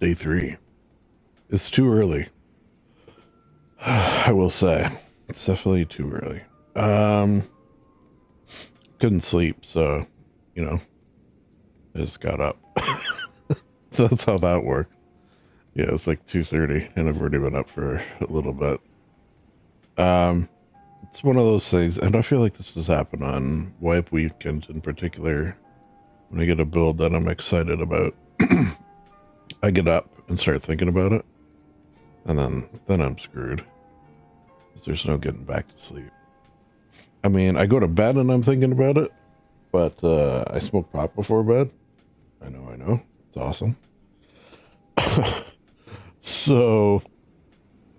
Day 3. It's too early. I will say. It's definitely too early. Couldn't sleep, so, you know, I just got up. So that's how that works. Yeah, it's like 2:30, and I've already been up for a little bit. It's one of those things, and I feel like this has happened on wipe weekend in particular. When I get a build that I'm excited about, I get up and start thinking about it, and then I'm screwed. 'Cause there's no getting back to sleep. I mean, I go to bed and I'm thinking about it, but I smoke pot before bed. I know. It's awesome. So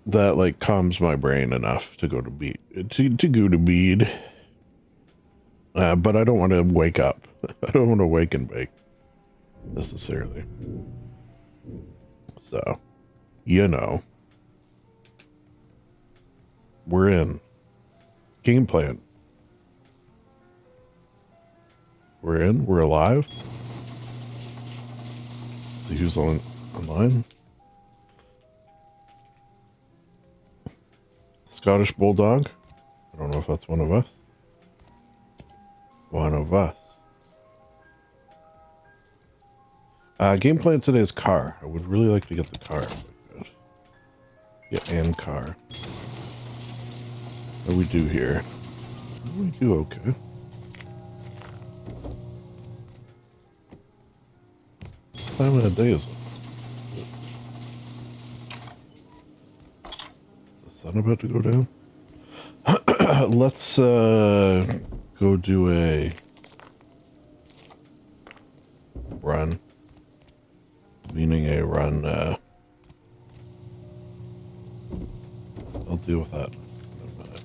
that like calms my brain enough to go to bed. To go to bed. But I don't want to wake up. I don't want to wake and bake necessarily. So, you know, we're in game plan. We're in. We're alive. Let's see who's online. Scottish Bulldog. I don't know if that's one of us. One of us. Game plan today is car. I would really like to get the car. Yeah, and car. What do we do here? We do okay. What time of the day is it? Is the sun about to go down? Let's go do a run. Meaning a run, I'll deal with that in a minute.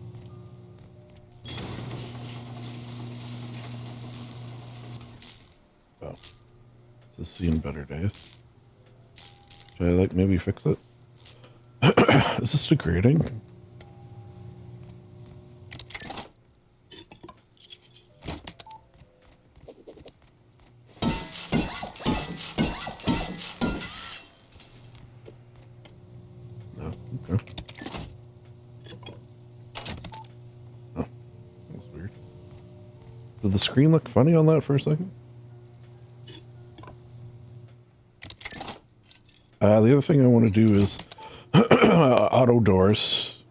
Oh. This is seeing better days. Should I, like, maybe fix it? Is this degrading? No, okay. Oh, that's weird. Did the screen look funny on that for a second? The other thing I want to do is auto doors.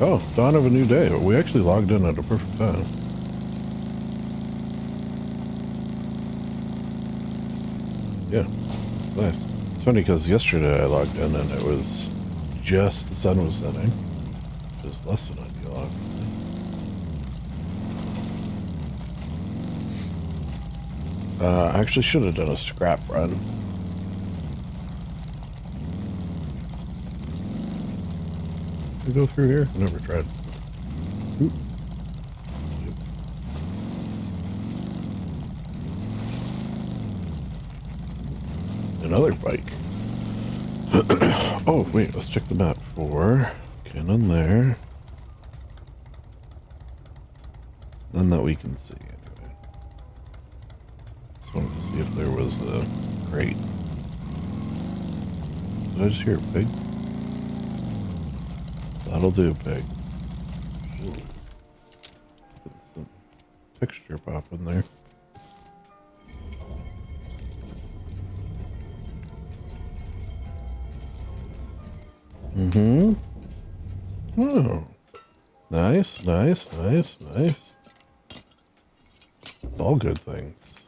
Oh, dawn of a new day. We actually logged in at a perfect time. Yeah, it's nice. It's funny because yesterday I logged in and it was just the sun was setting. Just less than ideal, obviously. I actually should have done a scrap run. Can we go through here? I never tried. Oop. Another bike. Oh, wait, let's check the map for cannon there. None that we can see, anyway. Just wanted to see if there was a crate. Did I just hear a pig? That'll do, pig. Ooh. Put some texture pop in there. Mm-hmm. Oh. Nice, nice, nice, nice. All good things.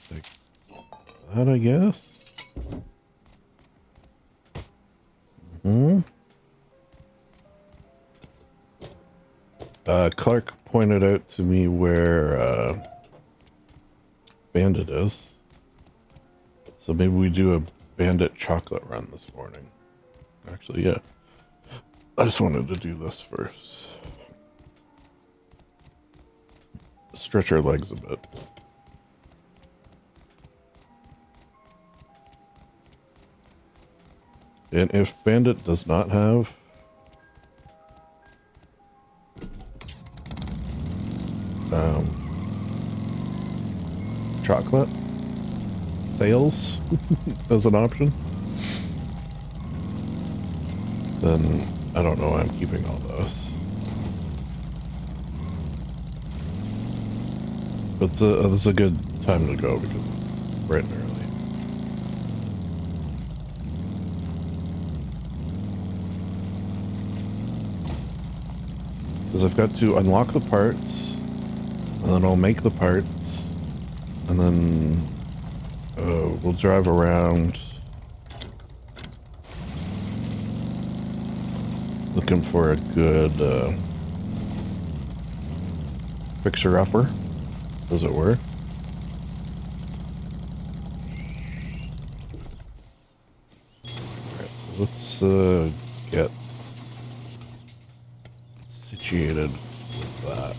Take that, I guess. Mm-hmm. Clark pointed out to me where Bandit is. So maybe we do a Bandit chocolate run this morning. Actually, yeah. I just wanted to do this first. Stretch our legs a bit. And if Bandit does not have chocolate sales as an option, then I don't know why I'm keeping all those. But this is a good time to go because it's bright and early. Because I've got to unlock the parts, and then I'll make the parts, and then we'll drive around looking for a good fixer-upper, as it were. Alright, so let's get situated with that.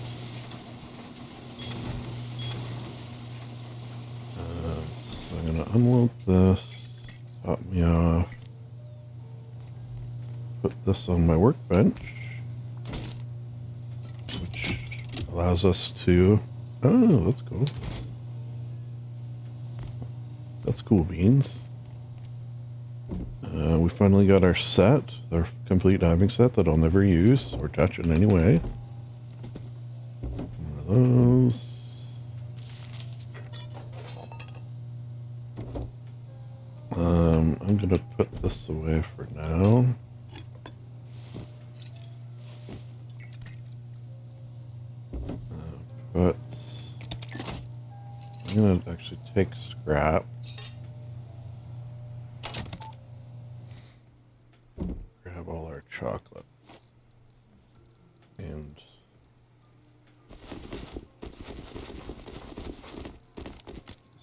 So I'm going to unload this, top me off, put this on my workbench, which allows us to... Oh, that's cool. That's cool beans. We finally got our set, our complete diving set that I'll never use or touch in any way. One of those. I'm gonna put this away for now. But I'm gonna actually take scrap. Grab all our chocolate. And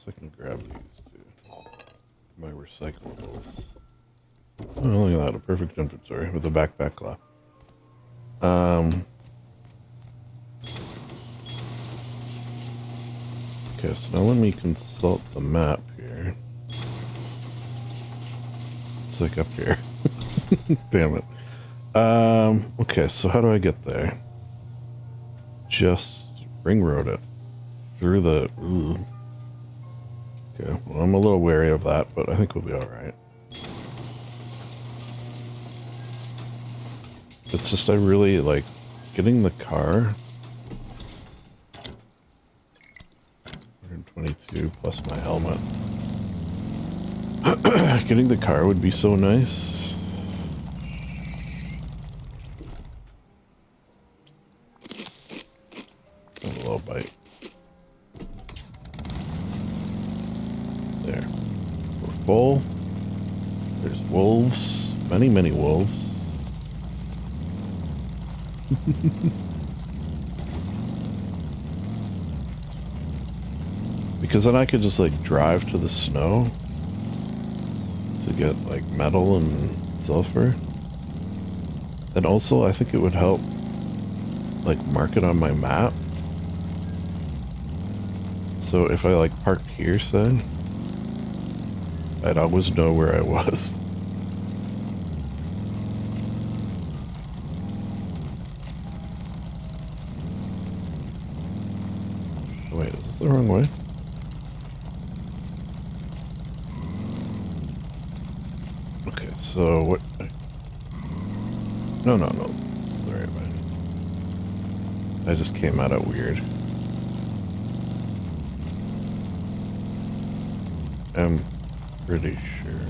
I can grab these too. My recyclables. Oh, look at that, a perfect inventory with a backpack cloth. Okay, so now let me consult the map here. It's like up here. Damn it. Okay, so how do I get there? Just ring road it through the... Ooh. Okay, well, I'm a little wary of that, but I think we'll be alright. It's just I really like getting the car. 122 plus my helmet. Getting the car would be so nice. A little bite. There. We're full. There's wolves. Many, many wolves. Because then I could just like drive to the snow to get like metal and sulfur. And also I think it would help like mark it on my map. So if I like parked here, say, I'd always know where I was. Wait, is this the wrong way? Okay, so what? No. Sorry about it. I just came out of weird. I'm pretty sure.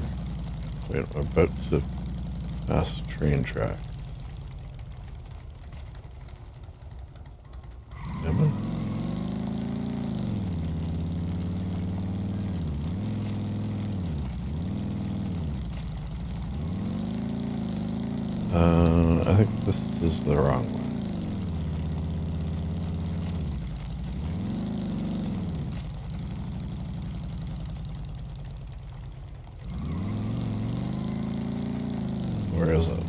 Wait, I'm about to pass train tracks. Am I? I think this is the wrong one. Where is it?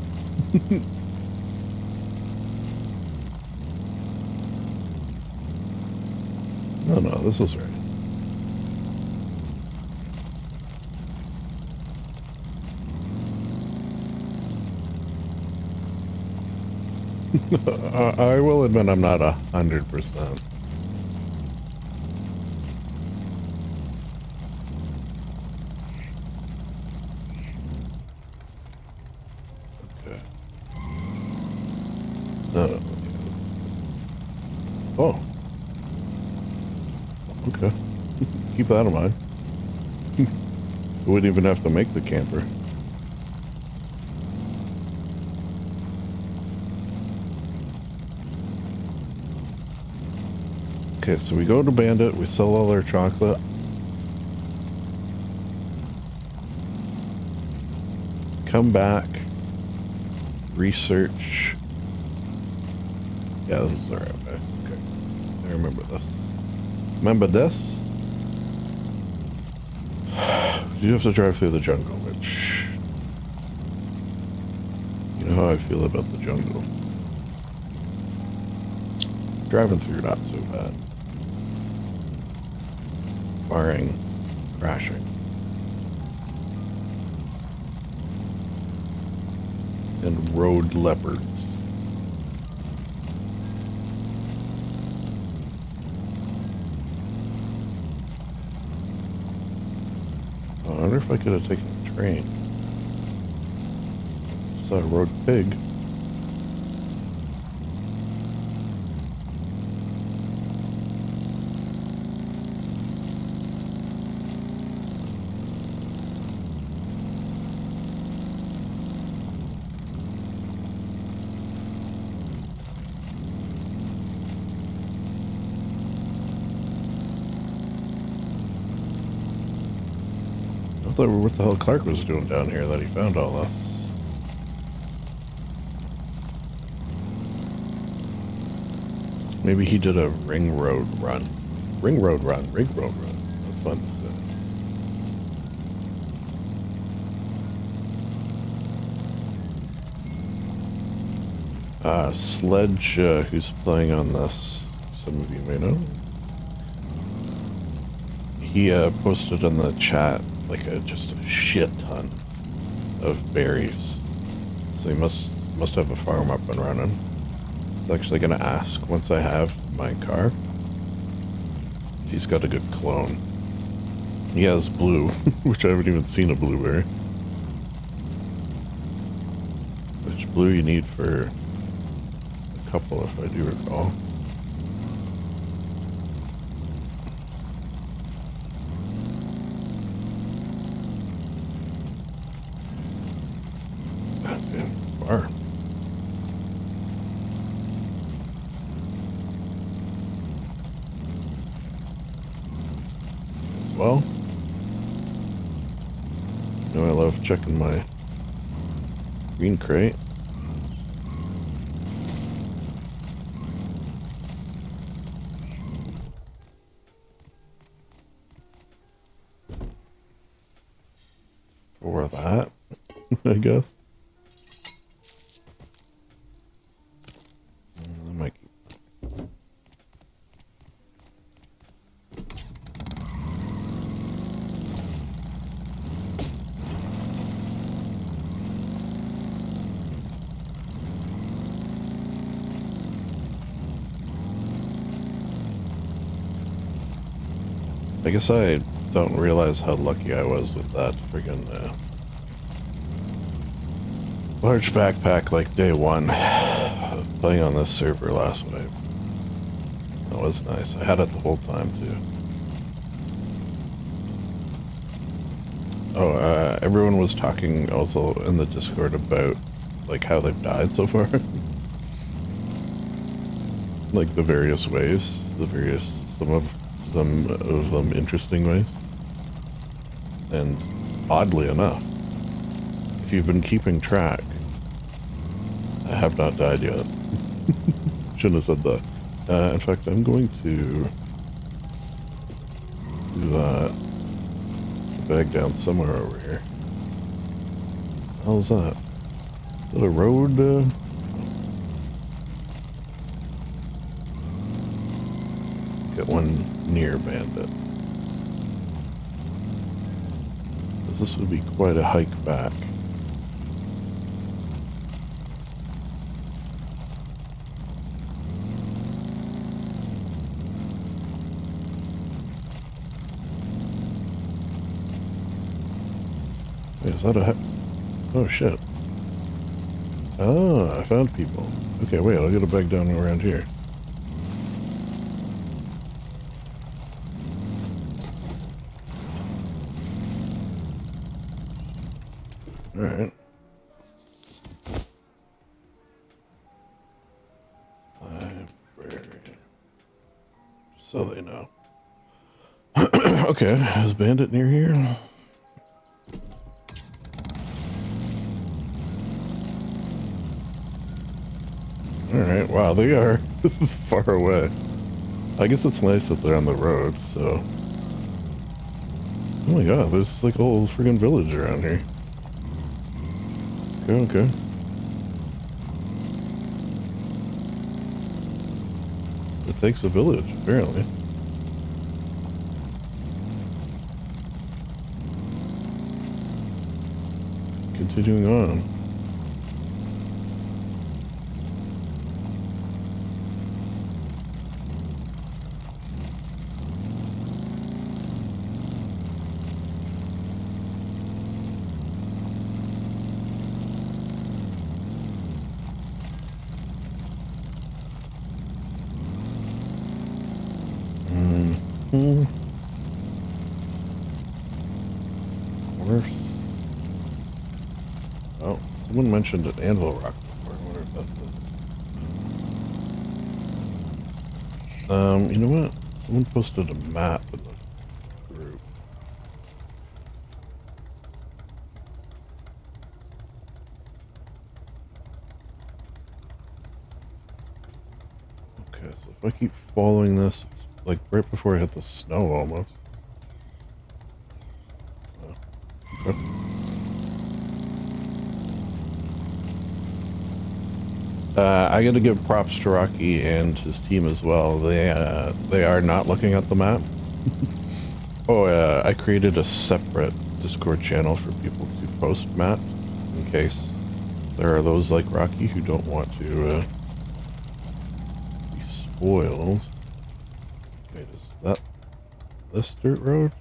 No, this is right. I will admit I'm not 100%. No, no, oh. Okay. Keep that in mind. We wouldn't even have to make the camper. Okay, so we go to Bandit, we sell all our chocolate. Come back. Research. Yeah, this is the right way. Okay. I remember this. Remember this? You have to drive through the jungle, which... You know how I feel about the jungle. Driving through, not so bad. Barring crashing. And road leopards. I wonder if I could have taken a train. Saw a road pig. I thought what the hell Clark was doing down here that he found all this. Maybe he did a ring road run. Ring road run. That's fun to say. Sledge, who's playing on this, some of you may know. He posted in the chat like just a shit ton of berries. So he must have a farm up and running. I was actually gonna ask once I have my car if he's got a good clone. He has blue, which I haven't even seen a blueberry. Which blue you need for a couple, if I do recall. Far. As well. You know I love checking my green crate. For that, I guess. I guess I don't realize how lucky I was with that friggin' large backpack like day one of playing on this server last night. That was nice. I had it the whole time too. Oh, everyone was talking also in the Discord about like how they've died so far. Like the various ways, some of them interesting ways. And oddly enough, if you've been keeping track, I have not died yet. Shouldn't have said that. In fact, I'm going to do that. Bag down somewhere over here. How's that? Is that a road? Get one near Bandit. This would be quite a hike back. Wait, is that a... Oh shit. Oh, I found people. Okay, wait, I'll get a bag down around here. Alright. Library. So they know. Okay, is Bandit near here? Alright, wow, they are far away. I guess it's nice that they're on the road, so... Oh my god, there's like a whole friggin' village around here. Okay, okay. It takes a village, apparently. Continuing on. Mm-hmm. Horse. Oh, someone mentioned an anvil rock before. I wonder if that's it. You know what? Someone posted a map in the group. Okay, so if I keep following this, it's like right before I hit the snow almost. Okay. I got to give props to Rocky and his team as well. They are not looking at the map. Oh, I created a separate Discord channel for people to post map in case there are those like Rocky who don't want to be spoiled. Wait, is that this dirt road?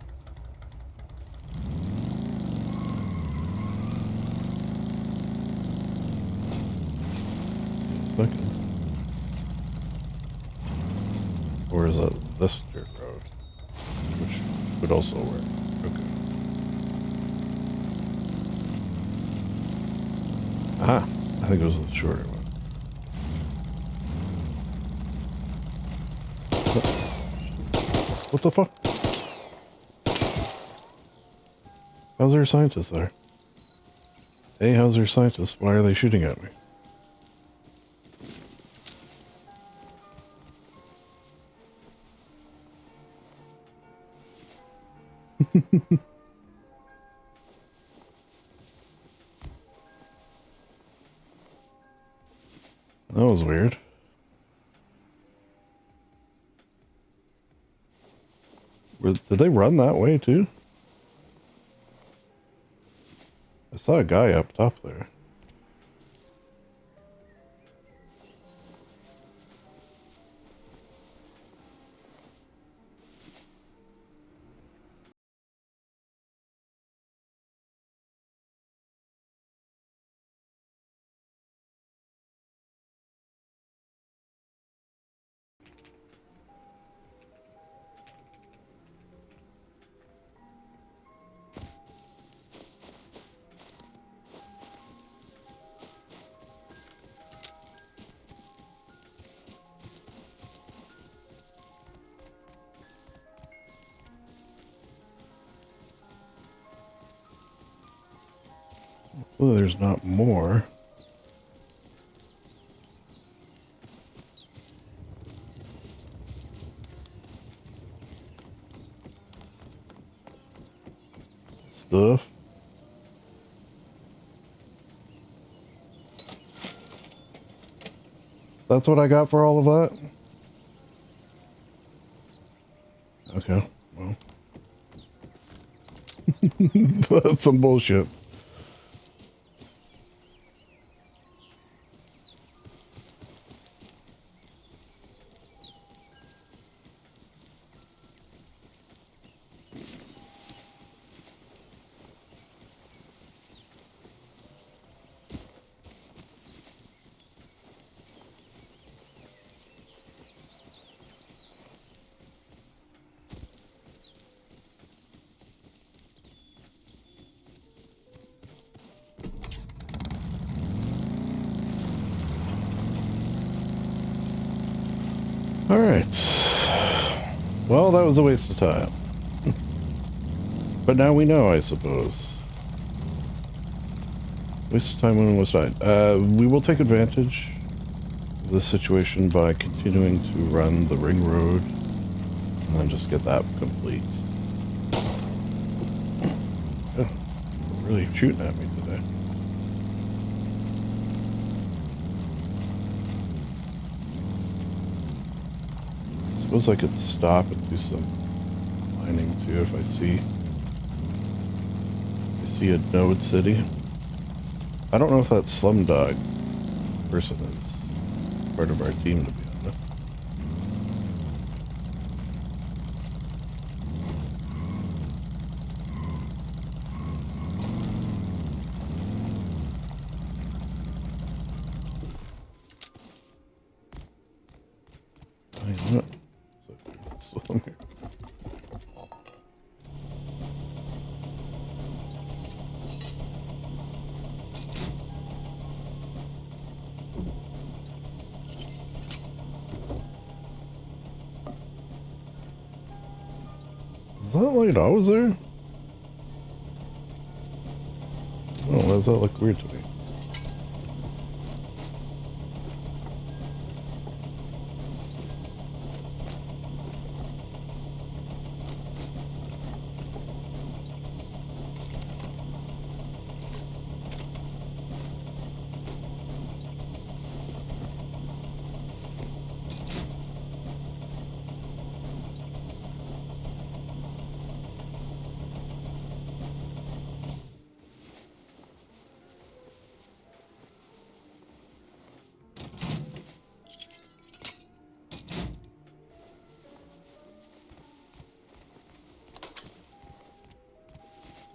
Second. Or is that this dirt road? Which would also work. Okay. Ah, I think it was the shorter one. What the fuck? How's there a scientist there? Hey, how's there a scientist? Why are they shooting at me? That was weird. Did they run that way too? I saw a guy up top there. Oh, there's not more. Stuff. That's what I got for all of that? Okay, well. That's some bullshit. Alright. Well, that was a waste of time. But now we know, I suppose. Waste of time when it was fine. We will take advantage of this situation by continuing to run the ring road and then just get that complete. Oh, really shooting at me today. I suppose I could stop and do some mining too if I see a node city. I don't know if that Slumdog person is part of our team, to be honest. I know. So, that's here. Is that light always there? Oh, why does that look weird to me?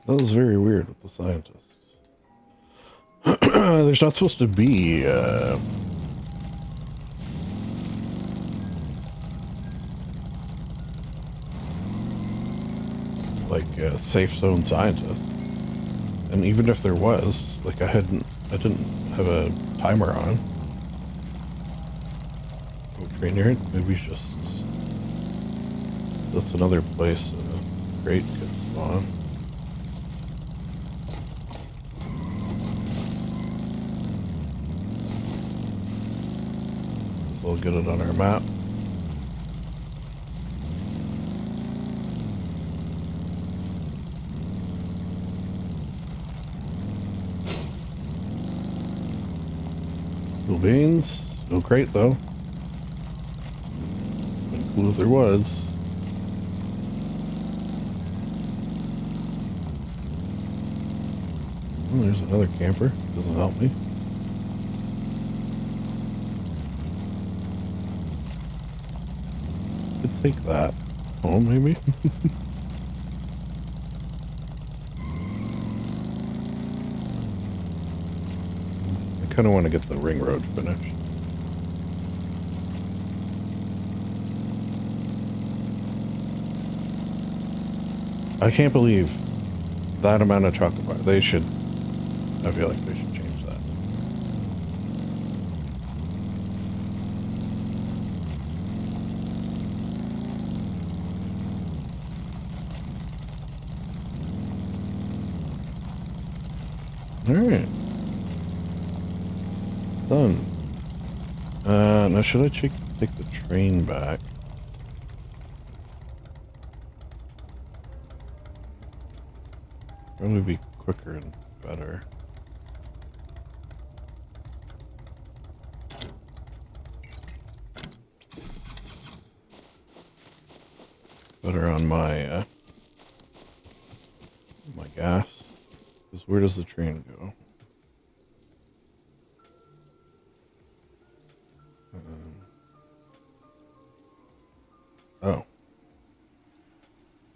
That was very weird with the scientists. There's not supposed to be, like, safe zone scientists. And even if there was, like, I didn't have a timer on. Oh, train here? Maybe just... That's another place a crate could spawn. We'll get it on our map. No beans, no crate though. Been cool if there was. Oh, there's another camper. Doesn't help me. Take that home, maybe. I kind of want to get the ring road finished. I can't believe that amount of chocolate bar. They should. I feel like they should change that. Alright. Done. Now should I take the train back? Probably be quicker and better. Better on my my gas. Because where does the train go? Oh.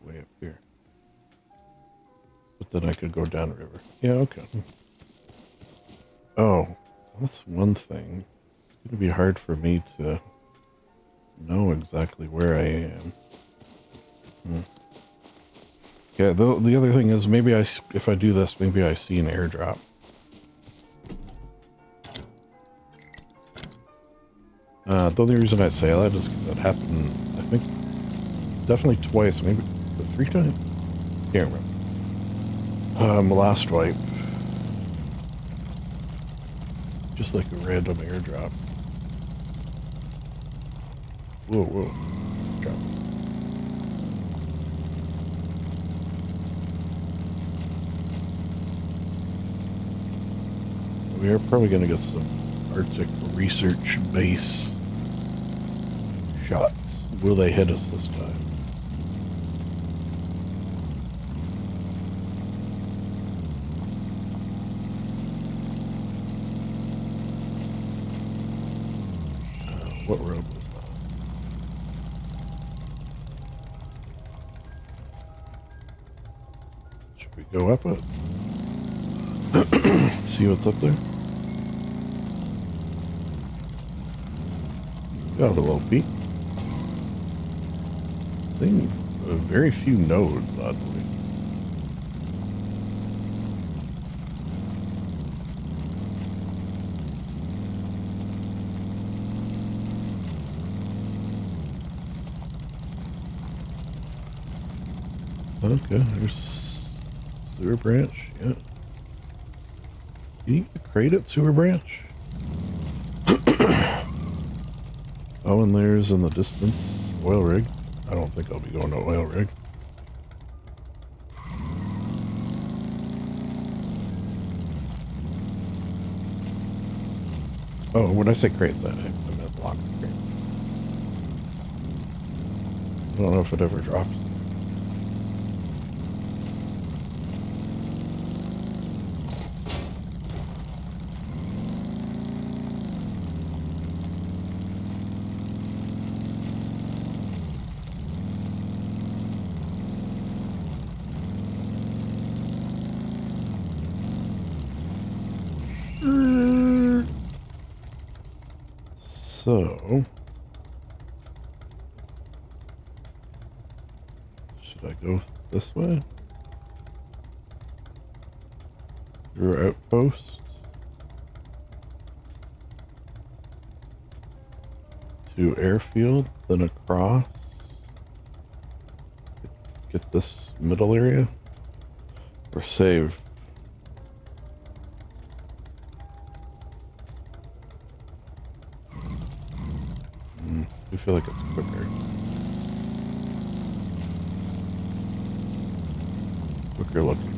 Way up here. But then I could go downriver. Yeah, okay. Oh, that's one thing. It's going to be hard for me to know exactly where I am. Yeah, the other thing is maybe if I do this, maybe I see an airdrop. The only reason I say that is because it happened, I think, definitely twice, maybe 3 times. Can't remember. Last wipe. Just like a random airdrop. Whoa, whoa. Drop. We are probably going to get some Arctic research base shots. Will they hit us this time? What road was that? Should we go up it? See what's up there? Got a little peek. Seeing very few nodes, oddly. Okay, there's sewer branch, yeah. Can you get a crate at sewer branch? Oh, and there's in the distance oil rig. I don't think I'll be going to oil rig. Oh, when I say crates, I meant block crates. I don't know if it ever drops. So, should I go this way? Your outpost to airfield, then across. Get this middle area, or save. I feel like it's quicker. Quicker looking.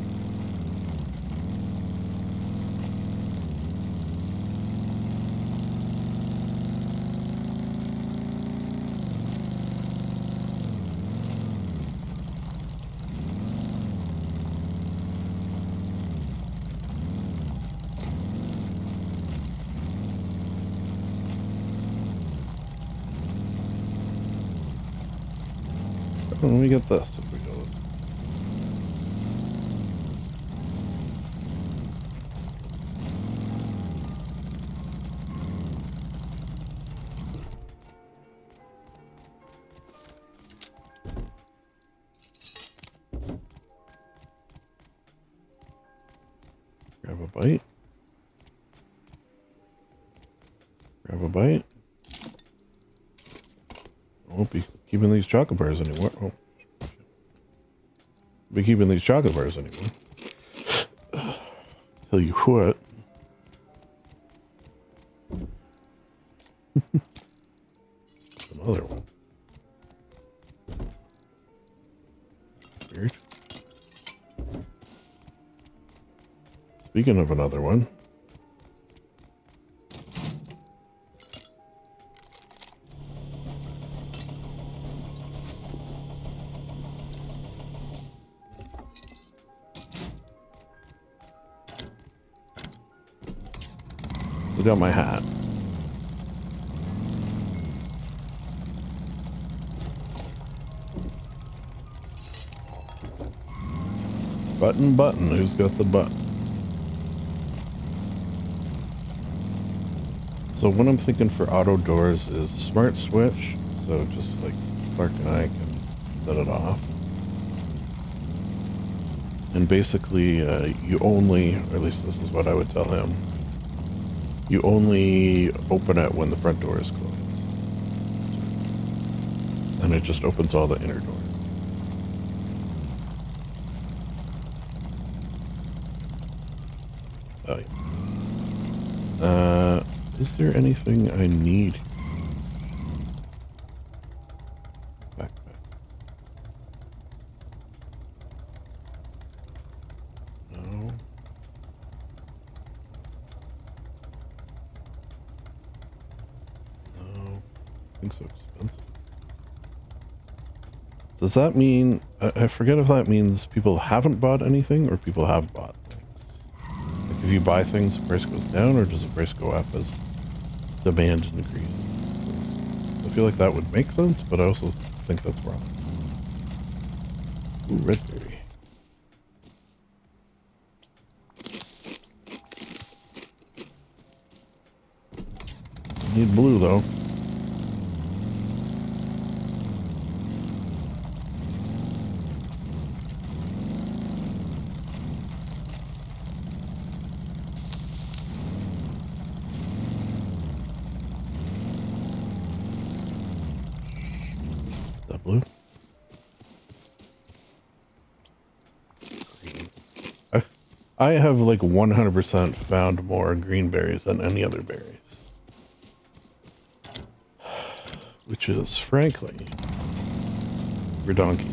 Let me get this if we go this way. Grab a bite. Grab a bite. I won't be keeping these chocolate bars anymore. Oh. Be keeping these chocolate bars anymore. Tell you what. Another one. Weird. Speaking of another one. Still got my hat. Button, who's got the button? So what I'm thinking for auto doors is smart switch. So just like Clark and I can set it off. And basically you only, or at least this is what I would tell him, you only open it when the front door is closed. and it just opens all the inner doors. Oh, yeah. Is there anything I need? Backpack. No. No. Things so expensive. Does that mean... I forget if that means people haven't bought anything or people have bought things. Like if you buy things, the price goes down, or does the price go up as demand increases? I feel like that would make sense, but I also think that's wrong. Ooh, red berry. Still need blue, though. Blue. I have like 100% found more green berries than any other berries, which is frankly redonkulous.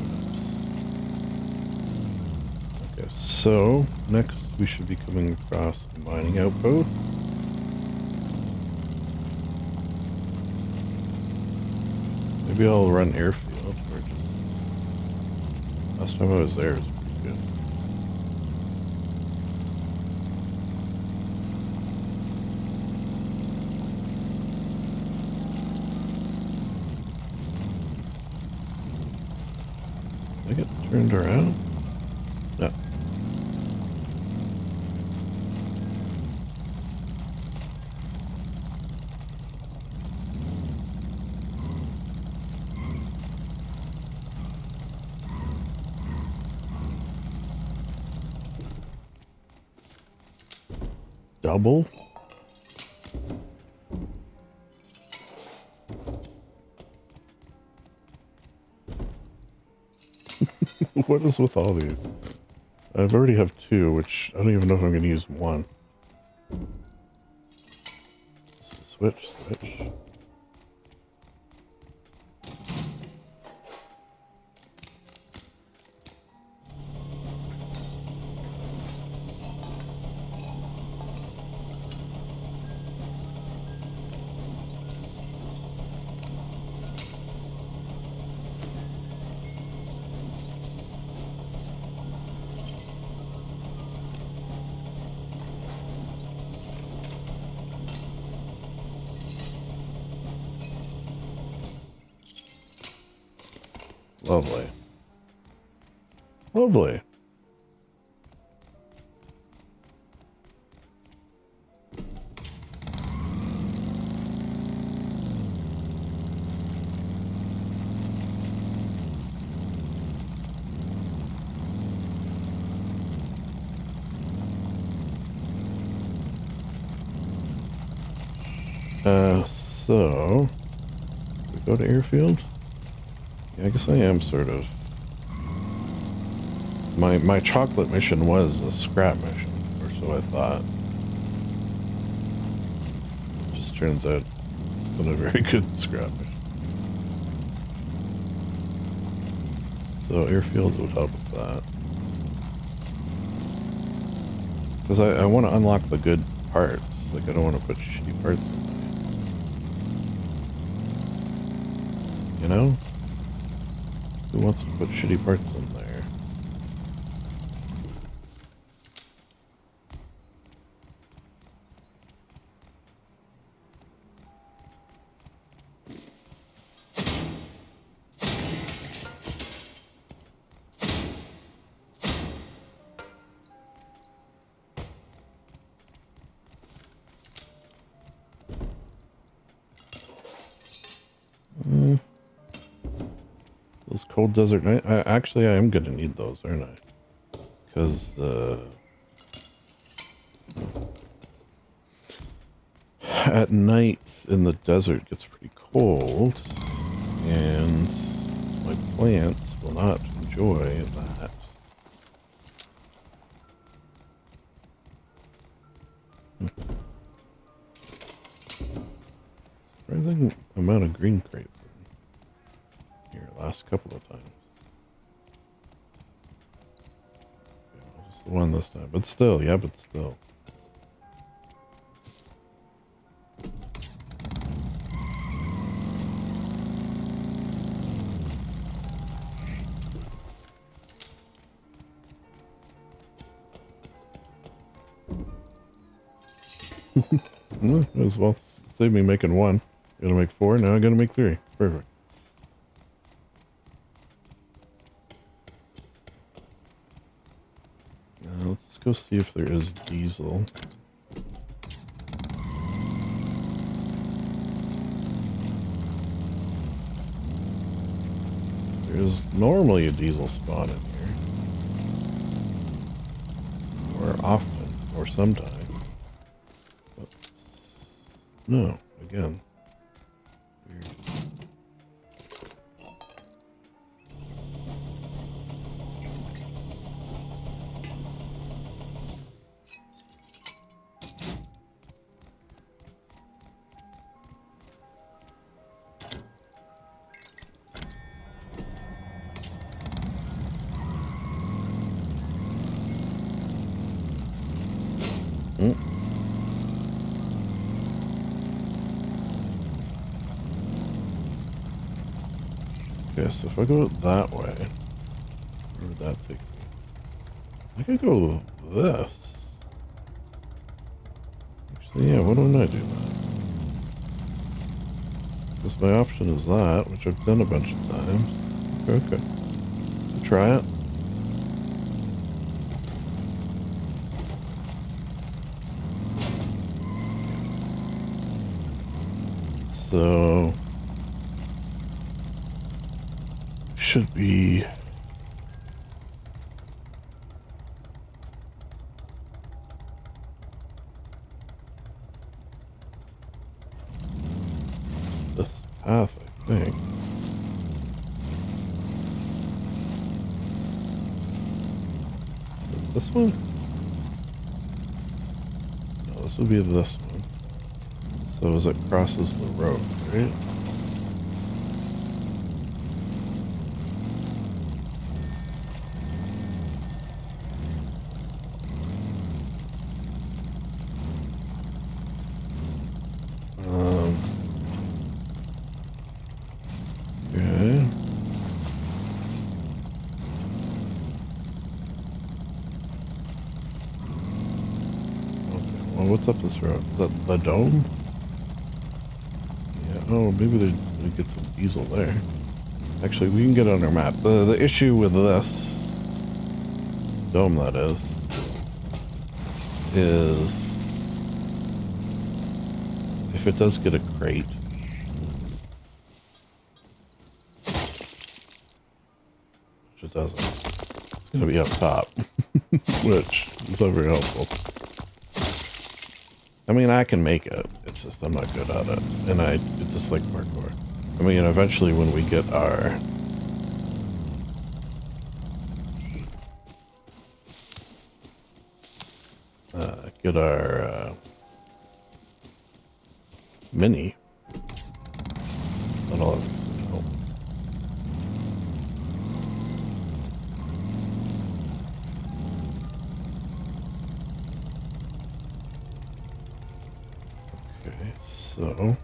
Okay, so next we should be coming across a mining outpost. Maybe I'll run airfield. Or just last time I was there, it was pretty good. Did I get turned around? No. Double? What is with all these? I've already have two, which I don't even know if I'm going to use one. Switch. Lovely. Lovely. So we go to airfield? Yeah, I guess I am sort of. My chocolate mission was a scrap mission, or so I thought. It just turns out it's not a very good scrap mission. So airfield would help with that. Because I want to unlock the good parts. Like, I don't want to put shitty parts in there. You know? Who wants to put shitty parts in there? Those cold desert night. Actually, I am going to need those, aren't I? Because at night in the desert it gets pretty cold, and My plants will not enjoy that. Surprising amount of green crates in here last couple of times. Yeah, just the one this time. But still, yeah, but still. As well save me making one. Gonna make 4, now I'm gonna make 3. Perfect. Let's just go see if there is diesel. There is normally a diesel spawn in here. Or often, or sometimes. But no, again. Weird. Okay, so if I go that way, where would that take me? I could go this. Actually, yeah, why don't I do that? Because my option is that, which I've done a bunch of times. Okay. I'll try it. So should be this path, I think. Is it this one? No, this would be this one. So as it crosses the road, right? Okay. Well, what's up this road? Is that the dome? Yeah, oh, maybe we get some diesel there. Actually, we can get on our map. The issue with this dome, that is if it does get a crate, which it doesn't, it's going to be up top, which is not very helpful. I mean, I can make it. It's just I'm not good at it, and it's just like parkour. I mean, eventually when we get our mini, that'll obviously help. Okay, so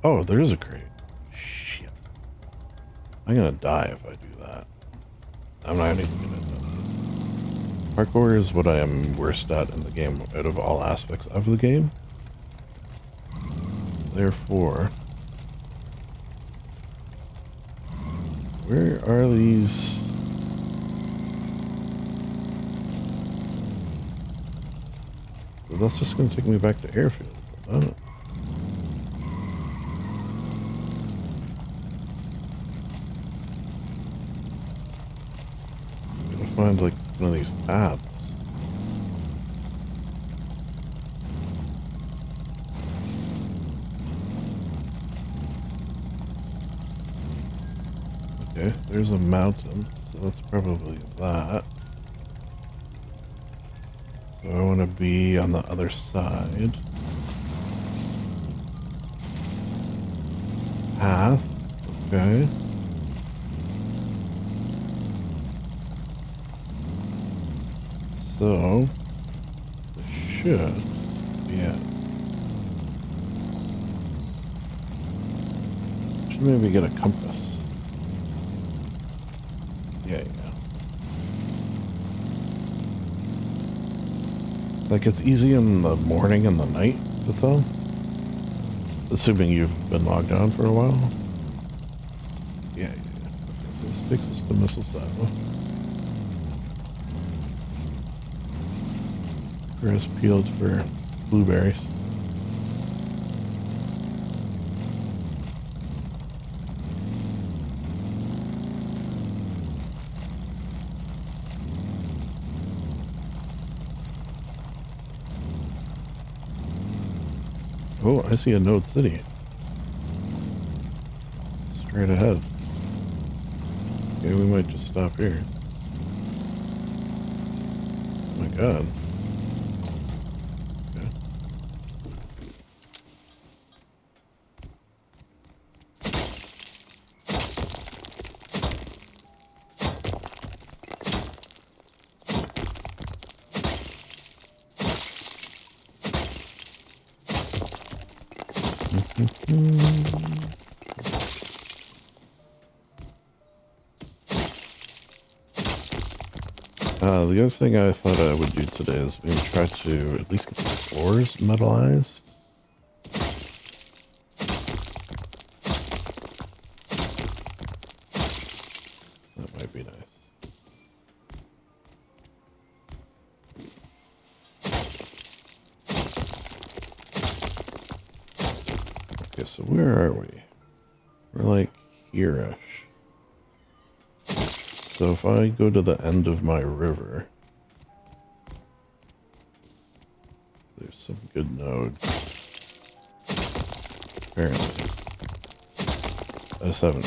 oh, there is a crate. Shit, I'm gonna die if I do that. I'm not even gonna do it. Parkour is what I am worst at in the game out of all aspects of the game. Therefore, where are these? So that's just going to take me back to airfields. Oh. I'm going to find like one of these paths. Okay, there's a mountain, so that's probably that. So I want to be on the other side. Path. Okay. So, this should be it. Should maybe get a compass. Yeah. Like, it's easy in the morning and the night to tell. Assuming you've been logged on for a while. Yeah. Okay, so this takes us to Missile Silo. Grass peeled for blueberries. Oh, I see a node city. Straight ahead. Okay, we might just stop here. Oh my god. Okay. The other thing I thought I would do today is maybe try to at least get the floors metallized. That might be nice. Okay, so where are we? We're like here-ish. So if I go to the end of my river, there's some good nodes. Apparently. I just haven't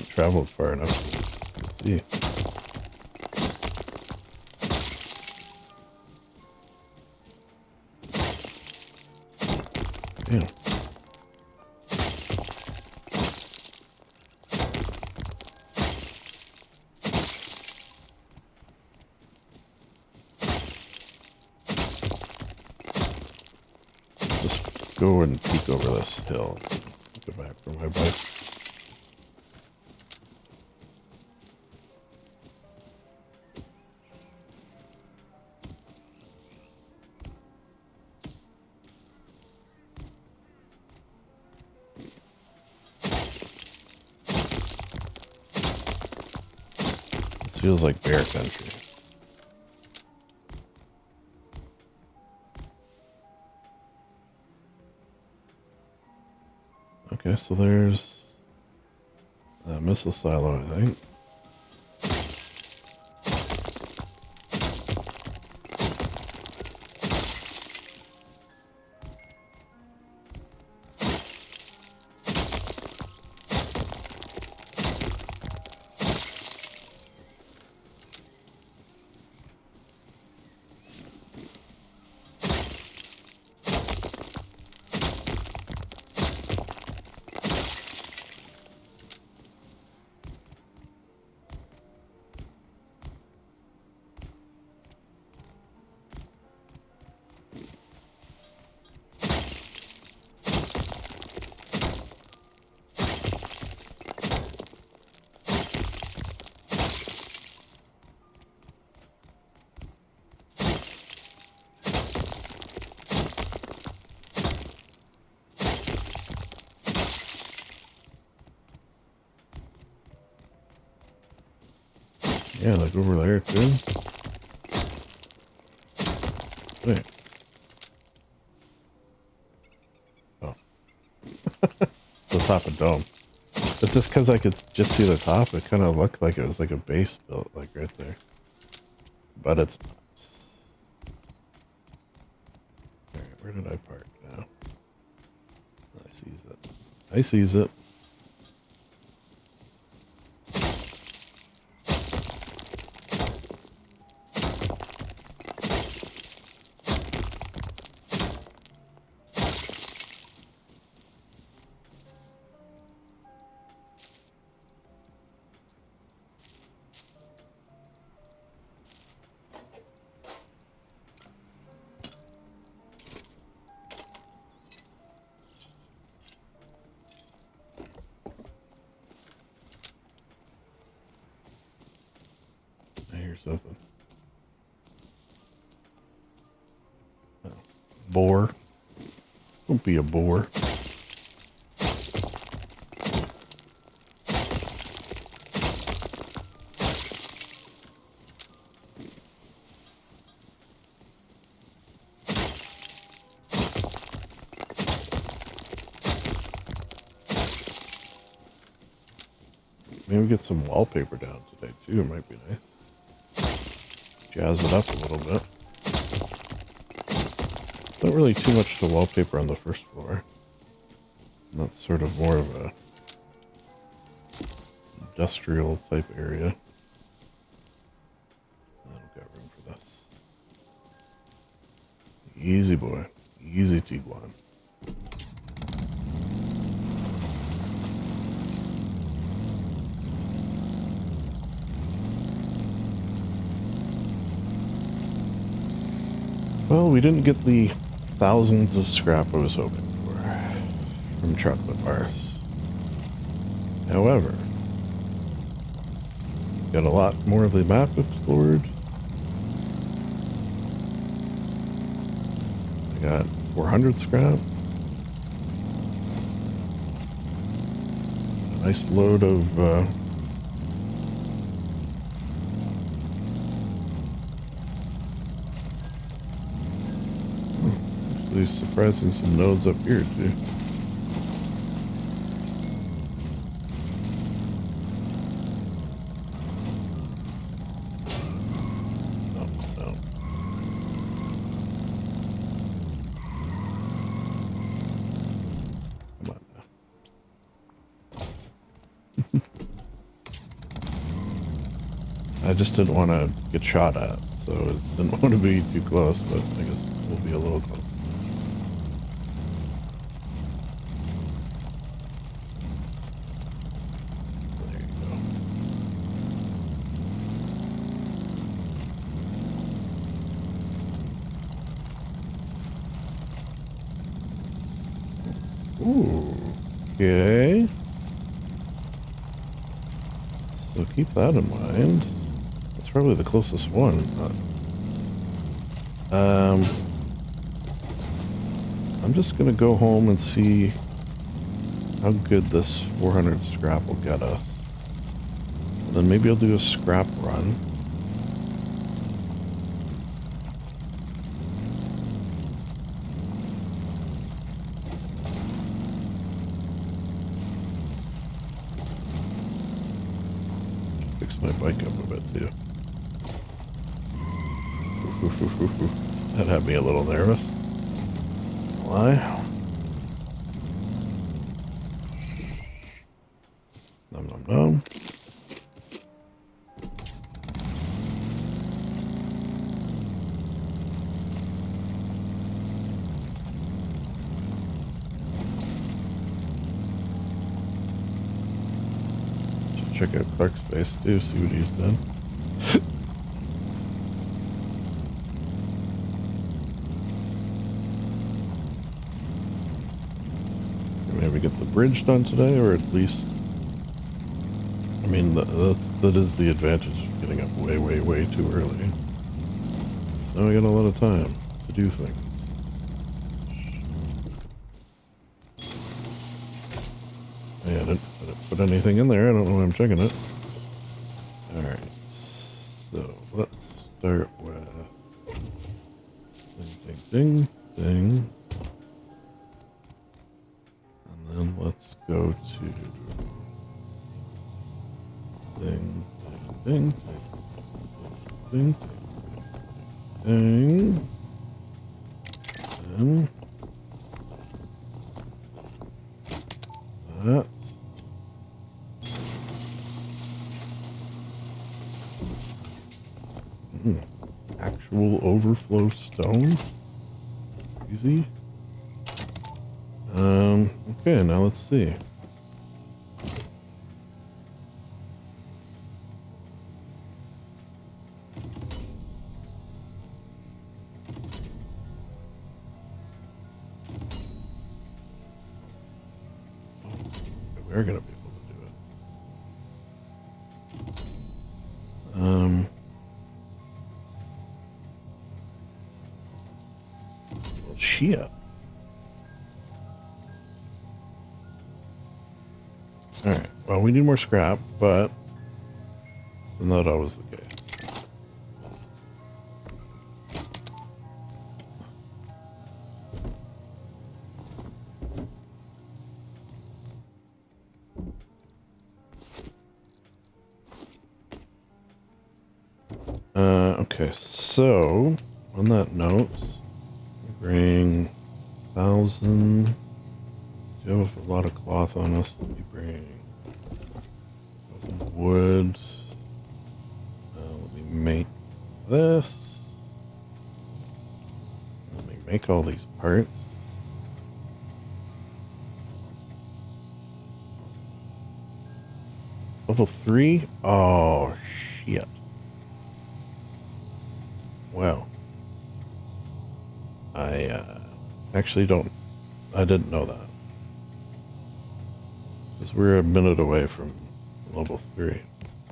traveled far enough to see. Damn. Just go and peek over this hill. Go back for my bike. This feels like bear country. Okay, so there's a missile silo, I think. Yeah, like over there too. Wait. Oh. The top of dome. It's just because I could just see the top. It kind of looked like it was like a base built, like right there. But it's not. Alright, where did I park now? I sees it. I sees it. something. Oh, boar. Don't be a boar. Maybe get some wallpaper down today too. It might be nice. Jazz it up a little bit. Not really too much to wallpaper on the first floor. And that's sort of more of a industrial type area. I don't got room for this. Easy boy. Easy Tiguan. Well, we didn't get the thousands of scrap I was hoping for from chocolate bars. However, got a lot more of the map explored. I got 400 scrap. A nice load of actually surprising some nodes up here too. I just didn't want to get shot at, so I didn't want to be too close, but I guess we'll be a little close. There you go. Ooh, okay. So keep that in mind. That's probably the closest one. I'm just gonna go home and see how good this 400 scrap will get us. And then maybe I'll do a scrap run. Fix my bike up a bit too. That had me a little nervous. Why? Nom nom nom. Should check out Clark's face too, see what he's done. Maybe get the bridge done today, or at least, I mean, that is the advantage of getting up way, way, way too early. So now I got a lot of time to do things. Yeah, I didn't put anything in there. I don't know why I'm checking it. Alright, so let's start with ding, ding, ding, ding. And let's go to ding, ding, ding, ding, ding, and that. Actual overflow stone. Easy. Okay, now let's see. We're gonna be able to do it. shit. Alright, well, we need more scrap, but it's not always the case. Okay, so on that note, bring 1,000. Do you have a lot of cloth on us? Let me bring some wood. Let me make this. Let me make all these parts. Level 3? Oh, shit. Well, I actually I didn't know that. Because we're a minute away from level 3. I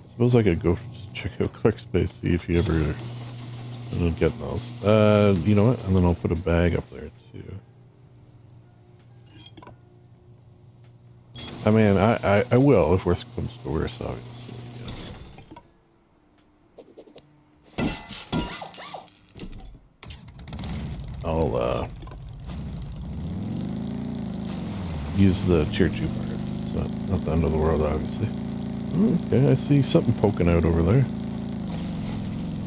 suppose I could go check out ClickSpace, see if he ever ended up getting those. You know what? And then I'll put a bag up there too. I mean, I will if worse comes to worse, obviously. I'll use the tier 2 parts. It's not the end of the world, obviously. Okay, I see something poking out over there.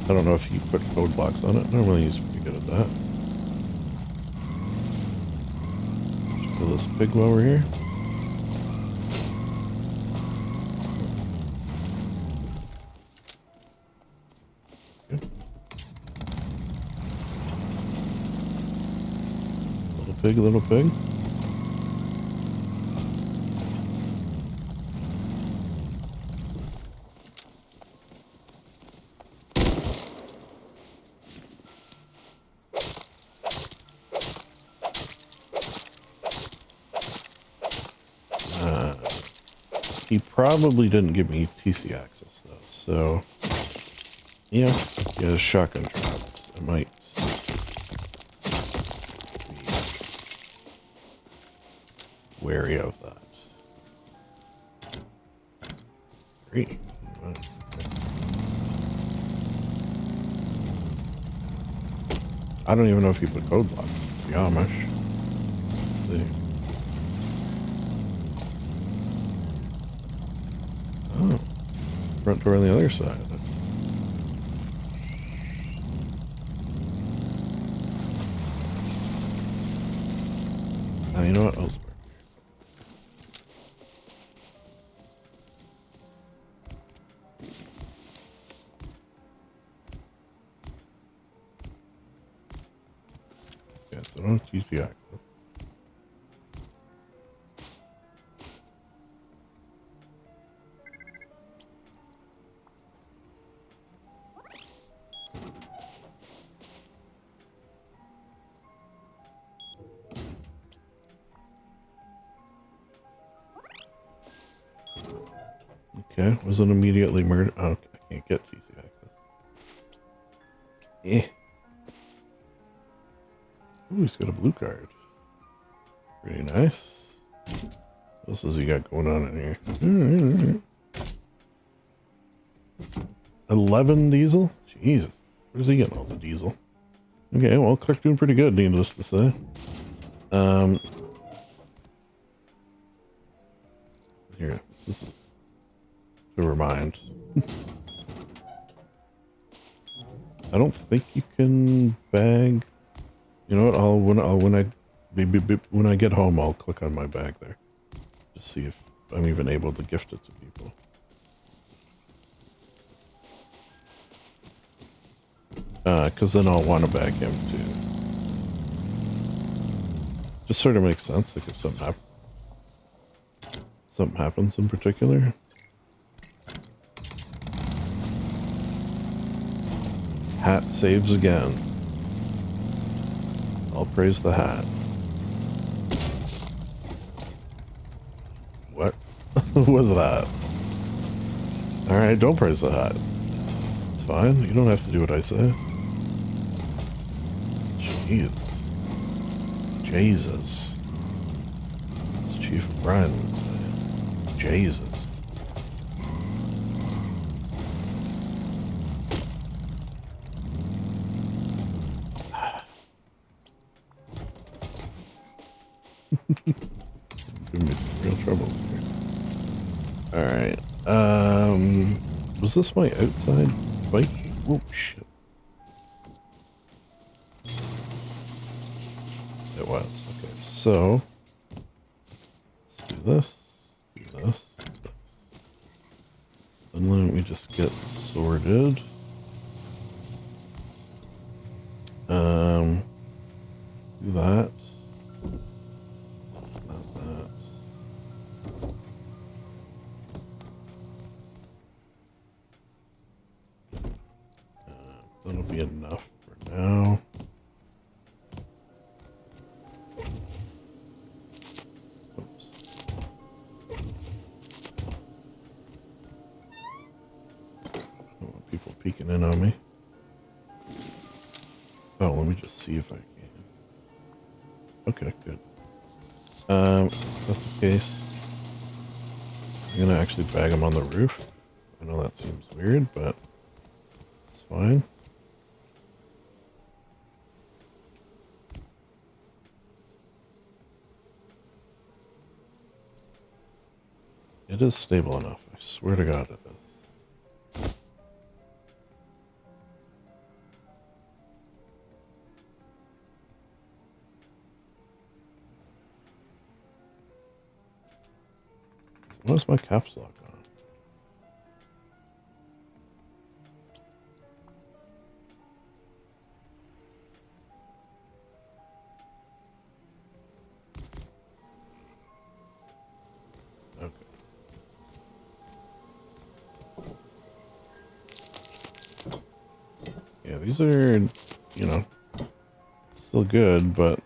I don't know if you put code blocks on it. Normally he's pretty good at that. Just kill this pig while we're here. Okay. Little pig. He probably didn't give me TC access though, so yeah, he has shotgun traps. I might be wary of that. Great. I don't even know if he put code blocks, to be honest. Let's see. Oh, front door on the other side. You know what? I'll spark here. Yeah, so I don't have TC access. Okay, wasn't immediately murdered. Oh, okay, I can't get TC access. Eh. Ooh, he's got a blue card. Pretty nice. What else has he got going on in here? 11 diesel? Jesus. Where's he getting all the diesel? Okay, well, Clark doing pretty good, needless to say. Here, this is to remind. I don't think you can bag. You know what? When I get home, I'll click on my bag there, just see if I'm even able to gift it to people. Because then I'll want to bag him too. Just sort of makes sense, like if something happens in particular. Hat saves again. I'll praise the hat. What? What was that? Alright, don't praise the hat. It's fine. You don't have to do what I say. Jesus. Jesus. As Chief O'Brien would say. Jesus. Giving me some real troubles here. Alright. Was this my outside bike? Oh, shit. It was. Okay, so let's do this, this. And then we just get sorted. Do that. Not that. That'll be enough for now. Oops. Don't want people peeking in on me. Oh, let me just see if I can. Okay, good. If that's the case, I'm gonna actually bag them on the roof. I know that seems weird, but it's fine. It is stable enough. I swear to God it is. What's my caps lock on? Okay. Yeah, these are, you know, still good, but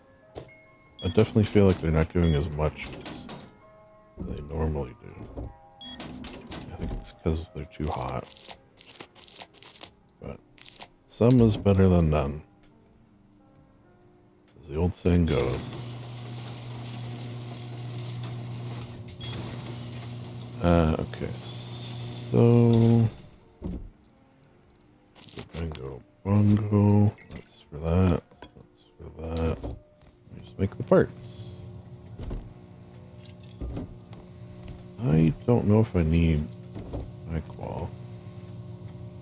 I definitely feel like they're not doing as much as they normally do. I think it's because they're too hot. But some is better than none, as the old saying goes. Okay, so bingo bongo. That's for that. That's for that. Let me just make the parts. I don't know if I need high qual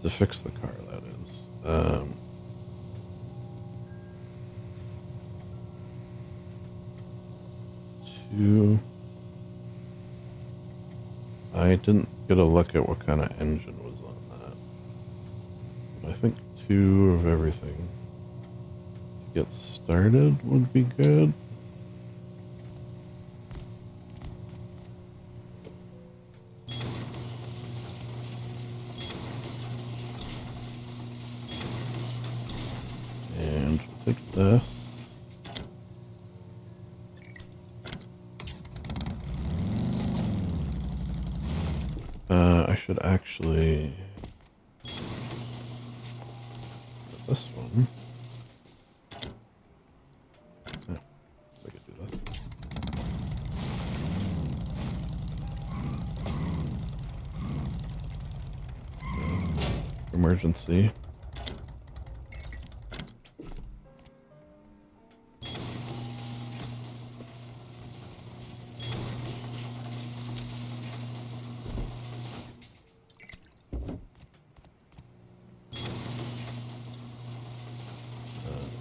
to fix the car, that is. I didn't get a look at what kind of engine was on that. But I think 2 of everything to get started would be good. And we'll take this. I should actually put this one. Yeah, I could do that. Emergency.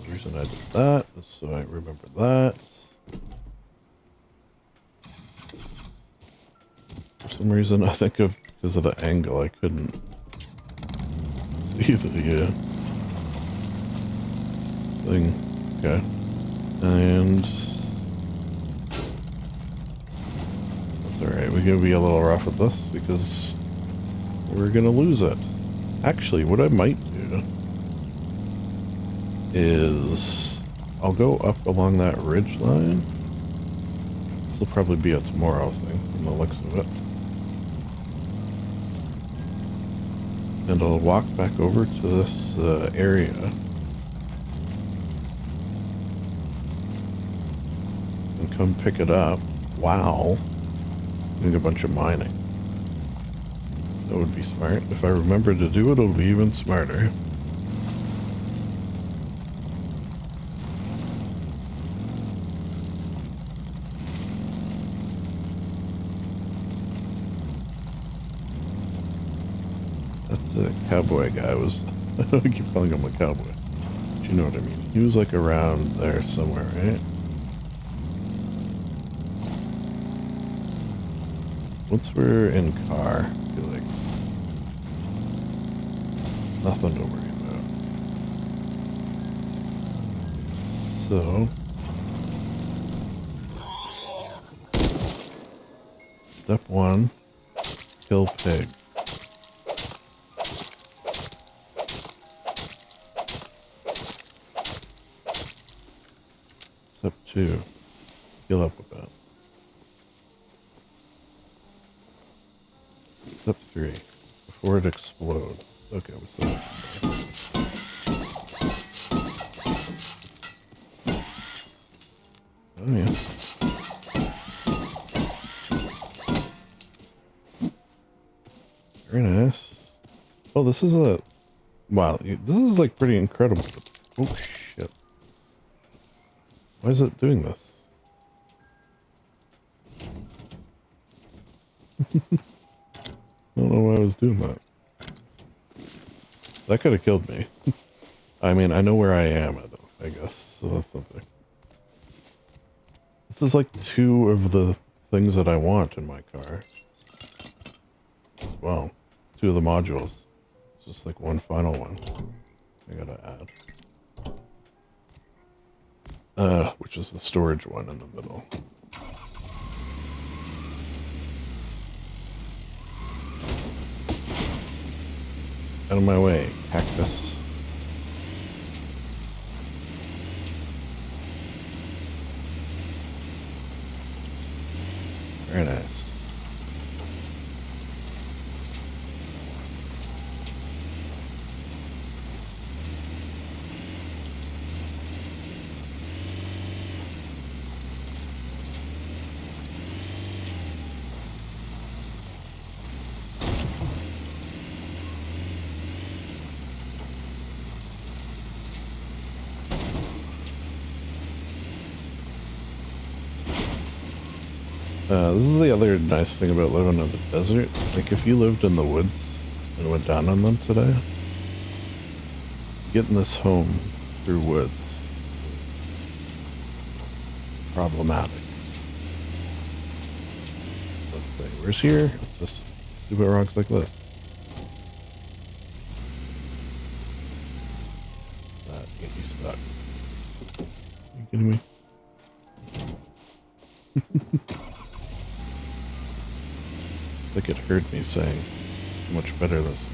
The reason I did that is so I remember that. For some reason, I think because of the angle, I couldn't see the thing. Okay. And that's alright. We're gonna be a little rough with this because we're gonna lose it. Actually, what I might do is I'll go up along that ridge line. This will probably be a tomorrow thing from the looks of it. And I'll walk back over to this area. and come pick it up while doing a bunch of mining. That would be smart. If I remember to do it, it'll be even smarter. That's a cowboy guy. I keep calling him a cowboy. But you know what I mean. He was like around there somewhere, right? Once we're in car, I feel like nothing to worry about. So, step 1, kill pig. Step 2, heal up a bit. Step 3, before it explodes. Okay, what's that? Oh yeah. Very nice. Oh, this is a... Wow, this is like pretty incredible. Oh shit. Why is it doing this? I don't know why I was doing that. That could have killed me. I mean, I know where I am, I guess, so that's something. This is like 2 of the things that I want in my car. As well. 2 of the modules. It's just like one final one I gotta add. Which is the storage one in the middle. Out of my way, cactus. Very nice. This is the other nice thing about living in the desert. Like, if you lived in the woods and went down on them today, getting this home through woods is problematic. Let's say, where's here? It's just stupid rocks like this. That get you stuck. Are you kidding me? Like it heard me saying how much better this is.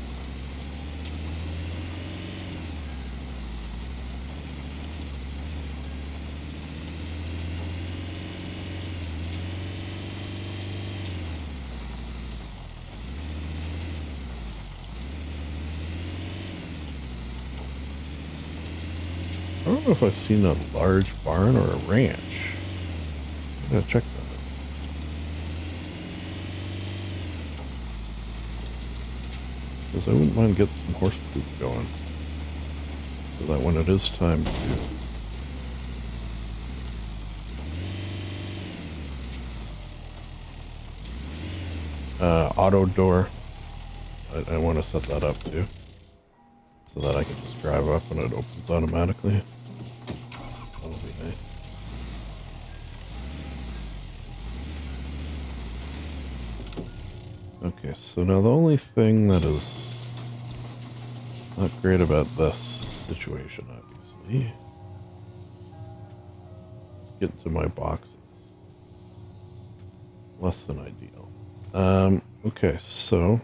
I don't know if I've seen a large barn or a ranch. I gotta check that. Because I wouldn't mind getting some horse poop going. So that when it is time to... auto door. I want to set that up too. So that I can just drive up and it opens automatically. That'll be nice. Okay, so now the only thing that is not great about this situation, obviously, is getting to my boxes. Less than ideal. Okay, so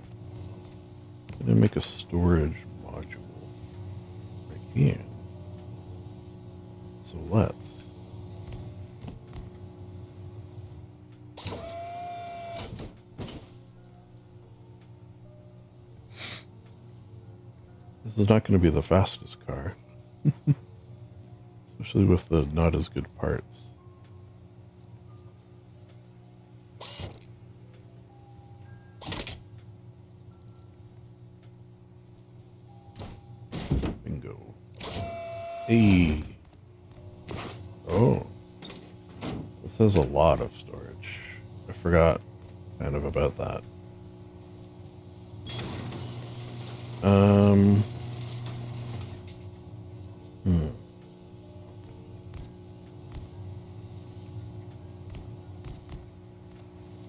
I'm gonna make a storage module right here. So let's This is not going to be the fastest car. Especially with the not as good parts. Hey. Oh. This has a lot of storage. I forgot kind of about that.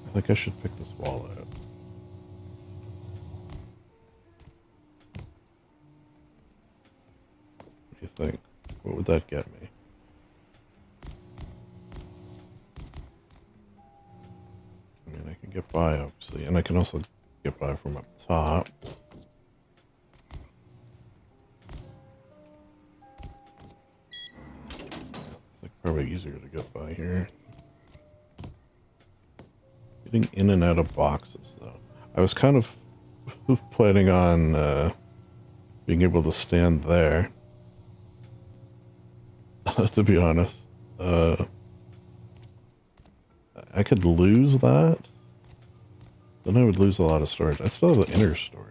I think I should pick this wall out. What do you think? What would that get me? I mean, I can get by, obviously, and I can also get by from up top. It's like probably easier to get by here. Getting in and out of boxes, though. I was kind of planning on being able to stand there, to be honest. I could lose that. Then I would lose a lot of storage. I still have the inner storage.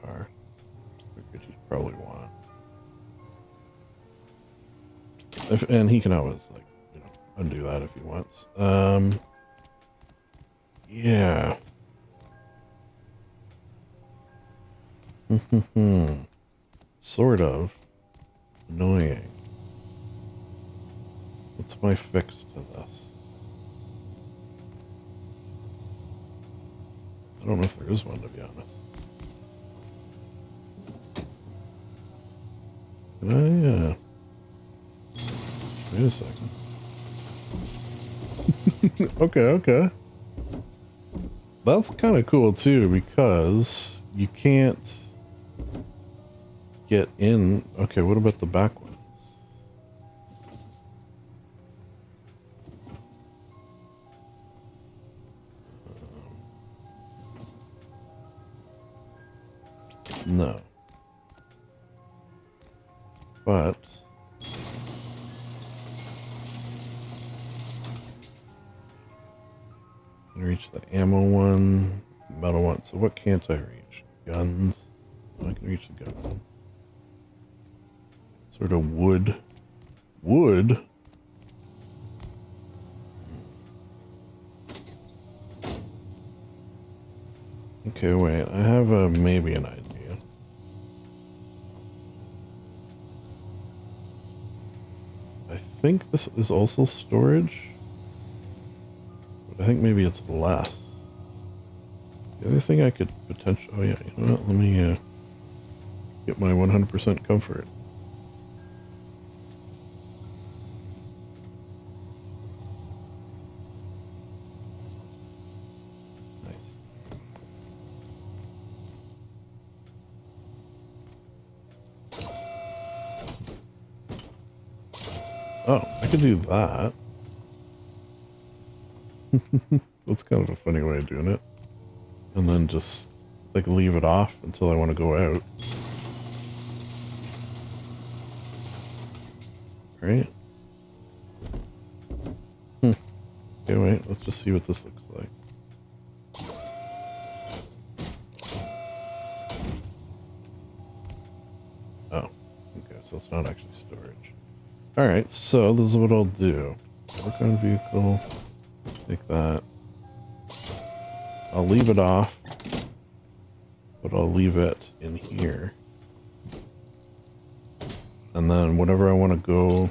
Car. Figured he'd probably want. And he can always, like, you know, undo that if he wants. Yeah. Sort of annoying. What's my fix to this? I don't know if there is one, to be honest. Can I, wait a second. Okay. That's kind of cool, too, because you can't get in. Okay, what about the back ones? No. But I can reach the ammo one, metal one. So what can't I reach? Guns. Oh, I can reach the gun one. Sort of wood. Wood? Okay, wait. I have maybe an idea. I think this is also storage. But I think maybe it's less. The other thing I could potentially... Oh, yeah. You know what? Let me get my 100% comfort. Nice. Oh, I could do that. That's kind of a funny way of doing it. And then just, like, leave it off until I want to go out. Right? Okay, wait. Let's just see what this looks like. Oh. Okay, so it's not actually storage. Alright, so this is what I'll do. Work on vehicle. Take that. I'll leave it off. But I'll leave it in here. And then whenever I want to go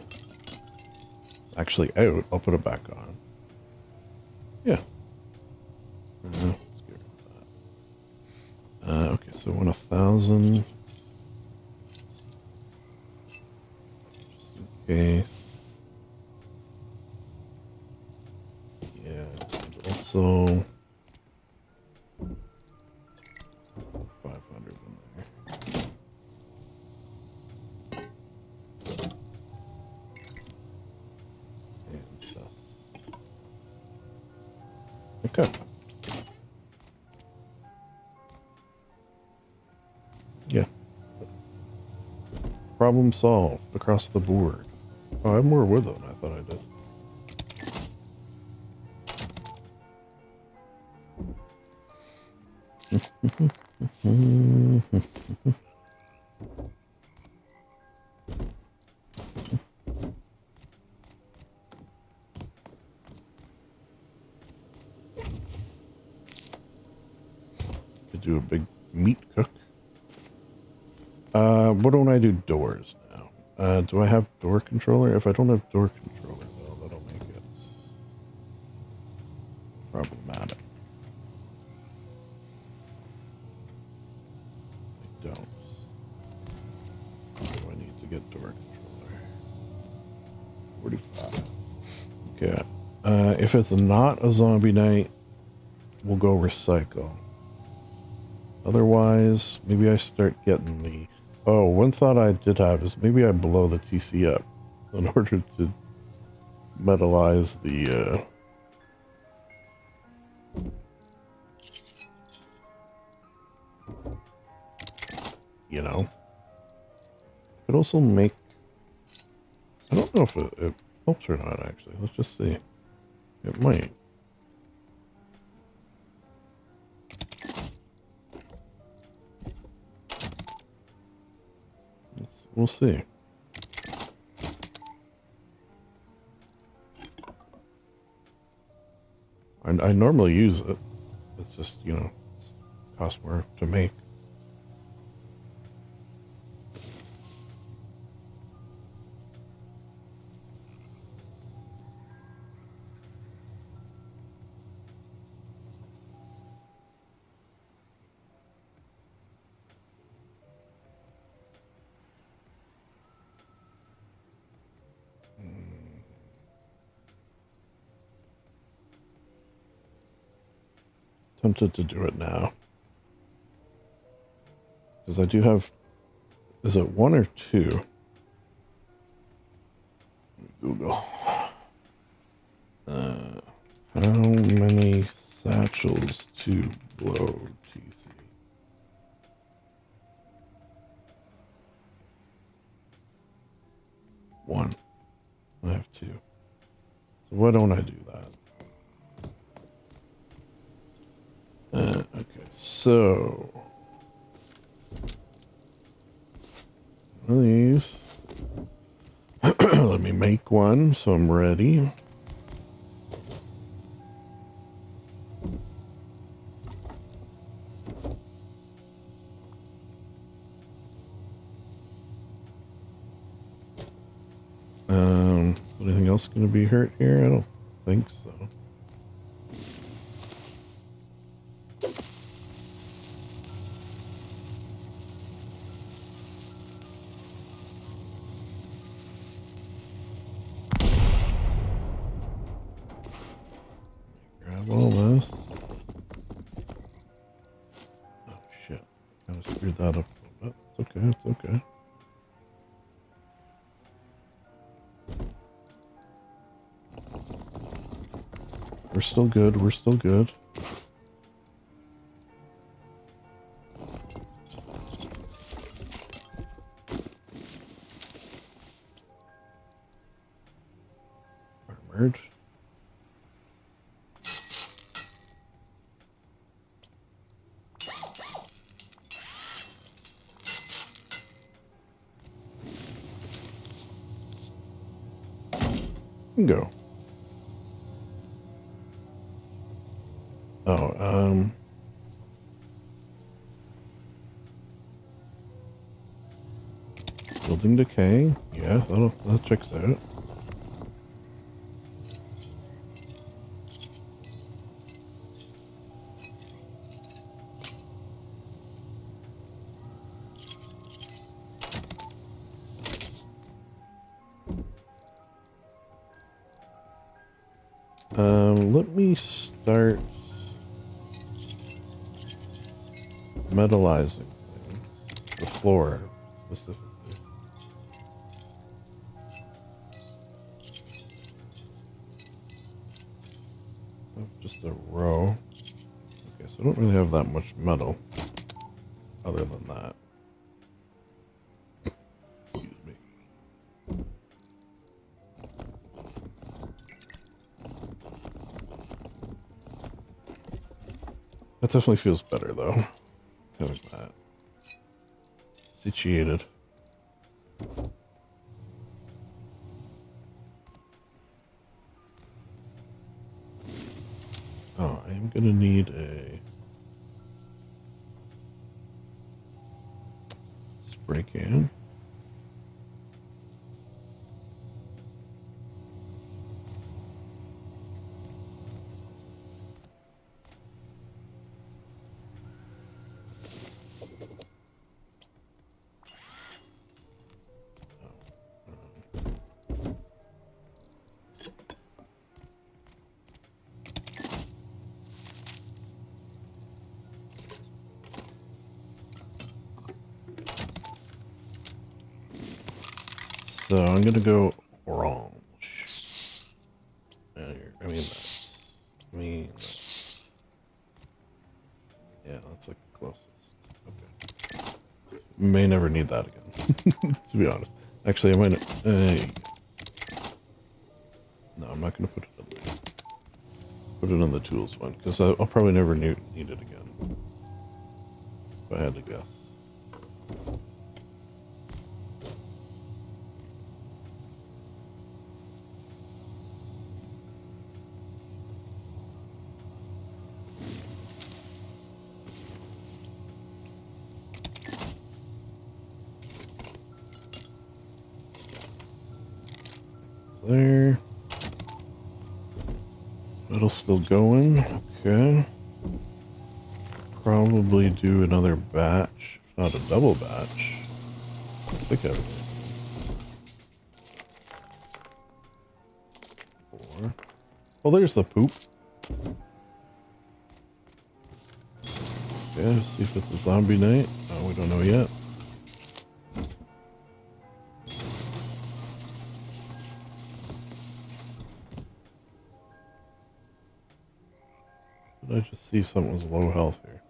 actually out, I'll put it back on. Yeah. Let's get rid of that. Okay, so 1,000. Just in case. Yeah, and also 500 in there. And Yeah. Problem solved across the board. Oh, I have more wood than I thought I did. Could do a big meat cook. What don't I do doors now? Do I have door controller? If I don't have door controller, though, that'll make it problematic. I don't. Do I need to get door controller? 45. Okay. If it's not a zombie night, we'll go recycle. Otherwise, maybe I start getting the... Oh, one thought I did have is maybe I blow the TC up in order to metalize the... you know? Could also make... I don't know if it helps or not, actually. Let's just see. It might. We'll see. I normally use it. It's just, you know, it costs more to make. Tempted to do it now. Because I do have... Is it 1 or 2? Google. How many satchels to blow TC? One. I have 2. So why don't I do that? Okay, so one of these. Let me make one so I'm ready. Anything else going to be hurt here? I don't think so. Grab all this. Oh shit. Kind of screwed that up a little bit. It's okay, it's okay. We're still good, we're still good. Armored. Go. Oh, building decay. Yeah, that checks out. Let me start metallizing things. The floor, specifically. Just a row. Okay, so I don't really have that much metal other than that. That definitely feels better, though. Having that situated. Oh, I am gonna need a spray can. So I'm gonna go orange. I mean that's, yeah, that's like the closest. Okay. May never need that again, to be honest. Actually, I might. No, I'm not gonna put it in there. Put it on the tools one because I'll probably never need it again. If I had to guess. There. Metal's still going. Okay. Probably do another batch, if not a double batch. I think I would. 4. Well, there's the poop. Okay, see if it's a zombie night. Oh, we don't know yet. Did I just see something was low health here?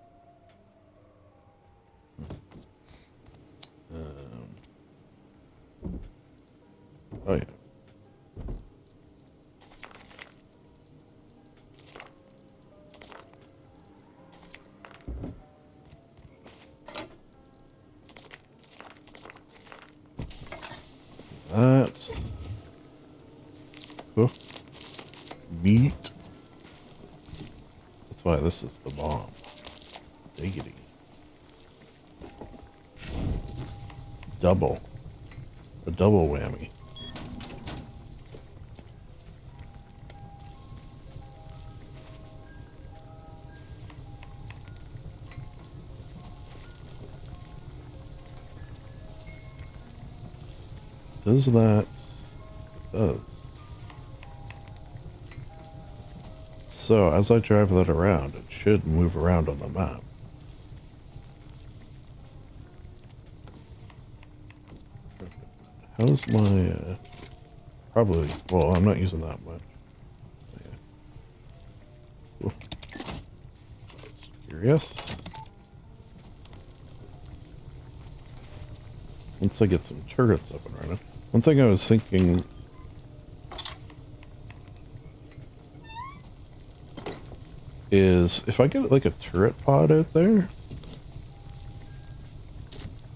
Oh yeah. That's cooked meat. That's why this is the bomb. Diggity. Double. A double whammy. Does that? It does. So as I drive that around, it should move around on the map. How's my, probably, well, I'm not using that much. Yeah. Cool. Just curious. Once I get some turrets up and running. One thing I was thinking is if I get like a turret pod out there,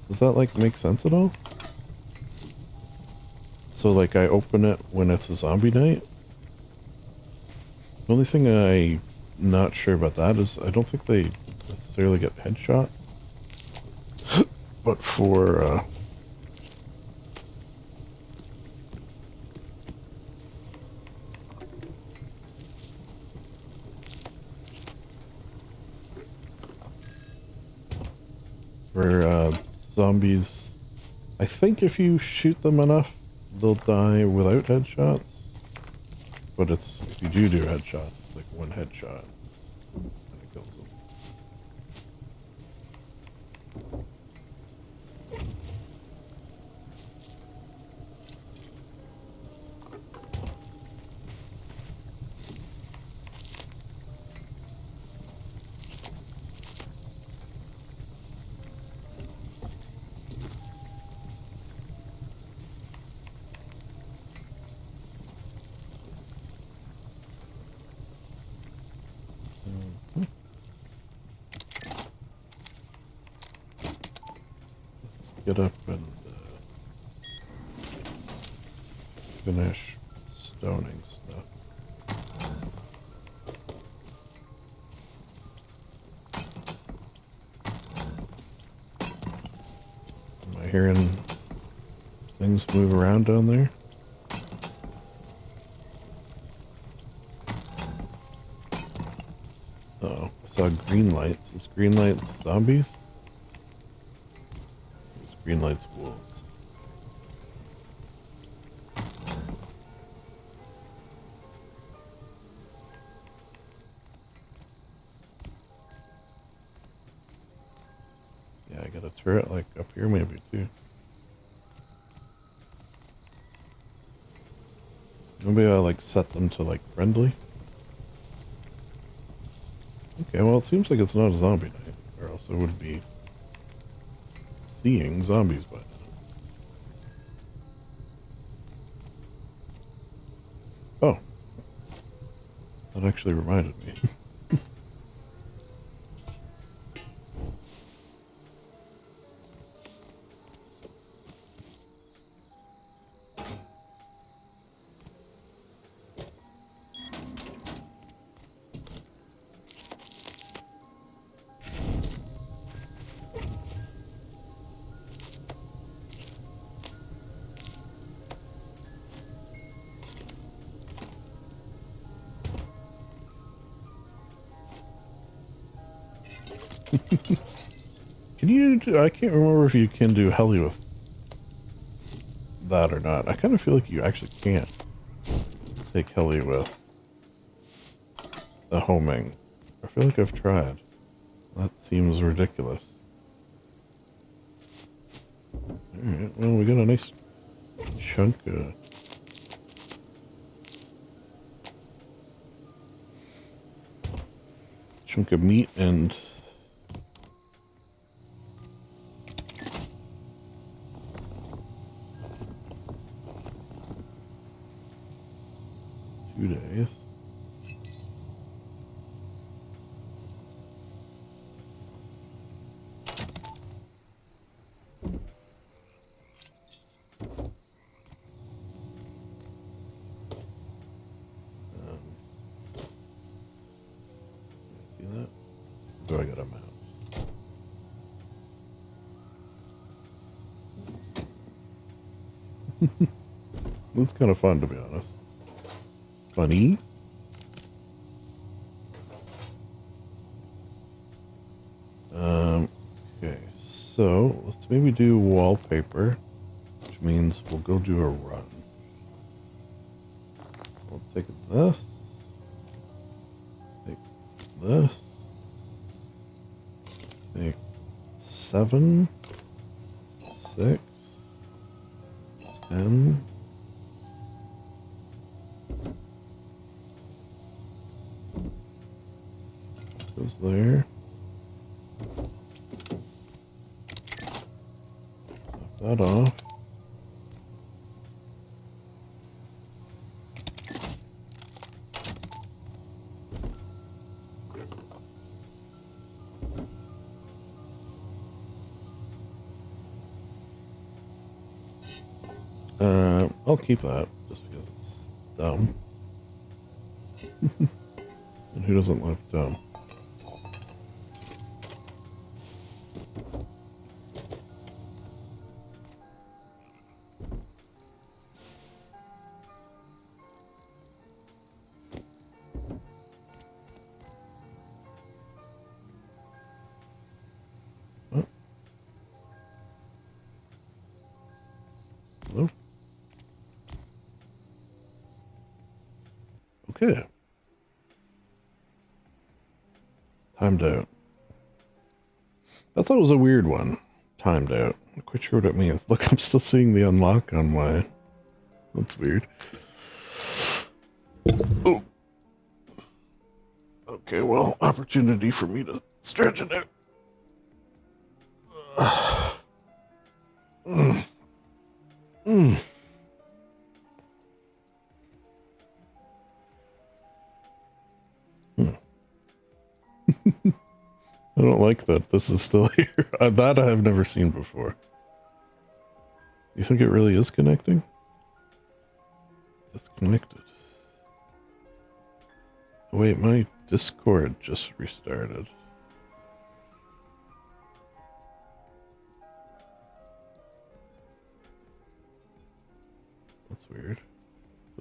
does that like make sense at all? So like I open it when it's a zombie night. The only thing I'm not sure about that is I don't think they necessarily get headshots. But for zombies, I think if you shoot them enough, they'll die without headshots. But it's if you do headshots, it's like one headshot and it kills them. get up and finish stoning stuff. Am I hearing things move around down there? Uh-oh, I saw green lights. Is green lights zombies? Is green lights wolves? Yeah, I got a turret like up here maybe too. Maybe I'll like set them to like friendly. Okay, well it seems like it's not a zombie night, or else I would be seeing zombies by now. Oh, that actually reminded me. Can you do, I can't remember if you can do heli with that or not. I kind of feel like you actually can't take heli with the homing. I feel like I've tried. That seems ridiculous. Alright, well we got a nice chunk of meat and 2 days. See that? Do I got a map? That's kind of fun, to be honest. Funny. Okay, so let's maybe do wallpaper, which means we'll go do a run. We'll take this. Take this. Take 7, 6, 10. Goes there. Top that off. I'll keep that just because it's dumb. And who doesn't love dumb? Oh. Hello? Okay. Timed out. I thought it was a weird one. Timed out. I'm not quite sure what it means. Look, I'm still seeing the unlock on my... That's weird. Oh. Okay, well, opportunity for me to stretch it out. I don't like that this is still here. That I have never seen before. You think it really is connecting? Disconnected. Oh, wait, my Discord just restarted. That's weird.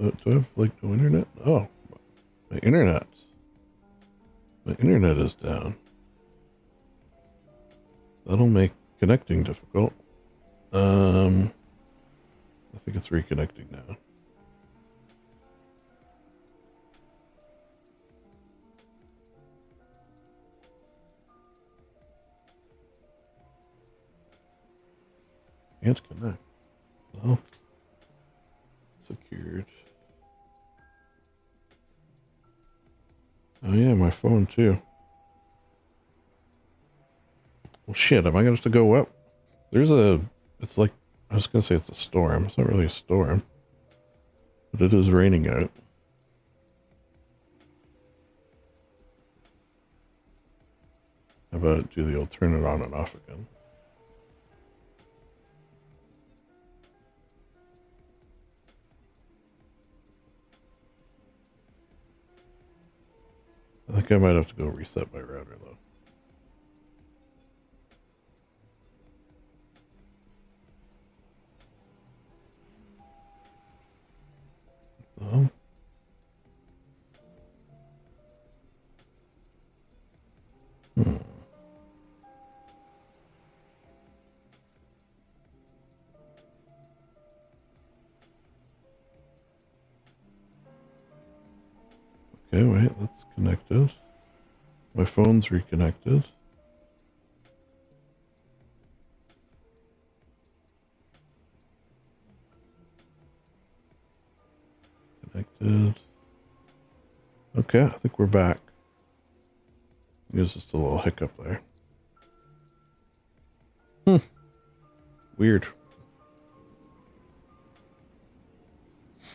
Do I have, like, no internet? Oh, my internet. My internet is down. That'll make connecting difficult. I think it's reconnecting now. Can't connect. Oh. Secured. Oh yeah, my phone too. Well shit, am I gonna have to go up? It's like, I was gonna say it's a storm. It's not really a storm. But it is raining out. How about do the old turn it on and off again? I think I might have to go reset my router though. Oh. Hmm. Okay, wait, that's connected. My phone's reconnected. Connected. Okay, I think we're back. There's just a little hiccup there. Weird.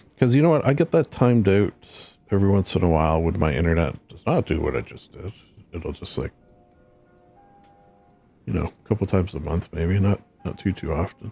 Because you know what? I get that timed out every once in a while when my internet does not do what I just did. It'll just like, you know, a couple times a month maybe, not too often.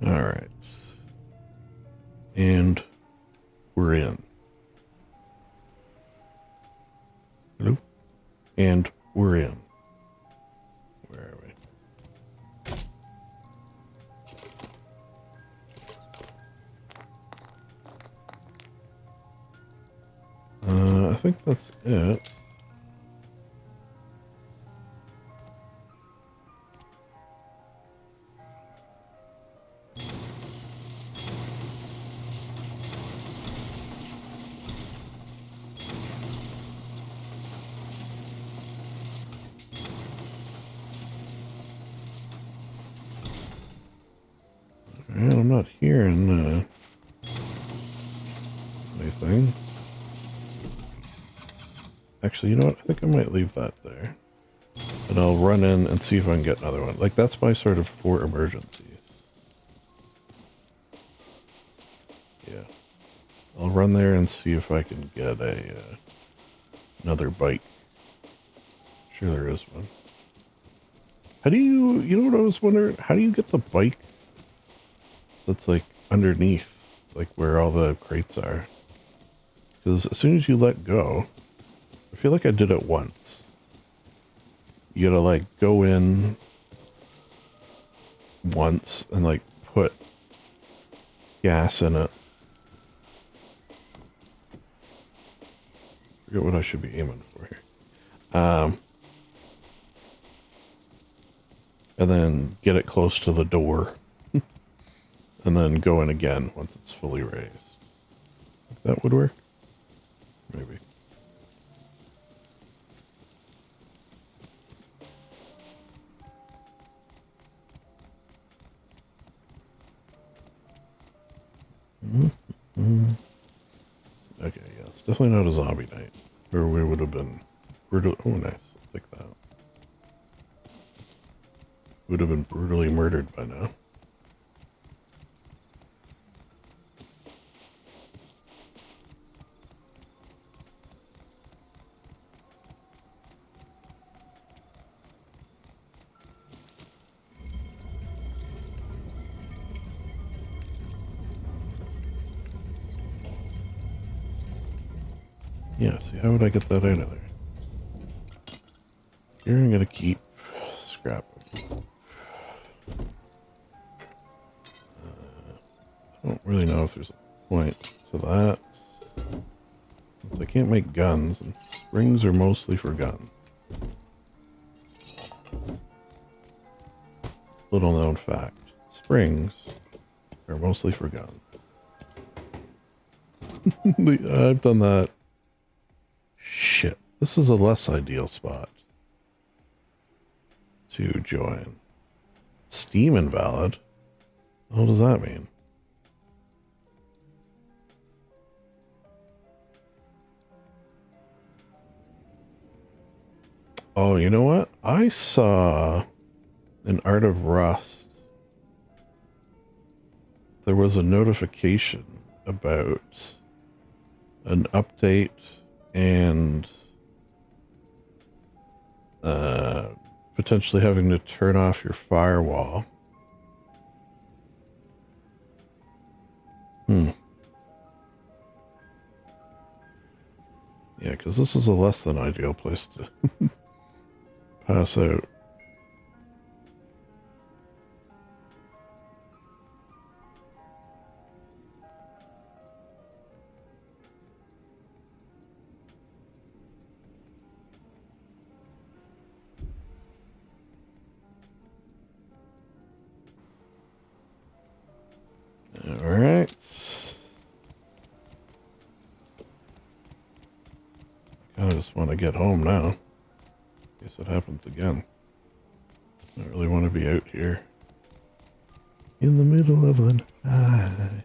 All right. And we're in. Hello? And we're in. Where are we? I think that's it. Alright, I'm not hearing anything. Actually, you know what? I think I might leave that there. And I'll run in and see if I can get another one. Like, that's my sort of for emergencies. Yeah. I'll run there and see if I can get another bike. Sure there is one. How do you know what I was wondering? How do you get the bike that's like underneath, like where all the crates are? Because as soon as you let go, I feel like I did it once. You gotta like go in once and like put gas in it. I forget what I should be aiming for here. and then get it close to the door, and then go in again once it's fully raised. That would work? Maybe. Okay, yes, definitely not a zombie night, or we would have been brutally. Oh, nice. I'll take that. Would have been brutally murdered by now. Yeah, see, how would I get that out of there? Here I'm gonna keep scrapping. I don't really know if there's a point to that. Since I can't make guns, and springs are mostly for guns. Little known fact. Springs are mostly for guns. I've done that. Shit. This is a less ideal spot to join. Steam invalid? What does that mean? Oh, you know what? I saw in Art of Rust, there was a notification about an update and potentially having to turn off your firewall. Yeah, because this is a less than ideal place to pass out. Alright. I kind of just want to get home now. In case it happens again. I don't really want to be out here in the middle of the night.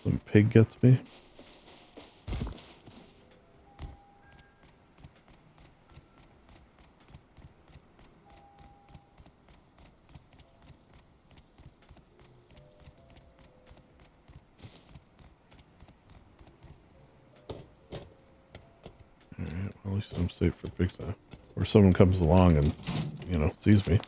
Some pig gets me. Alright, well, at least I'm safe for pigs now. Or someone comes along and, you know, sees me.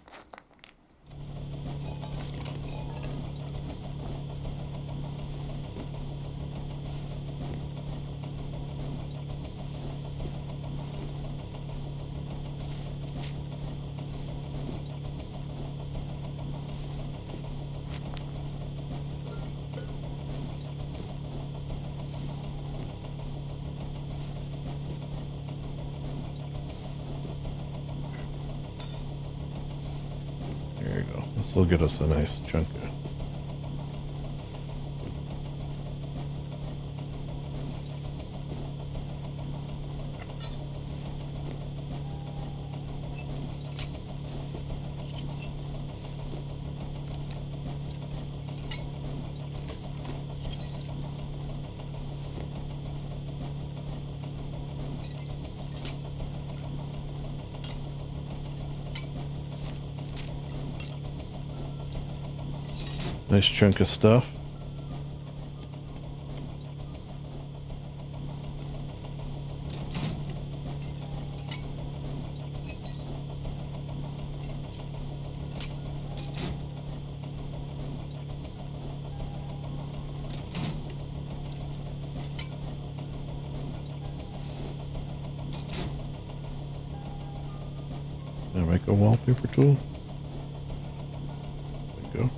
This will get us a nice chunk of. Nice chunk of stuff. Can I make a wallpaper tool? There you go.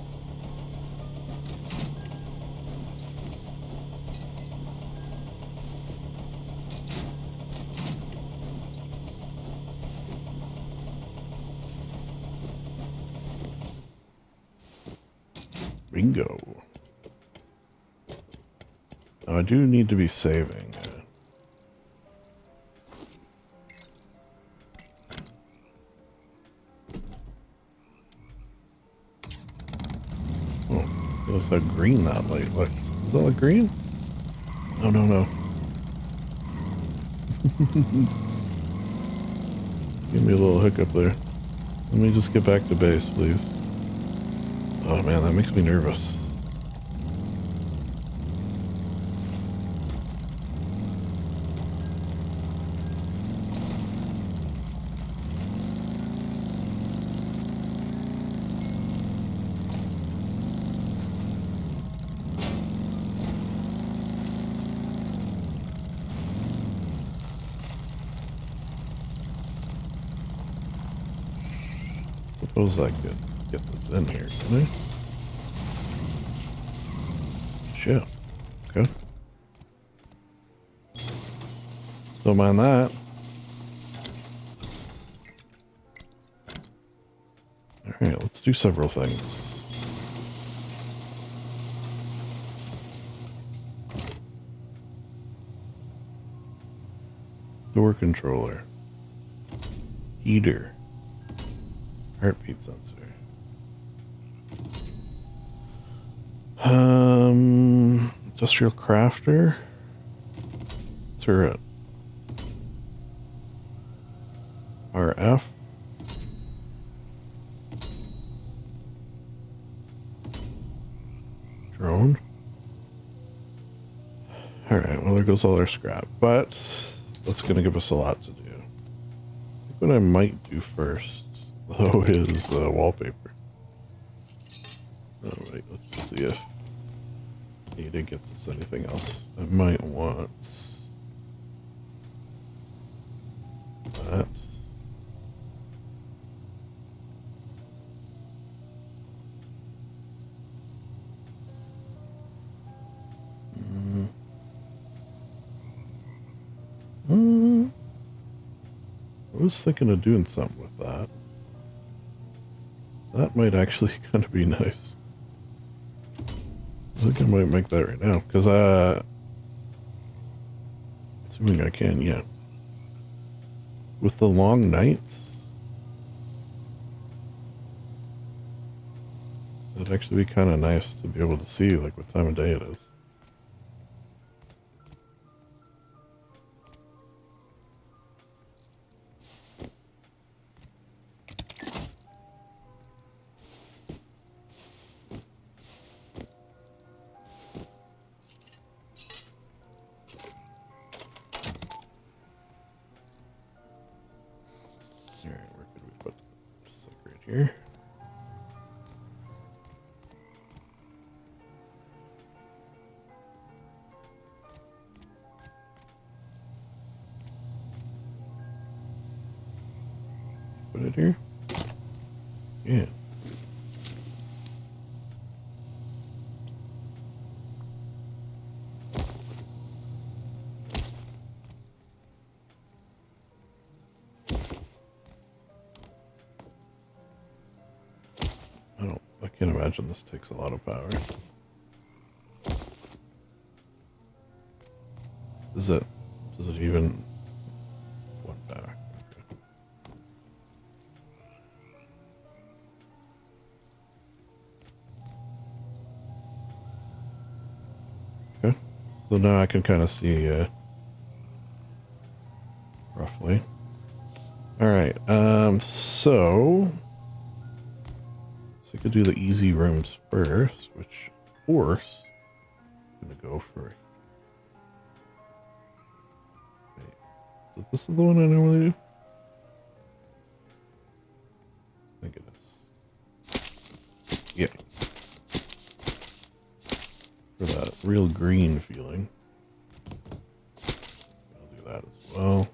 Bingo. Now I do need to be saving. Oh, notice how green that light looks. Does that look green? Oh, no, no. Give me a little hiccup there. Let me just get back to base, please. Oh man, that makes me nervous. Suppose I could get this in here, can I? Shit. Okay. Don't mind that. Alright, let's do several things. Door controller. Heater. Heartbeat sensor. Industrial crafter. Turret. RF. Drone. Alright, well there goes all our scrap. But that's going to give us a lot to do. I think what I might do first, though, is wallpaper. Oh wait, let's see if Ada gets us anything else. I might want that. I was thinking of doing something with that. That might actually kind of be nice. I think I might make that right now, because assuming I can, yeah. With the long nights, it'd actually be kind of nice to be able to see like what time of day it is. Here. Put it here. Yeah. I can't imagine this takes a lot of power. Does it even one power? Okay. So now I can kind of see roughly. All right. So I could do the easy rooms first, which, of course, I'm going to go for. Wait, so this is the one I normally do? I think it is. Yeah. For that real green feeling. I'll do that as well.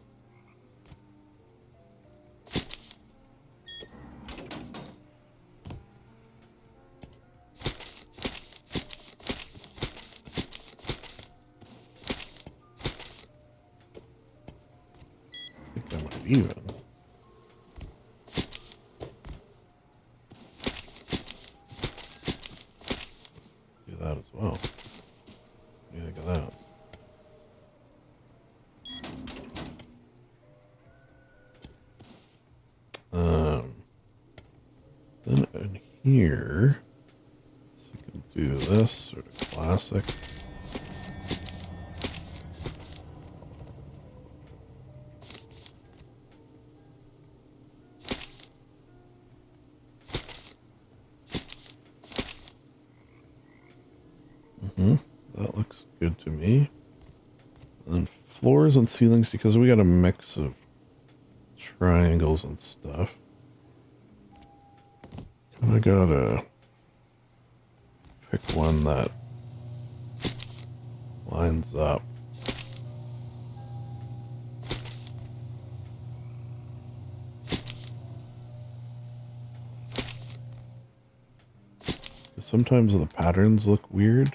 Even. here. So we can do this sort of classic. That looks good to me. And then floors and ceilings, because we got a mix of triangles and stuff. And I gotta pick one that lines up. Sometimes the patterns look weird,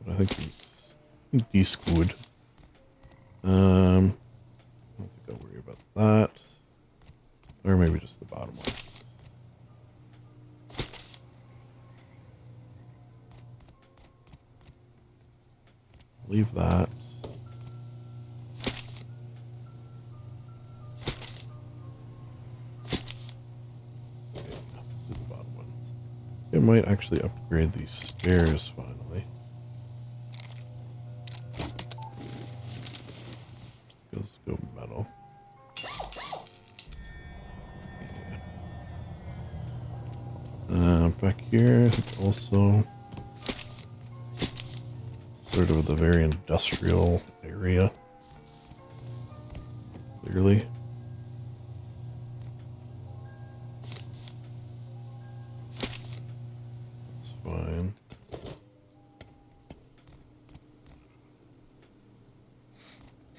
but I think these good. I don't think I'll worry about that, or maybe just the bottom one. Leave that. I might actually upgrade these stairs finally. Let's go metal. Yeah. Back here, I think also sort of the very industrial area. Clearly. Fine.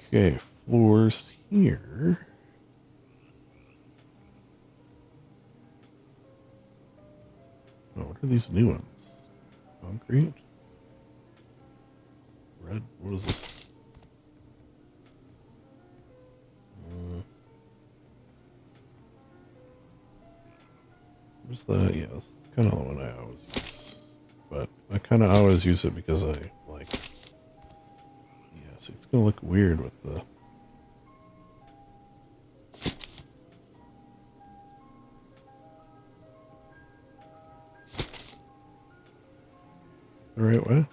Okay, floors here. Oh, what are these new ones? Concrete? Red? What is this? What's that? Yeah, that's kind of the one I always use. But I kind of always use it because I like... Yeah, so it's going to look weird with the... The right way?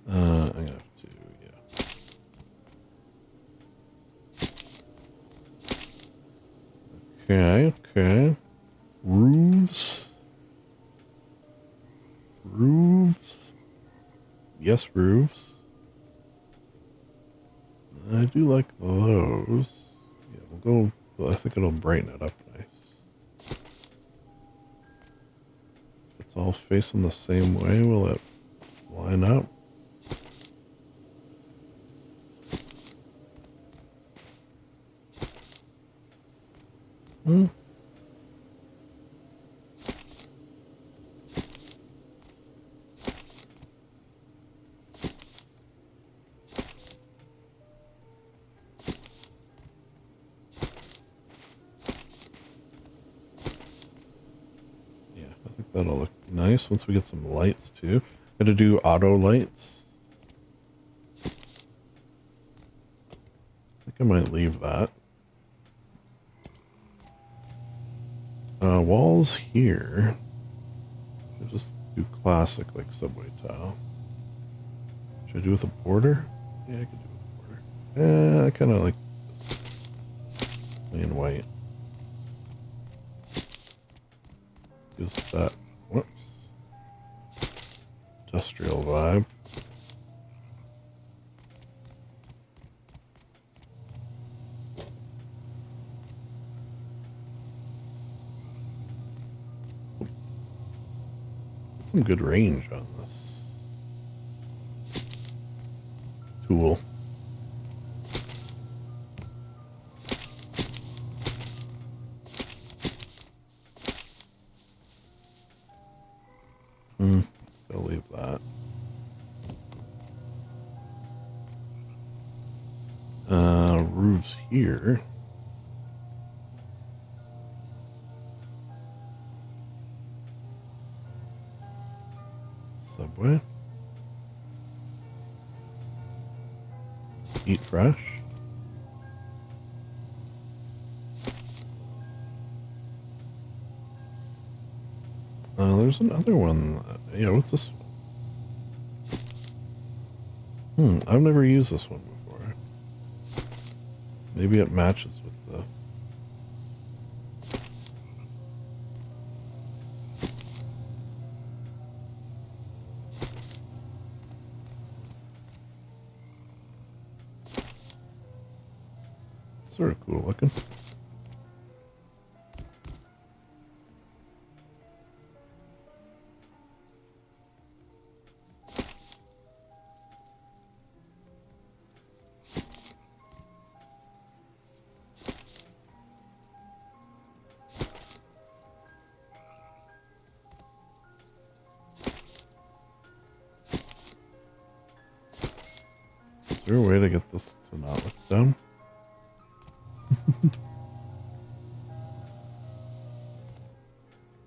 I'm gonna have to, yeah. Okay. Roofs. Roofs. Yes, roofs. I do like those. Yeah, we'll go. Well, I think it'll brighten it up nice. If it's all facing the same way, will it line up? That'll look nice once we get some lights too. Gotta do auto lights. I think I might leave that. Walls here. I'll just do classic like subway tile. Should I do with a border? Yeah, I could do with a border. I kind of like this plain white. Gives that. Whoops. Industrial vibe. Got some good range on this tool. I'll leave that. Roofs here. Subway. Eat fresh. There's another one. Yeah, what's this one? I've never used this one before. Maybe it matches with the... Sort of cool looking. Is there a way to get this to not look dumb?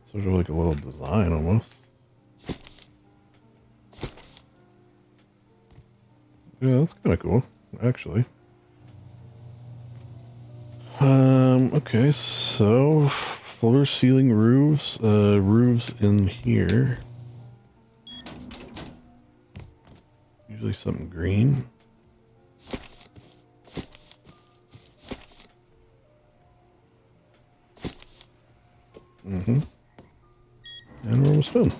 Sort of like a little design almost. Yeah, that's kind of cool, actually. Okay, so floor ceiling roofs, roofs in here. Usually something green. Mm-hmm. And we're almost done.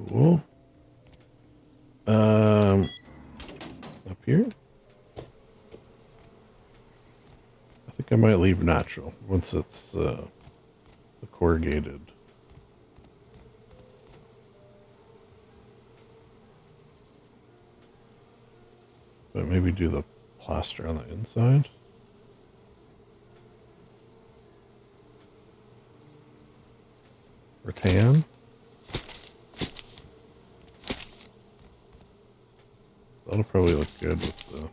Cool. Up here? I think I might leave natural once it's the corrugated. But maybe do the plaster on the inside. Rattan. That'll probably look good with the...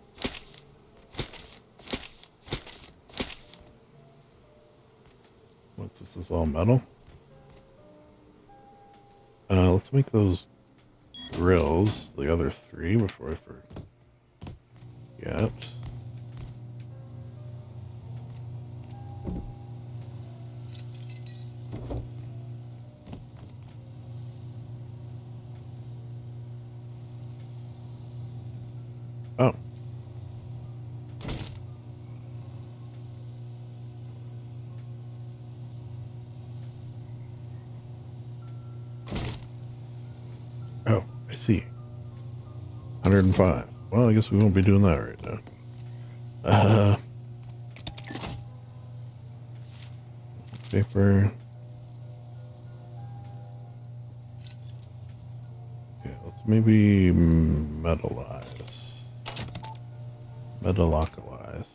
What's this? Is all metal? Let's make those grills, the other three, before I forget. Oh. Oh, I see. 105. Well, I guess we won't be doing that right now. Paper. Okay, let's maybe metalize. Metalocalize.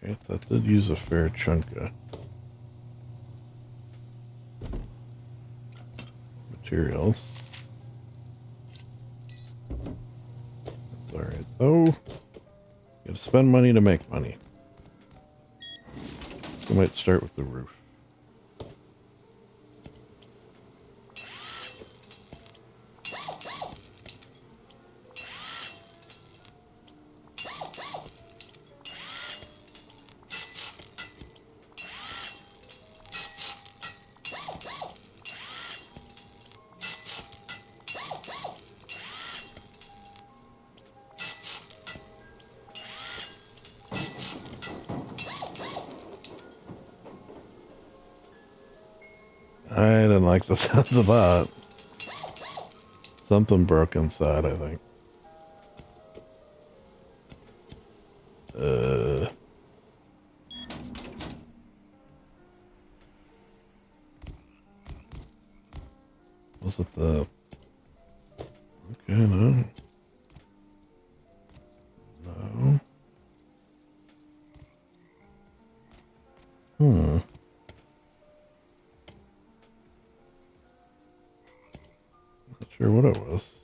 Okay, that did use a fair chunk of materials. That's alright though. You gotta spend money to make money. We might start with the roof. I didn't like the sounds of that. Something broke inside, I think. Was it the... Okay, no. No. Not sure what it was.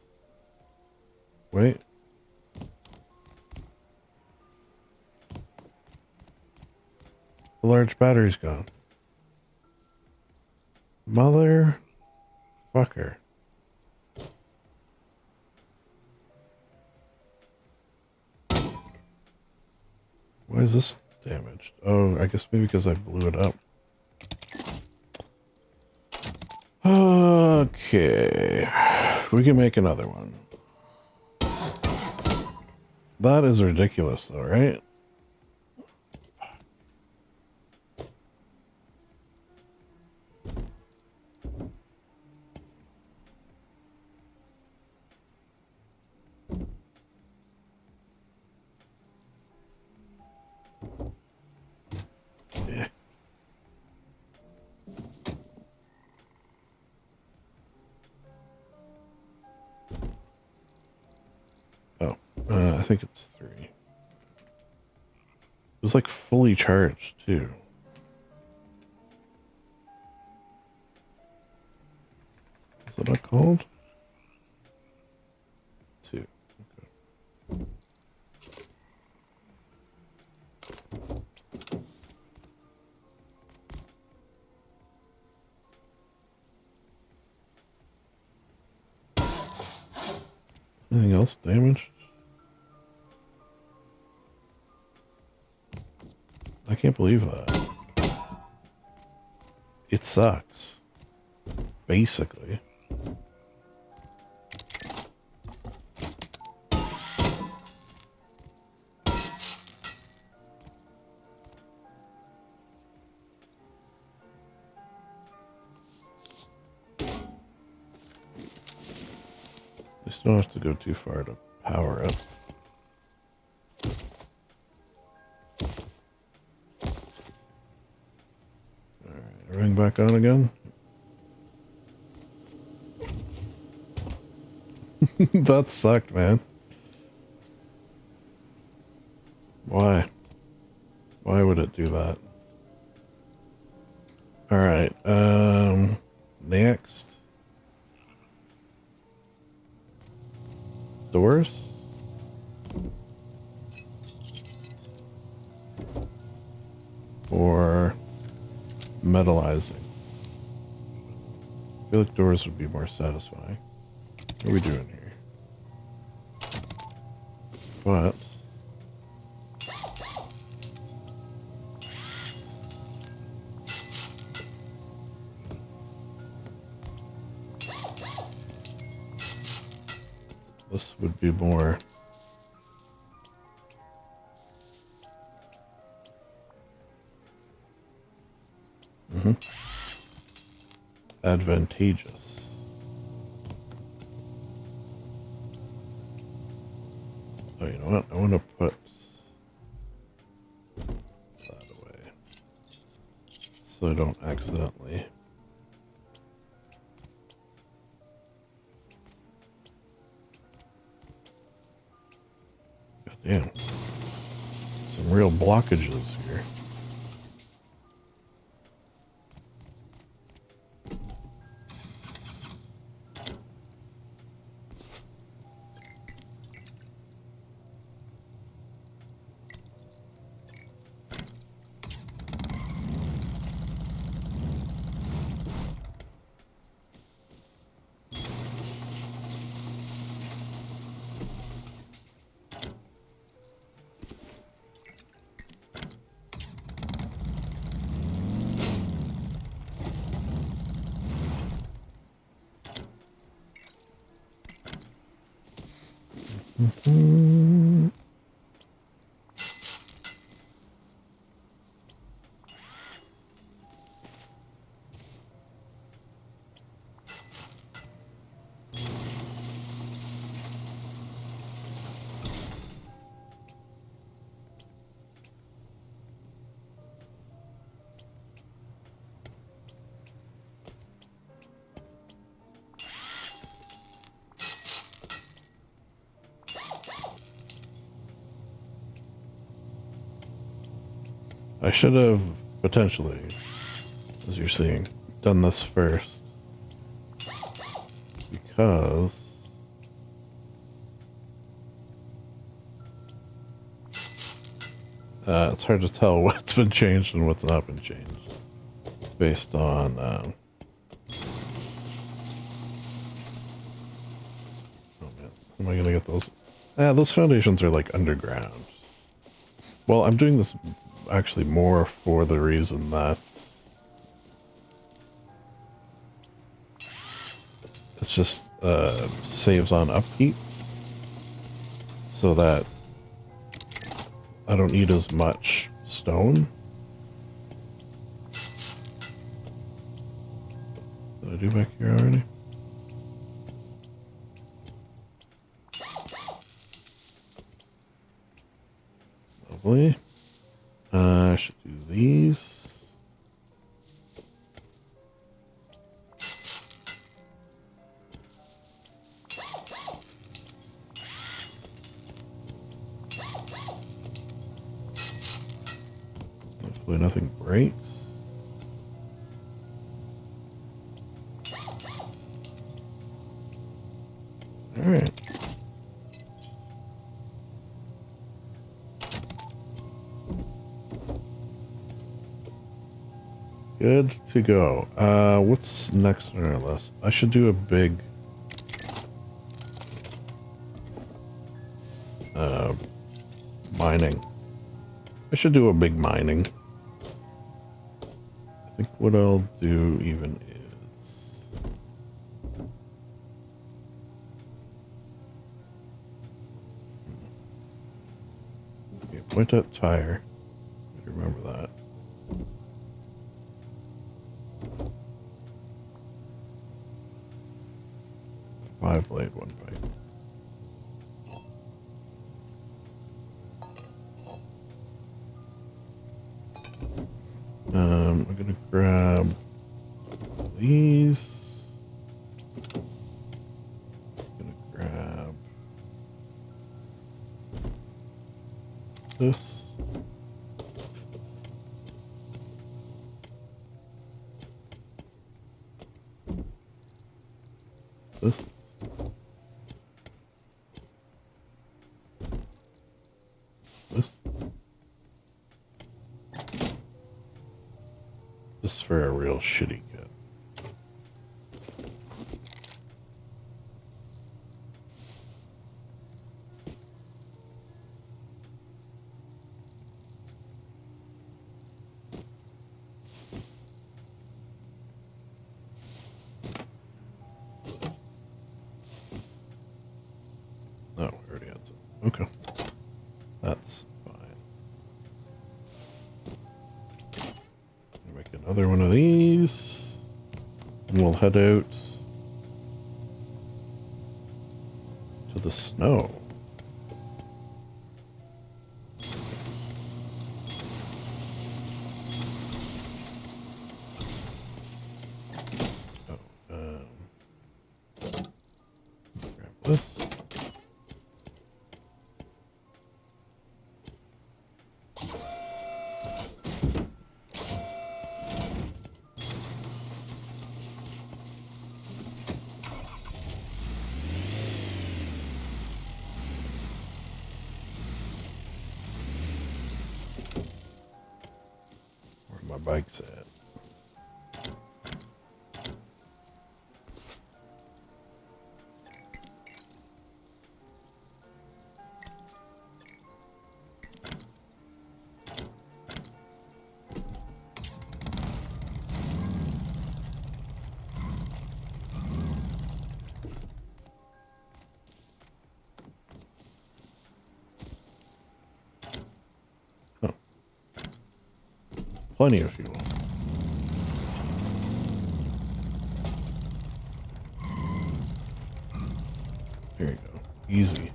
Wait. The large battery's gone. Mother fucker. Why is this damaged? Oh, I guess maybe because I blew it up. Okay. We can make another one. That is ridiculous though, right? Yeah. Oh, I think it's 3. It was like fully charged too. Is that not called? 2. Okay. Anything else damaged? I can't believe that. It sucks. Basically. I still don't have to go too far to power up. Alright, ring back on again. That sucked, man. Why? Why would it do that? Alright, next. Doors? Or metallizing? I feel like doors would be more satisfying. What are we doing here? But this would be more advantageous. Oh, you know what? I want to put that away so I don't accidentally. God damn. Some real blockages here. I should have potentially, as you're seeing, done this first because it's hard to tell what's been changed and what's not been changed based on oh man, how am I gonna get those? Those foundations are like underground. Well, I'm doing this actually more for the reason that it's just saves on upkeep so that I don't need as much stone. Did I do back here already? Lovely. I should do these. Hopefully nothing breaks. All right. Good to go. What's next on our list? I should do a big mining. I should do a big mining. I think what I'll do even is okay, point at tire. Remember that. Five blade, one pipe. I'm gonna grab these. I'm gonna grab this. This. This. This is for a real shitty kit. Oh, we already had some. Okay. That's fine. Make another one of these. And we'll head out to the snow. Oh, grab this. My bike's at. Oh. Plenty of fuel. There you go. Easy.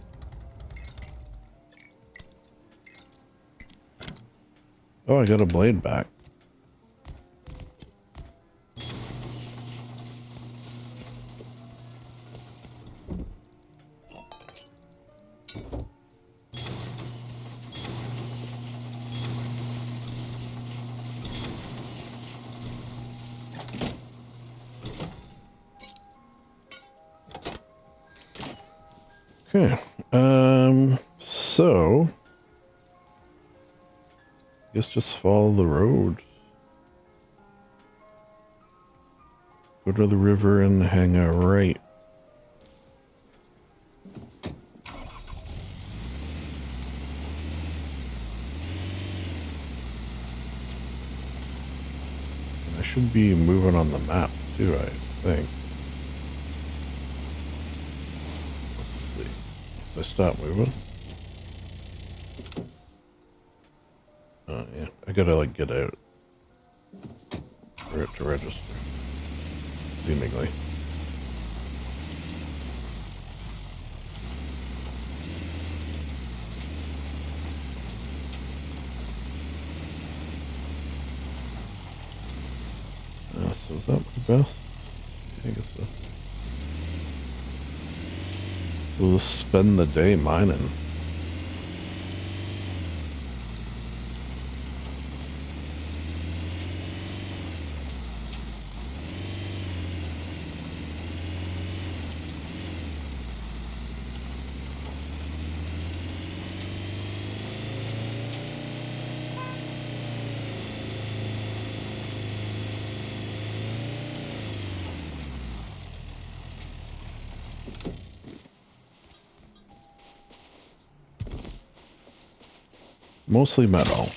Oh, I got a blade back. Okay. So I guess just follow the road. Go to the river and hang a right. I should be moving on the map too, I think. Let's see. So I stop moving. Oh yeah, I gotta like get out for it to register. Seemingly. So is that my best? I guess so. We'll spend the day mining. Mostly metal.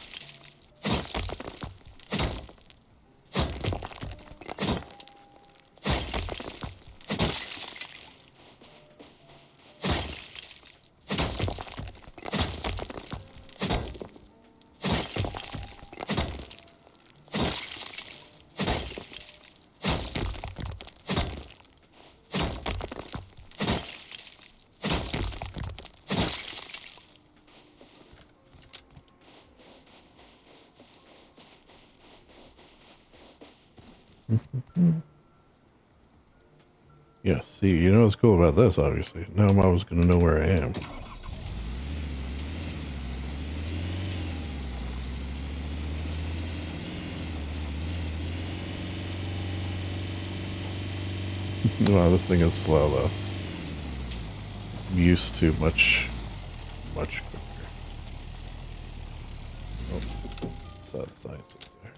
Yeah, see, you know what's cool about this, obviously. Now I'm always going to know where I am. Wow, this thing is slow, though. I'm used to much quicker. Oh, sad scientist there.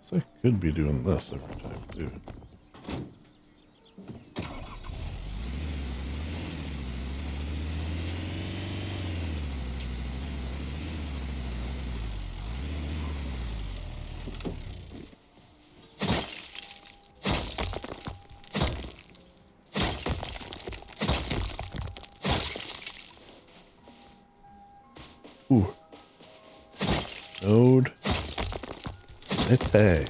So I could be doing this every time, too. Ooh. Node City.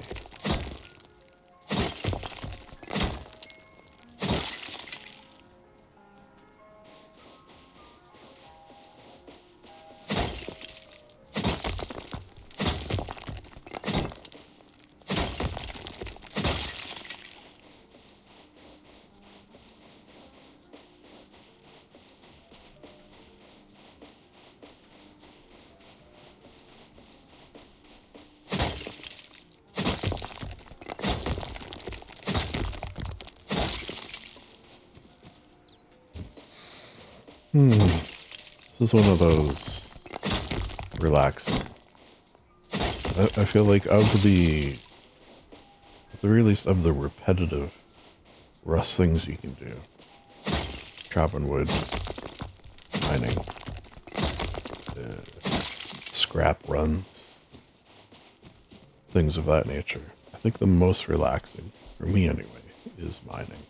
This is one of those relaxing. I feel like of the, at the very least, of the repetitive rust things you can do. Chopping wood, mining, scrap runs, things of that nature. I think the most relaxing, for me anyway, is mining.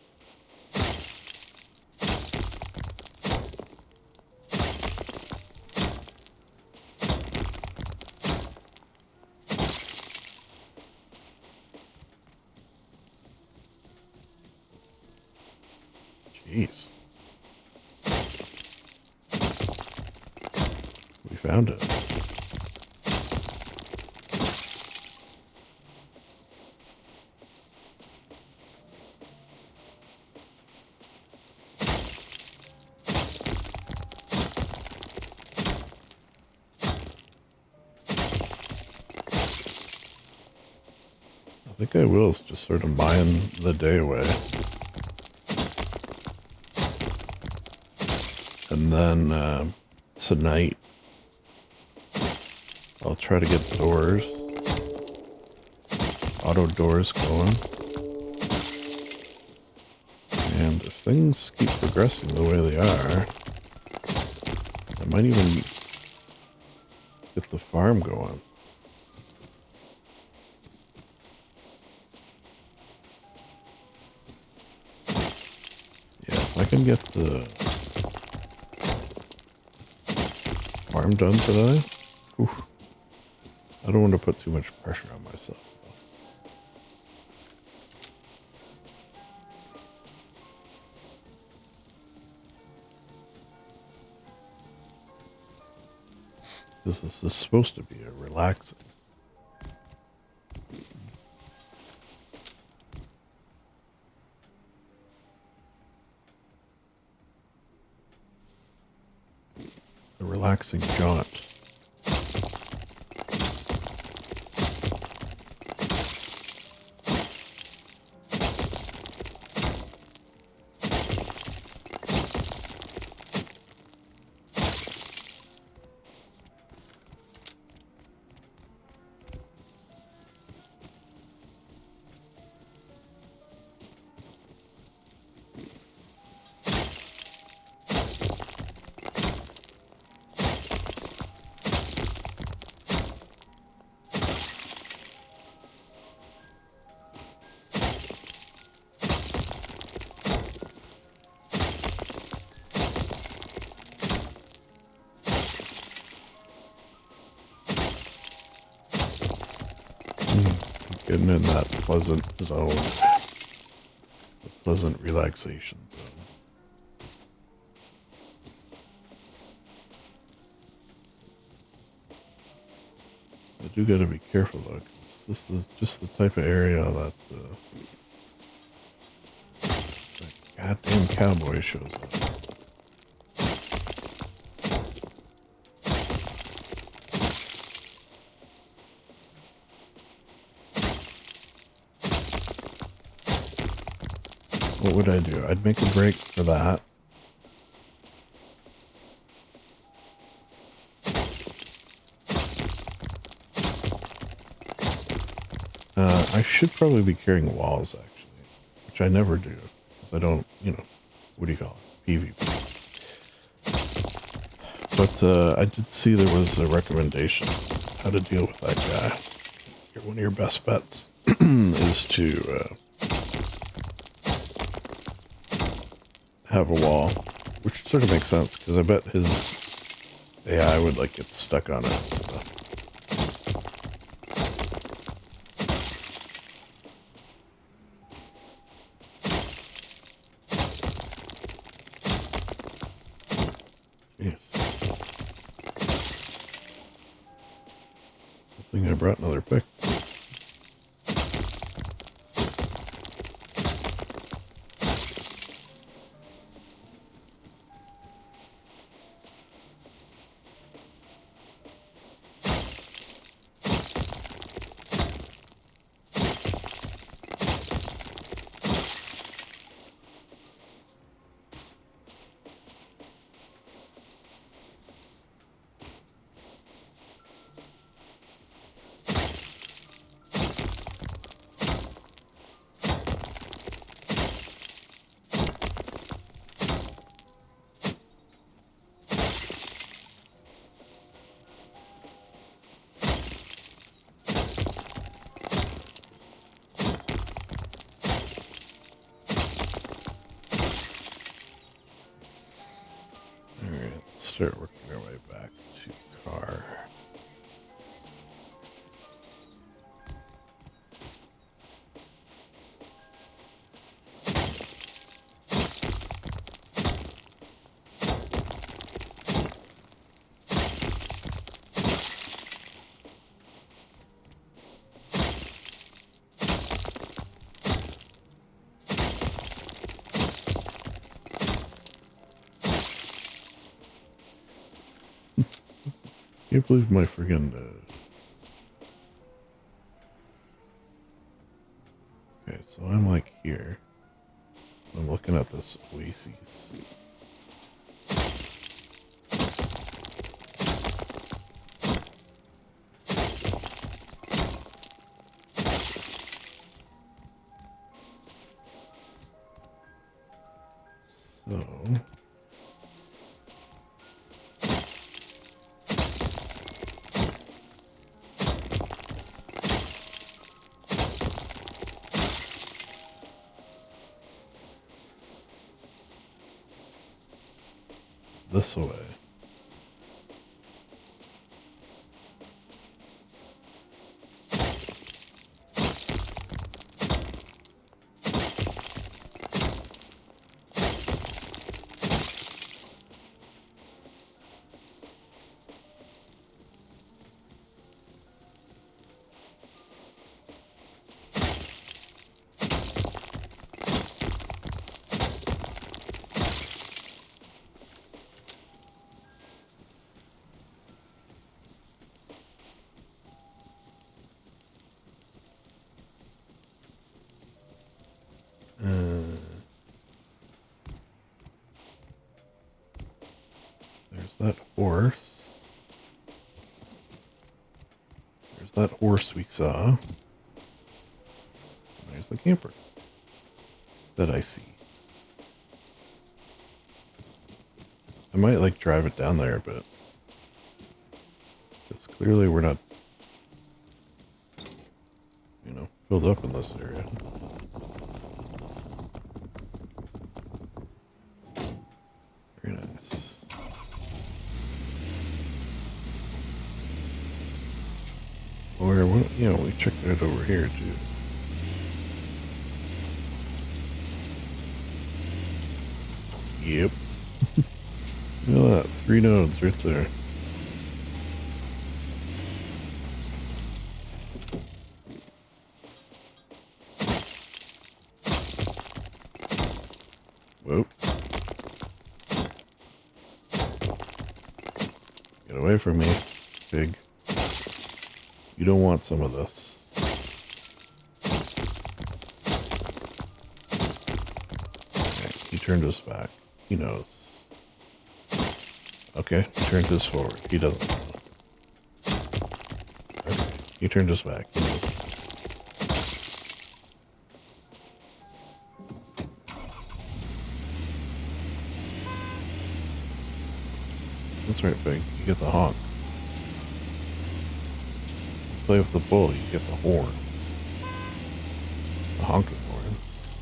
Jeez. found it. I think I will just sort of mine the day away. And then tonight, I'll try to get doors, auto doors going. And if things keep progressing the way they are, I might even get the farm going. Yeah, if I can get the farm done today, whew, I don't want to put too much pressure on myself. This is supposed to be a relaxing. A relaxing jaunt. Getting in that pleasant zone, the pleasant relaxation zone. I do got to be careful though, 'cause this is just the type of area that that goddamn cowboy shows up. What would I do? I'd make a break for that. I should probably be carrying walls, actually, which I never do, because I don't, what do you call it? PvP. But I did see there was a recommendation how to deal with that guy. One of your best bets is to have a wall, which sort of makes sense because I bet his AI would like get stuck on it and stuff. Yes. I think I brought another pick. Start working our way back to car. Can't believe my friggin' okay, so I'm like here. I'm looking at this oasis. So this way. There's that horse. There's that horse we saw. There's the camper that I see. I might like drive it down there, but because clearly we're not, you know, filled up in this area. Very nice. Or, you know, we checked it over here too. Yep. Look at that, 3 nodes right there. Whoop. Get away from me, pig. You don't want some of this. Okay, he turned his back. He knows. Okay, he turned his forward. He doesn't know. Okay, he turned his back. He knows. That's right, pig. You get the honk. You play with the bull, you get the horns. The honking horns.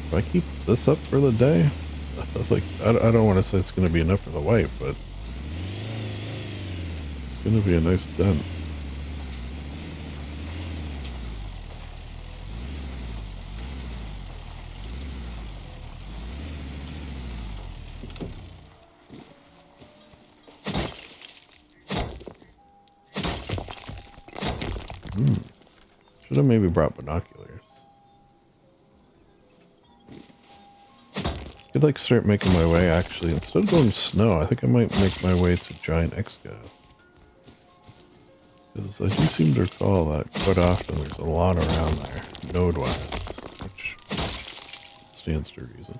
If I keep this up for the day, like, I don't want to say it's going to be enough for the wipe, but it's going to be a nice dent. Should have maybe brought binoculars. I'd like start making my way, actually. Instead of going snow, I think I might make my way to Giant Excave. Because I do seem to recall that quite often there's a lot around there, node-wise, which stands to reason.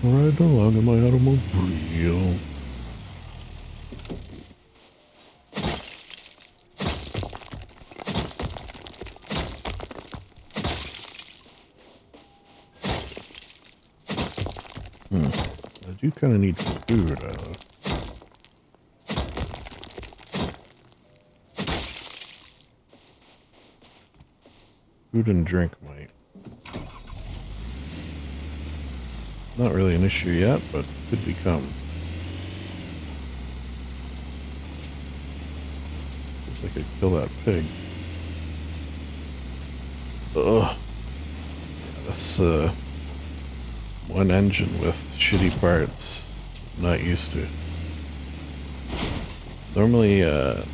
Ride along in my automobile. I do kind of need food. Food and drink might Not really an issue yet, but could become. Guess I could kill that pig. Ugh. Yeah, that's one engine with shitty parts. Not used to. Normally, I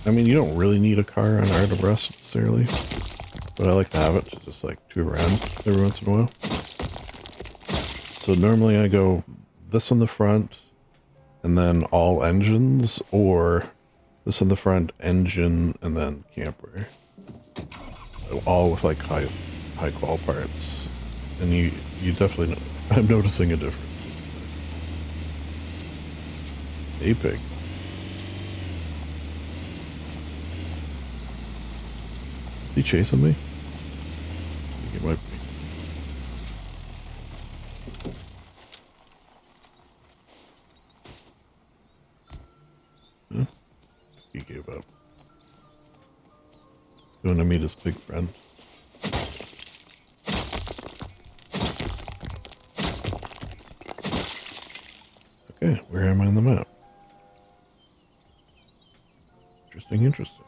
mean, you don't really need a car on Art of Rust necessarily, but I like to have it to just like toot around every once in a while. So normally I go this in the front, and then all engines, or this in the front, engine, and then camper. All with like high qual parts, and you definitely know. I'm noticing a difference. A pig. Is he chasing me? I think he might be. Huh? He gave up. He's going to meet his pig friend. Okay, where am I on the map? Interesting, interesting.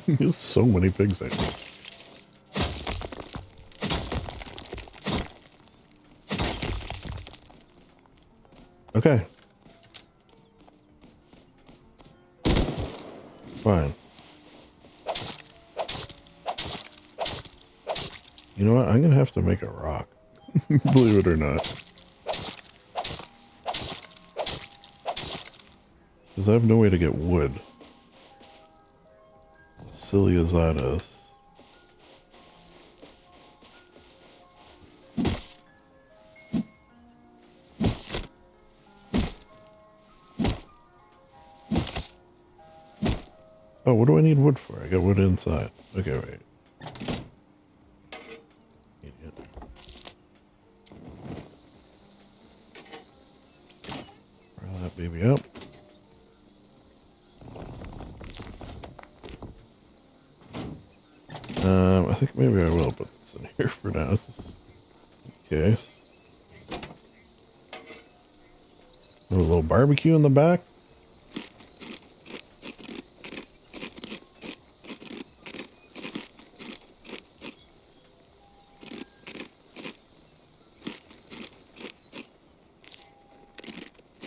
There's so many pigs out here. Okay. Fine. You know what? I'm gonna have to make a rock. Believe it or not. Because I have no way to get wood. Silly as that is. Oh, what do I need wood for? I got wood inside. Okay, wait. Idiot. Fire that baby up. I think maybe I will put this in here for now, just in case. A little barbecue in the back.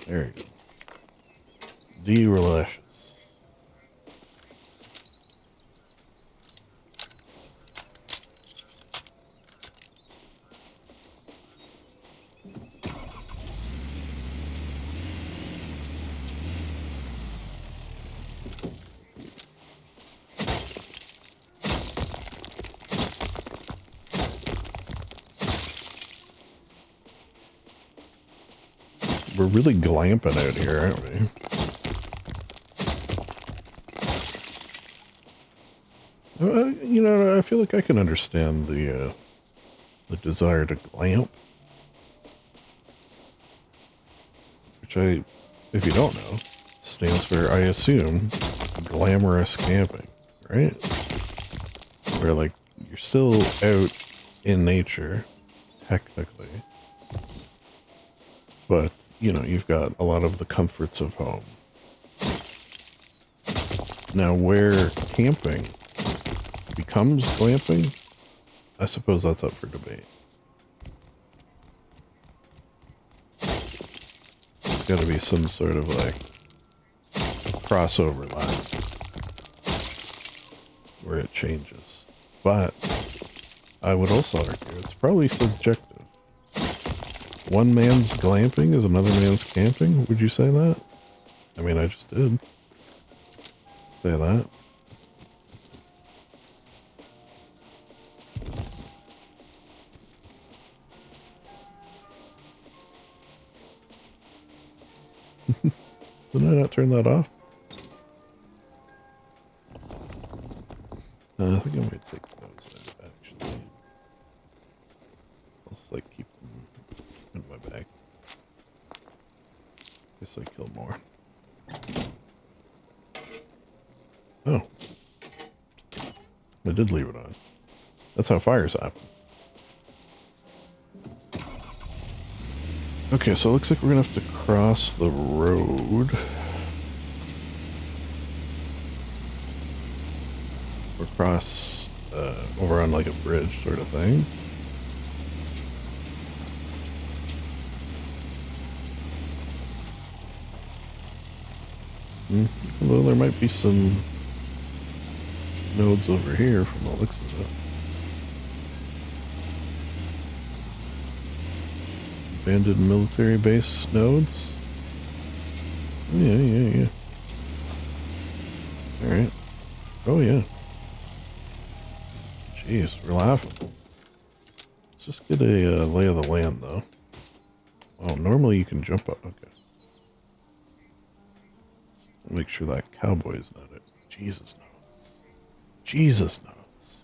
There you go. Delicious. We're really glamping out here, aren't we? You know, I feel like I can understand the desire to glamp. Which if you don't know, stands for, I assume, glamorous camping, right? Where, like, you're still out in nature, technically. But, you know, you've got a lot of the comforts of home. Now, where camping becomes glamping, I suppose that's up for debate. There's got to be some sort of, like, crossover line where it changes. But I would also argue it's probably subjective. One man's glamping is another man's camping? Would you say that? I mean, I just did say that. Did I not turn that off? I think I might take those out, actually. I'll just, like, keep them in my bag. Guess I kill more. Oh. I did leave it on. That's how fires happen. Okay, so it looks like we're gonna have to cross the road. Or cross over on like a bridge sort of thing. Although there might be some nodes over here from the looks of it. Abandoned military base nodes? Yeah. Alright. Oh, yeah. Jeez, we're laughing. Let's just get a lay of the land, though. Oh, normally you can jump up. Okay. Let's make sure that cowboy's not it. Jesus knows. Jesus knows.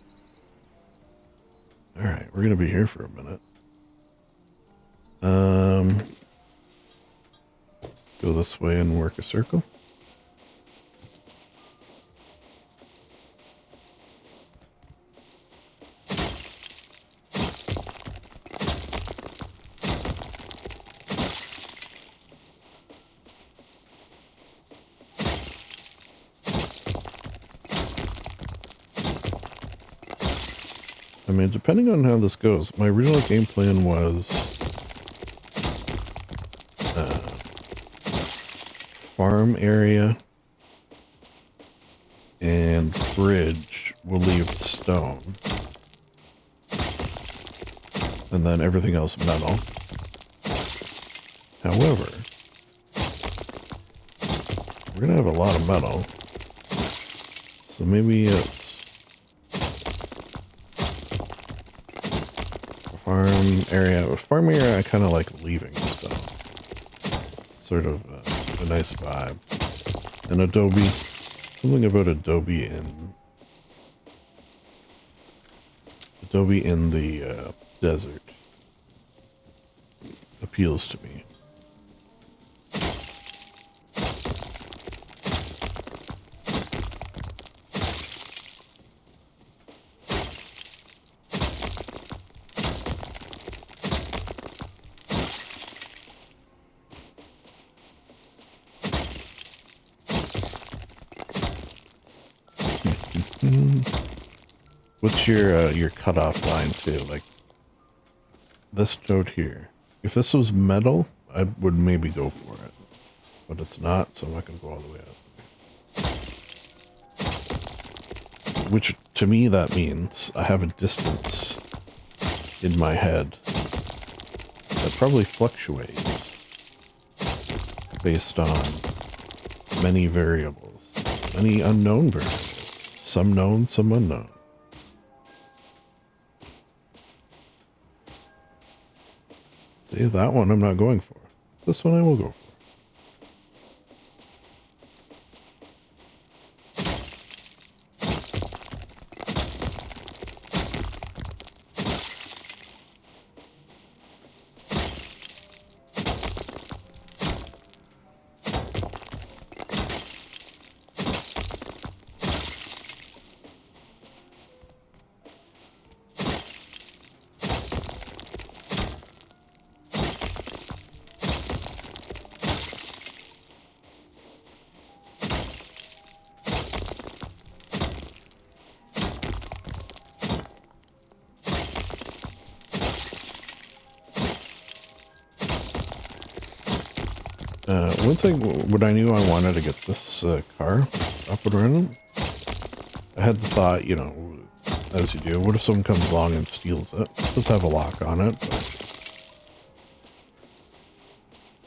Alright, we're going to be here for a minute. Let's go this way and work a circle. I mean, depending on how this goes, my original game plan was farm area and bridge will leave stone, and then everything else metal. However, we're gonna have a lot of metal, so maybe it's farm area. Farm area, I kind of like leaving stuff. Sort of a nice vibe. And Adobe, something about Adobe in the desert appeals to me. What's your cutoff line too? Like this node here. If this was metal, I would maybe go for it, but it's not, so I'm not gonna go all the way up. Which to me that means I have a distance in my head that probably fluctuates based on many variables, many unknown variables, some known, some unknown. See, that one I'm not going for. This one I will go for. One thing, when I knew I wanted to get this car up and running, I had the thought, you know, as you do, what if someone comes along and steals it? It does have a lock on it,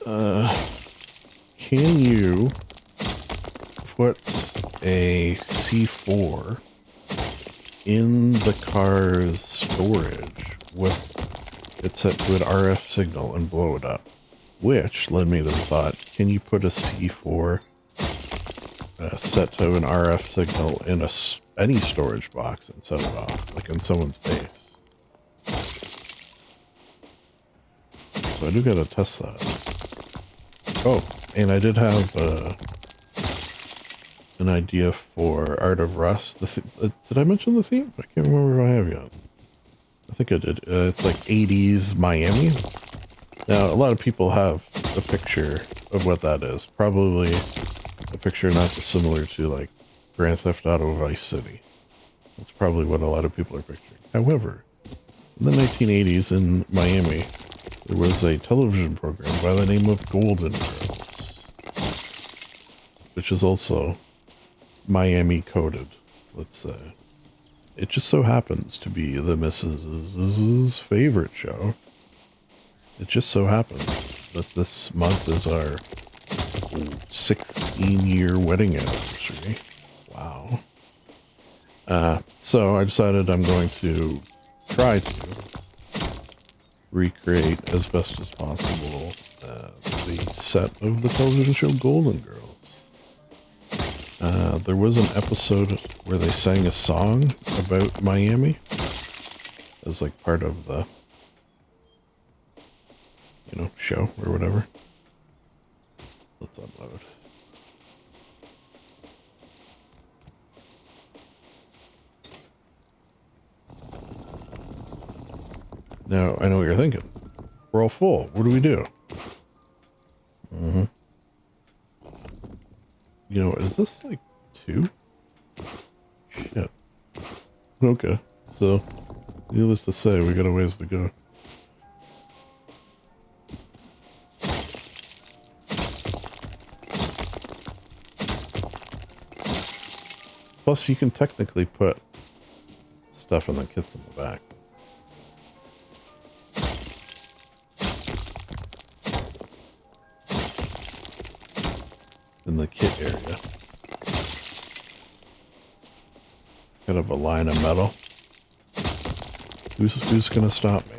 but, can you put a C4 in the car's storage with it set to an RF signal and blow it up? Which led me to the thought, can you put a C4 set to an RF signal in any storage box and set it off, like in someone's base? So I do gotta test that. Oh, and I did have an idea for Art of Rust. Did I mention the theme? I can't remember if I have yet. I think I did. It's like 80s Miami. Now, a lot of people have a picture of what that is. Probably a picture not dissimilar to like Grand Theft Auto Vice City. That's probably what a lot of people are picturing. However, in the 1980s in Miami, there was a television program by the name of Golden Girls, which is also Miami coded, let's say. It just so happens to be the Mrs.'s favorite show. It just so happens that this month is our 16-year wedding anniversary. Wow. So I decided I'm going to try to recreate as best as possible the set of the television show Golden Girls. There was an episode where they sang a song about Miami as like part of the, show or whatever. Let's upload. Now, I know what you're thinking. We're all full. What do we do? Is this like 2? Shit. Okay. So, needless to say, we got a ways to go. Plus, you can technically put stuff in the kits in the back. In the kit area. Kind of a line of metal. Who's gonna stop me?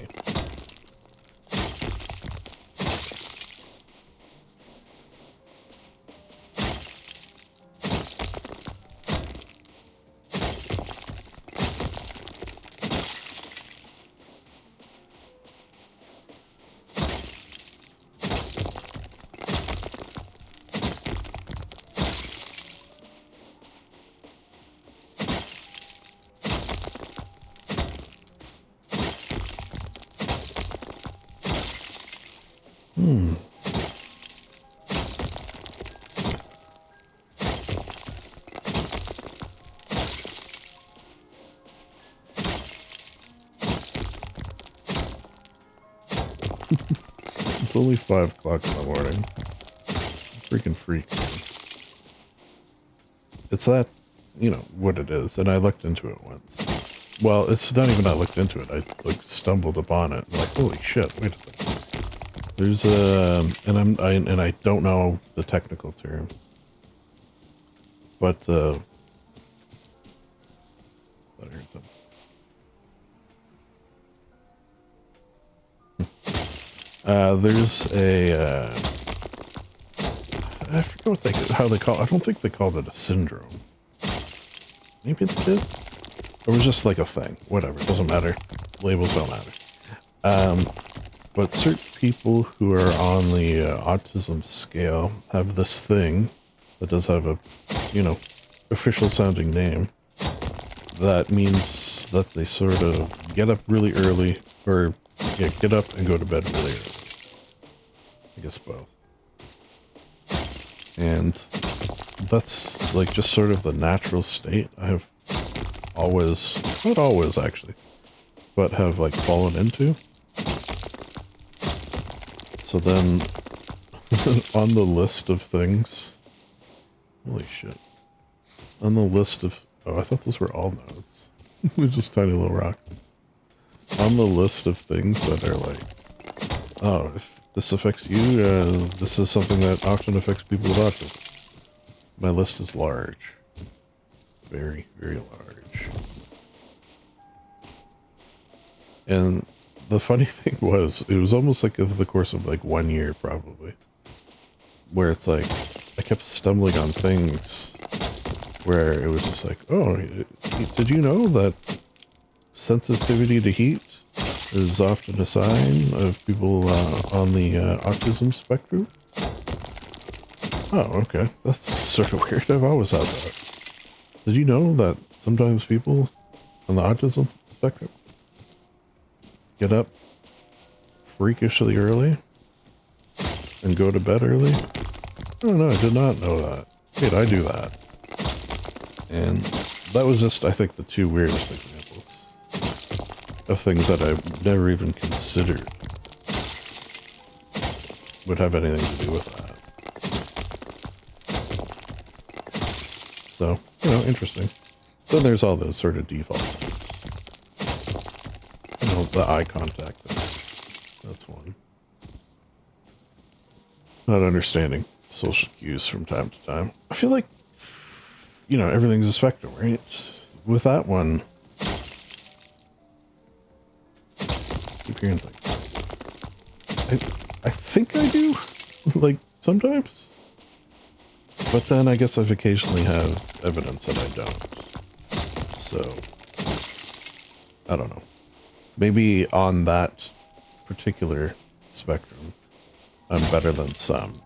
It's only 5 o'clock in the morning. Freaking freak. It's that, what it is. And I looked into it once. Well, it's not even I looked into it. I stumbled upon it. I'm like, holy shit, wait a second. There's and I don't know the technical term. But I heard something. There's a, I forget how they call it. I don't think they called it a syndrome. Maybe they did? It was just like a thing. Whatever, it doesn't matter. Labels don't matter. But certain people who are on the autism scale have this thing that does have a, official sounding name. That means that they sort of get up really early, or get up and go to bed really early. I guess both. And that's like just sort of the natural state I have always, not always actually, but have like fallen into. So then on the list of things, holy shit, on the list of, oh, I thought those were all notes. They're just tiny little rocks. On the list of things that are like, oh, if this affects you, this is something that often affects people with autism. My list is large. Very, very large. And the funny thing was, it was almost like over the course of like 1 year, probably, where it's like I kept stumbling on things where it was just like, oh, did you know that sensitivity to heat is often a sign of people on the autism spectrum? Oh, okay. That's sort of weird. I've always had that. Did you know that sometimes people on the autism spectrum get up freakishly early and go to bed early? Oh no, I did not know that. Wait, I do that. And that was just, I think, the two weirdest examples of things that I've never even considered would have anything to do with that. So, you know, interesting. Then there's all those sort of default things. You know, the eye contact thing. That's one. Not understanding social cues from time to time. I feel like, you know, everything's a spectrum, right? With that one, keep hearing things. I think I do, like, sometimes. But then I guess I've occasionally have evidence that I don't. So, I don't know. Maybe on that particular spectrum, I'm better than some.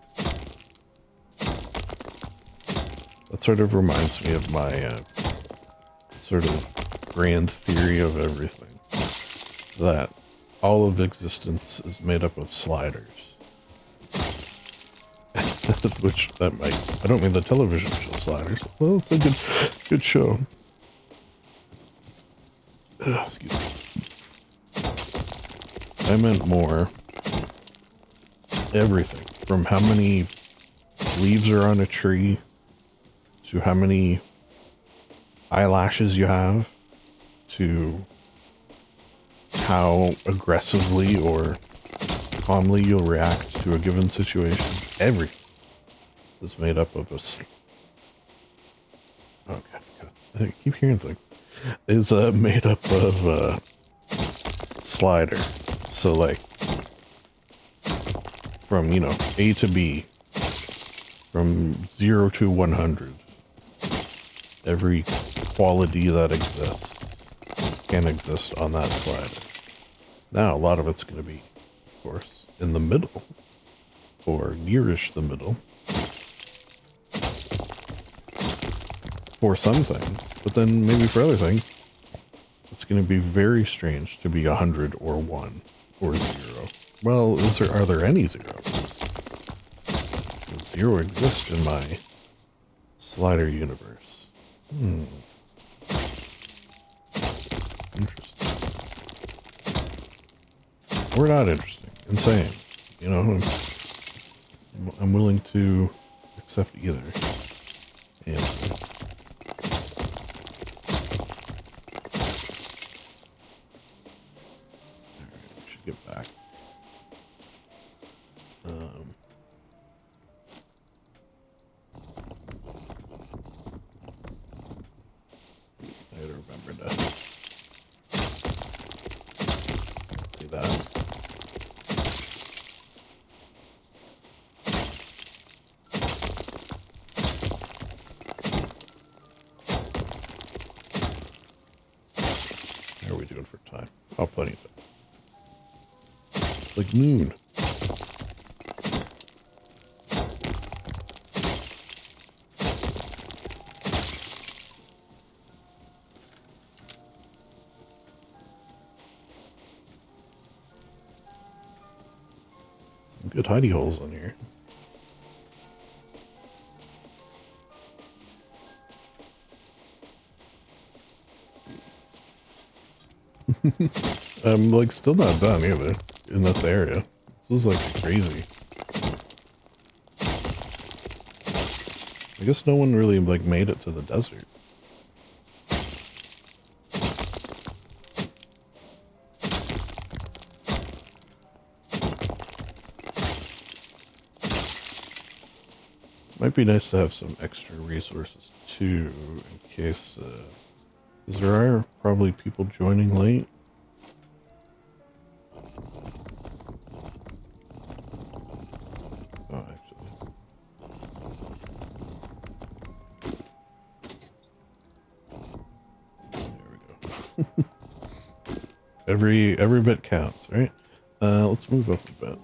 That sort of reminds me of my sort of grand theory of everything. That all of existence is made up of sliders. Which that might, I don't mean the television show Sliders. Well, it's a good show. Excuse me. I meant more everything, from how many leaves are on a tree to how many eyelashes you have to how aggressively or calmly you'll react to a given situation. Everything is made up of oh god, I keep hearing things. Is made up of slider. So like from, you know, A to B, from 0 to 100, every quality that exists can exist on that slider. Now a lot of it's going to be, of course, in the middle or nearish the middle for some things, but then maybe for other things it's going to be very strange to be 100 or 1 or 0. Well, are there any zeros? Does 0 exist in my slider universe? Interesting. Or not interesting. Insane. You know, I'm willing to accept either answer. Alright, we should get back. I gotta remember to do that. How are we doing for time? Oh, plenty of time. It's like noon. Some good hidey holes on here. I'm like still not done either in this area. This was like crazy. I guess no one really like made it to the desert. Might be nice to have some extra resources too, in case, because there are probably people joining late. Every bit counts, right? Let's move up a bit.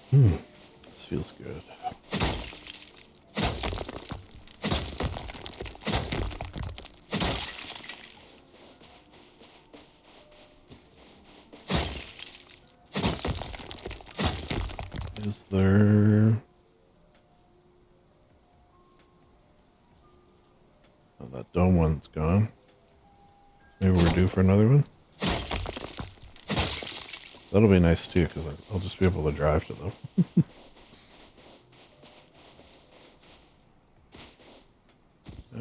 This feels good. Is there... Oh, that dome one's gone. Maybe we're due for another one? That'll be nice too, because I'll just be able to drive to them.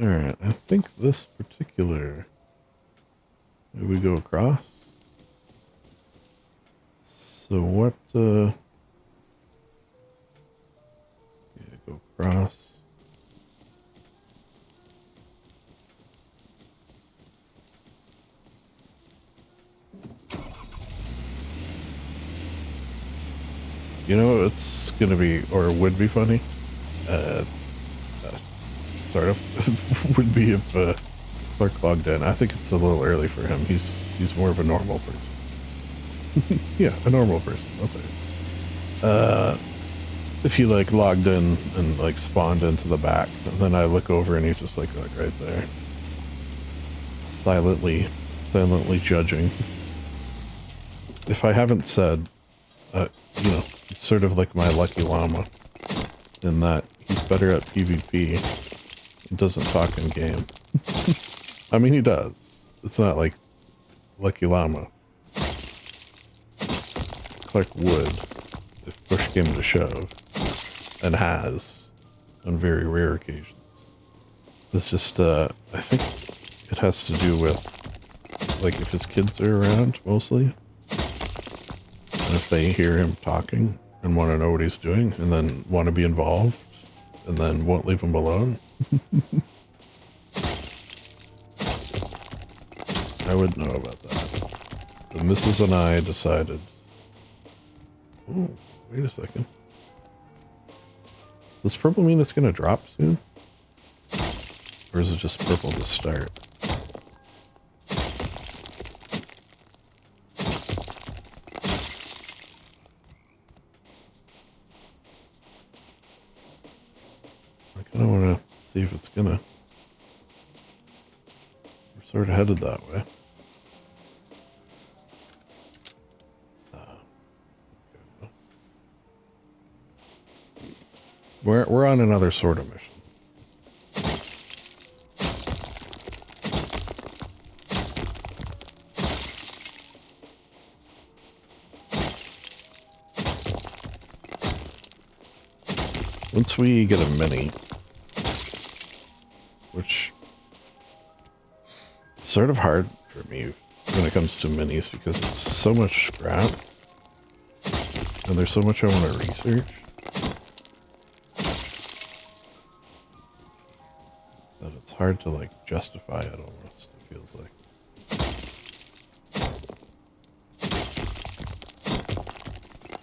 Alright, I think this particular... Maybe we go across? So what, yeah, go across. You know, it's gonna be, or would be funny, sort of, would be if Clark logged in. I think it's a little early for him. He's more of a normal person. Yeah, a normal person, that's right. If he like logged in and like spawned into the back, and then I look over and he's just like right there. Silently judging. If I haven't said, you know, it's sort of like my lucky llama in that he's better at PvP and doesn't talk in game. I mean, he does. It's not like lucky llama. Clark would, if push came to shove, and has on very rare occasions. It's just, I think it has to do with, like, if his kids are around, mostly. And if they hear him talking and want to know what he's doing, and then want to be involved, and then won't leave him alone. I would know about that. The missus and I decided... Oh, wait a second. Does purple mean it's going to drop soon? Or is it just purple to start? I kind of want to see if it's going to... We're sort of headed that way. We're on another sort of mission. Once we get a mini, which is sort of hard for me when it comes to minis because it's so much scrap and there's so much I want to research. It's hard to like justify it almost, it feels like.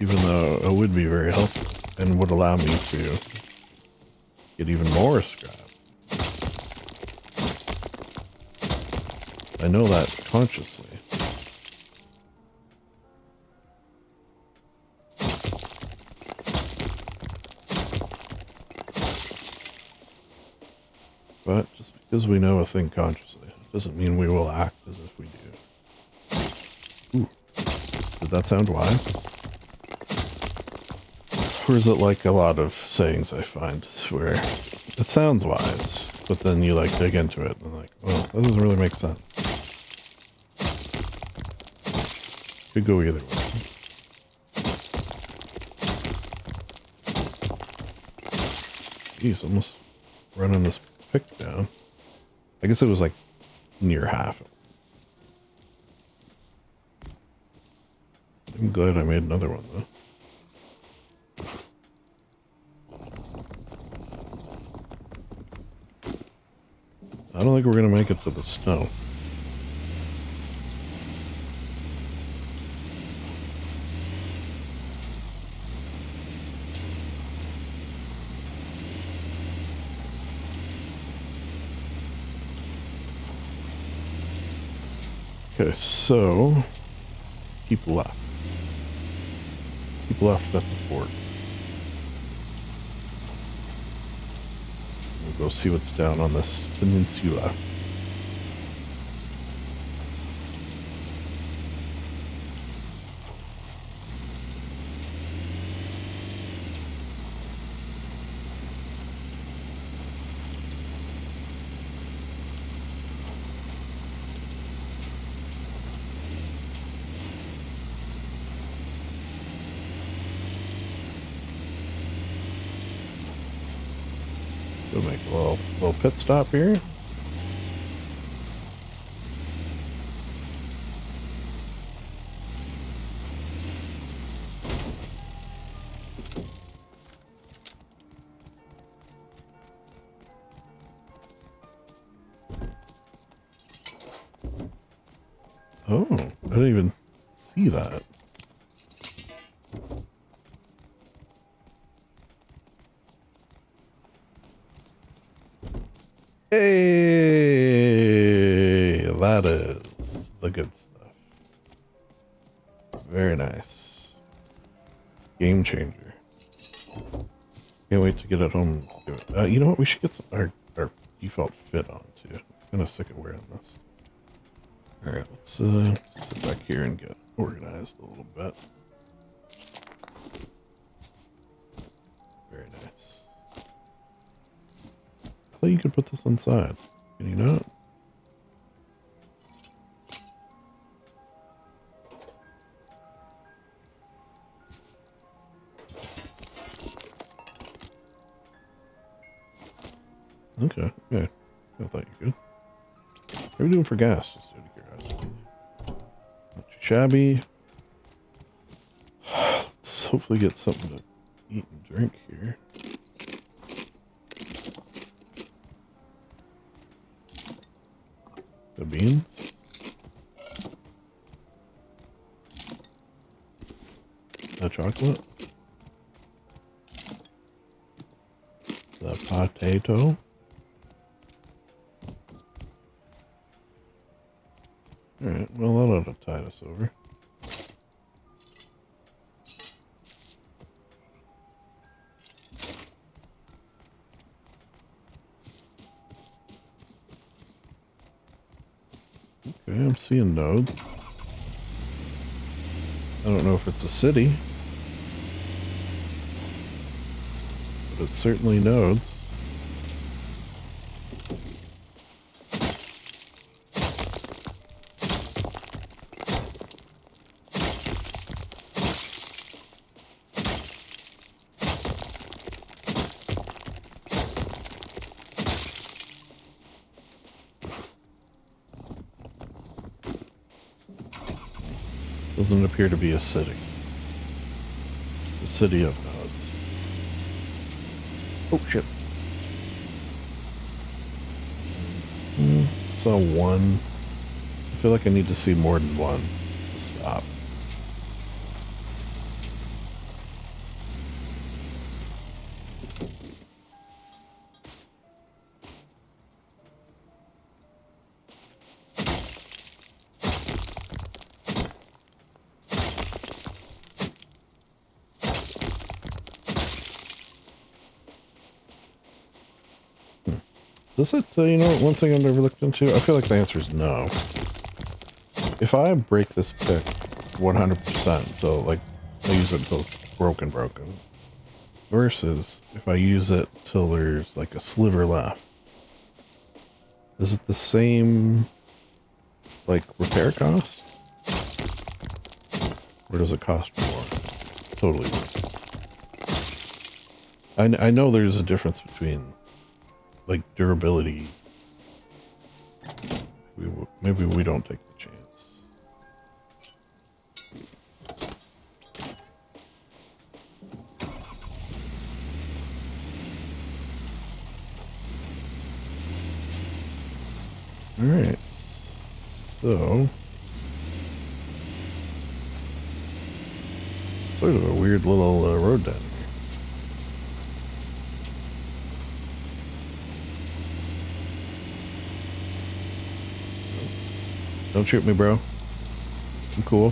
Even though it would be very helpful and would allow me to get even more scrap. I know that consciously. But just because we know a thing consciously, it doesn't mean we will act as if we do. Ooh. Did that sound wise? Or is it like a lot of sayings I find where it sounds wise, but then you like dig into it and like, well, that doesn't really make sense. Could go either way. Jeez, almost running this pick down. I guess it was like near half. I'm glad I made another one though. I don't think we're going to make it to the snow. Okay, so keep left. Keep left at the fort. We'll go see what's down on this peninsula. Go make a little pit stop here. Oh, I didn't even see that. Hey, that is the good stuff. Very nice. Game changer. Can't wait to get it home. You know what? We should get our default fit on too. I'm kind of sick of wearing this. All right, let's sit back here and get organized a little bit. Very nice. I thought you could put this inside. Can you not? Okay, yeah. I thought you could. What are we doing for gas? Just out of curiosity. Not too shabby. Let's hopefully get something to eat and drink here. The beans. The chocolate. The potato. Alright, well that ought to tide us over. Okay, I'm seeing nodes. I don't know if it's a city, but it's certainly nodes. Doesn't appear to be a city. The city of nodes. Oh shit. Saw one. I feel like I need to see more than one to stop. Does it, you know, one thing I've never looked into? I feel like the answer is no. If I break this pick 100%, so like I use it until it's broken, versus if I use it till there's like a sliver left, is it the same like repair cost? Or does it cost more? It's totally different. I know there's a difference between like durability. Maybe we don't take the chance. Alright. So... it's sort of a weird little road down here. Don't shoot me, bro. I'm cool.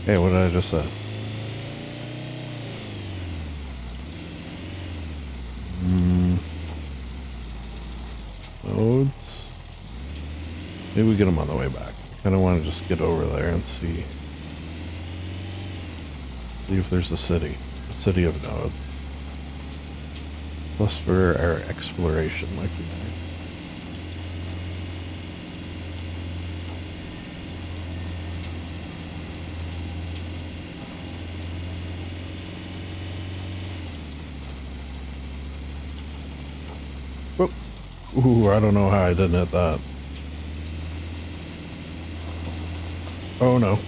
Hey, what did I just say? Roads. Maybe we get them on the way back. I kind of want to just get over there and see if there's a city of nodes. Plus for our exploration might be nice. Whoop. Ooh, I don't know how I didn't hit that. Oh no.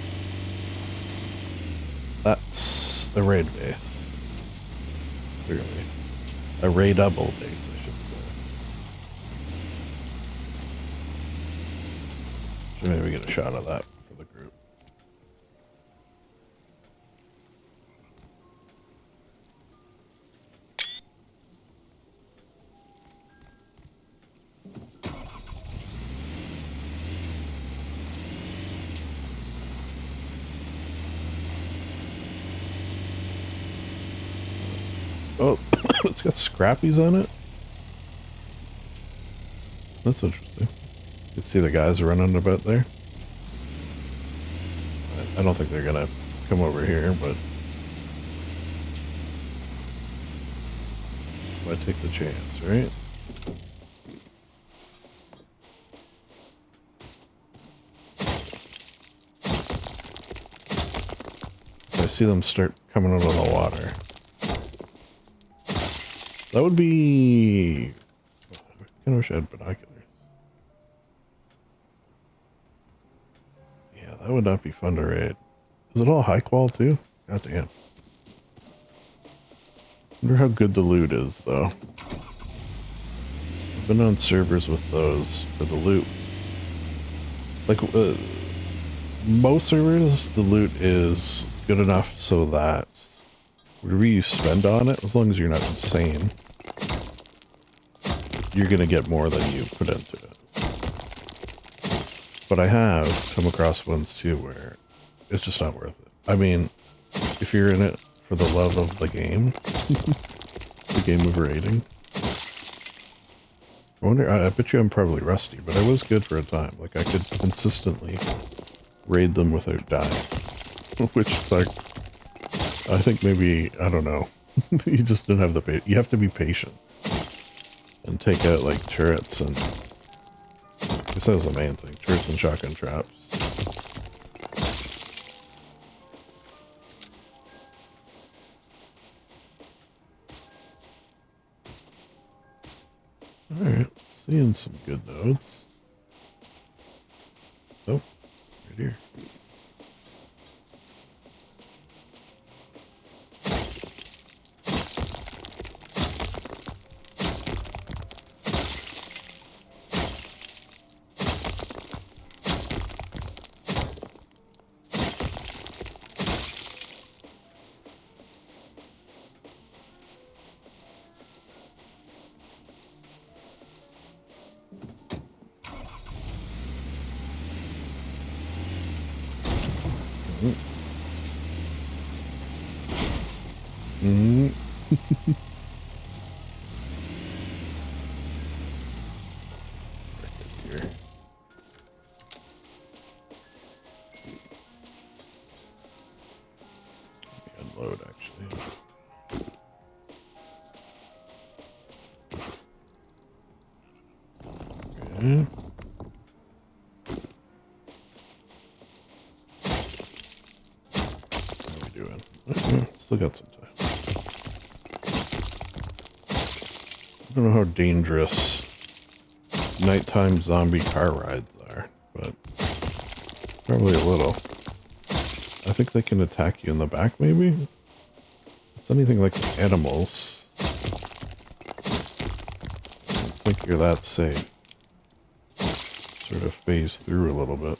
That's a raid base. Clearly. A raidable base, I should say. Should maybe get a shot of that for the group. Oh, it's got scrappies on it? That's interesting. You can see the guys running about there. I don't think they're gonna come over here, but why take the chance, right? I see them start coming out of the water. That would be... I kind of wish I had binoculars. Yeah, that would not be fun to raid. Is it all high qual too? God damn. Wonder how good the loot is though. I've been on servers with those for the loot. Like, most servers, the loot is good enough so that whatever you spend on it, as long as you're not insane, you're gonna get more than you put into it. But I have come across ones too where it's just not worth it. I mean, if you're in it for the love of the game, the game of raiding. I wonder, I bet you I'm probably rusty, but I was good for a time. Like, I could consistently raid them without dying. Which, like, I think maybe, I don't know. You just didn't have the patience. You have to be patient. And take out, like, turrets and... I guess that was the main thing. Turrets and shotgun traps. Alright, seeing some good nodes. Oh, right here. Mm. Here. Unload, actually. Okay. How are we doing? Still got some time. I don't know how dangerous nighttime zombie car rides are, but probably a little. I think they can attack you in the back, maybe? If it's anything like animals, I don't think you're that safe. sort of phase through a little bit.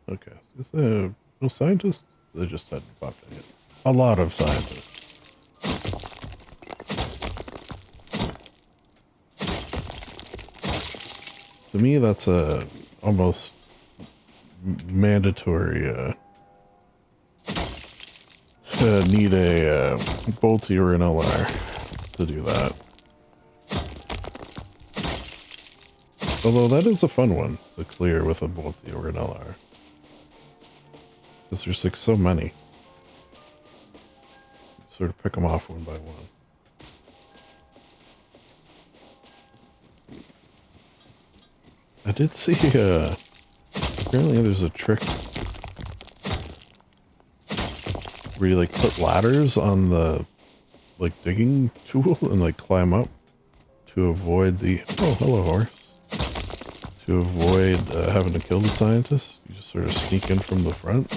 Okay, is there no scientists? They just hadn't popped in yet. A lot of scientists. To me, that's a almost mandatory. Need a bolty or an LR to do that. Although that is a fun one to clear with a bolty or an LR. Because there's like so many. Sort of pick them off one by one. I did see, apparently there's a trick where you like put ladders on the like digging tool and like climb up to avoid the, oh hello horse, to avoid having to kill the scientist. You just sort of sneak in from the front.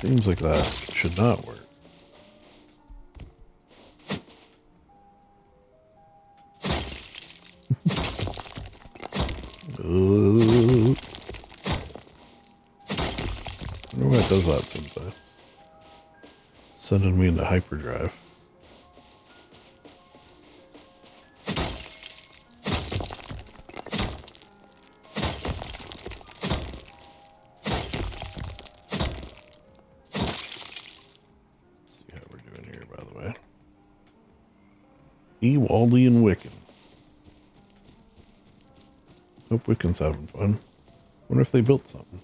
Seems like that should not work. I wonder why it does that sometimes. Sending me into hyperdrive. Ewaldy and Wiccan. Hope Wiccan's having fun. Wonder if they built something.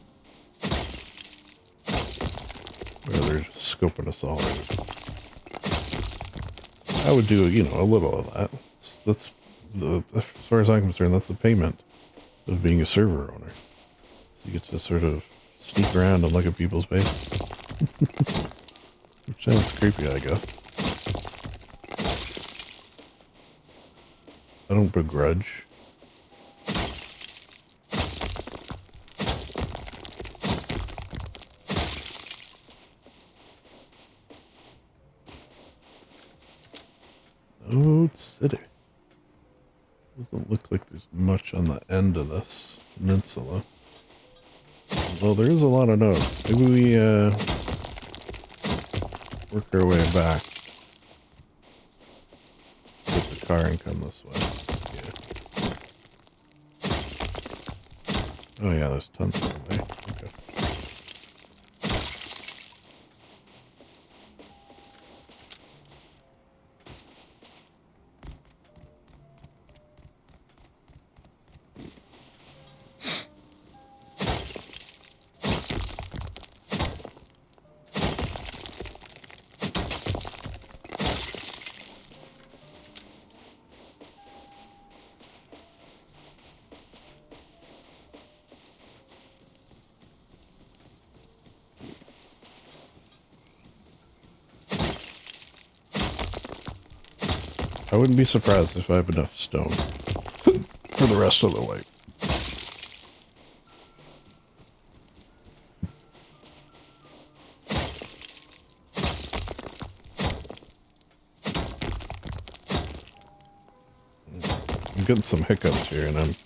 Or they're just scoping us all out. I would do, you know, a little of that. That's the, as far as I'm concerned, that's the payment of being a server owner. So you get to sort of sneak around and look at people's faces. Which sounds creepy, I guess. I don't begrudge. Old City. Doesn't look like there's much on the end of this peninsula. Well, there is a lot of nodes. Maybe we work our way back. Get the car and come this way. Yeah. Oh yeah, there's tons of them, eh? Okay. I wouldn't be surprised if I have enough stone for the rest of the wipe. getting some hiccups here, and I'm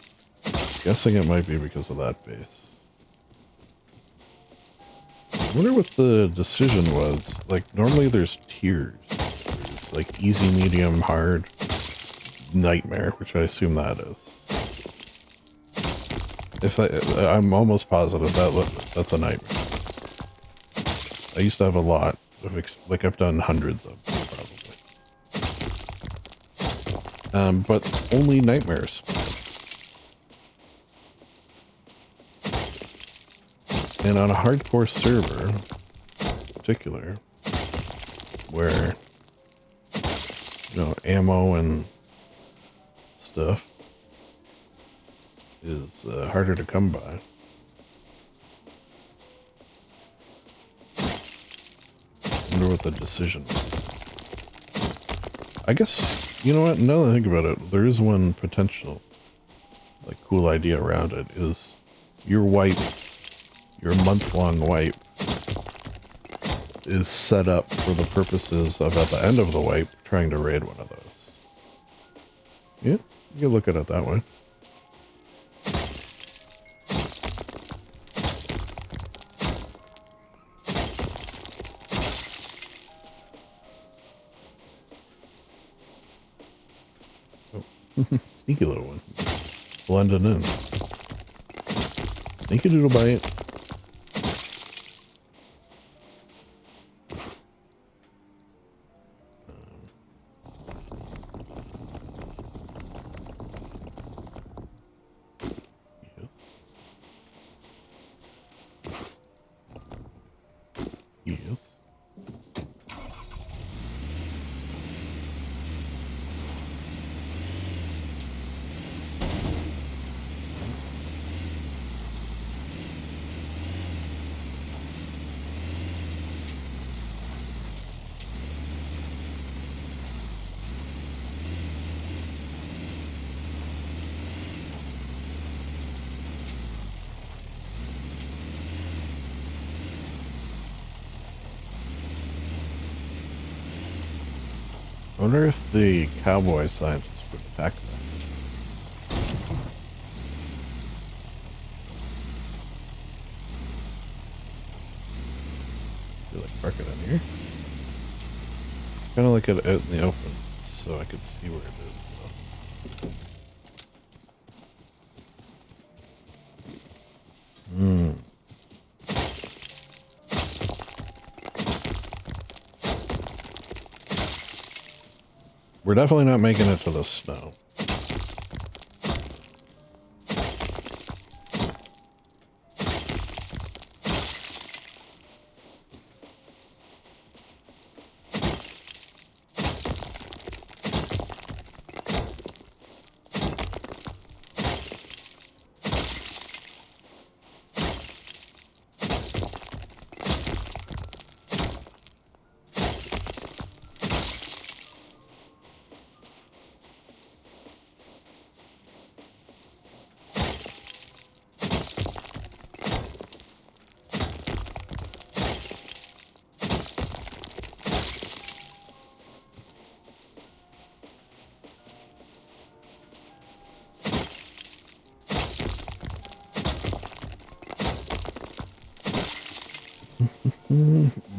guessing it might be because of that base. I wonder what the decision was. Like, normally there's tiers. There's like easy, medium, hard, nightmare, which I assume that is. I'm almost positive that's a nightmare. I used to have a lot of, like I've done hundreds of them, probably. But only nightmares. And on a hardcore server, in particular, where, you know, ammo and stuff is harder to come by. I wonder what the decision was. I guess, you know what, now that I think about it, there is one potential, like, cool idea around it, is your wipe, your month-long wipe, is set up for the purposes of, at the end of the wipe, trying to raid one of those. Yeah, you can look at it that way. Sneaky little one. Blending in. Sneaky doodle bite. Yes. Yes. I wonder if the cowboy scientists would attack us. I feel like parking in here. Kind of like it out in the open, so I could see where it is, though. We're definitely not making it to the snow.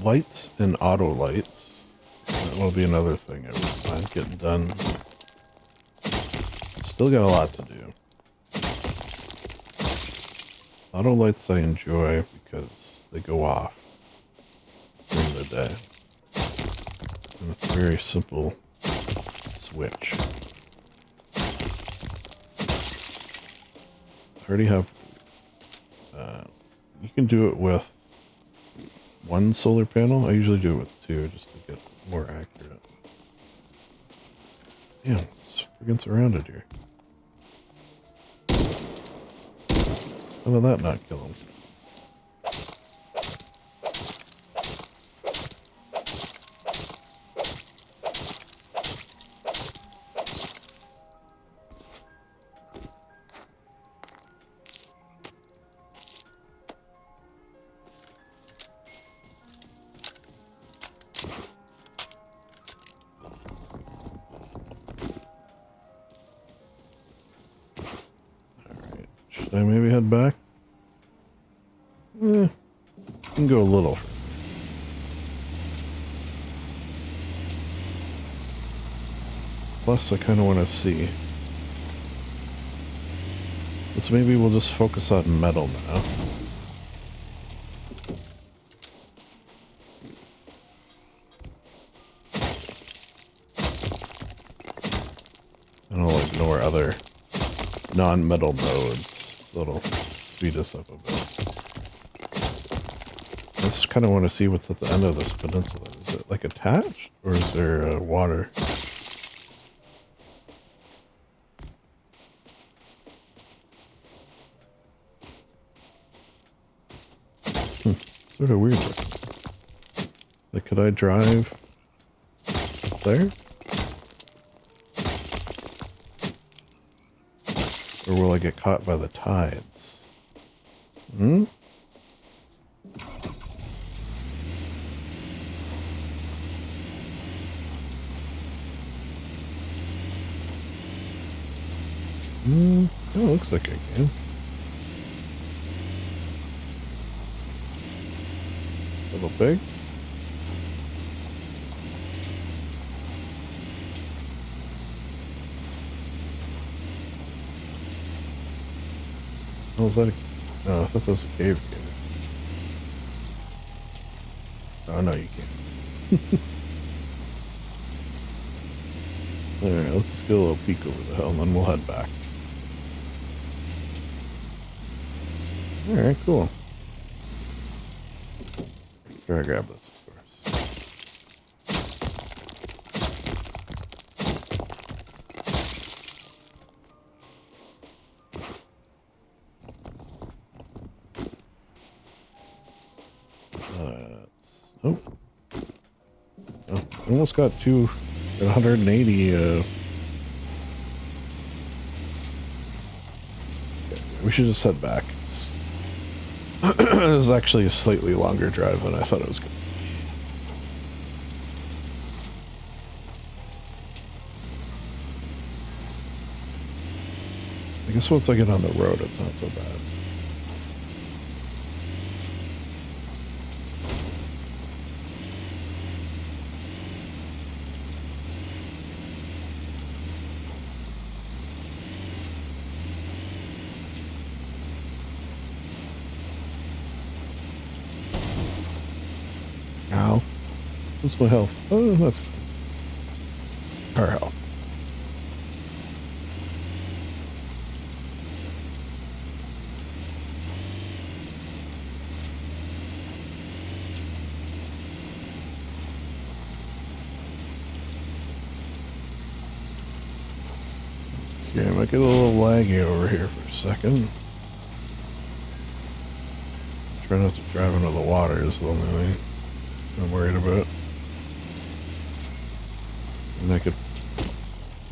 Lights and auto lights. That will be another thing I wouldn't mind getting done. Still got a lot to do. Auto lights I enjoy because they go off during the day. And it's a very simple switch. I already have... you can do it with one solar panel. I usually do it with two just to get more accurate. Damn, it's freaking surrounded here. How about that not kill him? Should I maybe head back? You can go a little further. Plus, I kind of want to see. So maybe we'll just focus on metal now. And I'll ignore other non-metal nodes. That'll speed us up a bit. I just kind of want to see what's at the end of this peninsula. Is it like attached? Or is there water? Sort of weird looking. Like, could I drive there? Or will I get caught by the tides? Hmm? It looks like I can. A little big. Oh, is that a... No, I thought that was a cave. Oh, no, you can't. Alright, let's just get a little peek over the hill and then we'll head back. Alright, cool. Try to grab this first. Nope. Oh, almost got 180. Okay, we should just head back. This is actually a slightly longer drive than I thought it was going to be. I guess once I get on the road, it's not so bad. Ow. What's my health? Oh, that's good. Our health. Okay, I might get a little laggy over here for a second. Try not to drive into the water is the only thing I'm worried about. And I could,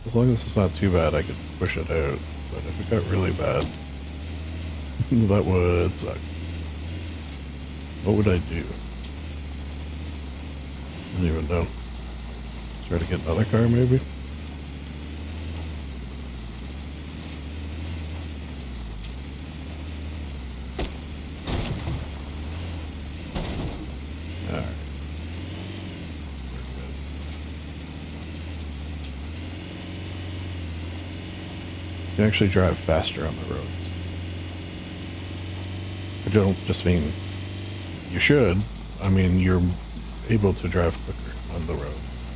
as long as it's not too bad, I could push it out. But if it got really bad, that would suck. What would I do? I don't even know. Try to get another car, maybe? You can actually drive faster on the roads. I don't just mean you should. I mean, you're able to drive quicker on the roads.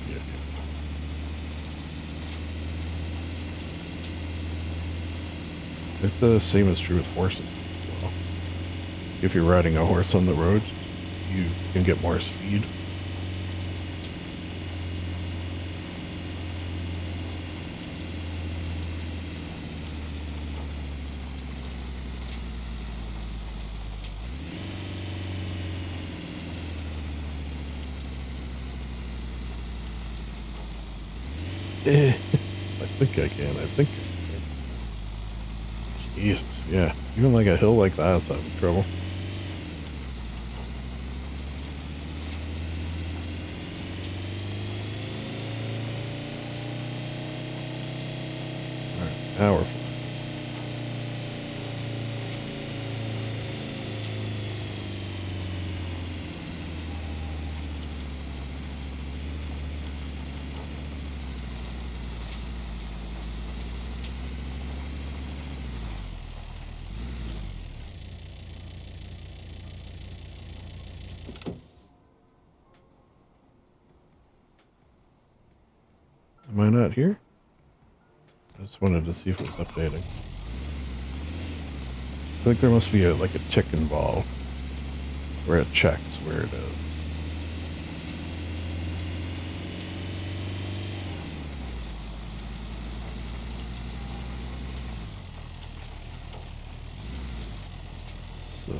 Yeah. The same is true with horses as well. If you're riding a horse on the road, you can get more speed. I think I can. I think I can. Jesus, yeah. Even like a hill like that, I'm in trouble. Alright, Now we're fine. Am I not here? I just wanted to see if it was updating. I think there must be like a tick involved where it checks where it is. So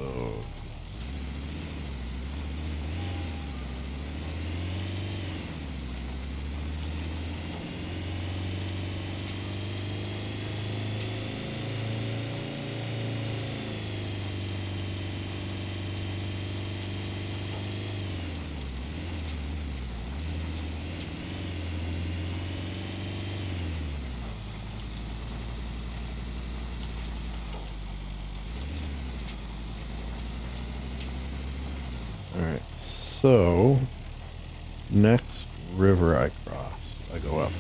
alright, so next river I cross, I go up.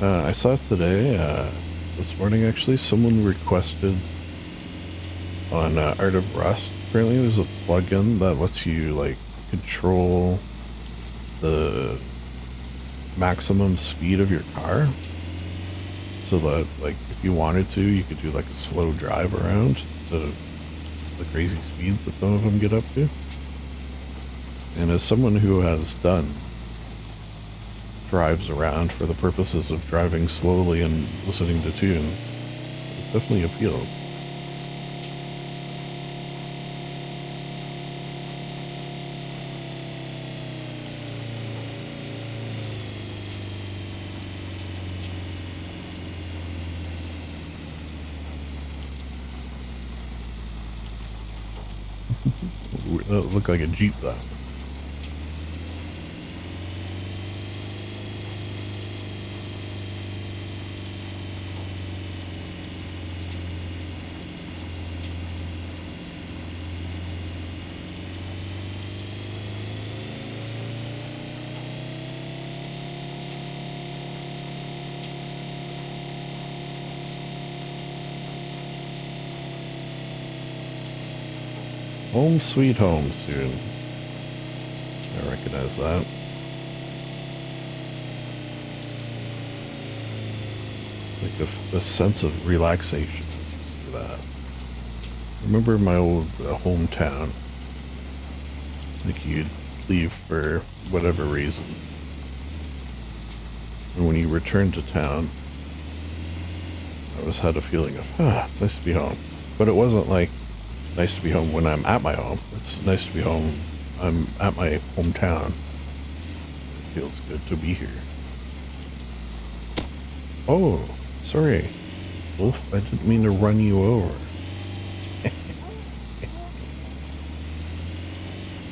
I saw today, this morning actually, someone requested on Art of Rust. Apparently there's a plugin that lets you like control the maximum speed of your car. So that like if you wanted to, you could do like a slow drive around instead of the crazy speeds that some of them get up to. And as someone who has done drives around for the purposes of driving slowly and listening to tunes, it definitely appeals. That looked like a Jeep though. Home sweet home soon. I recognize that. It's like a sense of relaxation as you see that. I remember my old hometown. Like you'd leave for whatever reason. And when you return to town, I always had a feeling of, it's nice to be home. But it wasn't like nice to be home when I'm at my home. It's nice to be home. I'm at my hometown. It feels good to be here. Oh, sorry, Wolf. I didn't mean to run you over.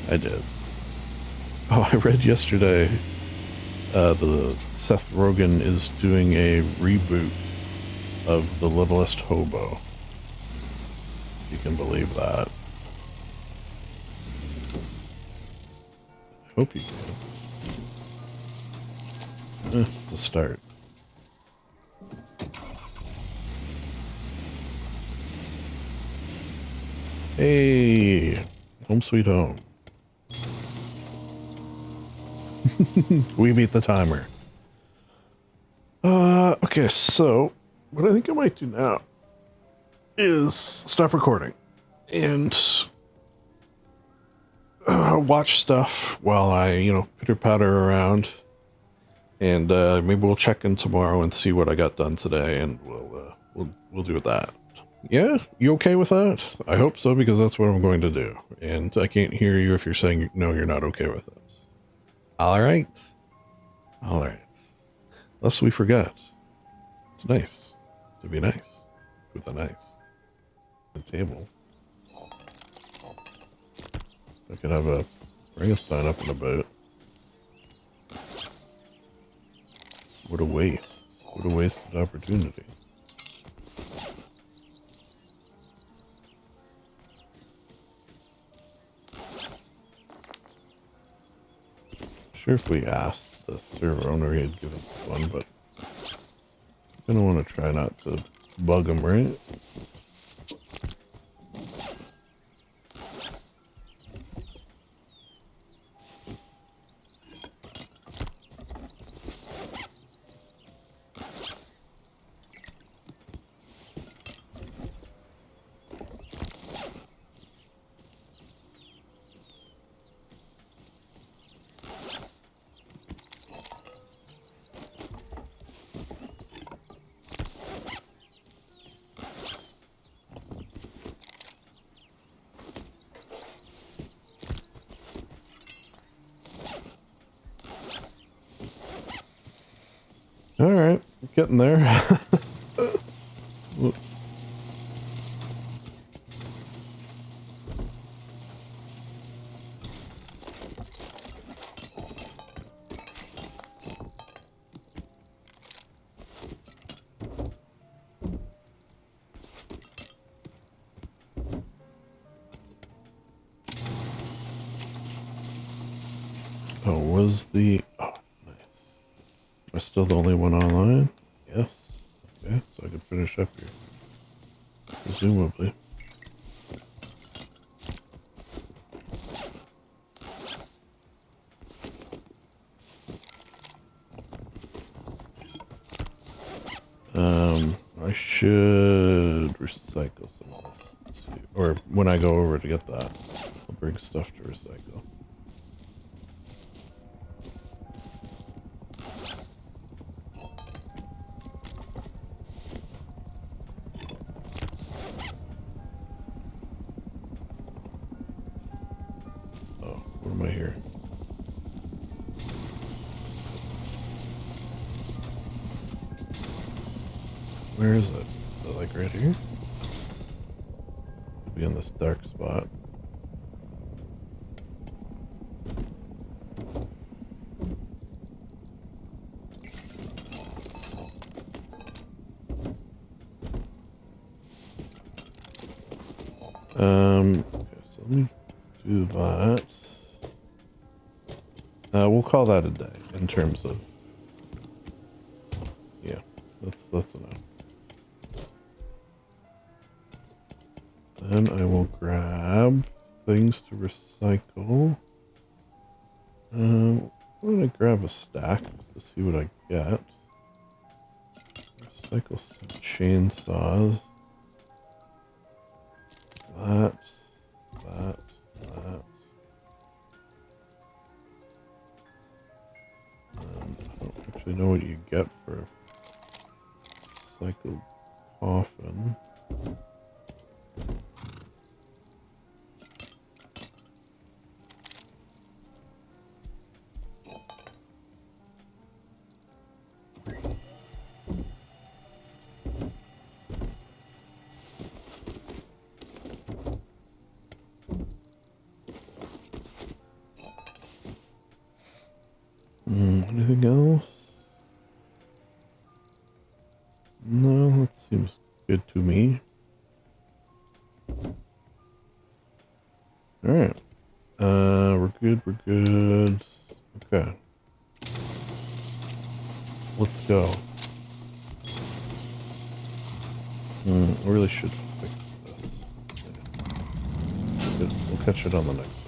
I did. Oh, I read yesterday the Seth Rogen is doing a reboot of The Littlest Hobo. You can believe that. I hope you can. It's a start. Hey, home sweet home. We beat the timer. Okay, so what I think I might do now is stop recording and watch stuff while I, pitter patter around. And maybe we'll check in tomorrow and see what I got done today, and we'll do that. Yeah, you okay with that? I hope so, because that's what I'm going to do. And I can't hear you if you're saying no, you're not okay with this. All right. All right. Lest we forget, it's nice to be nice with a nice table. I could have a Frankenstein up and about. What a waste. What a wasted opportunity. Sure, if we asked the server owner, he'd give us one, but I'm gonna want to try not to bug him, right? All right, getting there. Whoops. Oh, was the... Oh, nice. Am I still the only one online? Yes. Okay, so I can finish up here. Presumably. I should recycle some of this too. Or when I go over to get that, I'll bring stuff to recycle. Oh, what am I here? Where is it? Is it like right here? Could be in this dark spot. Okay, so let me do that. We'll call that a day in terms of, yeah, that's enough. Then I will grab things to recycle. I'm gonna grab a stack to see what I get. Recycle some chainsaws. That. I don't actually know what you get for a recycled coffin. Anything else? No, that seems good to me. Alright. We're good. Okay. Let's go. I really should fix this. Yeah. We'll catch it on the next one.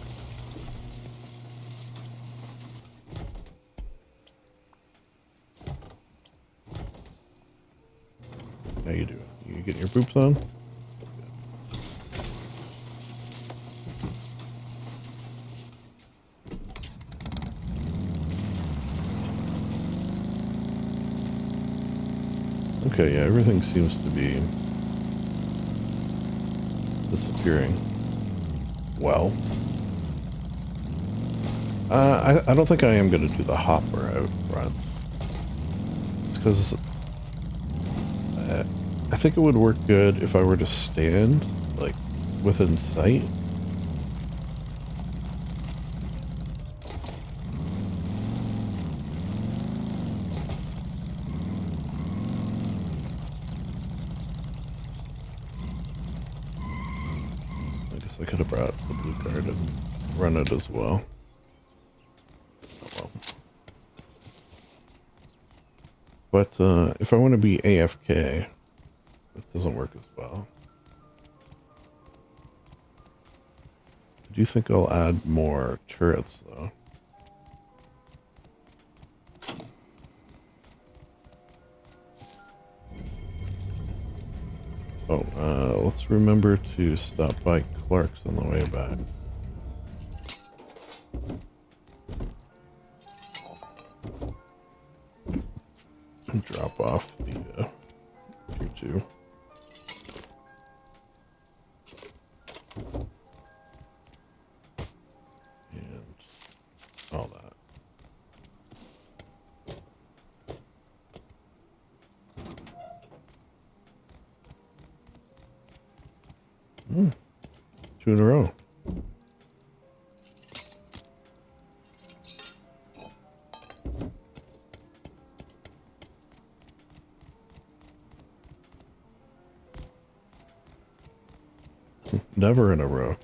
How you doing? You getting your poops on? Okay, yeah, everything seems to be disappearing. Well, I don't think I am going to do the hopper out front. It's because I think it would work good if I were to stand, like, within sight. I guess I could have brought the blue card and run it as well. Oh well. But if I want to be AFK, it doesn't work as well. I do think I'll add more turrets, though. Oh, let's remember to stop by Clark's on the way back. And drop off the tier 2. And all that. Mm, 2 in a row. Never in a row.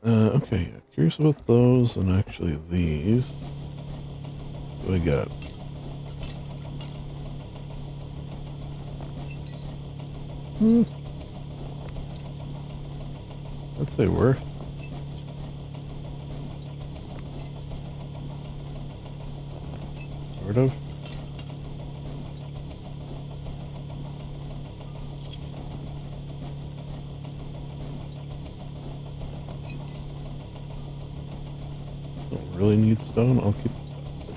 Okay, yeah, curious about those and actually these. What do I got? I'd say worth. Sort of. Don't really need stone. I'll keep it simple.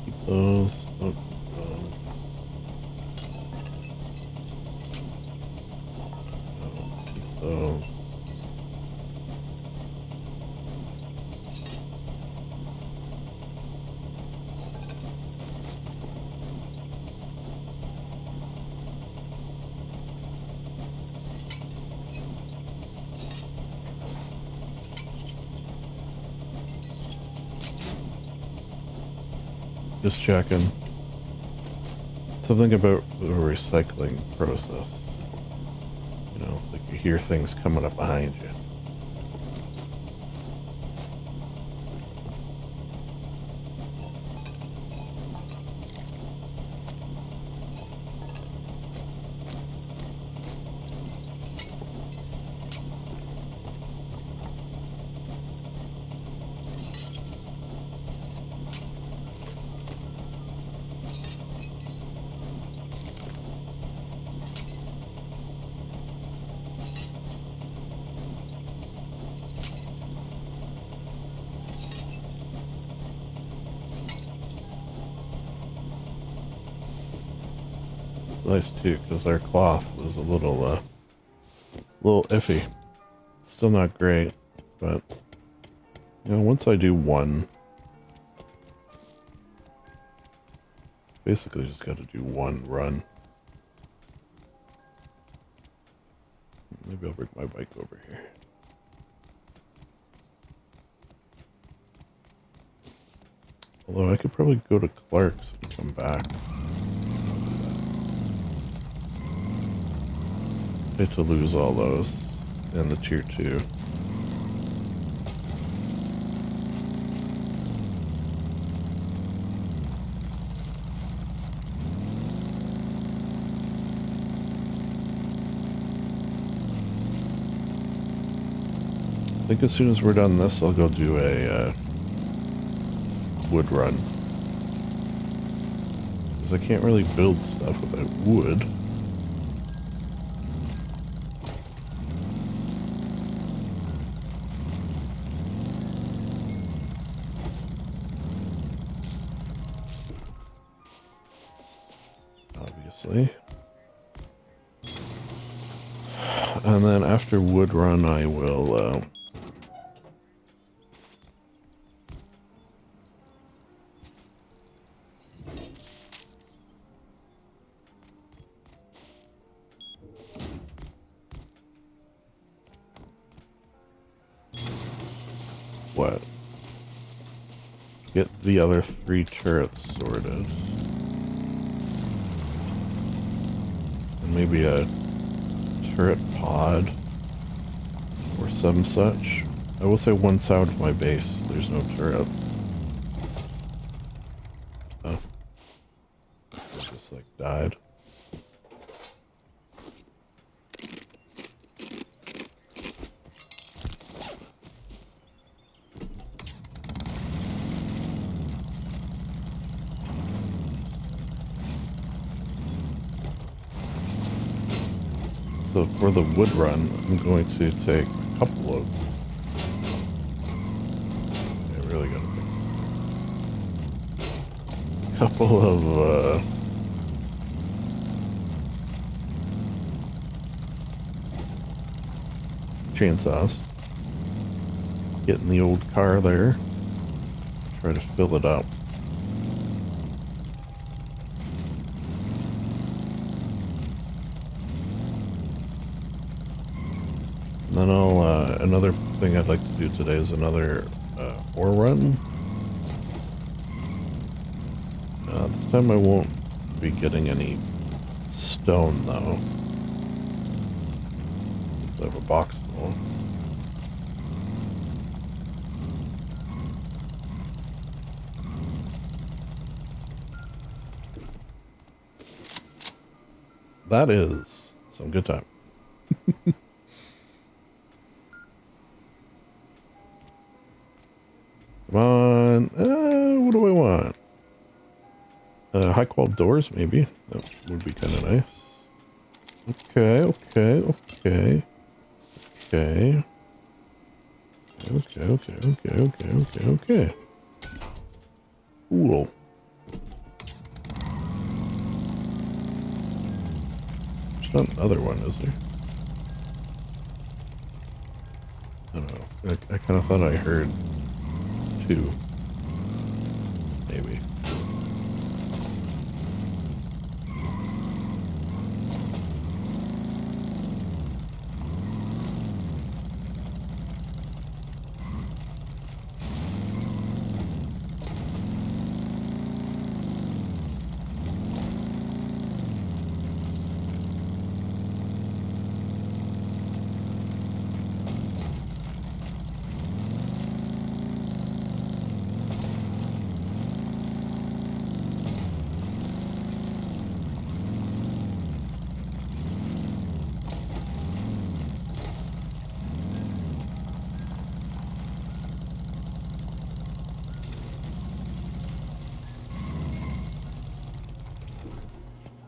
Keep those. Don't keep those. Don't keep those. Just checking. Something about the recycling process. You know, it's like you hear things coming up behind you. It's nice too, because our cloth was a little iffy. Still not great, but you know, once I do one, basically just got to do one run. Maybe I'll bring my bike over here. Although I could probably go to Clark's and come back. I hate to lose all those and the tier 2. I think as soon as we're done this, I'll go do a wood run. Because I can't really build stuff without wood. Obviously. And then after wood run, I will what? Get the other 3 turrets sorted. And maybe a turret pod or some such. I will say one side of my base, there's no turrets. Oh. I just like died. So for the wood run, I'm going to take a couple of... I really gotta fix this thing. A couple of, chainsaws. Get in the old car there. Try to fill it up. And then I'll, another thing I'd like to do today is another ore run. This time I won't be getting any stone though, since I have a box full. That is some good time. Come on. What do I want? High quality doors, maybe. That would be kind of nice. Okay, okay, okay. Okay. Okay. Cool. There's not another one, is there? I don't know. I kind of thought I heard 2. Maybe.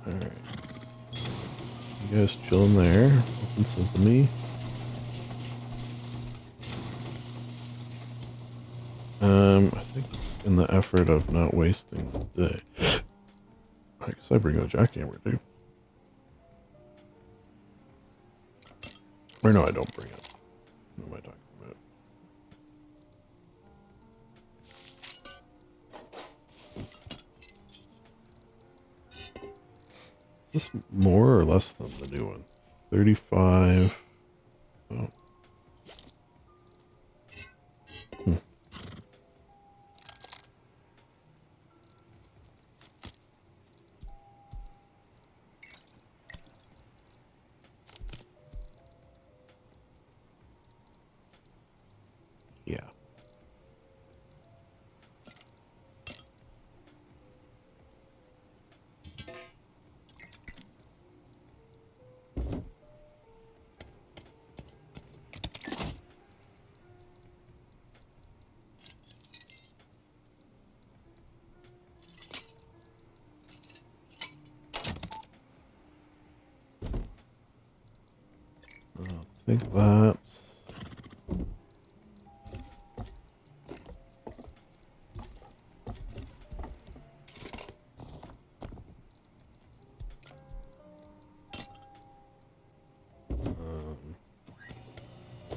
Alright. You guys chilling there. Open sesame. I think in the effort of not wasting the day, I guess I bring a jackhammer too. Or no, I don't bring it. What am I talking about? Is this more or less than the new one? 35. Oh. Take that.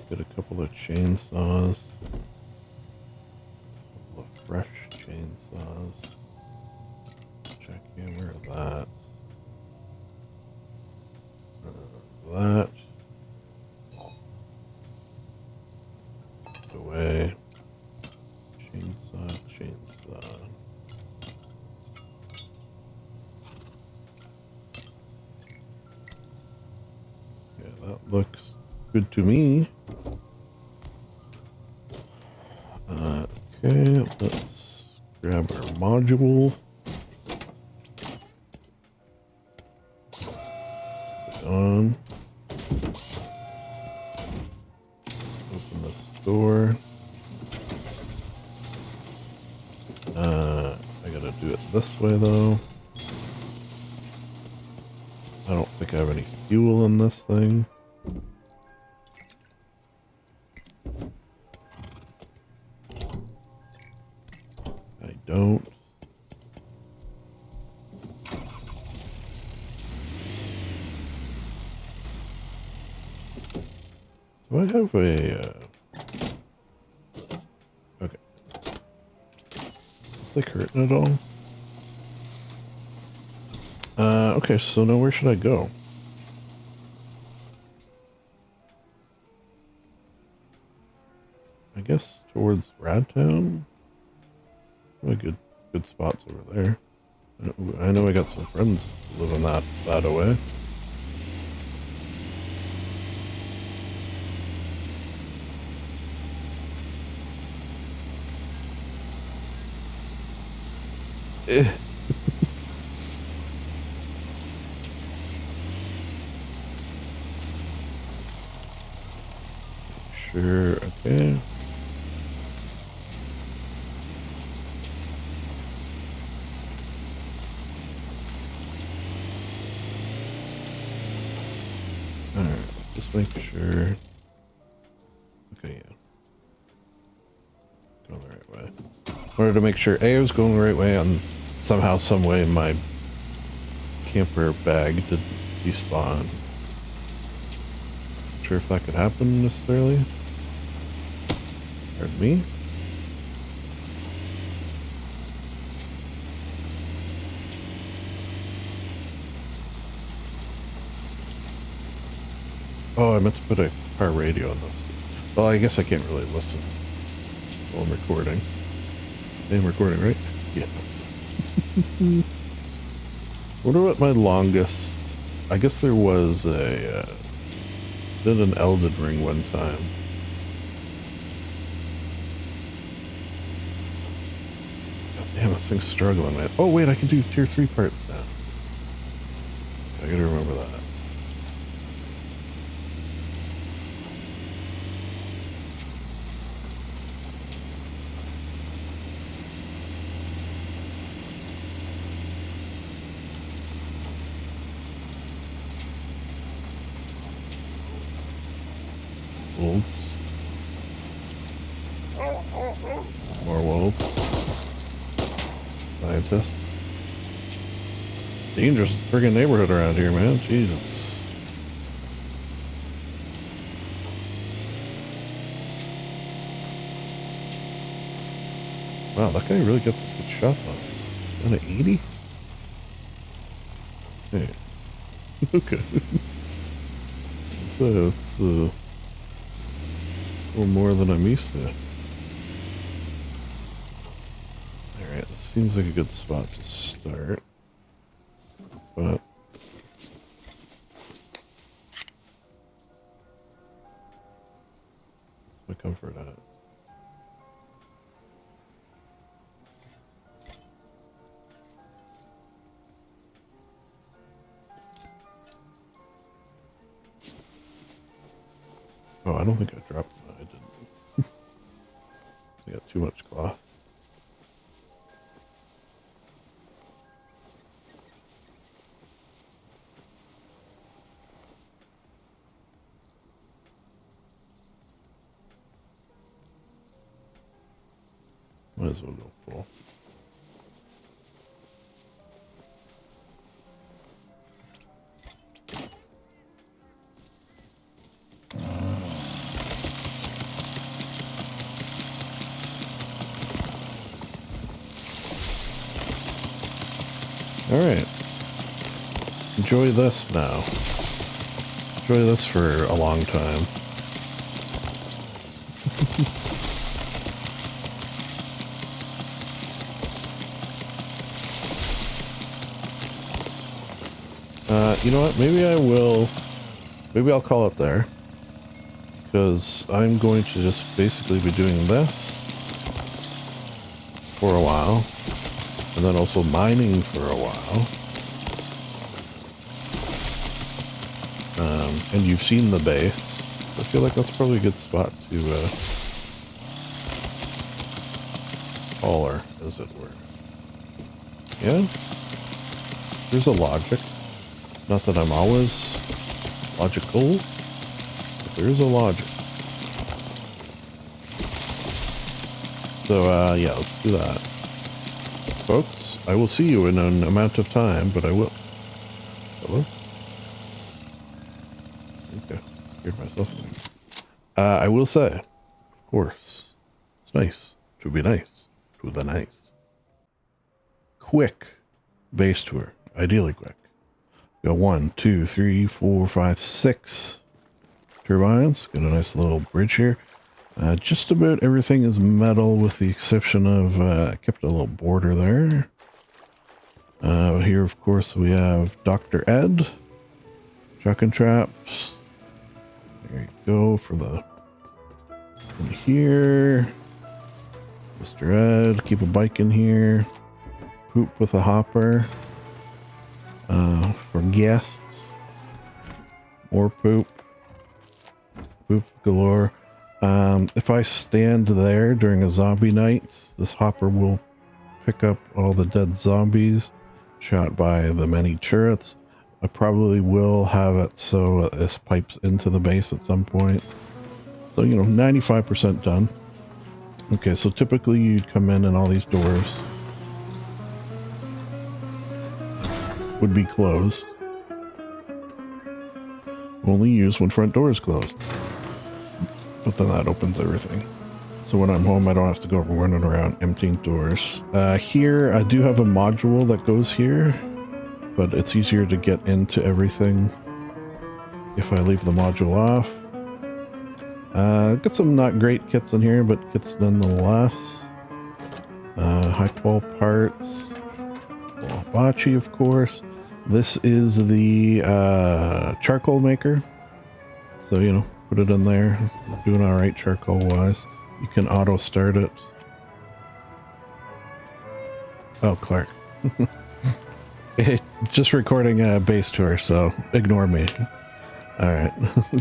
Get a couple of chainsaws. A couple of fresh chainsaws. Check hammer that. That. Put away. Chainsaw, chainsaw. Yeah, that looks good to me. Okay, let's grab our module. Put it on. Open this door. I gotta do it this way though. I don't think I have any fuel in this thing. I don't. Do I have a... Okay. Is the curtain at all? Okay, so now where should I go? I guess towards Radtown? Really good spots over there. I know I got some friends living that away. Sure, okay. Alright, just make sure. Okay, yeah. Going the right way. Wanted to make sure A, I was going the right way, and somehow, some way, my camper bag didn't despawn. Not sure if that could happen necessarily. Pardon me. Oh, I meant to put a car radio on this. Well, I guess I can't really listen while I'm recording. I'm recording, right? Yeah. Wonder what my longest... I guess there was a... did an Elden Ring one time. God damn, this thing's struggling, man. Oh, wait, I can do tier 3 parts now. I gotta remember that. Wolves. More wolves. Scientists. Dangerous friggin' neighborhood around here, man. Jesus. Wow, that guy really got some good shots on him. An 80? Hey. Okay. It's a little more than I'm used to. Alright, this seems like a good spot to start. But... what's my comfort at? Oh, I don't think I dropped it. I didn't. I got too much cloth. Might as well go full. Alright. Enjoy this now. Enjoy this for a long time. You know what? Maybe I will... Maybe I'll call it there. Because I'm going to just basically be doing this for a while. And then also mining for a while. And you've seen the base. So I feel like that's probably a good spot to call her, as it were. Yeah? There's a logic. Not that I'm always logical, but there is a logic. So, yeah, let's do that. Folks, I will see you in an amount of time, but I will. Hello? Okay, scared myself. I will say, of course, it's nice to be nice to the nice. Quick base tour, ideally quick. Got 1, 2, 3, 4, 5, 6 turbines. Got a nice little bridge here. Just about everything is metal with the exception of, I kept a little border there. Here, of course, we have Dr. Ed. Chuck and traps. There you go for the... in here. Mr. Ed, keep a bike in here. Poop with a hopper. For guests. More poop. Poop galore. If I stand there during a zombie night, this hopper will pick up all the dead zombies shot by the many turrets. I probably will have it so this pipes into the base at some point. So, you know, 95% done. Okay, so typically you'd come in and all these doors would be closed. Only use when front door is closed. But then that opens everything. So when I'm home, I don't have to go running around emptying doors. Here, I do have a module that goes here, but it's easier to get into everything if I leave the module off. Got some not great kits in here, but kits nonetheless. High 12 parts. Hibachi, of course. This is the charcoal maker. So, you know, put it in there. Doing all right charcoal wise. You can auto start it. Oh, Clark. Just recording a base tour, so ignore me. All right.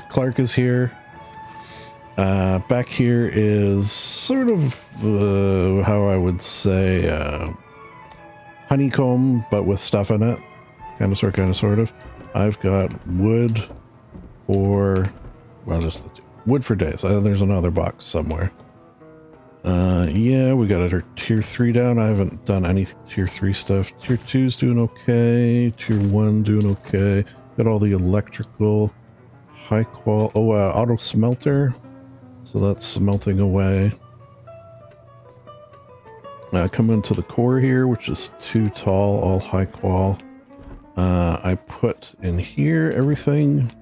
Clark is here. Back here is sort of how I would say honeycomb, but with stuff in it. Kind of, sort of. I've got wood for, well, just the two. Wood for days. There's another box somewhere. Yeah, we got our tier 3 down. I haven't done any tier 3 stuff. Tier 2's doing okay. Tier 1 doing okay. Got all the electrical, high qual. Oh, auto smelter. So that's smelting away. Come into the core here, which is too tall, all high qual. I put in here everything,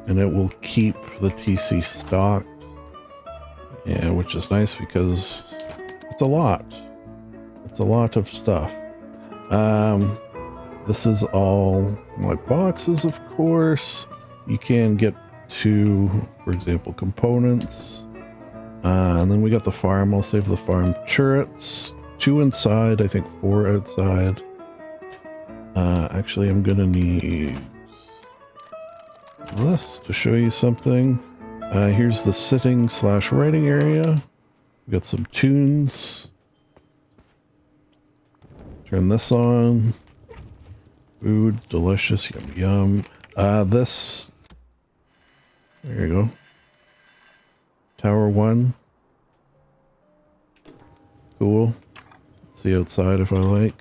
and it will keep the TC stocked. Yeah, which is nice because it's a lot. It's a lot of stuff. This is all my boxes, of course. You can get to, for example, components. And then we got the farm. I'll save the farm. Turrets. 2 inside, I think 4 outside. Actually, I'm gonna need this to show you something. Here's the sitting / writing area. We got some tunes. Turn this on. Food, delicious, yum yum. This, there you go. Tower 1. Cool. see outside if I like.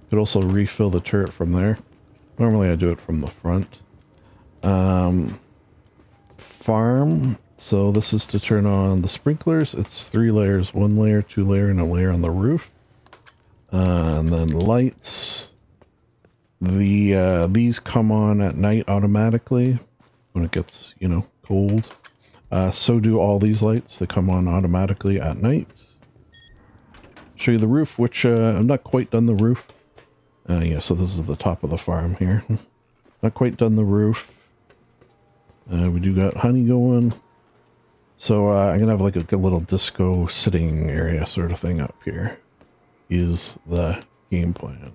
Could also refill the turret from there. Normally I do it from the front. Farm. So this is to turn on the sprinklers. It's 3 layers, 1 layer, 2 layer, and a layer on the roof. And then lights. These come on at night automatically when it gets, you know, cold. So do all these lights. They come on automatically at night. Show you the roof, which I'm not quite done the roof. Yeah, so this is the top of the farm here. Not quite done the roof. We do got honey going. So I'm going to have like a little disco sitting area sort of thing up here. Is the game plan.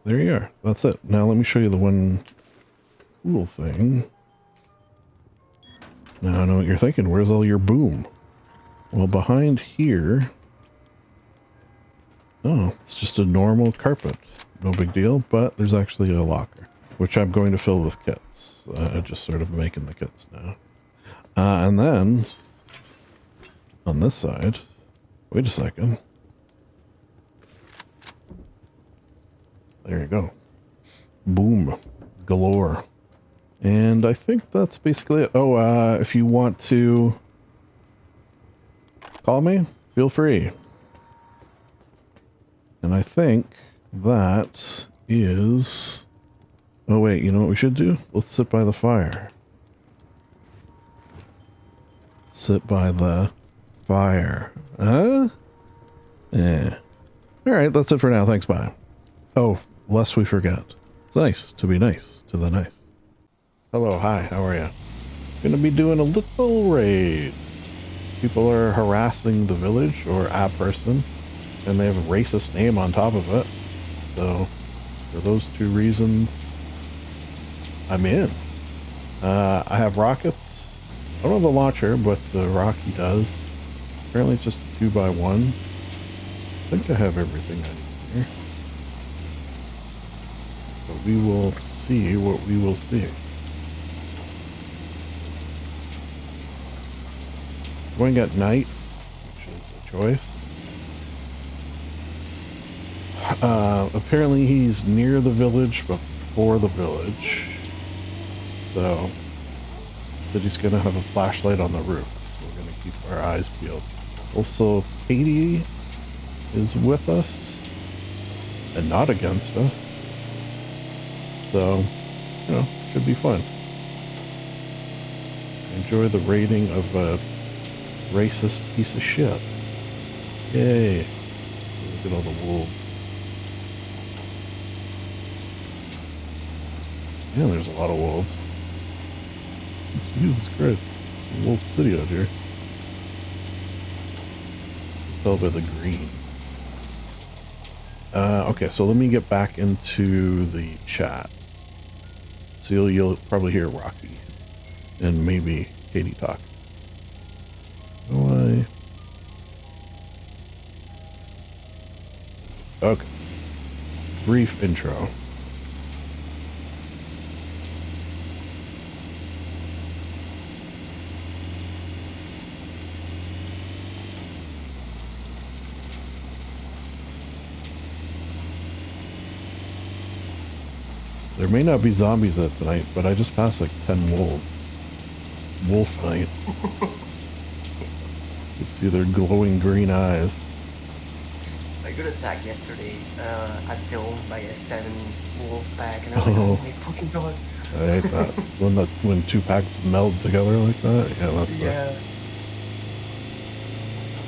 There you are. That's it. Now let me show you the one cool thing. Now I know what you're thinking. Where's all your boom? Well, behind here... Oh, it's just a normal carpet. No big deal, but there's actually a locker, which I'm going to fill with kits. Just sort of making the kits now. And then, on this side... Wait a second. There you go. Boom. Galore. And I think that's basically it. Oh, if you want to call me, feel free. And I think that is... Oh wait, you know what we should do? Let's sit by the fire. Sit by the fire. Huh? Yeah. Alright, that's it for now. Thanks, bye. Oh, lest we forget. It's nice to be nice to the nice. Hello, hi, how are you? Gonna be doing a little raid. People are harassing the village, or a person, and they have a racist name on top of it. So, for those 2 reasons, I'm in. I have rockets. I don't have a launcher, but Rocky does. Apparently it's just a 2x1. I think I have everything I need here. But we will see what we will see. Going at night, which is a choice. Apparently he's near the village, but before the village. So, said he's gonna have a flashlight on the roof, so we're gonna keep our eyes peeled. Also, Katie is with us, and not against us. So, you know, should be fun. Enjoy the raiding of a racist piece of shit. Yay. Look at all the wolves. Yeah, there's a lot of wolves. Jesus Christ. Wolf City out here. Tell by the green. Okay, so let me get back into the chat. So you'll probably hear Rocky and maybe Katie talk. Why? Okay. Brief intro. There may not be zombies out tonight, but I just passed like 10 wolves. It's wolf night. You can see their glowing green eyes. I got attacked yesterday at Dome by a 7 wolf pack, and I was like, oh my fucking god. I hate that. When 2 packs meld together like that? Yeah, that's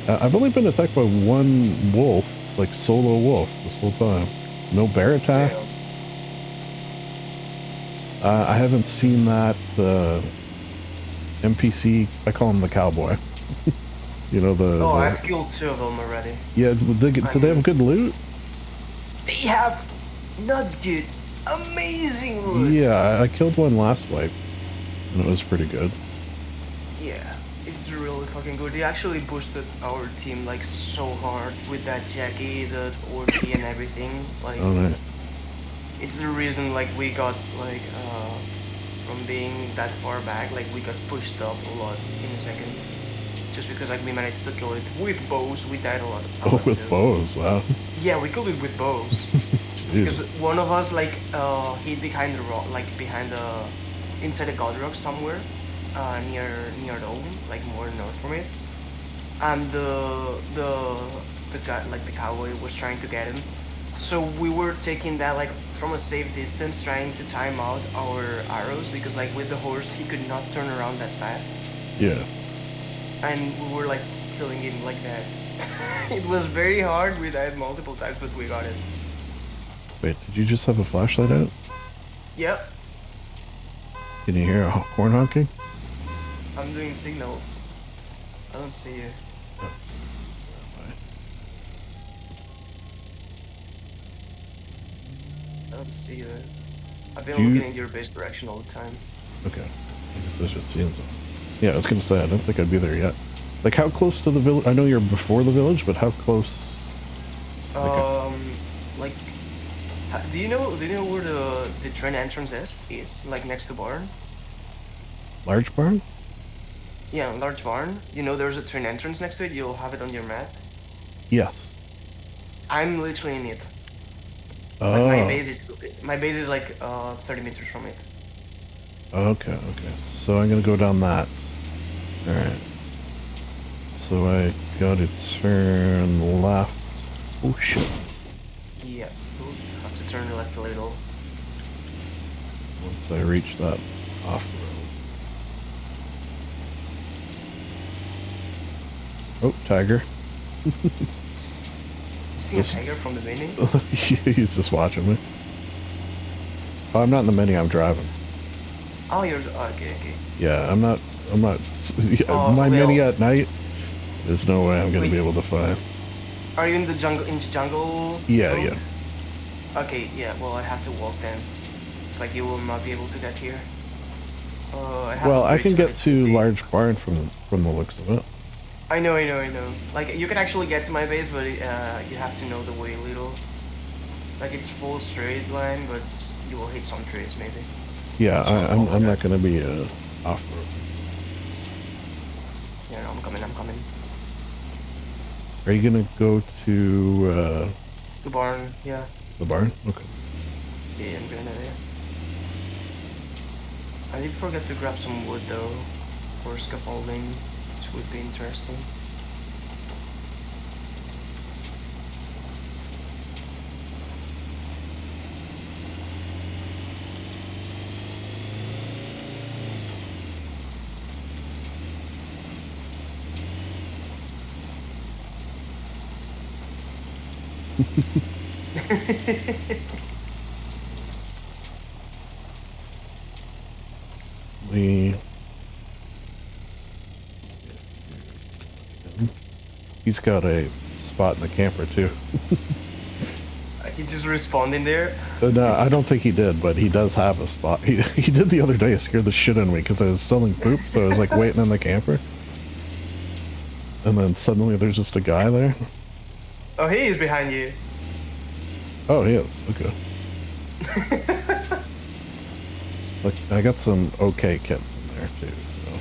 yeah. I've only been attacked by 1 wolf, like solo wolf, this whole time. No bear attack. Yeah. I haven't seen that NPC, I call him the cowboy. You know, Oh, I've killed 2 of them already. Yeah, do they have good loot? They have not good, amazing loot. Yeah, I killed 1 last wipe, and it was pretty good. Yeah, it's really fucking good. They actually boosted our team like so hard with that Jackie, the orgy and everything. Like, Oh, nice. it's the reason like we got like from being that far back, like we got pushed up a lot in a second. just because like we managed to kill it with bows. We died a lot of Oh, times with too. bows, wow. Yeah, we killed it with bows. Because Jeez. one of us like hid behind the rock, like behind the inside the god rock somewhere, near the home, like more north from it. And the guy, like the cowboy, was trying to get him. So we were taking that like from a safe distance, trying to time out our arrows because like with the horse he could not turn around that fast, Yeah. and we were like killing him like that. It was very hard. We died multiple times, but we got it. Wait, did you just have a flashlight out? Yep, Can you hear a horn honking? I'm doing signals. I don't see you. I don't see you. I've been looking in your base direction all the time. Okay. I guess I was just seeing something. Yeah, I was gonna say, I don't think I'd be there yet. Like, how close to the village? I know you're before the village, but how close? Like, do you know where the train entrance is? Like next to barn? Large barn? Yeah, large barn. You know there's a train entrance next to it. You'll have it on your map. Yes. I'm literally in it. Like Oh. my base is like 30 meters from it. Okay, okay. So I'm gonna go down that. Alright. So I gotta turn left. Oh shit. Yeah. Ooh, have to turn left a little. Once I reach that off-road. Oh, tiger. See a tiger from the mini? He's just watching me. Oh, I'm not in the mini, I'm driving. Oh, you're okay. Yeah, I'm not, yeah, Oh, my well. mini at night, there's no way I'm gonna Wait. be able to find. Are you in the jungle? In the jungle? Yeah, mode? yeah. Okay, yeah. Well, I have to walk then. It's like you will not be able to get here. Well, I can get it to be- large barn from the looks of it. I know. Like you can actually get to my base, but you have to know the way a little. Like it's full straight line, but you will hit some trees maybe. Yeah, So, I'm not gonna be off-road. Yeah, no, I'm coming. Are you gonna go to The barn, yeah. the barn? Okay. Yeah, I'm going there. I did forget to grab some wood though for scaffolding, which would be interesting. He's got a spot in the camper too. He just respawned in there. No, I don't think he did, but he does have a spot. He did the other day. It scared the shit out of me because I was selling poop, so I was like waiting in the camper, and then suddenly there's just a guy there. Oh, he is behind you. Oh, he is. Okay. Look, I got some okay kits in there too. So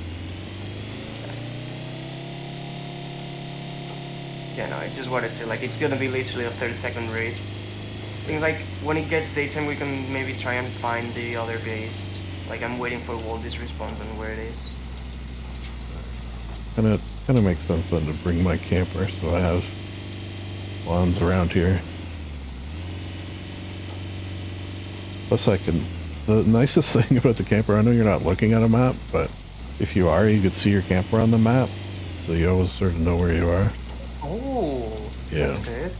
Yeah, no, I just want to say, like, it's gonna be literally a 30-second raid. I think, like, when it gets daytime, we can maybe try and find the other base. Like, I'm waiting for Waldy's response on where it is. kind of makes sense then to bring my camper, so I have spawns around here. Plus, I can. The nicest thing about the camper, I know you're not looking at a map, but if you are, you could see your camper on the map, so you always sort of know where you are. Oh, Yeah. that's good.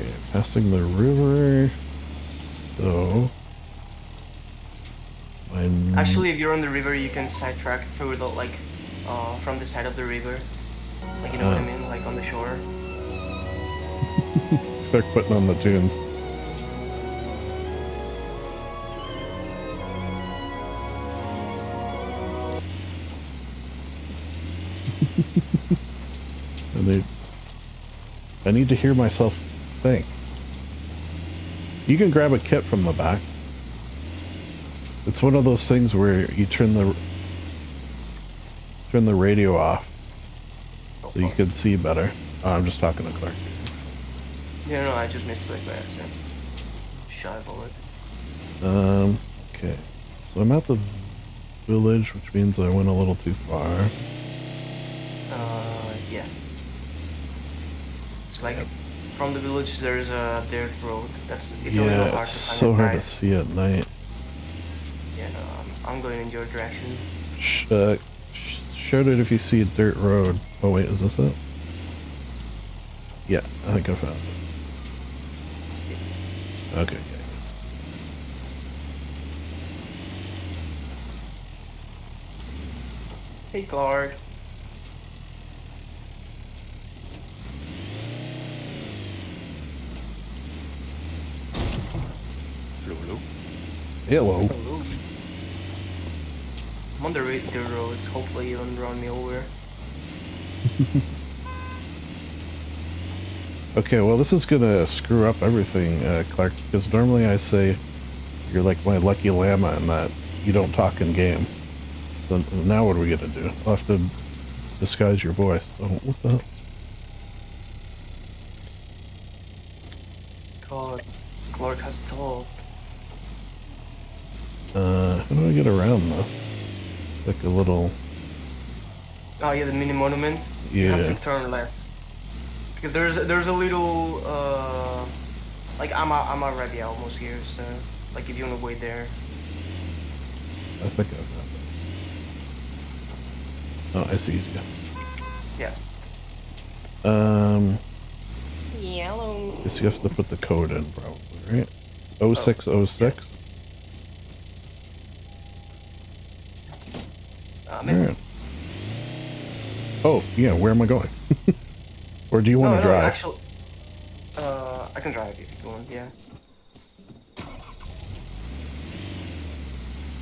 Okay, passing the river. So, Actually, if you're on the river, you can sidetrack through the, like, from the side of the river. Like, you know what I mean? Like, on the shore. they're putting on the tunes. I need to hear myself think. You can grab a kit from the back. It's one of those things where you turn the radio off Oh, so you fuck. can see better. I'm just talking to Clark. Yeah, no, I just missed it by accident. Shy bullet. Okay. So I'm at the village, which means I went a little too far. Yeah. It's like Yep. from the village there's a dirt road. It's a little Yeah, it's hard to find so at hard to night. see at night. Yeah, no, I'm going in your direction. Shout it if you see a dirt road. Oh wait, is this it? Yeah, I think I found it. Okay. Hey, Clark. Hello. Hello. Hello. I'm on the dirt roads. Hopefully you don't run me over. Okay, well this is gonna screw up everything, Clark, because normally I say you're like my lucky llama and that you don't talk in game. So now what are we gonna do? I'll have to disguise your voice. Oh, what the hell? God, Clark has talked. How do I get around this? It's like a little... Oh yeah, the mini monument. You have to Yeah, turn left because there's a little like I'm already almost here. So like if you wanna wait there. I think I've got that. Oh, I see you. Yeah. Yellow. Guess you have to put the code in, probably, right? It's 0606. Maybe. Alright. Oh, yeah, where am I going? Or do you want to No, drive? actually, I can drive if you want. Yeah.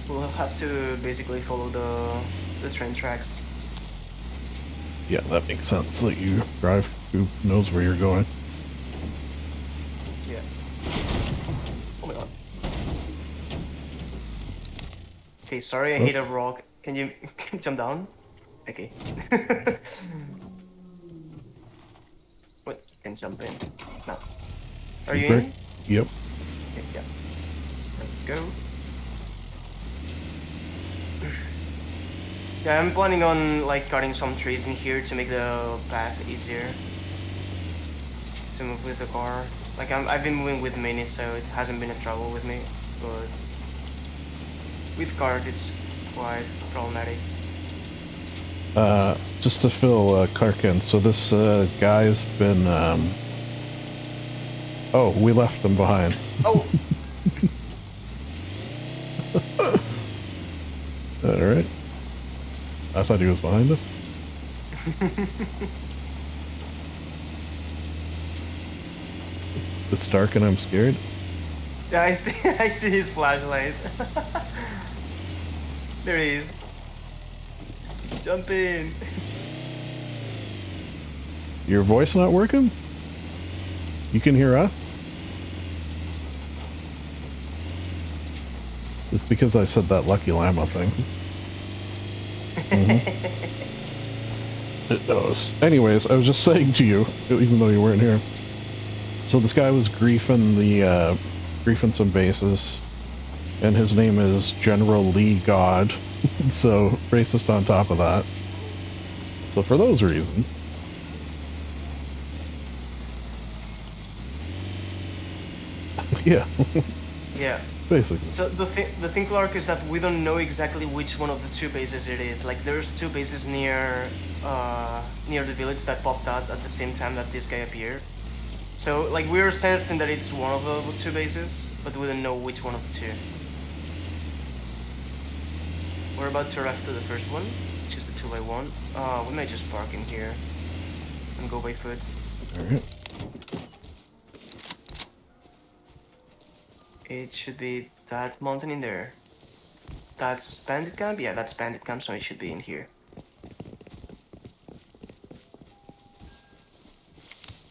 We'll have to basically follow the train tracks. Yeah, that makes sense. Let you drive. Who knows where you're going? Yeah. Oh my god. Okay, sorry I hit a rock. Can you jump down? Okay. What? Can jump in. No. Are you Break? in? Yep. Okay, yeah. Let's go. Yeah, I'm planning on like cutting some trees in here to make the path easier to move with the car. Like I've been moving with Mini, so it hasn't been a trouble with me. But with cars, it's quite problematic. Just to fill Clark in. So this guy's been. Oh, we left him behind. Oh, All right. I thought he was behind us. It's dark and I'm scared. yeah, I see. I see his flashlight. There he is. Jump in. Your voice not working? You can hear us? It's because I said that lucky llama thing. It knows. Anyways, I was just saying to you, even though you weren't here. So this guy was griefing some bases, and his name is General Lee God. So racist on top of that. So for those reasons. Yeah. Yeah. Basically. So the thing, Clark, is that we don't know exactly which one of the two bases it is. Like there's two bases near the village that popped out at the same time that this guy appeared. So like we're certain that it's one of the two bases, but we don't know which one of the two. We're about to arrive to the first one, which is the 2x1. We might just park in here and go by foot. Alright. It should be that mountain in there. That's bandit camp? Yeah, that's bandit camp, so it should be in here.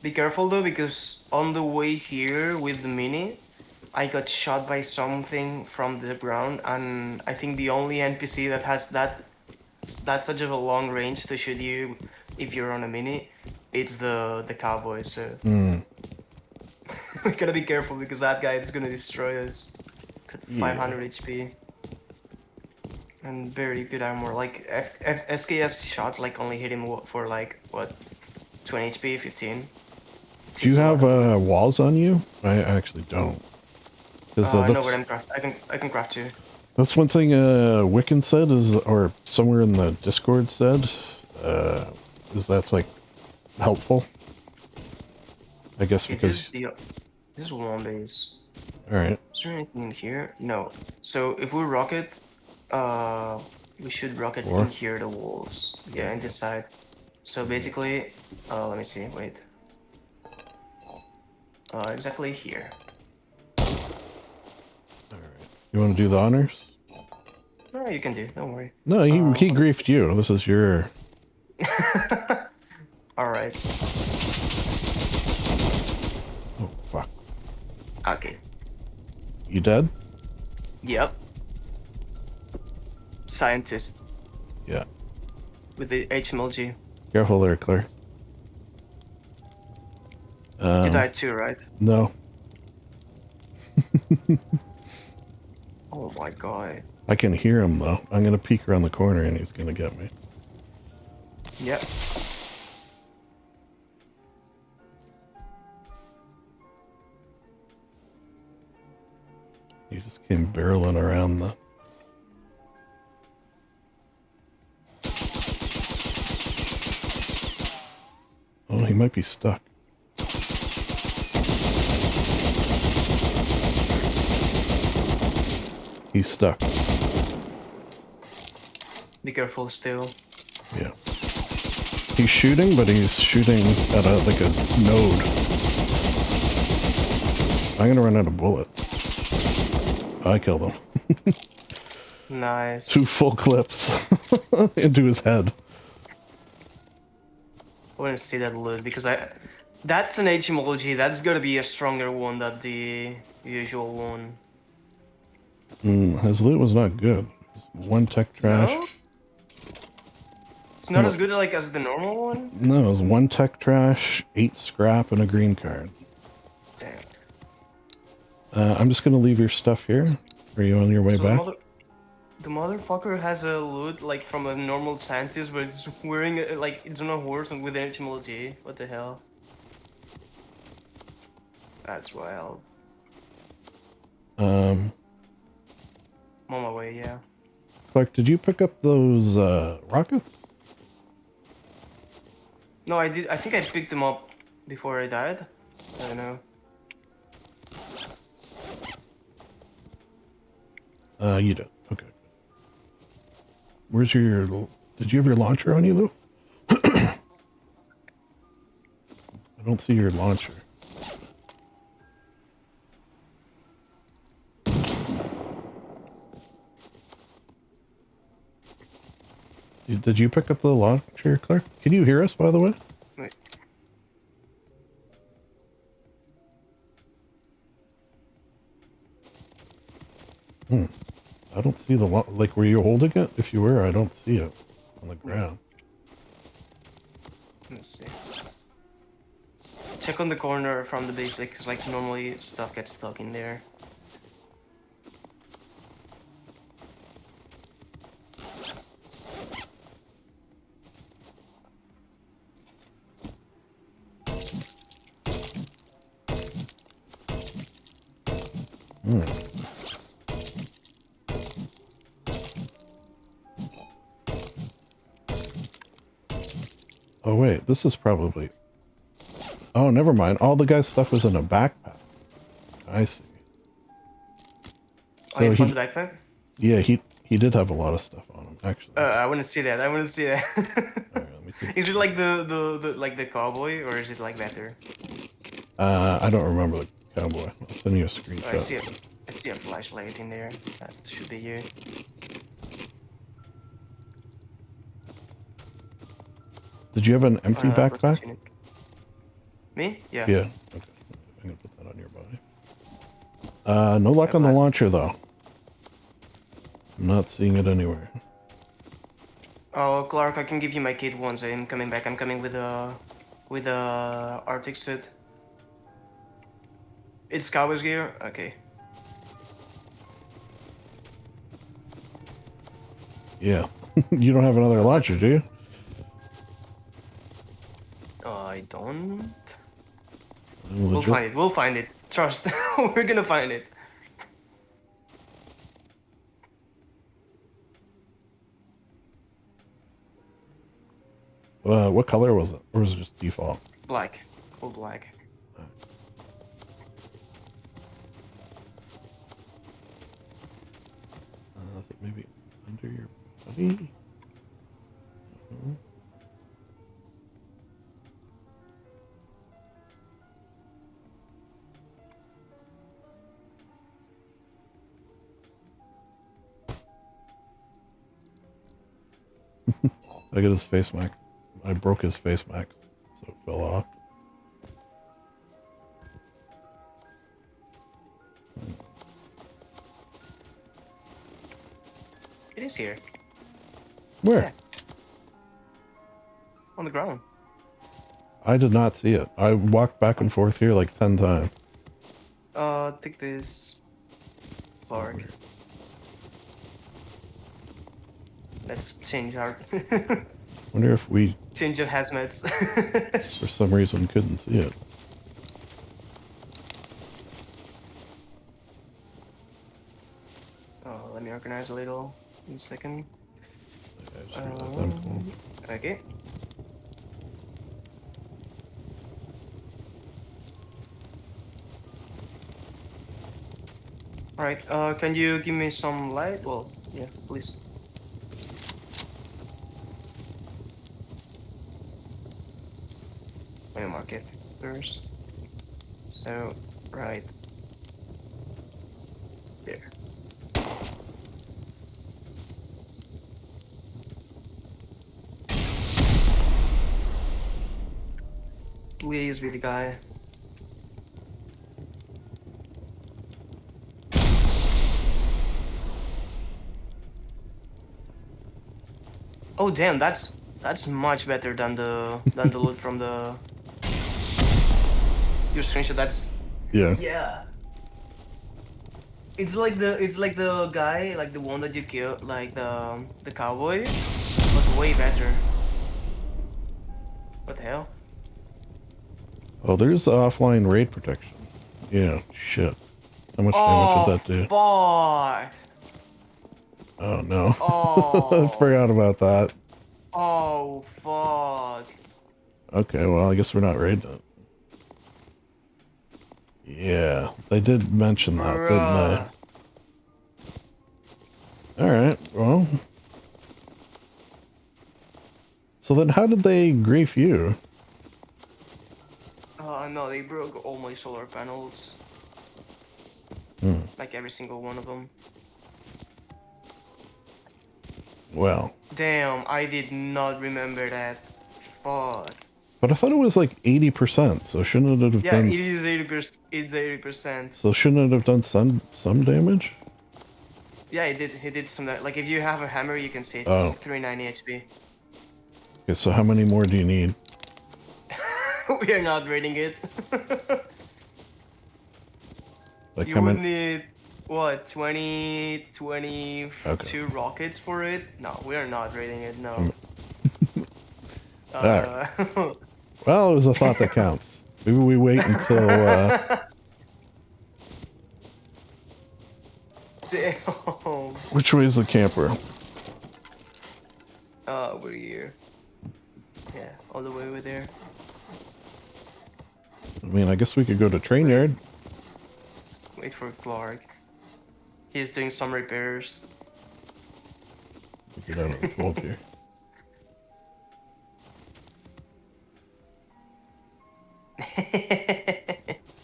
Be careful though, because on the way here with the Mini, I got shot by something from the ground, and I think the only NPC that has that such of a long range to shoot you if you're on a mini, it's the cowboy. So Hmm. we gotta be careful because that guy is gonna destroy us. Got Yeah. 500 HP and very good armor. Like SKS shot like only hit him for like what 20 HP, 15. It Do you takes a lot have of bullets. walls on you? I actually don't. Because No, but I'm craft. I can craft too. that's one thing Wiccan said is, or somewhere in the Discord said, uh, is that's like helpful. I guess Okay, because. this is one base. All right. Is there anything in here? No. So if we rocket, uh, we should rocket in Or here the walls. Yeah, in this side. So basically, let me see. Wait. Exactly here. all right. You want to do the honors? No, you can do. Don't worry. No, he griefed you. This is your. All right. Oh fuck. Okay. You dead? Yep. Scientist Yeah. with the HMLG. Careful there, Claire. You died too, right? No. Oh my god. I can hear him though. I'm gonna peek around the corner and he's gonna get me. Yep. He just came barreling around the. Oh, he might be stuck. He's stuck. Be careful still. Yeah. He's shooting, but he's shooting at a like a node. I'm gonna run out of bullets. I killed him. Nice. 2 full clips into his head. I want to see that loot because that's an HMLG. That's gonna be a stronger one than the usual one. His loot was not good. It was 1 tech trash. No? It's not as good like as the normal one? No, it was 1 tech trash, 8 scrap, and a green card. Damn. I'm just gonna leave your stuff here. Are you on your way So back? the motherfucker has a loot like from a normal scientist, but it's wearing like it's on a horse with HMLG. What the hell? That's wild. Um, I'm on my way, yeah. Clark, did you pick up those rockets? No, I did. I think I picked them up before I died. I don't know. You did. Okay. Where's your? Did you have your launcher on you, Lou? I don't see your launcher. Did you pick up the launcher, Clark? Can you hear us, by the way? Wait. I don't see the like. Were you holding it? If you were, I don't see it on the ground. Let's see. Check on the corner from the base, like, 'cause, like normally stuff gets stuck in there. Oh wait, this is probably. Oh, never mind. All the guy's stuff was in a backpack. I see. Oh, you found the backpack? Yeah, he did have a lot of stuff on him, actually. I want to see that. I want to see that. All right, let me see. Is it like the like the cowboy, or is it like better? I don't remember the cowboy. I'll send you a Oh, screenshot. I see a flashlight in there. That should be you. Did you have an empty backpack? Me? Yeah. Yeah. Okay. I'm gonna put that on your body. No luck on the Black. launcher though. I'm not seeing it anywhere. Oh, Clark, I can give you my kit once I'm coming back. I'm coming with a Arctic suit. It's Cowboys gear? Okay. Yeah. You don't have another launcher, do you? I don't. I'm We'll legit- find it. We'll find it. Trust. We're gonna find it. What color was it? Or was it just default? Black. Full black. Is it maybe under your body? I get his face mask. I broke his face mask, so it fell off. It is here. Where? Yeah. On the ground. I did not see it. I walked back and forth here like 10 times. Take this. Clark. Let's change our Wonder if we, change of hazmats. for some reason, couldn't see it. Oh, let me organize a little in a second. I just realized I'm cool. Okay. Alright, can you give me some light? Well, yeah, please. Let me mark it first. So, right there. Please be the guy. Oh damn, that's much better than the loot from the your screenshot. That's Yeah. yeah. It's like the guy, like the one that you killed, like the cowboy, but way better. What the hell? Oh, there's offline raid protection. Yeah, shit. How much damage would that do? Fuck! Oh, no. Oh. I forgot about that. Oh fuck! Okay, well, I guess we're not raiding it. Yeah, they did mention that, Bruh. didn't they? Alright, well. So then how did they grief you? No, they broke all my solar panels. Hmm. Like every single one of them. Well. Damn, I did not remember that. Fuck. But I thought it was like 80%, so shouldn't it have Yeah, done... it is 80%. It's 80%. So shouldn't it have done some damage? Yeah, it did. It did some. Like if you have a hammer, you can see it's Oh. 390 HP. Okay, so how many more do you need? We are not raiding it. Like You how would many? need what 22 Okay. rockets for it. No, we are not raiding it. No. Well, it was a thought that counts. Maybe we wait until... Damn. Which way is the camper? We're here. Yeah, all the way over there. I mean, I guess we could go to train yard. Wait for Clark. He's doing some repairs. Get out of the cold here.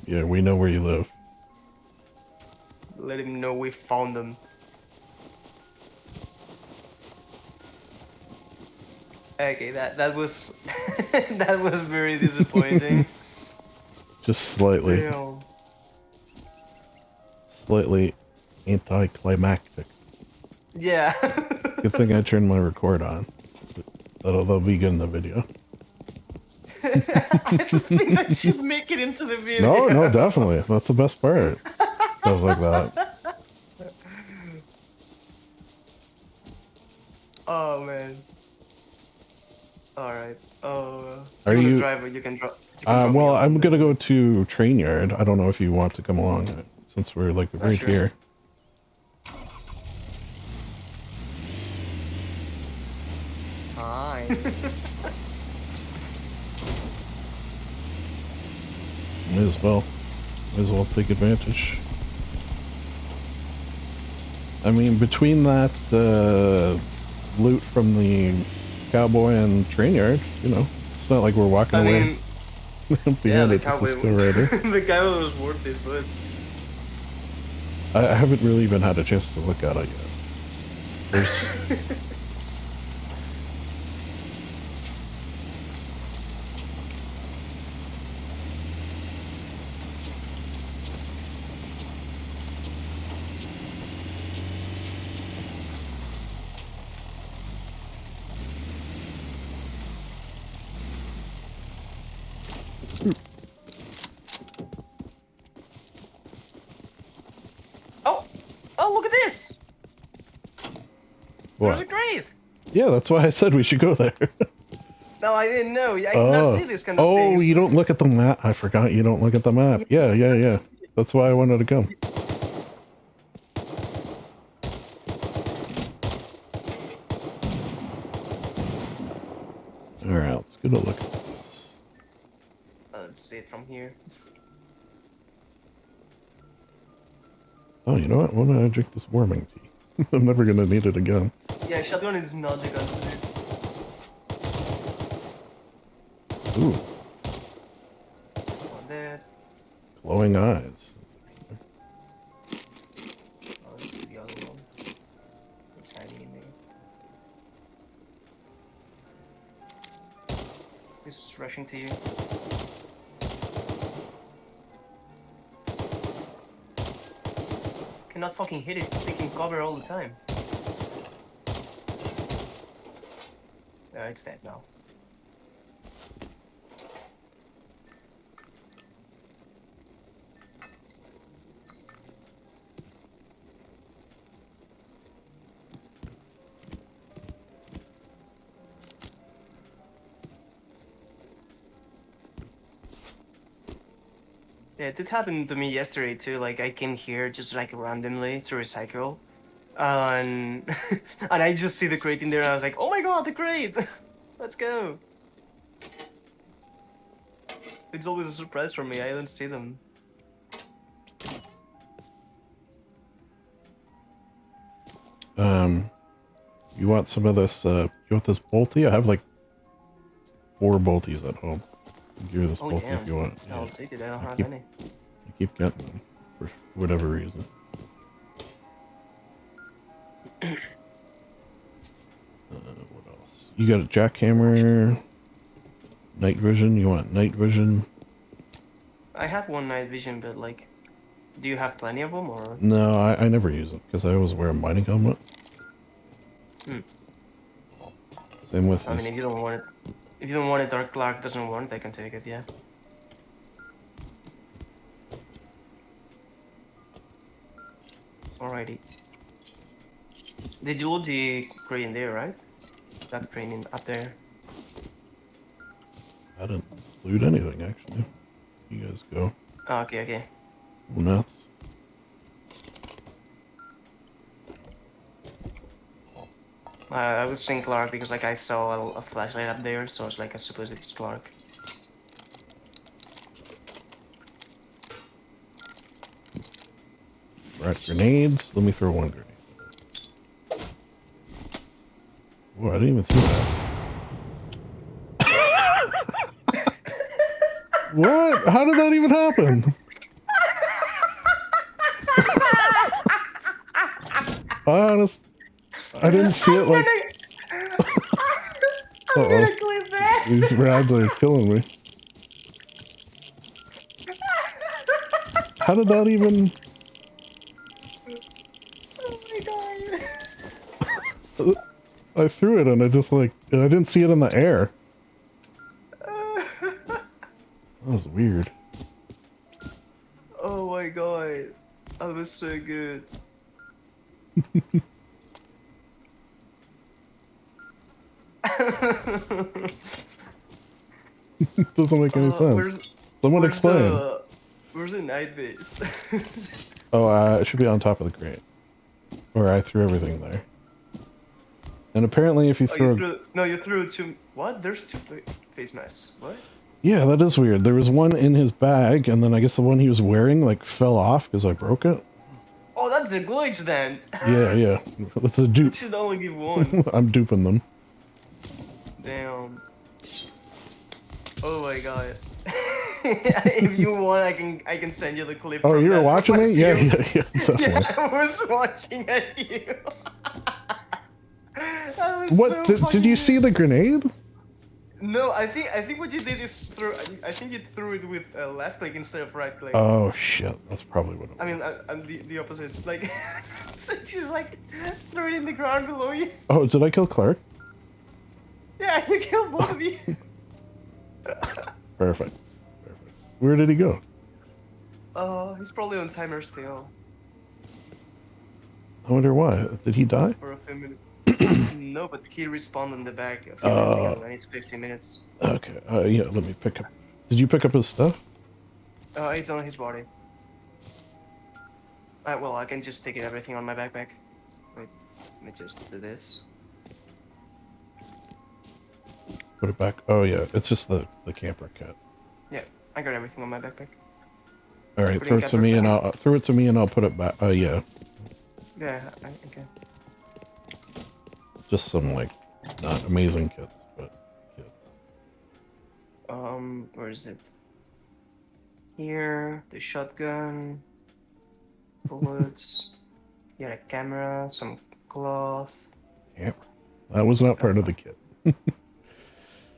Yeah, we know where you live. Let him know we found them. Okay, that was that was very disappointing. Just slightly. Damn. slightly anticlimactic. Yeah. Good thing I turned my record on. That'll be good in the video. I think that should make it into the video. No, no, definitely. That's the best part. Stuff like that. Oh man. All right. Are you you? the driver? You can drop. Well, Well, I'm gonna go to train yard. I don't know if you want to come along since we're like right sure. here. Hi. May as well take advantage. I mean, between that loot from the cowboy and train yard, you know, it's not like we're walking away. Behind it, it's a skill rider. The cowboy was worth it, but I haven't really even had a chance to look at it yet. There's. Oh, look at this! What? There's a grave! Yeah, that's why I said we should go there. No, I didn't know. I did not see this kind of thing. Oh, you don't look at the map. I forgot you don't look at the map. Yeah. That's why I wanted to come. Alright, let's get a look at this. Let's see it from here. Oh, you know what? Why don't I drink this warming tea? I'm never gonna need it again. Yeah, shotgun is not the gun to do. Ooh. On that. Glowing eyes. Oh, this is the other one. It's hiding in there. He's rushing to you. Cannot fucking hit it, it's taking cover all the time. It's dead now. Yeah, it did happen to me yesterday too. Like I came here just like randomly to recycle, and and I just see the crate in there, and I was like, "Oh my god, the crate! Let's go!" It's always a surprise for me. I don't see them. You want some of this? You want this bolty? I have like 4 bolties at home. Give you this bolty damn. if you want. I'll Yeah. take it. I don't have any. I keep getting them for whatever reason. What else? You got a jackhammer, night vision. You want night vision? I have one night vision, but like, do you have plenty of them or? No, I never use it because I always wear a mining helmet. Same with I this. mean, if you don't want it, Dark Clark doesn't want it, I can take it, yeah. Alrighty. Did you load the crane there, right? That crane up there. I didn't loot anything actually. You guys go. Oh, okay. Nuts. I was saying Clark because like I saw a flashlight up there, so it's like I suppose it's Clark. Right, grenades. Let me throw one grenade. Whoa, I didn't even see that. What? How did that even happen? Honest, I didn't see it like. I'm gonna clip that. These rads are killing me. How did that even? I threw it and I just like, I didn't see it in the air. That was weird. Oh my god. That was so good. Doesn't make any sense. Someone explain. Where's the night base? Oh, it should be on top of the crate. Or I threw everything there. And apparently if you throw... you threw two... What? There's two face masks. What? Yeah, that is weird. There was one in his bag, and then I guess the one he was wearing, like, fell off because I broke it. Oh, that's a glitch then. Yeah. That's a dupe. You should only give one. I'm duping them. Damn. Oh my god. If you want, I can send you the clip. Oh, you were watching me? Yeah, definitely. Yeah, I was watching at you. What? Did you see the grenade? No, I think what you did is I think you threw it with left click instead of right click. Oh shit, that's probably what it was. I mean, I'm the opposite. Like, so you just like threw it in the ground below you. Oh, did I kill Clark? Yeah, you killed both of you. Perfect. Where did he go? He's probably on timer still. I wonder why. Did he die? For a few minutes. No, but he respawned in the back a few minutes ago, and it's 15 minutes. Okay, yeah, let me pick up. Did you pick up his stuff? It's on his body. Well, I can just take everything on my backpack. Wait, let me just do this. Put it back. Oh yeah, it's just the camper kit. Yeah, I got everything on my backpack. All right, throw it to me and I'll put it back. Yeah. Yeah, okay. Just some like not amazing kits, but kits. Where is it? Here, the shotgun, bullets, yeah, a camera, some cloth. Yeah, that was not part of the kit.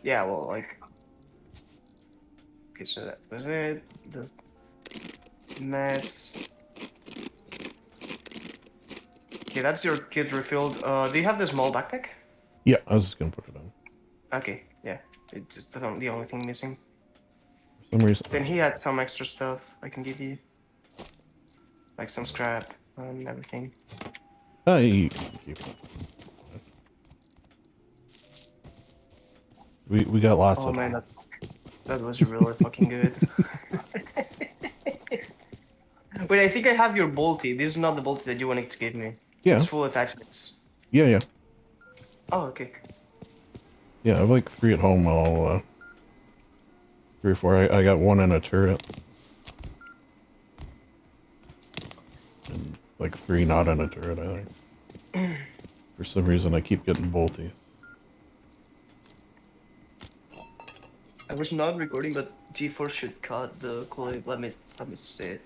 Yeah, well, like, okay, so that was it. The mats. Okay, that's your kit refilled. Do you have the small backpack? Yeah, I was just gonna put it on. Okay, yeah, it's just the only thing missing. For some reason. Then he had some extra stuff I can give you, like some scrap and everything. You can keep it. We got lots of. Oh man, that was really fucking good. Wait, I think I have your bolty. This is not the bolty that you wanted to give me. Yeah. It's full attachments. Yeah. Oh, okay. Yeah, I have like 3 at home. All 3 or 4. I got 1 in a turret. And like 3 not in a turret, I think. For some reason, I keep getting bolties. I was not recording, but G4 should cut the clip. Let me see it.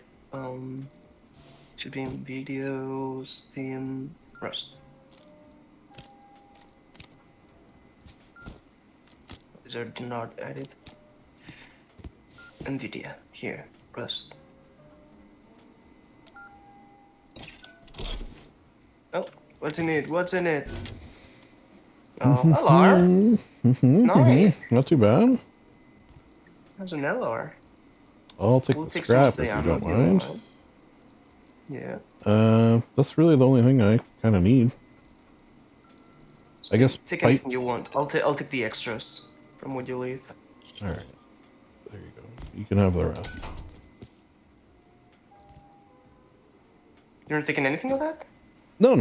Should be in video, Steam, Rust. Is there do not edit? NVIDIA, here, Rust. Oh, what's in it? What's in it? Oh, LR. Nice. Not too bad. That's an LR. I'll take the scrap if you don't mind. Yeah. That's really the only thing I kind of need. So I guess take anything you want. I'll take the extras from what you leave. All right. There you go. You can have the rest. You're not taking anything of that? No.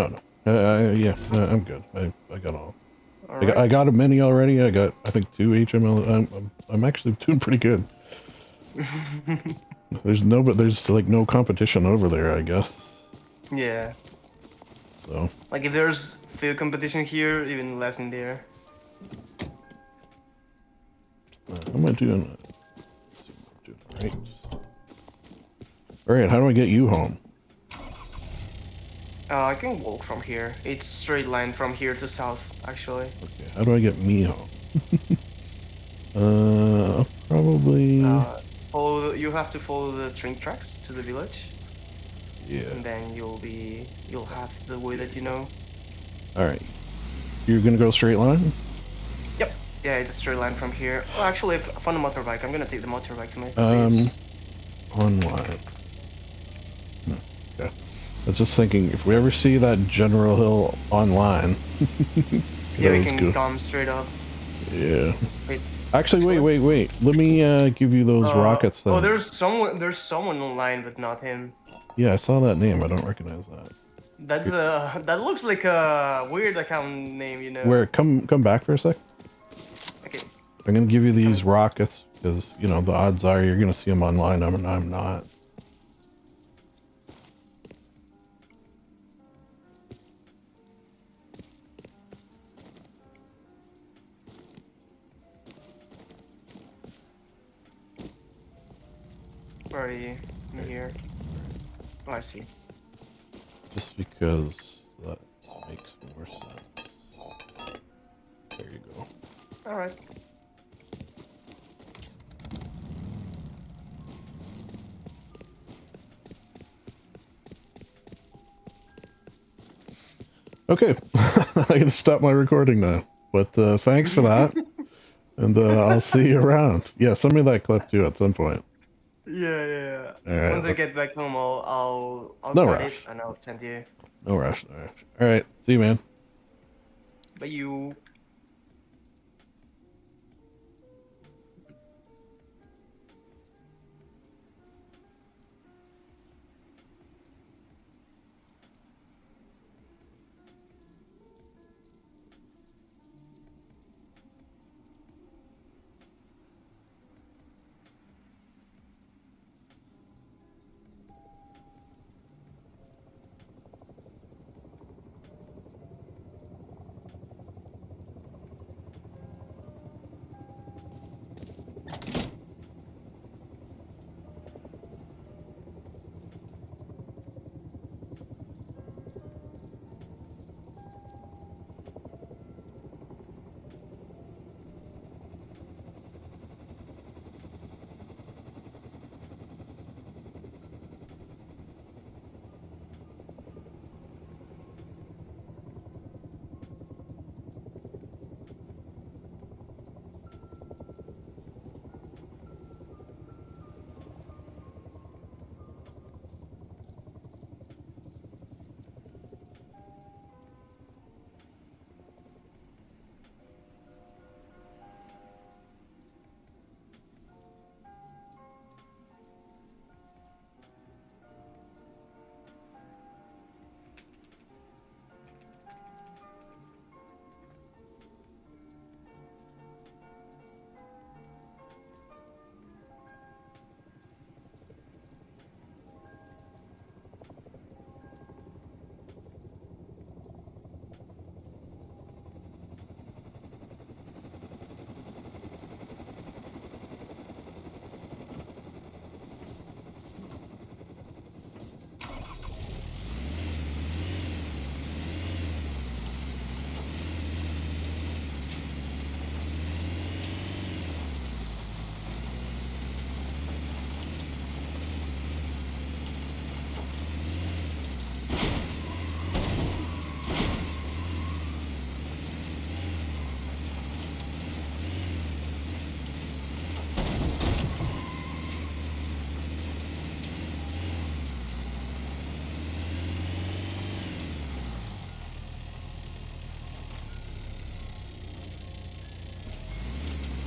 Yeah, I'm good. I got all. Right. I got a mini already. I got, I think, 2 HML. I'm actually doing pretty good. There's like no competition over there, I guess. Yeah. So. Like if there's field competition here, even less in there. How am I doing? Right. All right. How do I get you home? I can walk from here. It's straight line from here to south, actually. Okay. How do I get me home? I'll probably. You have to follow the train tracks to the village. Yeah. And then you'll have the way that you know. All right. You're gonna go straight line? Yep. Yeah, it's a straight line from here. Oh, actually, if I found a motorbike, I'm gonna take the motorbike to my base. Online. Okay. I was just thinking, if we ever see that General Hill online, Yeah, we can come straight up. Yeah. Wait. Actually, wait. Let me give you those rockets then. Oh, there's someone online, but not him. Yeah, I saw that name. I don't recognize that. That's that looks like a weird account name, you know. Where? Come back for a sec. Okay. I'm gonna give you these rockets because you know the odds are you're gonna see them online. I'm not. Where are you? I'm here. Oh, I see. Just because that makes more sense. There you go. All right. Okay, I gotta stop my recording now. But thanks for that, and I'll see you around. Yeah, send me that clip too at some point. Yeah. All right. Once I get back home, I'll No cut rush. it and I'll send you. No rush. All right. See you, man. But you.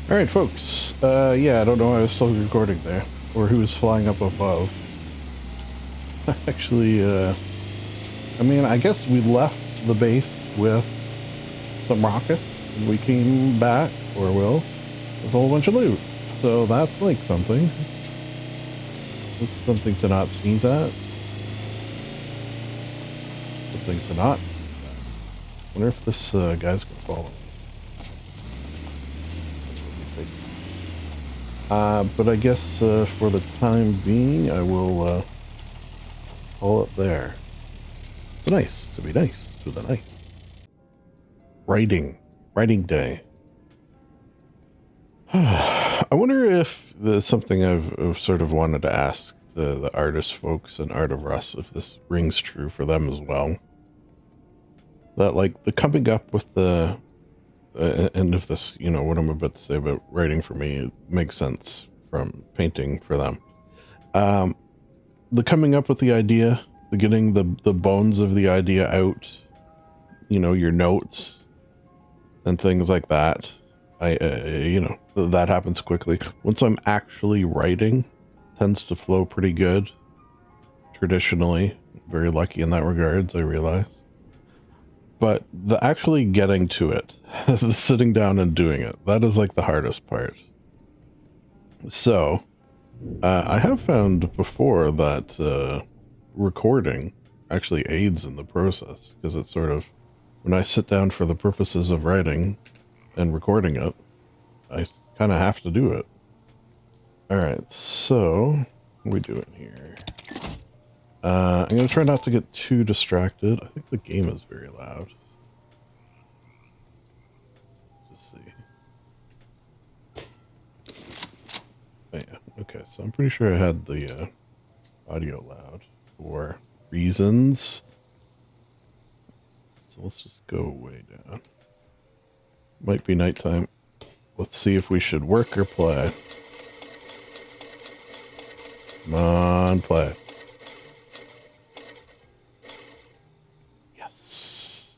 All right, folks. Yeah, I don't know why I was still recording there, or who was flying up above. Actually, I mean, I guess we left the base with some rockets, and we came back, or will, with a whole bunch of loot. So that's like something. It's something to not sneeze at. Something to not sneeze at. Wonder if this guy's gonna follow me. But I guess for the time being, I will call it there. It's nice to be nice to the nice. Writing day. I wonder if there's something I've sort of wanted to ask the artist folks and Art of Russ if this rings true for them as well. that like the coming up with the and if this, you know, what I'm about to say about writing for me, it makes sense from painting for them. The coming up with the idea, the getting the bones of the idea out, you know, your notes and things like that. You know, that happens quickly. Once I'm actually writing, tends to flow pretty good. Traditionally, very lucky in that regards, I realize. But the actually getting to it, the sitting down and doing it, that is like the hardest part. So, I have found before that recording actually aids in the process, because it's sort of, when I sit down for the purposes of writing and recording it, I kind of have to do it. Alright, so, what are we doing here? I'm going to try not to get too distracted. I think the game is very loud. Let's see. Oh, yeah. Okay, so I'm pretty sure I had the audio loud for reasons. So let's just go way down. Might be nighttime. Let's see if we should work or play. Come on, play. Yes.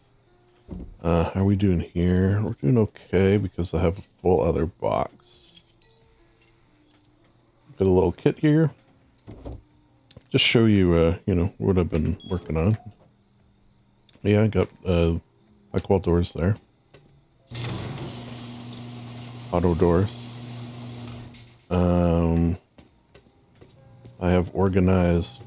How are we doing here? We're doing okay because I have a full other box. Got a little kit here. Just show you, you know, what I've been working on. Yeah, I got like wall doors there. Auto doors. I have organized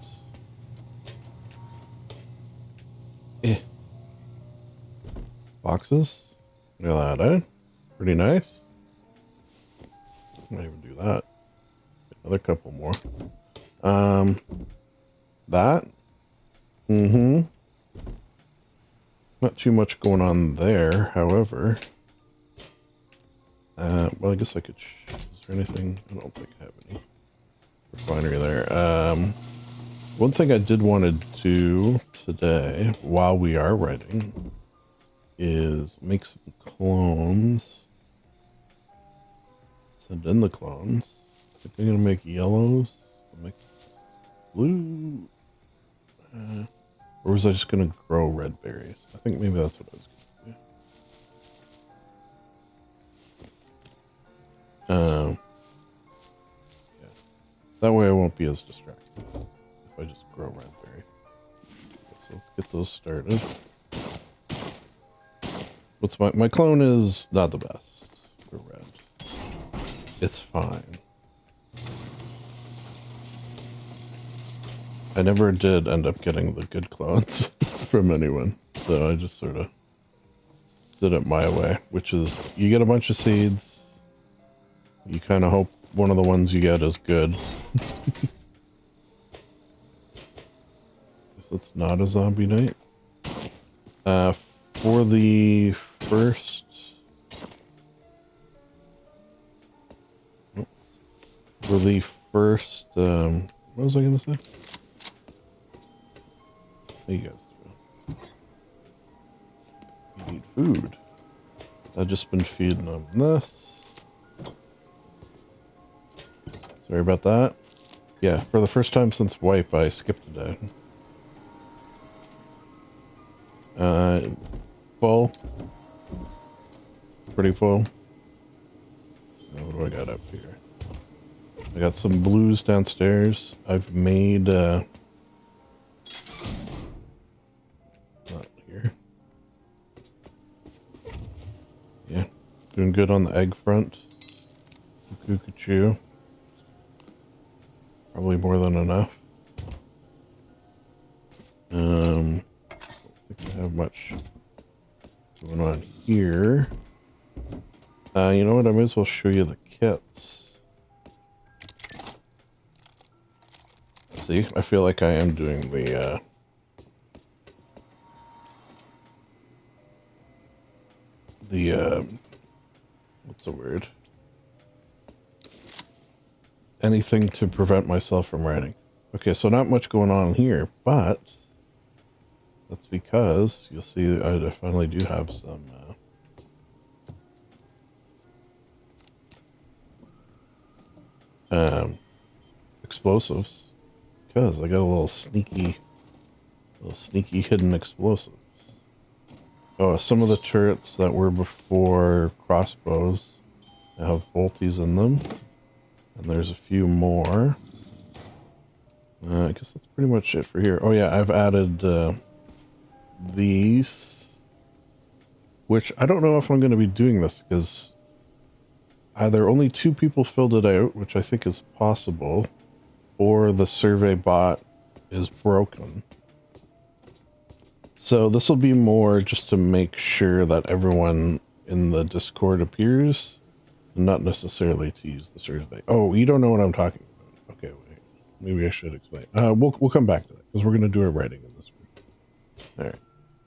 boxes. Look at that, eh? Pretty nice. Might even do that. Another couple more. That. Not too much going on there, however. Well, I guess I could... Is there anything? I don't think I have any refinery there. One thing I did want to do today, while we are writing, is make some clones. Send in the clones. I think I'm going to make yellows. I'll make blue. Or was I just going to grow red berries? I think maybe that's what I was going to do. Yeah. That way I won't be as distracted if I just grow red berry. Okay, so let's get those started. What's my clone is not the best for red. It's fine. I never did end up getting the good clones from anyone, so I just sort of did it my way, which is you get a bunch of seeds, you kind of hope one of the ones you get is good. Guess it's not a zombie night. For the first... For the first... what was I going to say? How you guys doing? You need food. I've just been feeding them this. Sorry about that. Yeah, for the first time since wipe, I skipped a day. Full. Pretty full. Now, what do I got up here? I got some blues downstairs. I've made, not here. Yeah, doing good on the egg front. Cuckoo. Probably more than enough. I don't think I have much going on here. You know what? I may as well show you the kits. See, I feel like I am doing the what's the word? Anything to prevent myself from writing. Okay, so not much going on here, but That's because you'll see I finally do have some explosives. Because I got a little sneaky hidden explosives. Oh, some of the turrets that were before crossbows have bolties in them. And there's a few more. I guess that's pretty much it for here. Oh yeah, I've added these. Which I don't know if I'm going to be doing this because either only 2 people filled it out, which I think is possible, or the survey bot is broken. So this will be more just to make sure that everyone in the Discord appears, not necessarily to use the survey. Oh, you don't know what I'm talking about. Okay, wait. Maybe I should explain. We'll come back to that because we're going to do our writing in this one. All right.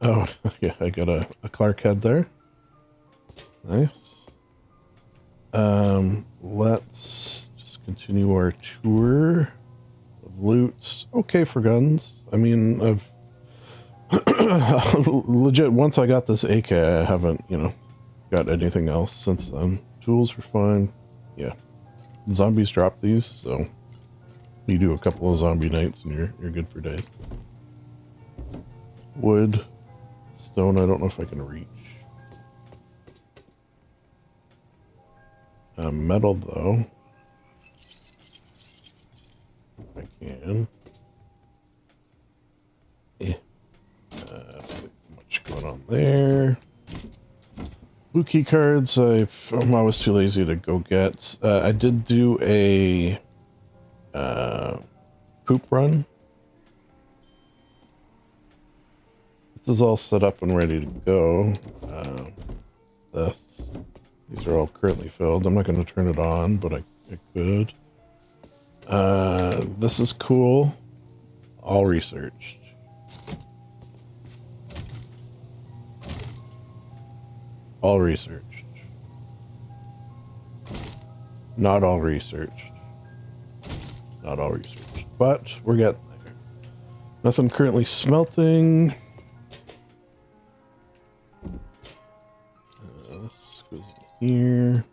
Oh, yeah, I got a Clark head there. Nice. Let's just continue our tour of loots. Okay for guns. I mean, I've legit, once I got this AK, I haven't, got anything else since then. Tools are fine. Yeah. Zombies drop these, so you do a couple of zombie nights and you're good for days. Wood. Stone, I don't know if I can reach. Metal, though. I can. Much going on there. Blue key cards, I'm always too lazy to go get. I did do a poop run. This is all set up and ready to go. These are all currently filled. I'm not going to turn it on, but I could. This is cool. All researched. All researched. Not all researched. Not all researched. But we're getting there. Nothing currently smelting. This goes in here.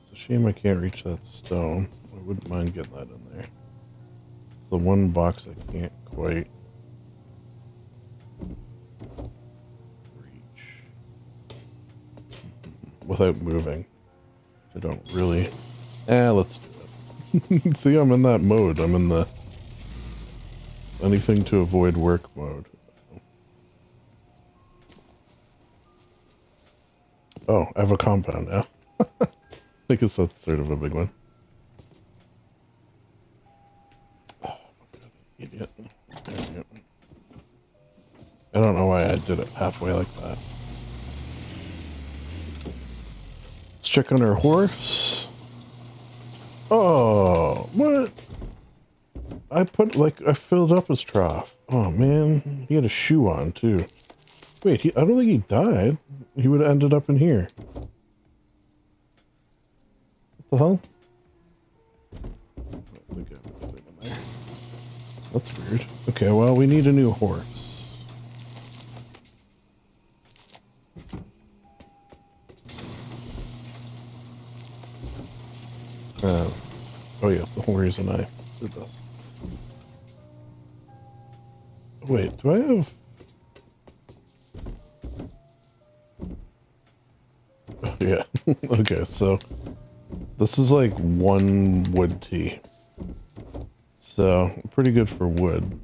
It's a shame I can't reach that stone. I wouldn't mind getting that in there. It's the one box I can't quite reach without moving. I don't really. Let's do it. See, I'm in that mode. I'm in the anything to avoid work mode. Oh, I have a compound now. I guess that's sort of a big one. Oh, idiot. There we go. I don't know why I did it halfway like that. Let's check on our horse. Oh, what? I filled up his trough. Oh, man. He had a shoe on, too. Wait, I don't think he died. He would have ended up in here. What the hell? I don't think I have anything in there. That's weird. Okay, well, we need a new horse. Oh yeah, the whole reason I did this. Wait, do I have... Oh, yeah. Okay, so this is like 1 wood tea. So, pretty good for wood.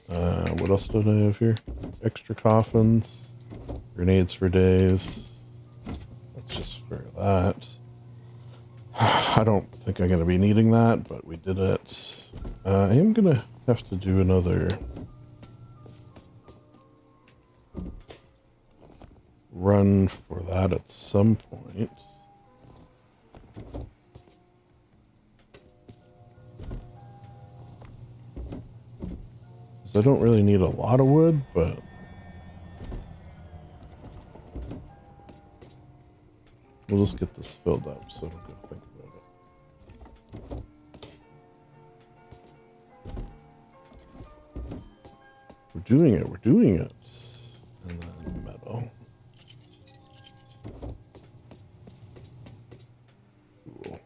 What else did I have here? Extra coffins. Grenades for days. Let's just for that. I don't think I'm going to be needing that, but we did it. I am going to have to do another run for that at some point. Because I don't really need a lot of wood, but We'll just get this filled up so I don't go think about it. We're doing it, we're doing it. And then metal. Cool.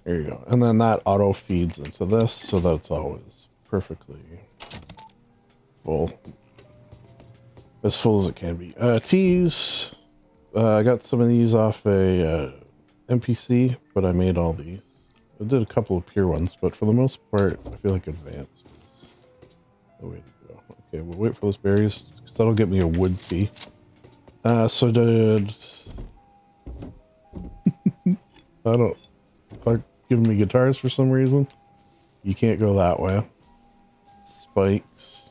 There you go. And then that auto feeds into this, so that's always perfectly full. As full as it can be. Teas. I got some of these off a NPC, but I made all these. I did a couple of pure ones, but for the most part, I feel like advanced is the way to go. Okay, we'll wait for those berries, because that'll get me a wood tea. So did... I don't... Clark giving me guitars for some reason? You can't go that way. Spikes.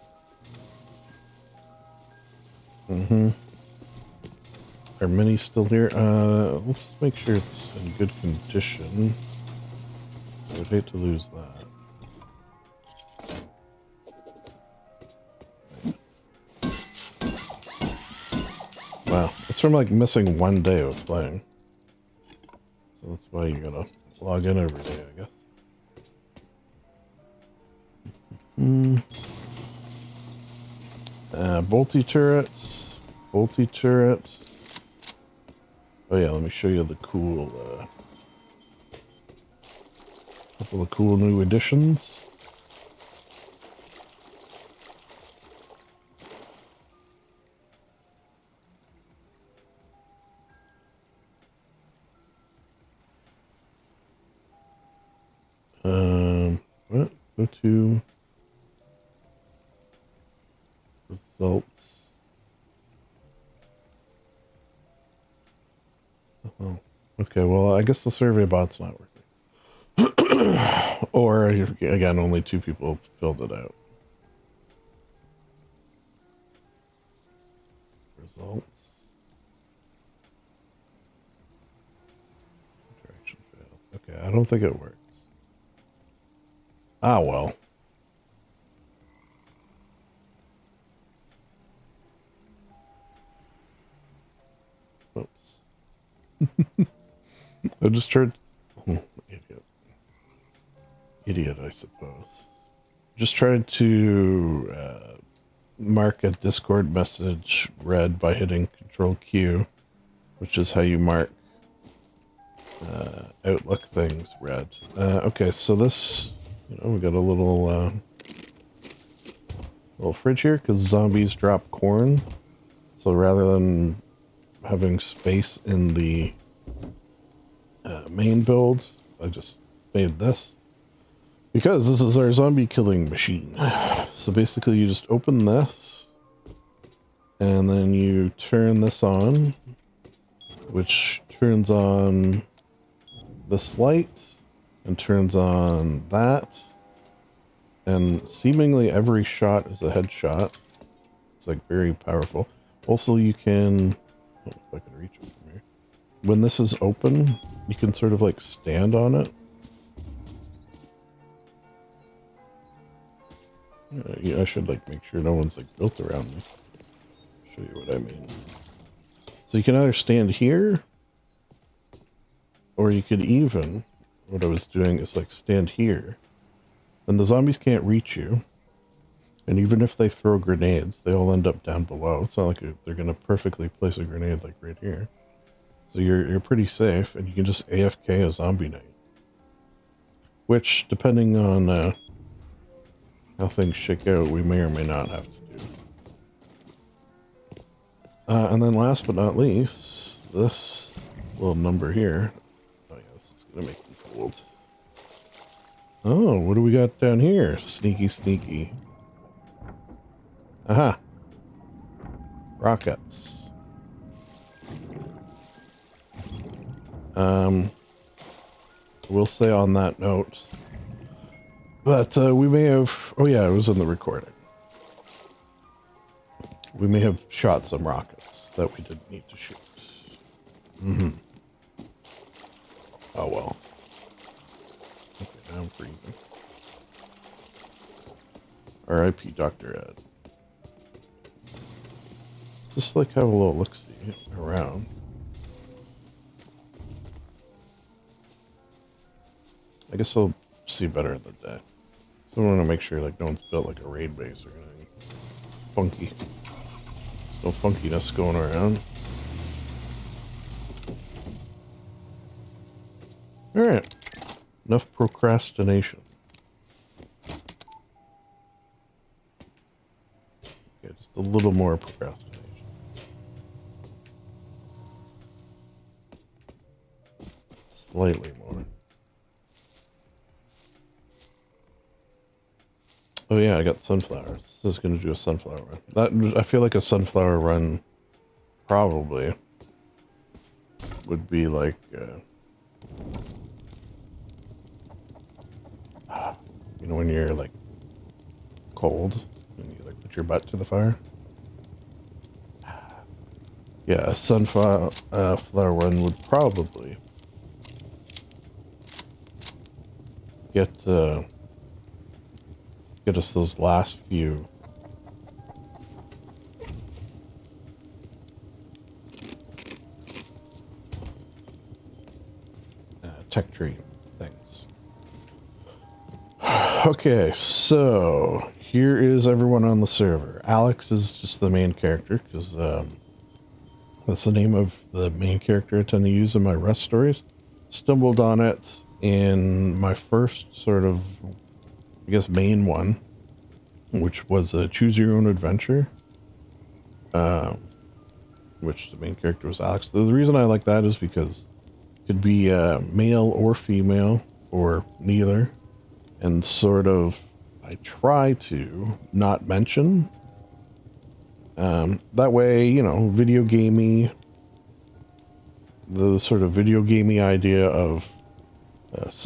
Are mini still here? Let's just make sure it's in good condition. So I'd hate to lose that. Wow, it's from like missing one day of playing. So that's why you gotta log in every day, I guess. Bolty turrets. Bolty turrets. Oh yeah, let me show you the cool, couple of cool new additions. What? Go to results. Oh, okay. Well, I guess the survey bot's not working. Or again, only 2 people filled it out. Results. Interaction failed. Okay, I don't think it works. Ah, well. Oops. I just tried... Oh, idiot. Idiot, I suppose. Just tried to mark a Discord message read by hitting Control Q, which is how you mark Outlook things read. Okay, so this... You know, we got a little fridge here because zombies drop corn. So rather than having space in the main build, I just made this because this is our zombie killing machine. So basically, you just open this, and then you turn this on, which turns on this light. And turns on that. And seemingly every shot is a headshot. It's like very powerful. Also you can... I don't know if I can reach it from here. When this is open, you can sort of like stand on it. Yeah, I should like make sure no one's like built around me. Show you what I mean. So you can either stand here, or you could even... What I was doing is like stand here, and the zombies can't reach you. And even if they throw grenades, they all end up down below. It's not like they're gonna perfectly place a grenade like right here. So you're pretty safe, and you can just AFK a zombie knight. Which, depending on how things shake out, we may or may not have to do. And then last but not least, this little number here. Oh yeah, this is gonna make me cold. Oh, what do we got down here? Sneaky, sneaky. Aha. Rockets. We'll say on that note that we may have... Oh yeah, it was in the recording. We may have shot some rockets that we didn't need to shoot. Oh well. Okay, now I'm freezing. R.I.P. Dr. Ed. just like have a little look-see around. I guess I'll see better in the day. So I want to make sure like no one's built like a raid base or anything funky. There's no funkiness going around. Alright. Enough procrastination. Okay, just a little more procrastination. Slightly more. Oh yeah, I got sunflowers. This is gonna do a sunflower run. I feel like a sunflower run probably would be like you know when you're like cold and you like put your butt to the fire. Yeah, a sunflower flower run would probably get us those last few tech tree things. Okay, so here is everyone on the server. Alex is just the main character because that's the name of the main character I tend to use in my Rust stories. Stumbled on it in my first sort of, I guess, main one, which was a choose your own adventure, which the main character was Alex. The reason I like that is because it could be male or female or neither, and sort of I try to not mention. That way, you know, video gamey, the sort of video gamey idea of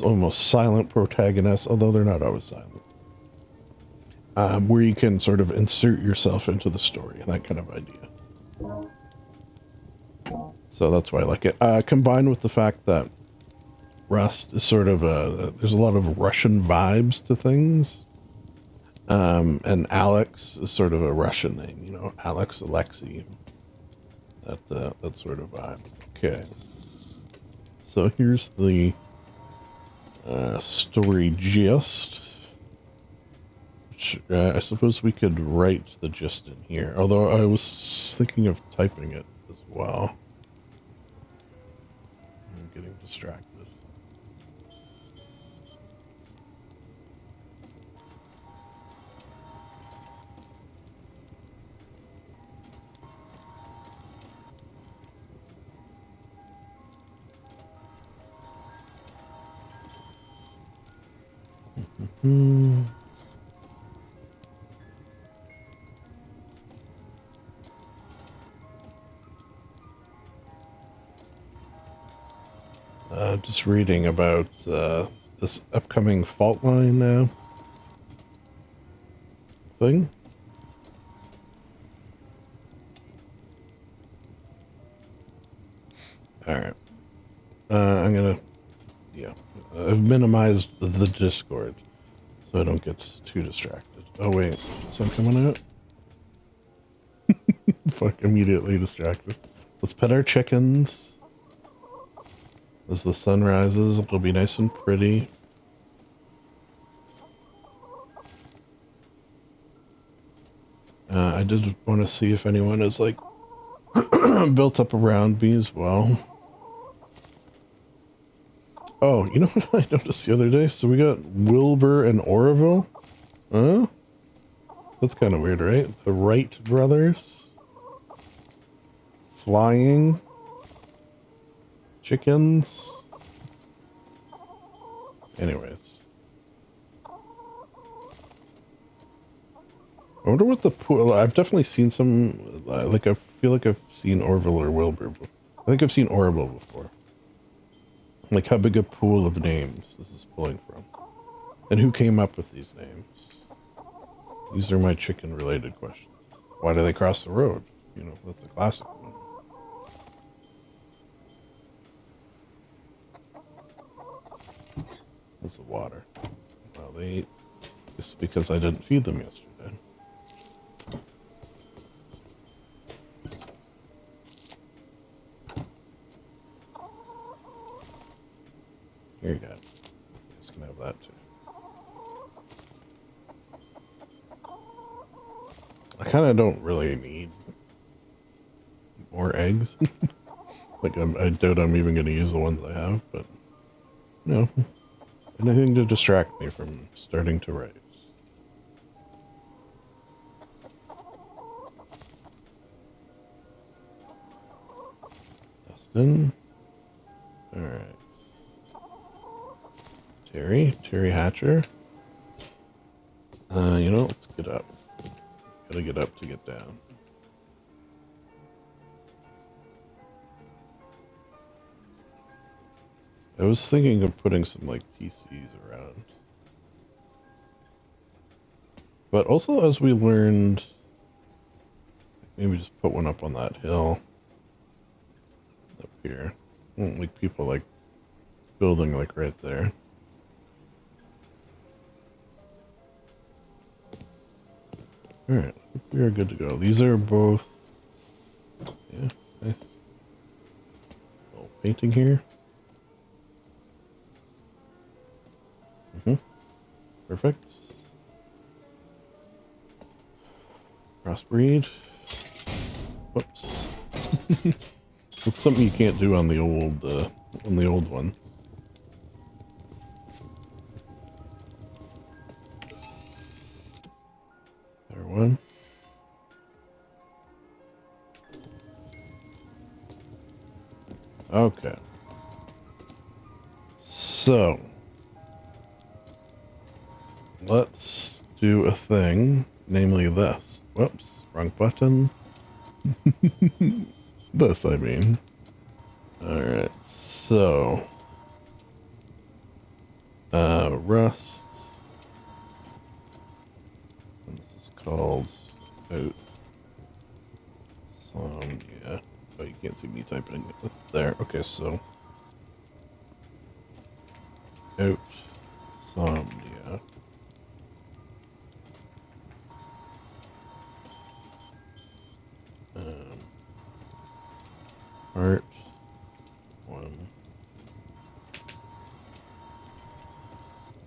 almost silent protagonists, although they're not always silent, where you can sort of insert yourself into the story and that kind of idea. So that's why I like it. Combined with the fact that Rust is sort of there's a lot of Russian vibes to things. And Alex is sort of a Russian name, you know, Alex, Alexei, that sort of vibe. Okay. So here's the story gist, which I suppose we could write the gist in here, although I was thinking of typing it as well. I'm getting distracted. Just reading about this upcoming fault line now thing. Alright. I'm gonna, yeah, I've minimized the Discord so I don't get too distracted. Oh wait, is sun coming out? Fuck, immediately distracted. Let's pet our chickens. As the sun rises, it'll be nice and pretty. I did want to see if anyone is like built up around me as well. Oh, you know what I noticed the other day? So we got Wilbur and Oroville. Huh? That's kind of weird, right? The Wright brothers. Flying. Chickens. Anyways. I wonder what the pool... I've definitely seen some... Like, I feel like I've seen Orville or Wilbur. I think I've seen Orville before. Like, how big a pool of names this is pulling from. And who came up with these names? These are my chicken-related questions. Why do they cross the road? You know, that's a classic one. That's the water. Well, they ate just because I didn't feed them yesterday. Here you go. Just gonna have that too. I kind of don't really need more eggs. Like, I doubt I'm even going to use the ones I have, but, you know, anything to distract me from starting to raise. Dustin. Alright. Terry Hatcher. You know, let's get up. Gotta get up to get down. I was thinking of putting some, like, TCs around. But also, as we learned, maybe just put one up on that hill. Up here. I don't like people, like, building, like, right there. Alright, I think we are good to go. These are both... Yeah, nice. Little painting here. Perfect. Crossbreed. Whoops. It's something you can't do on the old ones. There one. Okay. So let's do a thing, namely this. Whoops, wrong button. This, I mean. Alright, so rust. And this is called out. Yeah. Oh, you can't see me typing it there. Okay, so out somnia. Part 1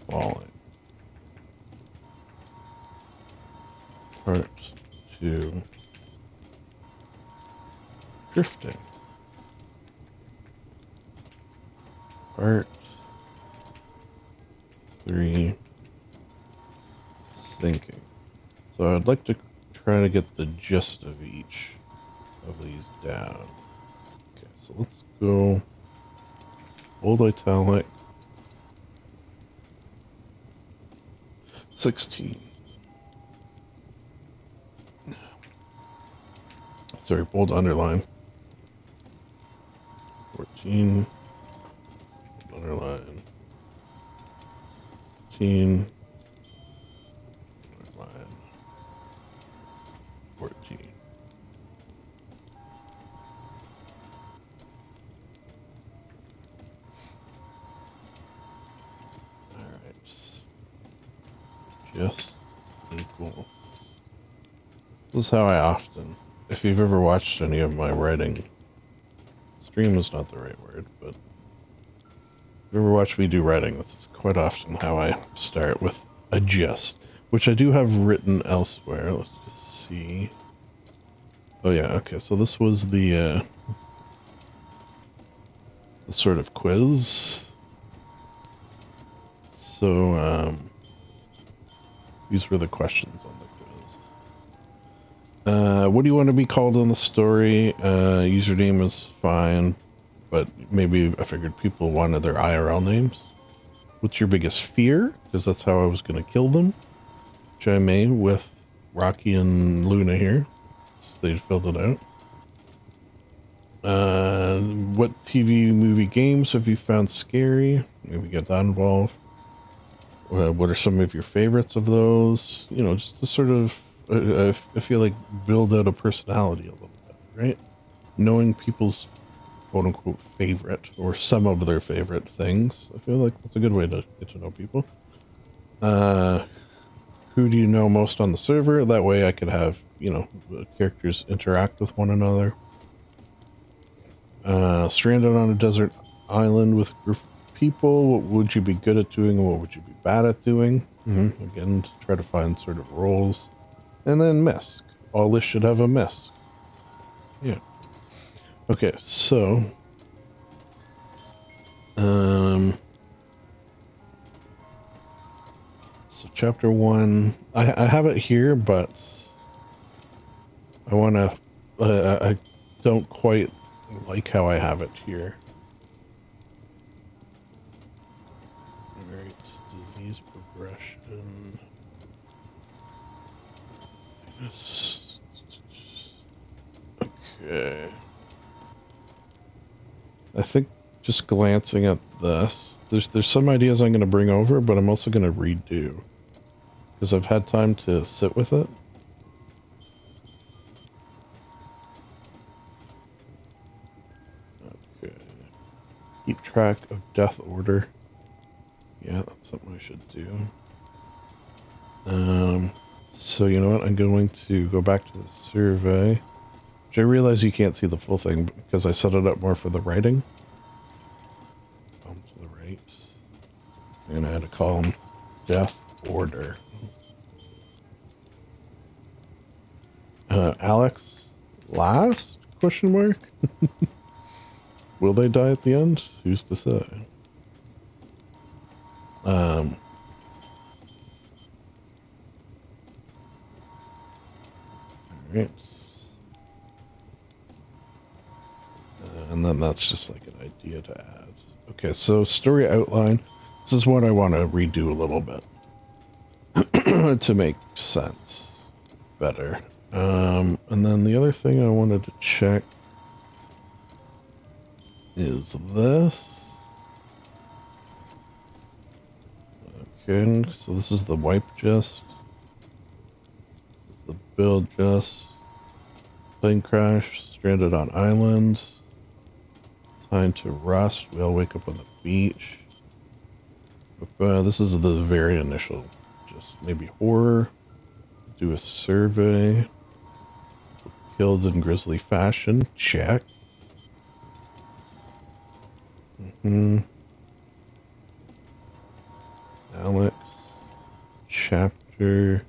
falling. Part 2 drifting. Part 3 sinking. So I'd like to try to get the gist of each of these down. Okay, so let's go bold italic 16. Sorry, bold underline 14. Underline 15. Underline 14. Just equal. This is how I often, if you've ever watched any of my writing, stream is not the right word, but if you ever watch me do writing, this is quite often how I start with a gist, which I do have written elsewhere. Let's just see. Oh yeah, okay, so this was the sort of quiz. So, these were the questions on the quiz. What do you want to be called in the story? Username is fine, but maybe I figured people wanted their IRL names. What's your biggest fear? Because that's how I was going to kill them. Which I may with Rocky and Luna here. So they filled it out. What TV, movie, games have you found scary? Maybe get that involved. What are some of your favorites of those? You know, just to sort of, I feel like build out a personality a little bit, right? Knowing people's quote unquote favorite or some of their favorite things. I feel like that's a good way to get to know people. Who do you know most on the server? That way I could have, you know, the characters interact with one another. Stranded on a desert island with a group of people? What would you be good at doing and what would you be bad at doing? Again, to try to find sort of roles. And then misc. All this should have a misc. Yeah. Okay, so... So chapter 1... I have it here, but... I want to... I don't quite like how I have it here. Alright, disease progression... Okay. I think just glancing at this, there's some ideas I'm going to bring over, but I'm also going to redo. Because I've had time to sit with it. Okay. Keep track of death order. Yeah, that's something I should do. So you know what? I'm going to go back to the survey. Which I realize you can't see the full thing because I set it up more for the writing. To the right. And I had a column death order. Alex last? Question mark? Will they die at the end? Who's to say? Alright. And then that's just like an idea to add. Okay, so story outline. This is what I want to redo a little bit to make sense better. And then the other thing I wanted to check is this. Okay, so this is the wipe gist. This is the build gist. Plane crash, stranded on island. Time to rust. We all wake up on the beach. This is the very initial, just maybe horror. Do a survey. Killed in grisly fashion. Check. Alex. Chapter.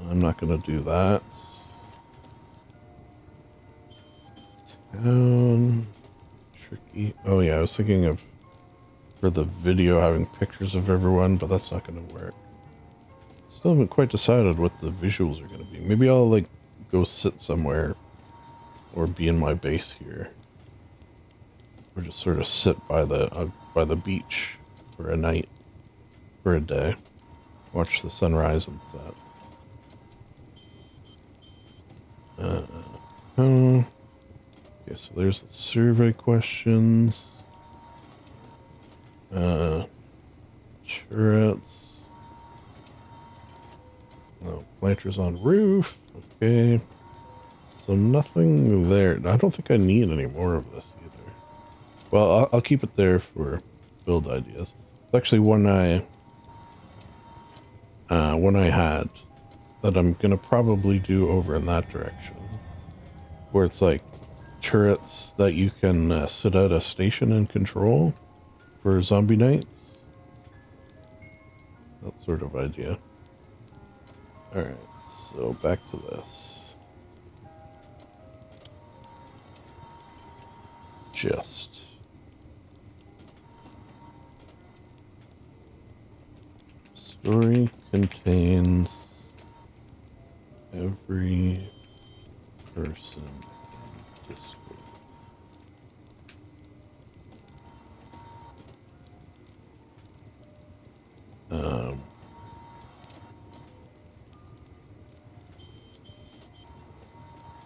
I'm not going to do that. Town. Tricky. Oh yeah, I was thinking of for the video having pictures of everyone, but that's not going to work. Still haven't quite decided what the visuals are going to be. Maybe I'll like go sit somewhere or be in my base here. Or just sort of sit by the beach for a night, for a day. Watch the sunrise and set. Okay, so there's the survey questions. Turrets. No, planters on roof. Okay. So nothing there. I don't think I need any more of this either. Well, I'll keep it there for build ideas. It's actually one I had that I'm gonna probably do over in that direction, where it's like turrets that you can sit at a station and control for zombie nights. That sort of idea. Alright, so back to this. Just. Story contains every person in Discord.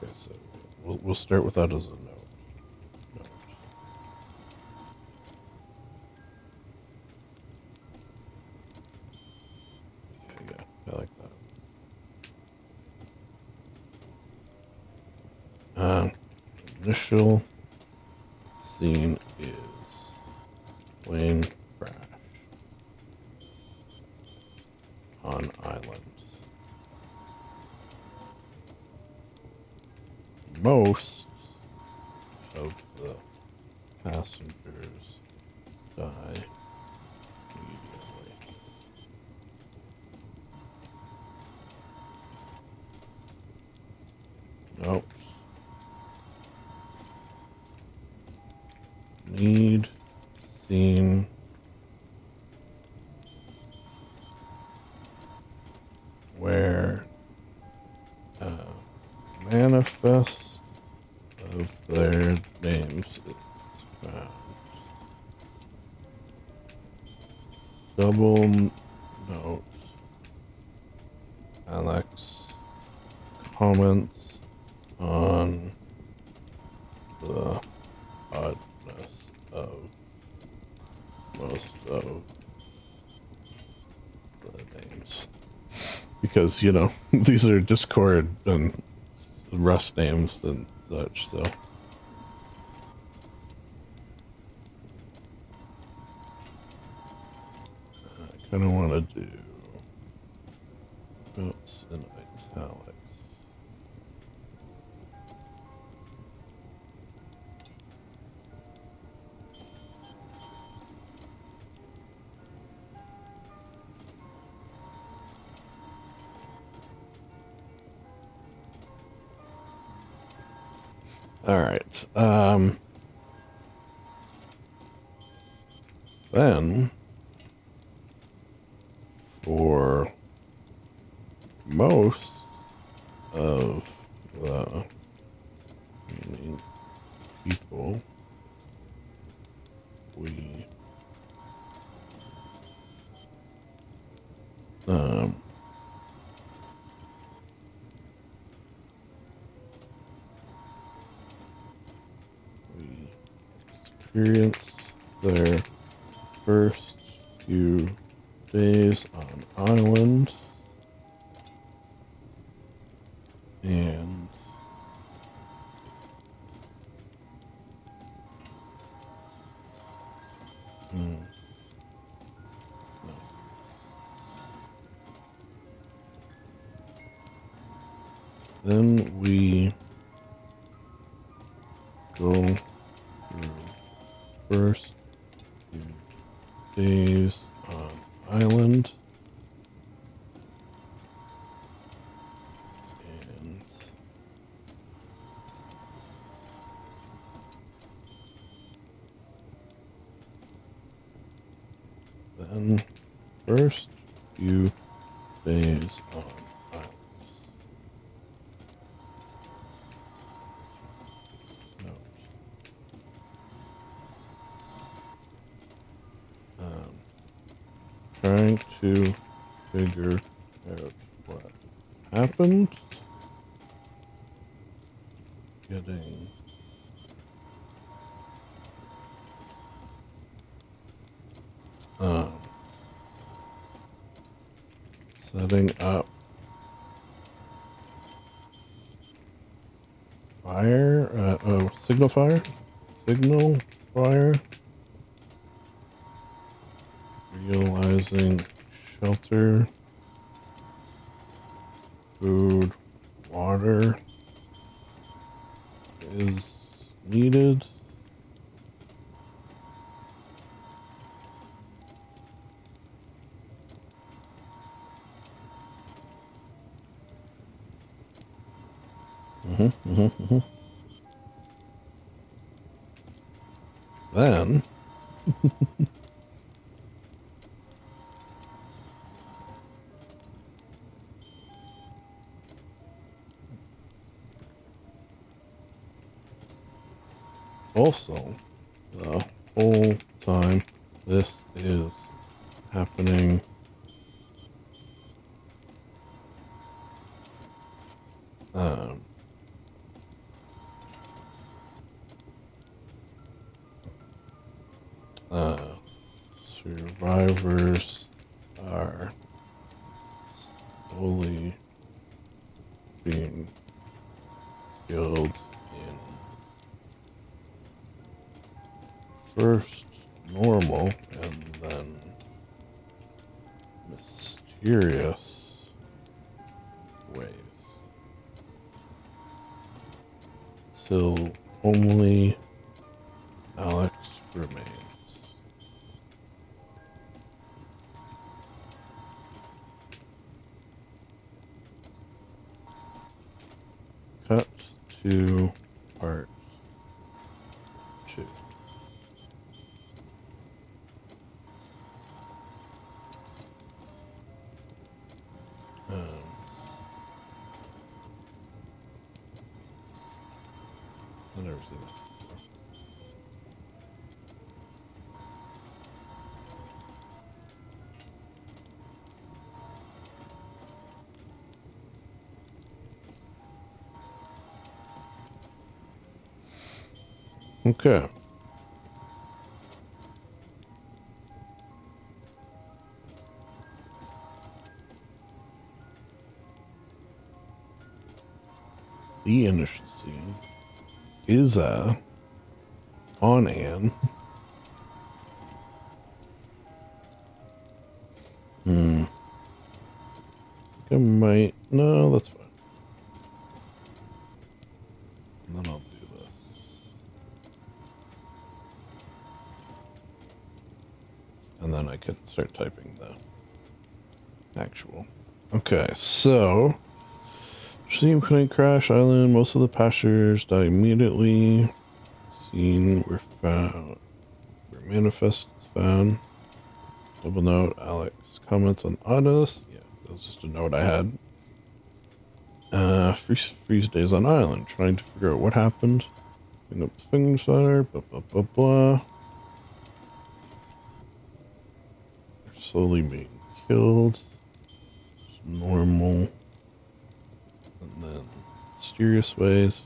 Okay, so we'll start with that as a note. Yeah, I like that. Initial scene is plane crash on island. Most of the passengers died. seen where manifest of their names is found. Double note. Alex comments on the oddness of most of the names. Because, you know, these are Discord and Rust names and such, so. I kind of want to do notes in italics. All right. Then for most of the remaining people, we experience their first few days on island and no. Then we go through first few days on island and then first few days on island. Trying to figure out what happened. Getting setting up fire, signal fire, realizing shelter, food, water is needed. Then also, the whole time this is happening, survivors are slowly being killed in first normal and then mysterious ways till only Alex remains. Cut to part 2. never seen that before. Okay. The initial scene is on Anne. I might. No, that's fine. And then I'll do this. And then I can start typing the actual. Okay, so Stream plane crash island. Most of the passengers died immediately. Scene were found. Where manifest is found. Double note. Alex comments on Otis. Yeah, that was just a note I had. Freeze days on island. Trying to figure out what happened. Bring up the finger center. Blah blah blah blah. They're slowly being killed. It's normal. And then mysterious ways.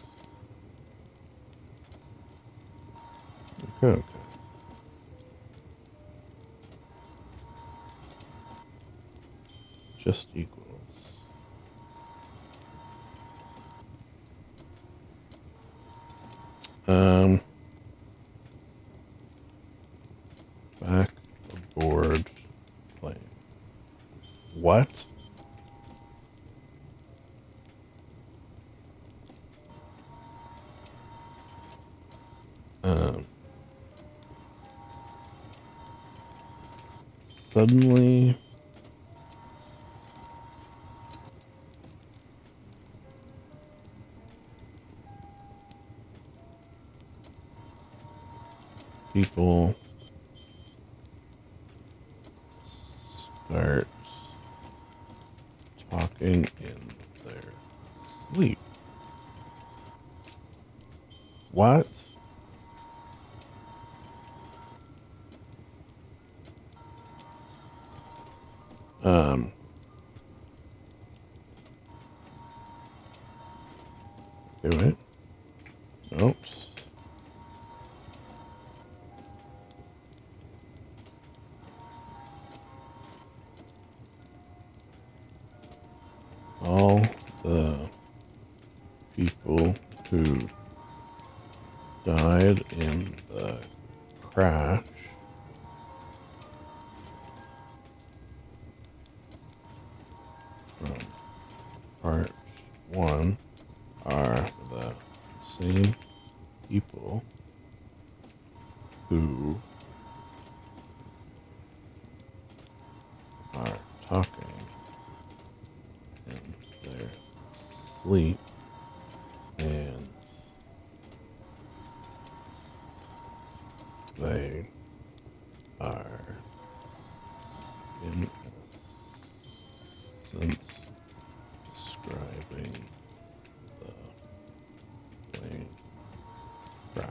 Okay. Just equals. Back aboard plane. What? Suddenly people start talking in their sleep. What? Okay, wait. Oops. All the people who died in the crash from part 1 are the same people who are talking in their sleep, and they are in essence describing the plane crash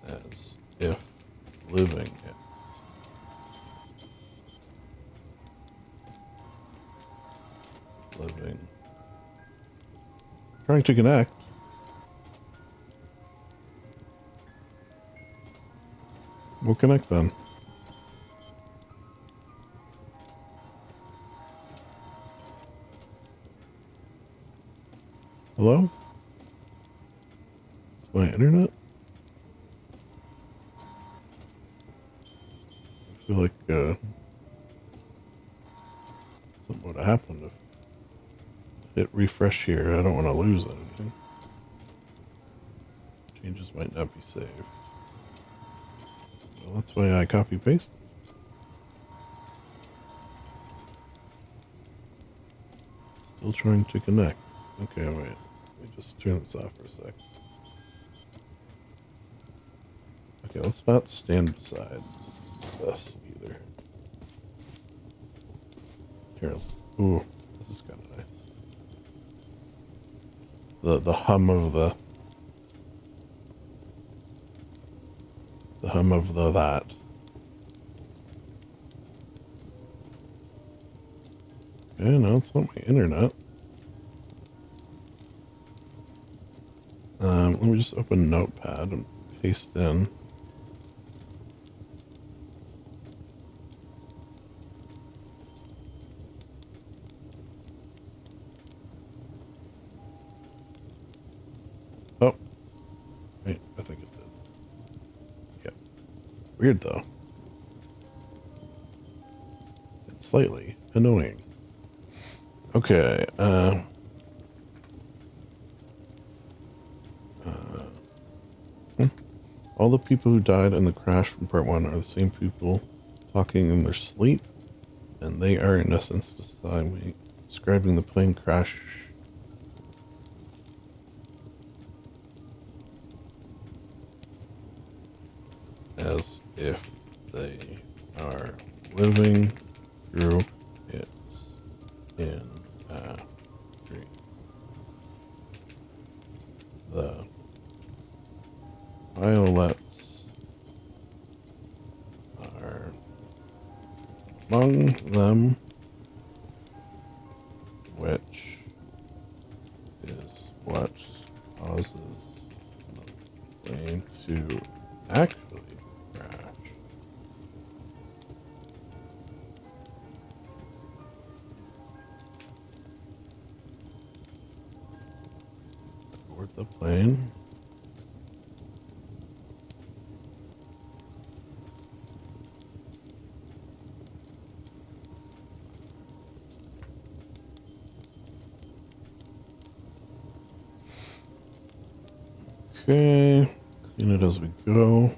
as if living it. Living. Trying to connect. We'll connect then. Hello? Is my internet? I feel like something would have happened if I hit refresh here. I don't want to lose anything. Changes might not be saved. Well, that's why I copy paste. Still trying to connect. Okay, wait. Let me just turn this off for a sec. Okay, let's not stand beside this either. Here. Ooh, this is kind of nice. The hum of the the hum of the that. Okay, no, it's not my internet. Let me just open Notepad and paste in. Oh, wait, I think it did. Yeah. Weird though. It's slightly annoying. Okay, all the people who died in the crash from part 1 are the same people talking in their sleep, and they are in essence describing the plane crash as if they are living through it in a dream. The violets are among them, which is what causes the plane to actually crash. Aboard the plane. Okay, clean it as we go.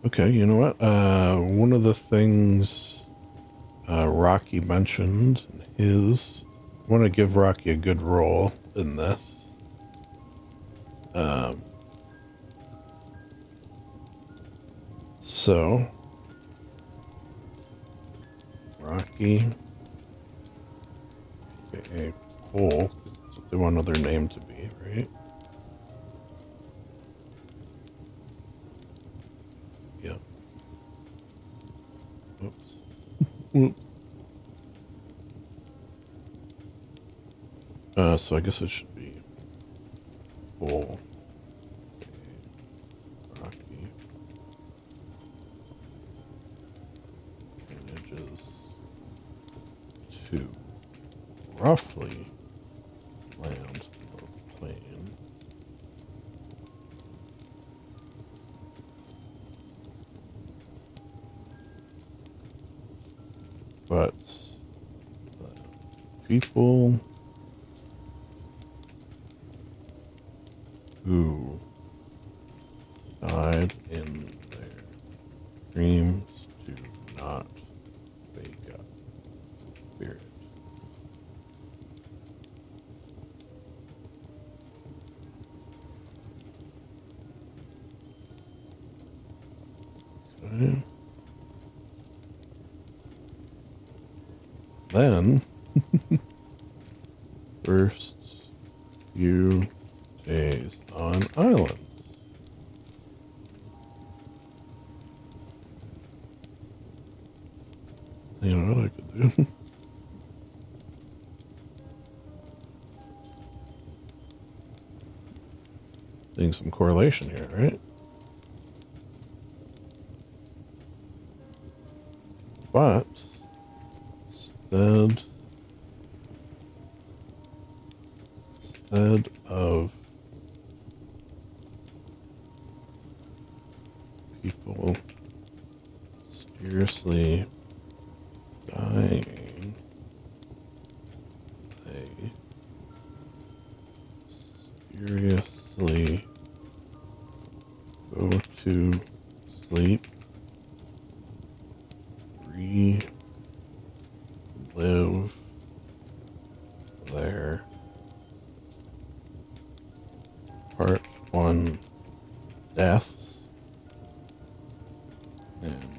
Okay, you know what? One of the things Rocky mentioned is I want to give Rocky a good role in this. So Rocky, aka Cole, because that's what they want their name to be, right? Yeah. Oops. Whoops. So I guess it should be Cole. Rocky. Manages to roughly land the plane. But the people who died in their dreams do not wake up. Spirit. Okay. Then, first few days on islands. You know what I could do? Seeing some correlation here, right? But instead of people mysteriously dying, they mysteriously go to sleep, relive their part 1 deaths, and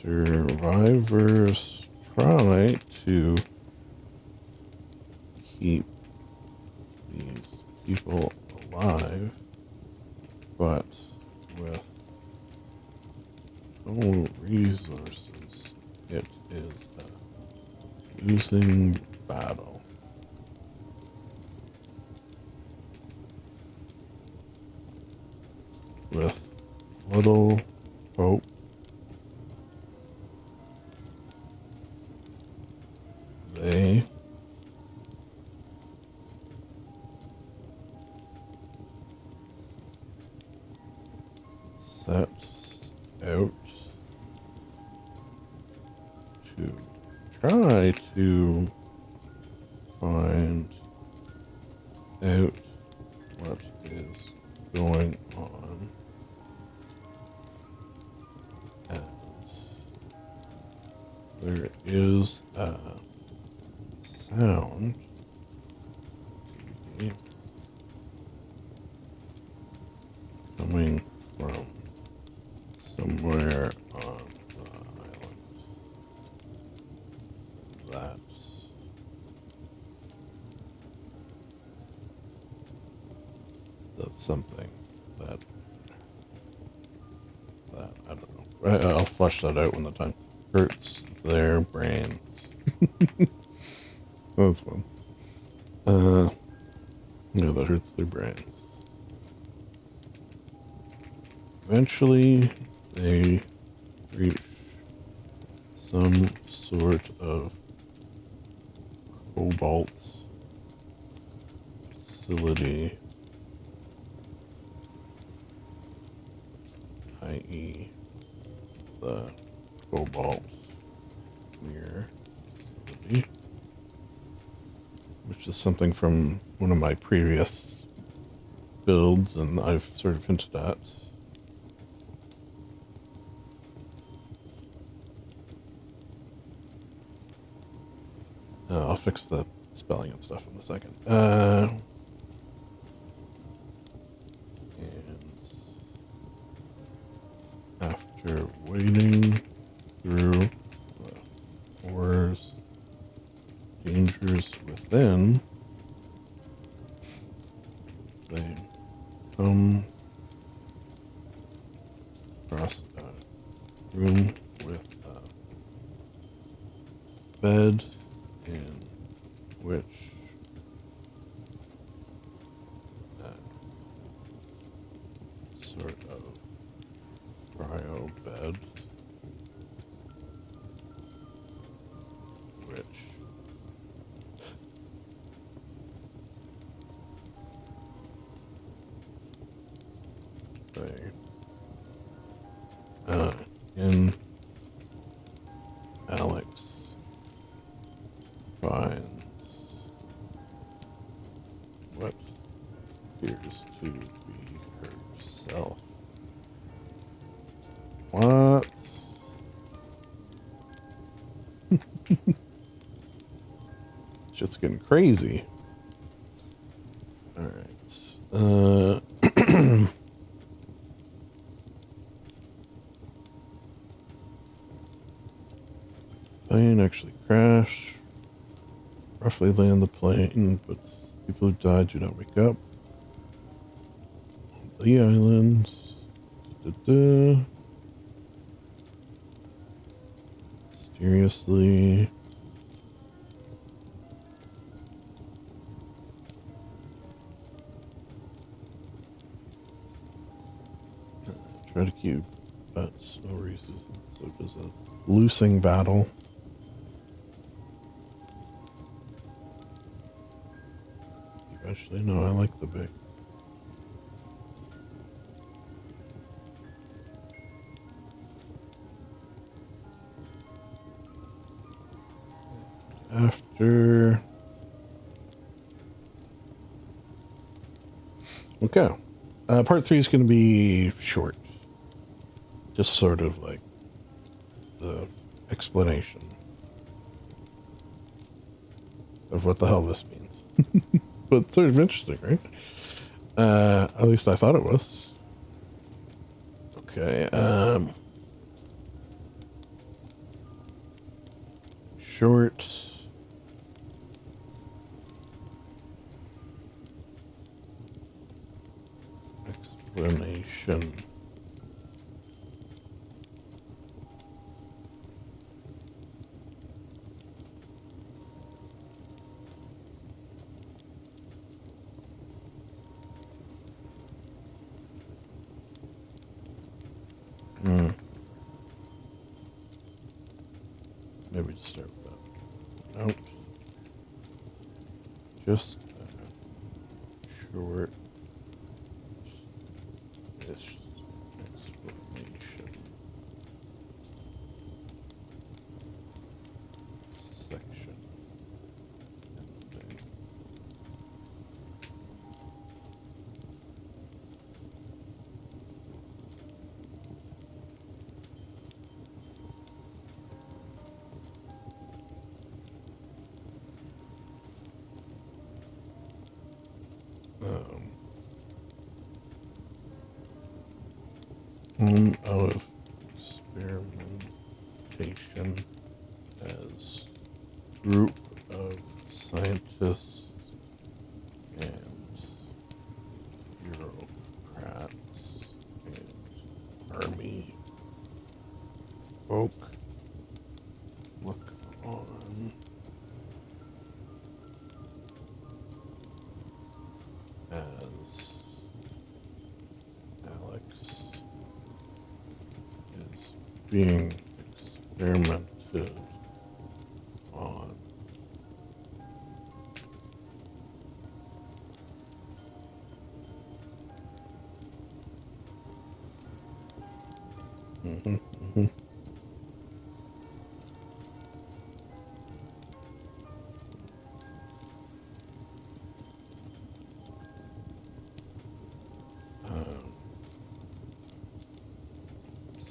Survivors try to keep these people alive, but with no resources, it is a losing battle. With little hope, they set out to try to find out what is going on, as there is a sound coming from somewhere on the island. That's something that I don't know. I'll flesh that out when the time hurts their brains. That's fun. Yeah, that hurts their brains. Eventually, they reach some sort of cobalt facility, i.e. the cobalt mirror facility, which is something from one of my previous builds, and I've sort of hinted at. I'll fix the spelling and stuff in a second. And after wading through the horrors, dangers within, they come across a room with a bed in which sort of cryo bed, which they in Alex finds what appears to be herself. What? Just getting crazy. Alright. Plane actually crashed. Roughly land the plane, but people who died do not wake up. The islands. Mysteriously. Try to keep, but no reasons. So does a loosing battle. Eventually, no, I like the big. After. Okay. Part 3 is going to be short. Just sort of like the explanation of what the hell this means. But it's sort of interesting, right? At least I thought it was. Okay, short. Explanation. Maybe just start with that. Nope. Just short explanation section. Of experimentation as group of scientists and bureaucrats and army folk look on as Alex is being experimented on.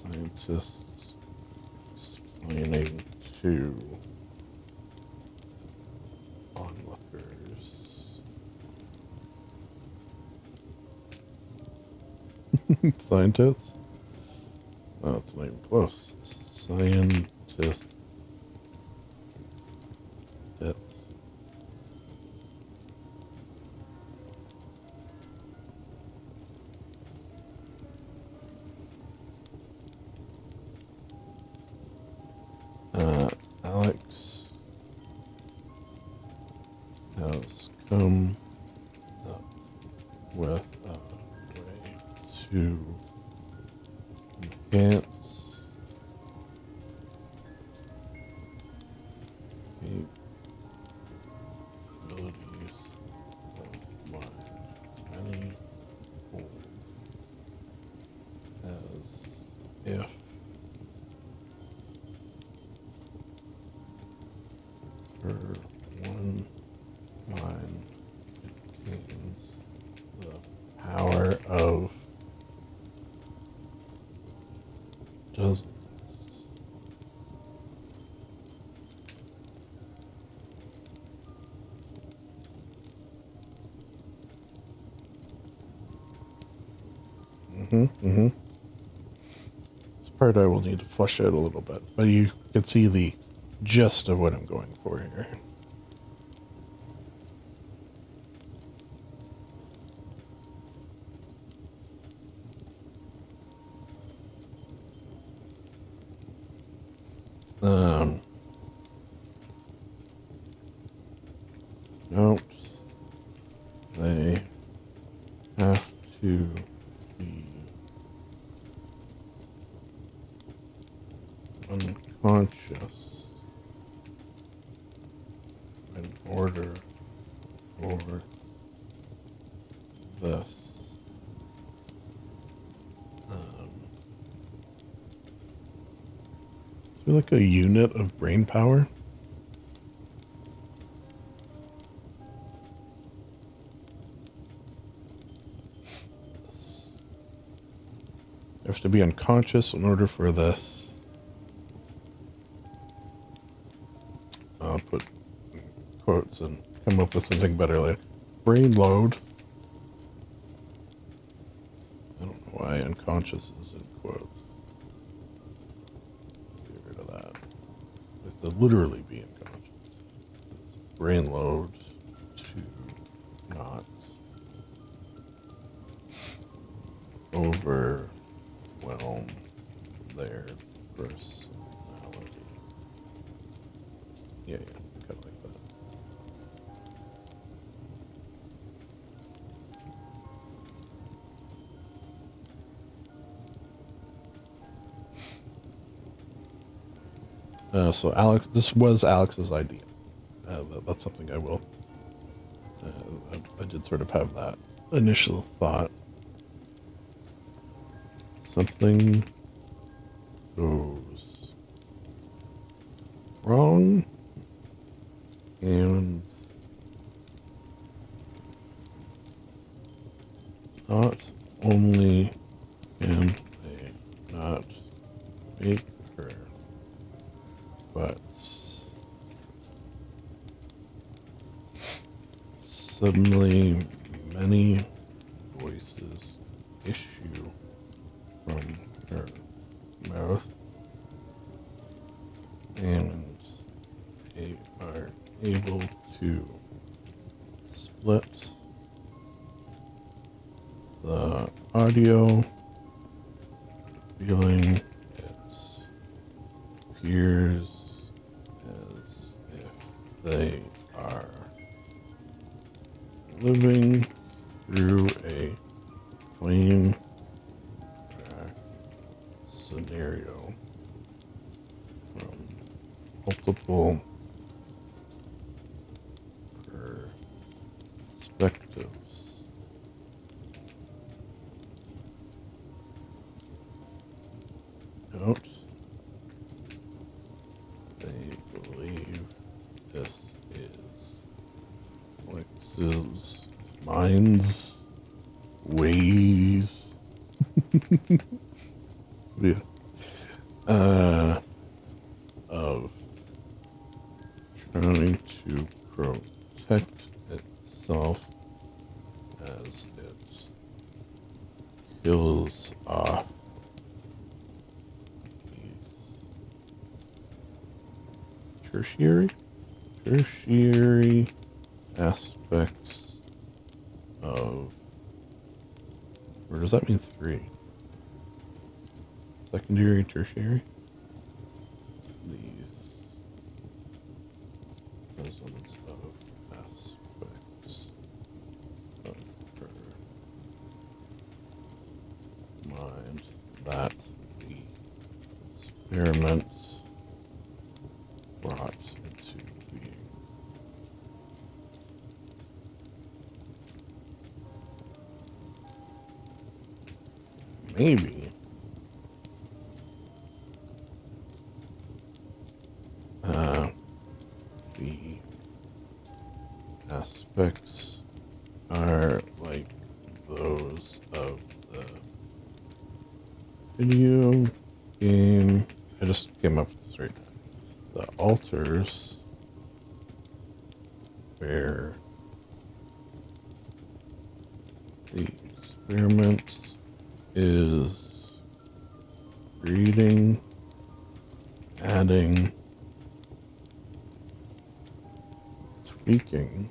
Scientists explaining to onlookers. Scientists? Oh, it's not even close. Scientists. That's Alex has come up with a way to enhance capabilities of my many old as if her one mind contains the power of dozens. This part I will need to flush out a little bit, but you can see the gist of what I'm going for here. Note they have to be unconscious in order for this. It's like a unit of brain power. They have to be unconscious in order for this. I'll put quotes and come up with something better later. Brain load. I don't know why unconscious is quotes. Get rid of that. It has to literally be unconscious. It's brain load to not overwhelm their personality. Yeah, kind of like that. So Alex, this was Alex's idea. That's something I will. I did sort of have that initial thought. Something goes wrong, and not only can they not make her, but suddenly many voices issue from her mouth, and they are able to split the audio, feeling it appears as if they are living through a plane track scenario from multiple perspectives. Note, they believe this is Alex's mind's ways. Yeah. Of trying to protect itself as it kills off tertiary aspects of, or does that mean 3? Secondary, tertiary? These dozens of aspects of her mind that the experiment brought into being. Maybe the aspects are like those of the video game. I just came up with this right now. The altars, where the experiment is reading, adding, tweaking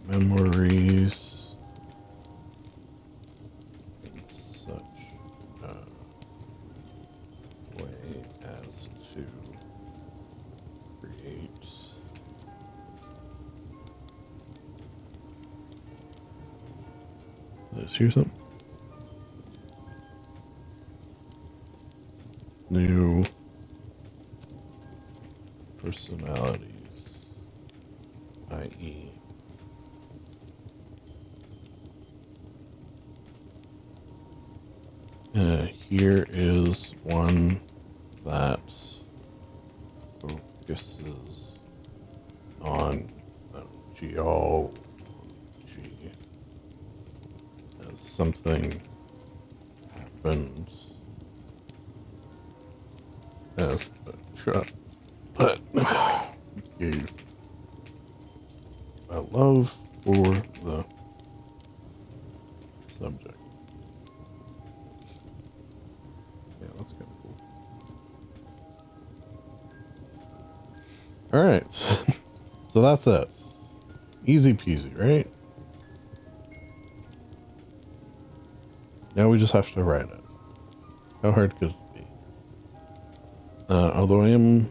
memories in such a way as to create let's hear something new personalities, i.e. Here is one that focuses on geology as something happened as a child that gave a love for the subject. All right. So that's it. Easy peasy, right? Now we just have to write it. How hard could it be? Although I am...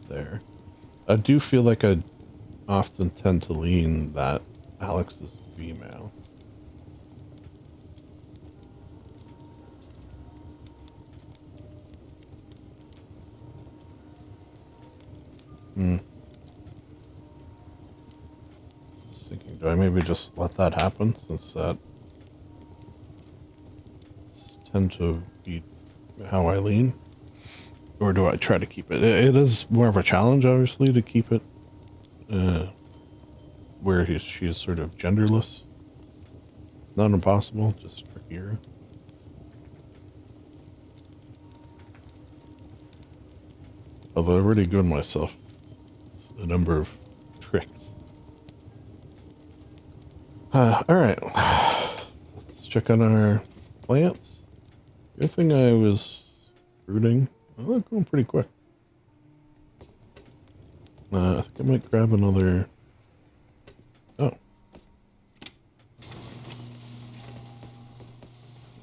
There. I do feel like I often tend to lean that Alex is female. Hmm. Just thinking, do I maybe just let that happen since that tend to be how I lean? Or do I try to keep it? It is more of a challenge, obviously, to keep it where she is sort of genderless. Not impossible, just trickier. Although I've already given myself a number of tricks. Alright. Let's check on our plants. The other thing I was rooting. Oh, they're going pretty quick. I think I might grab another... Oh.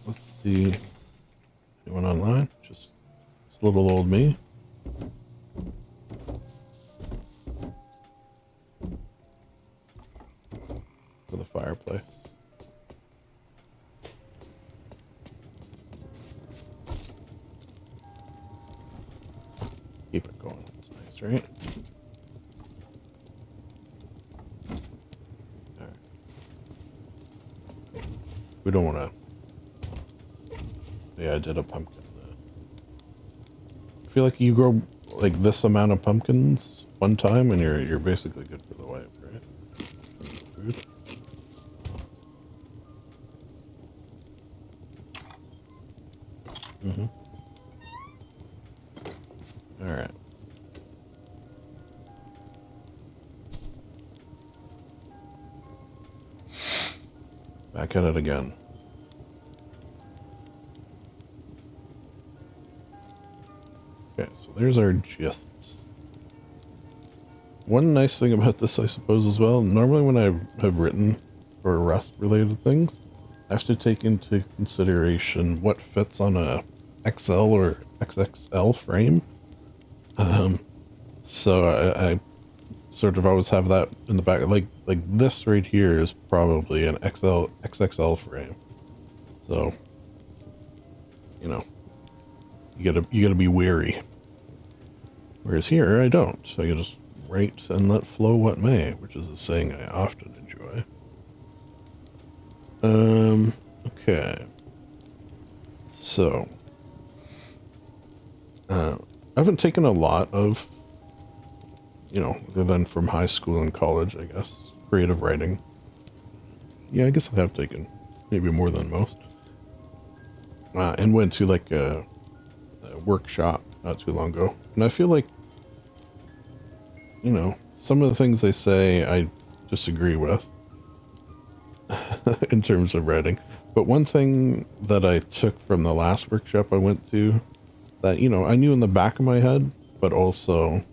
Let's see. Anyone online? Just little old me. For the fireplace. Keep it going. That's nice, right? Alright. We don't want to... Yeah, I did a pumpkin. I feel like you grow like this amount of pumpkins one time and you're basically good for the wipe, right? Food. Mm-hmm. Alright. Back at it again. Okay, so there's our gists. One nice thing about this, I suppose, as well, normally when I have written for Rust-related things, I have to take into consideration what fits on a XL or XXL frame. So I sort of always have that in the back. Like this right here is probably an XXL frame. So, you know, you gotta be wary. Whereas here I don't. So you just write and let flow what may, which is a saying I often enjoy. Okay. So, I haven't taken a lot of, you know, other than from high school and college, I guess, creative writing. Yeah, I guess I have taken maybe more than most. And went to like a workshop not too long ago. And I feel like, you know, some of the things they say I disagree with in terms of writing. But one thing that I took from the last workshop I went to that, you know, I knew in the back of my head, but also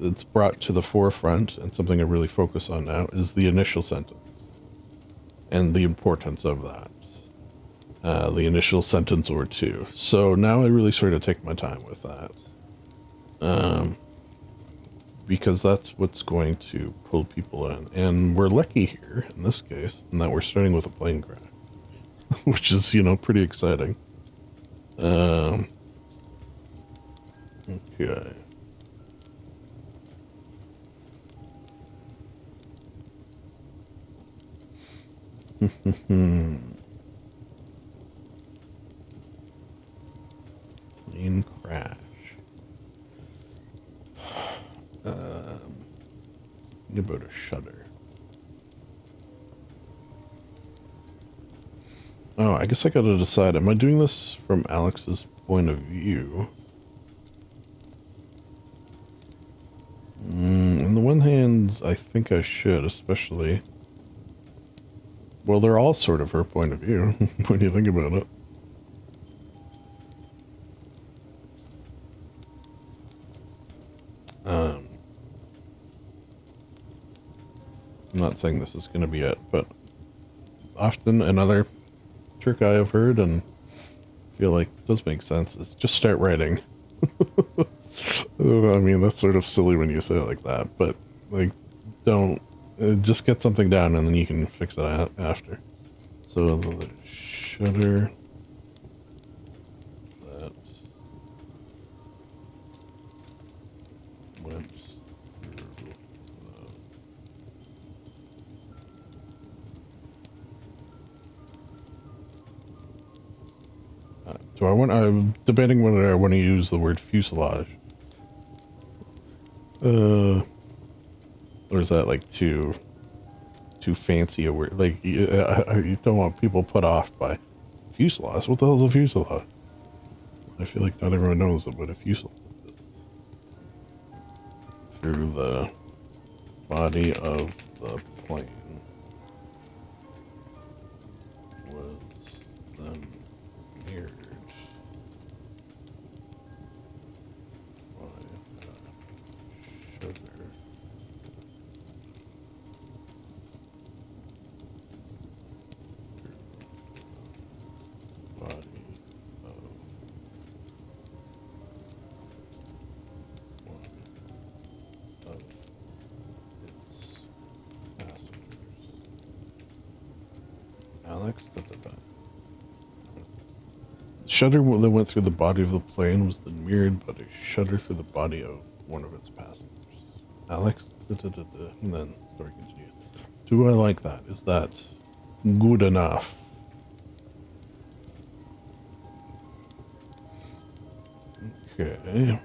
it's brought to the forefront and something I really focus on now is the initial sentence and the importance of that. The initial sentence or two. So now I really sort of take my time with that. Because that's what's going to pull people in. And we're lucky here, in this case, in that we're starting with a plane crash. Which is, you know, pretty exciting. Okay. Plane crash. Think about a shutter. Oh, I guess I gotta decide. Am I doing this from Alex's point of view? On the one hand, I think I should, especially Well, they're all sort of her point of view when you think about it. I'm not saying this is going to be it, but often another trick I have heard and feel like does make sense is just start writing. I mean, that's sort of silly when you say it like that, but like, don't just get something down and then you can fix it after. So the shutter that went through I'm debating whether I want to use the word fuselage. Or is that like too fancy a word? Like, you don't want people put off by fuselage. What the hell's a fuselage? I feel like not everyone knows what a fuselage is. Through the body of the plane was then mirrored by sugar. Body of one of its passengers. Alex? The shutter that went through the body of the plane was then mirrored by a shutter through the body of one of its passengers. Alex? And then the story continues. Do I like that? Is that good enough? Okay.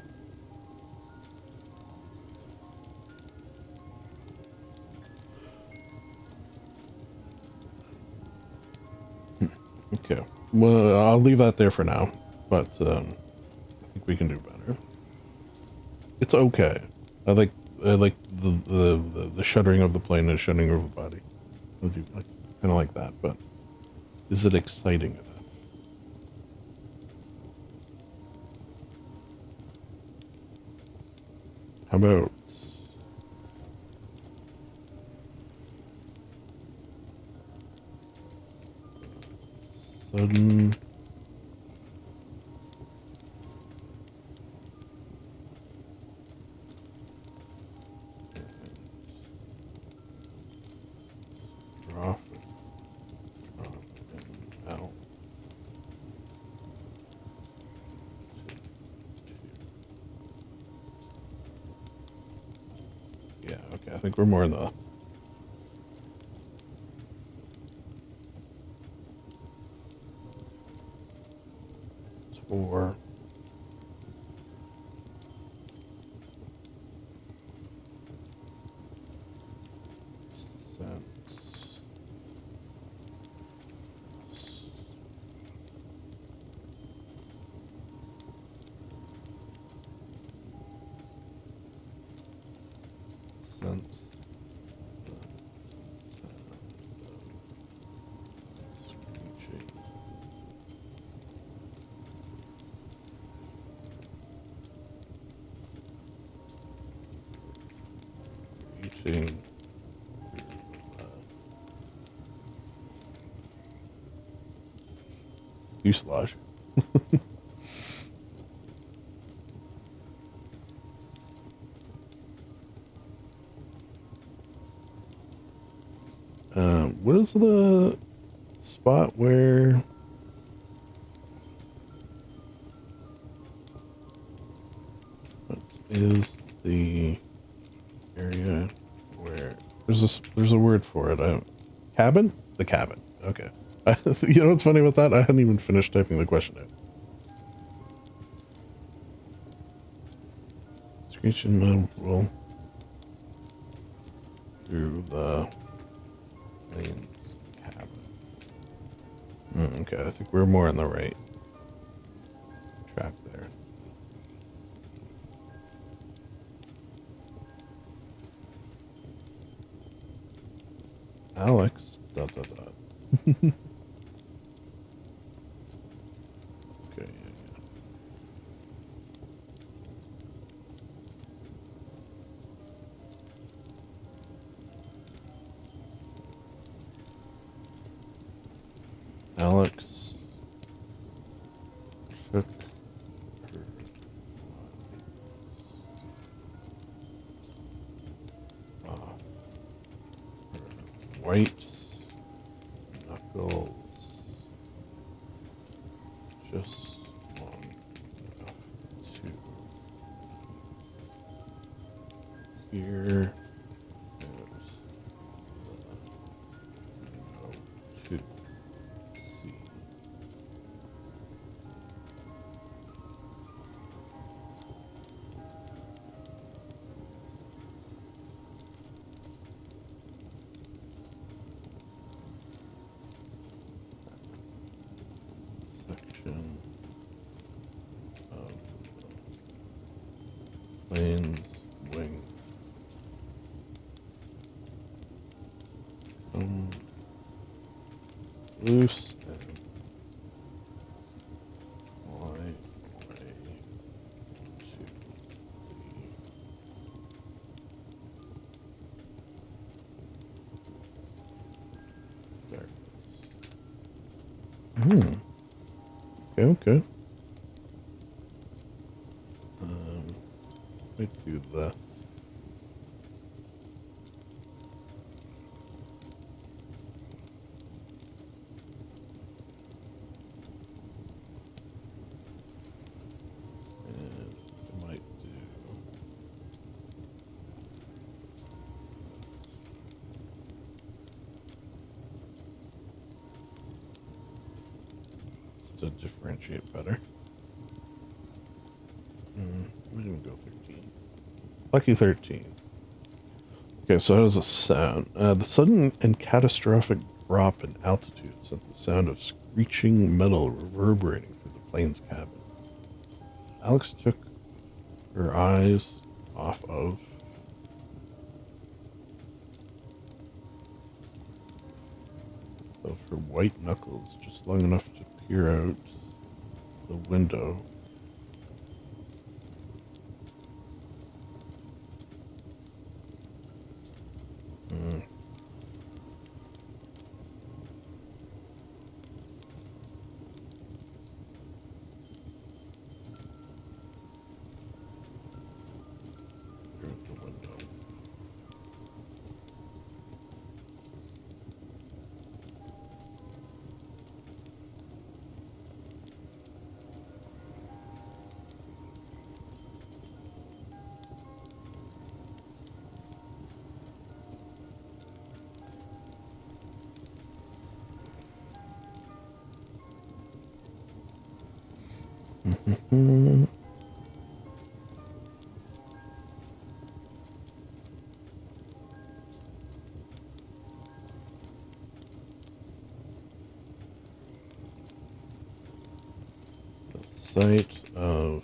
Okay. Well, I'll leave that there for now, but I think we can do better. It's okay. I like the shuddering of the plane and shuddering of the body. I do like kind of like that, but is it exciting enough? How about sudden drop and out? Yeah, okay, I think we're more in the or sense sense screeching. Reaching fuselage. What is the spot where what is the area where there's a word for it? Cabin? The cabin. Okay. You know what's funny about that? I hadn't even finished typing the question out. Screeching metal roll through the plane's cabin. Okay, I think we're more on the right track there. Alex, ... Okay. Alex took her off her white knuckles just long enough to hear as the to see. Section of the plane's wing. Loose and fly away to the darkness. Okay. Let me do this. And I might do this. Just to differentiate better. Might even go 13. Lucky 13. Okay, so how does it sound? The sudden and catastrophic drop in altitude sent the sound of screeching metal reverberating through the plane's cabin. Alex took her eyes off of her white knuckles just long enough to peer out the window. The sight of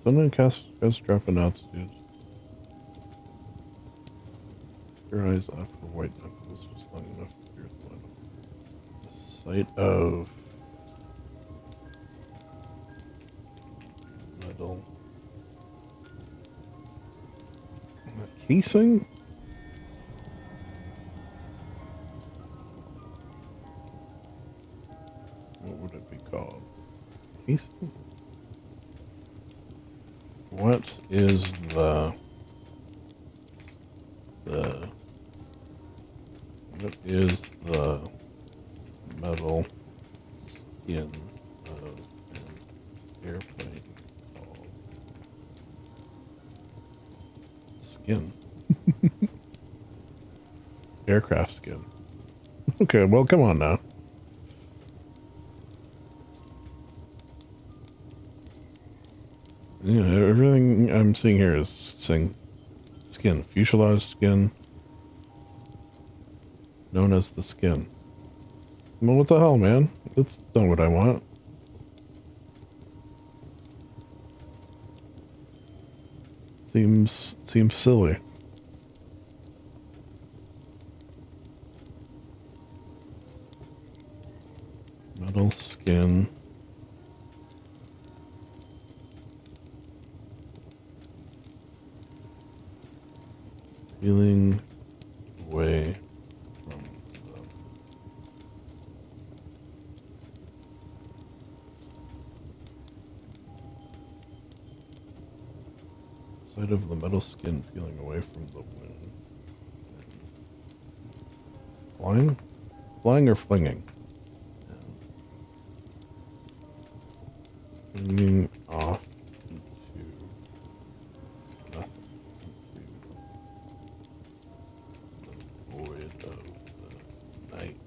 sudden catastrophic in altitude. Your eyes off her white knuckles just long enough to pierce the window. The sight of metal casing. What would it be called? Casing? What is the what is the metal skin of an airplane called? Skin. Aircraft skin. Okay, well, come on now. Yeah, everything I'm seeing here is skin. Fuselage skin. Known as the skin. Well, what the hell, man? That's not what I want. Seems silly. Metal skin. Peeling away from the side of the metal skin peeling away from the wind. Flying? Flying or flinging? Flinging off into nothing. Into the void of the night.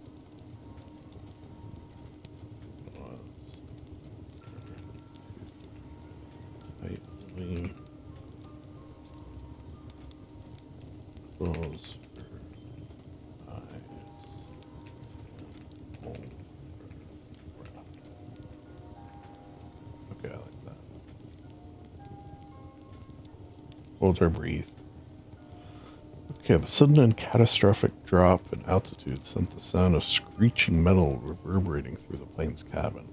Tightly close your eyes and hold your breath. Okay, I like that. Hold her breathe. Okay, the sudden and catastrophic drop in altitude sent the sound of screeching metal reverberating through the plane's cabin.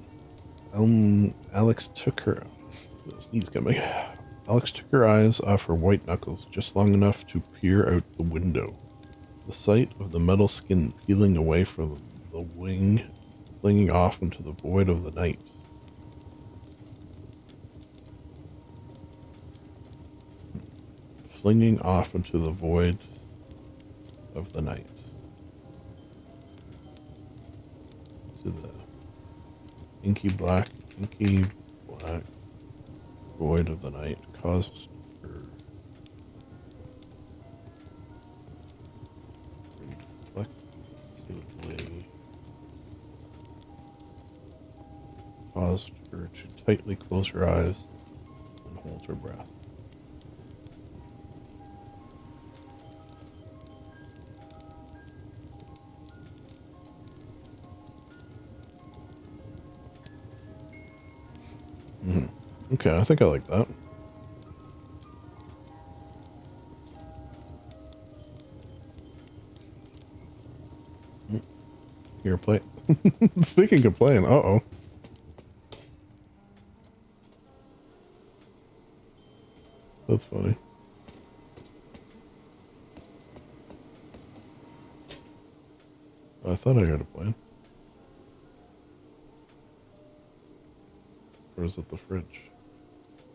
Alex took her... Sneeze coming. Alex took her eyes off her white knuckles just long enough to peer out the window. The sight of the metal skin peeling away from the wing, flinging off into the void of the night. Flinging off into the void of the night. To the inky black void of the night caused her reflectively caused her to tightly close her eyes and hold her breath. Okay, I think I like that. Here, play. Speaking of playing, uh-oh. That's funny. I thought I heard a plane. Or is it the fridge?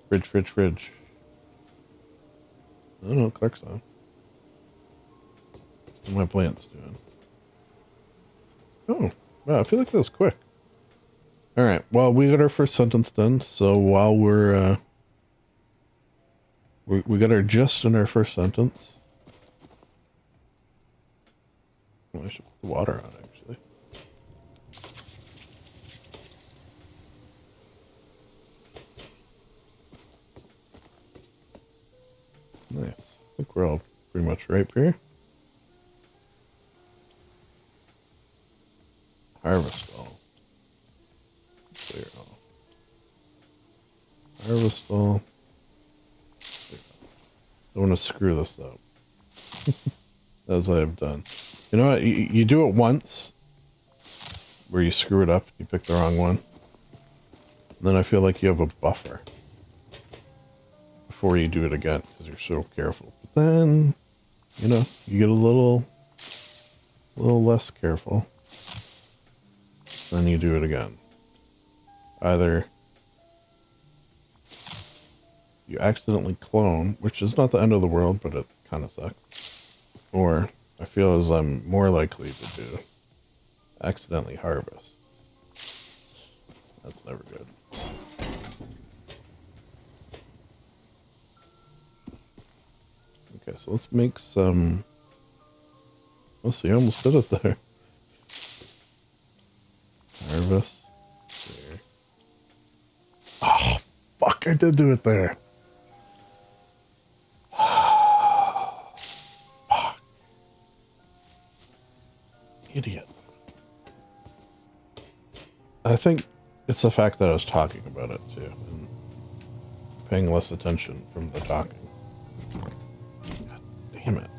Fridge. I don't know, Clark's on. What are my plants doing? Oh, wow, I feel like that was quick. Alright, well, we got our first sentence done, so while we got our gist in our first sentence. Oh, I should put the water on, actually. Nice. I think we're all pretty much right here. Harvest all. Clear all. Harvest all. Don't want to screw this up. As I have done. You know what? You do it once where you screw it up, you pick the wrong one. And then I feel like you have a buffer before you do it again because you're so careful. But then, you know, you get a little less careful. Then you do it again. Either you accidentally clone, which is not the end of the world, but it kind of sucks. Or I feel as I'm more likely to do accidentally harvest. That's never good. Okay, so let's make some Let's see, I almost did it there. Harvest. There. Oh, fuck, I did do it there. Fuck. Idiot. I think it's the fact that I was talking about it, too. And paying less attention from the talking. God damn it.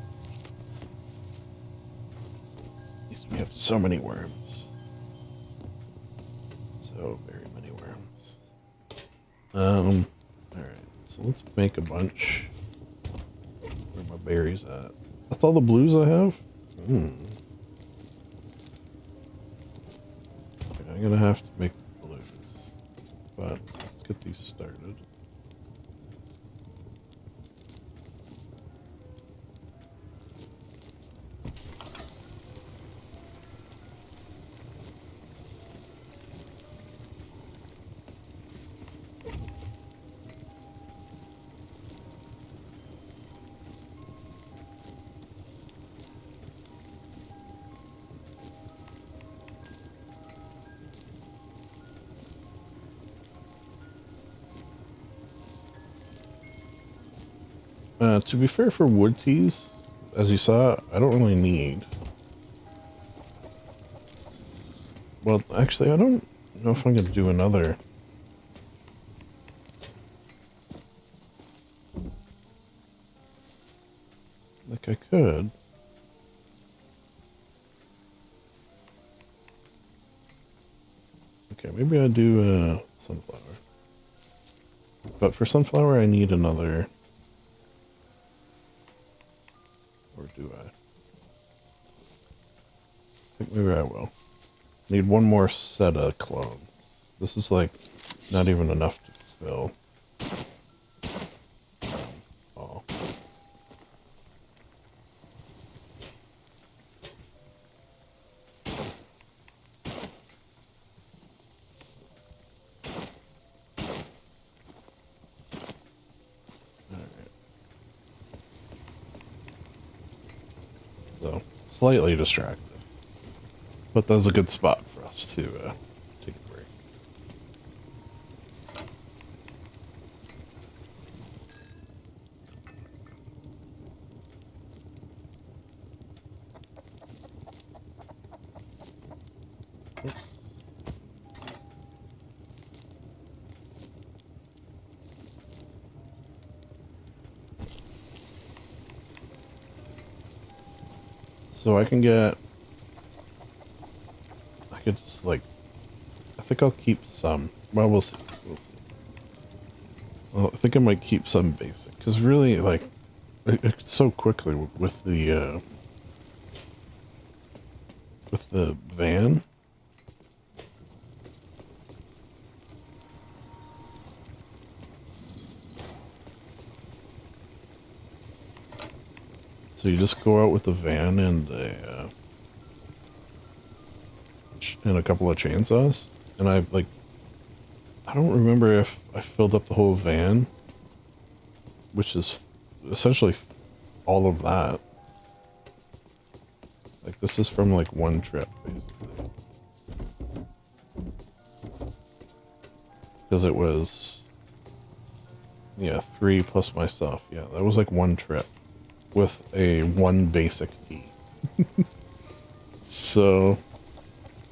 At least we have so many worms. So very many worms. Alright. So let's make a bunch. Where are my berries at? That's all the blues I have? Okay, I'm gonna have to make blues. But let's get these started. To be fair for wood teas, as you saw, I don't really need. Well, actually, I don't know if I'm going to do another. Like, I could. Okay, maybe I do sunflower. But for sunflower, I need another. Or do I? I think maybe I will. Need one more set of clones. This is like not even enough to fill. Oh. So, slightly distracted. But that was a good spot for us to take a break. Oops. So I can get... I could just, like... I think I'll keep some. Well, we'll see. We'll see. Well, I think I might keep some basic. Because really, like... It's so quickly with the van. So you just go out with the van and a couple of chainsaws, and I don't remember if I filled up the whole van, which is essentially all of that. Like this is from like one trip basically, because it was 3 plus my stuff. Yeah, that was like one trip with a one basic tea. So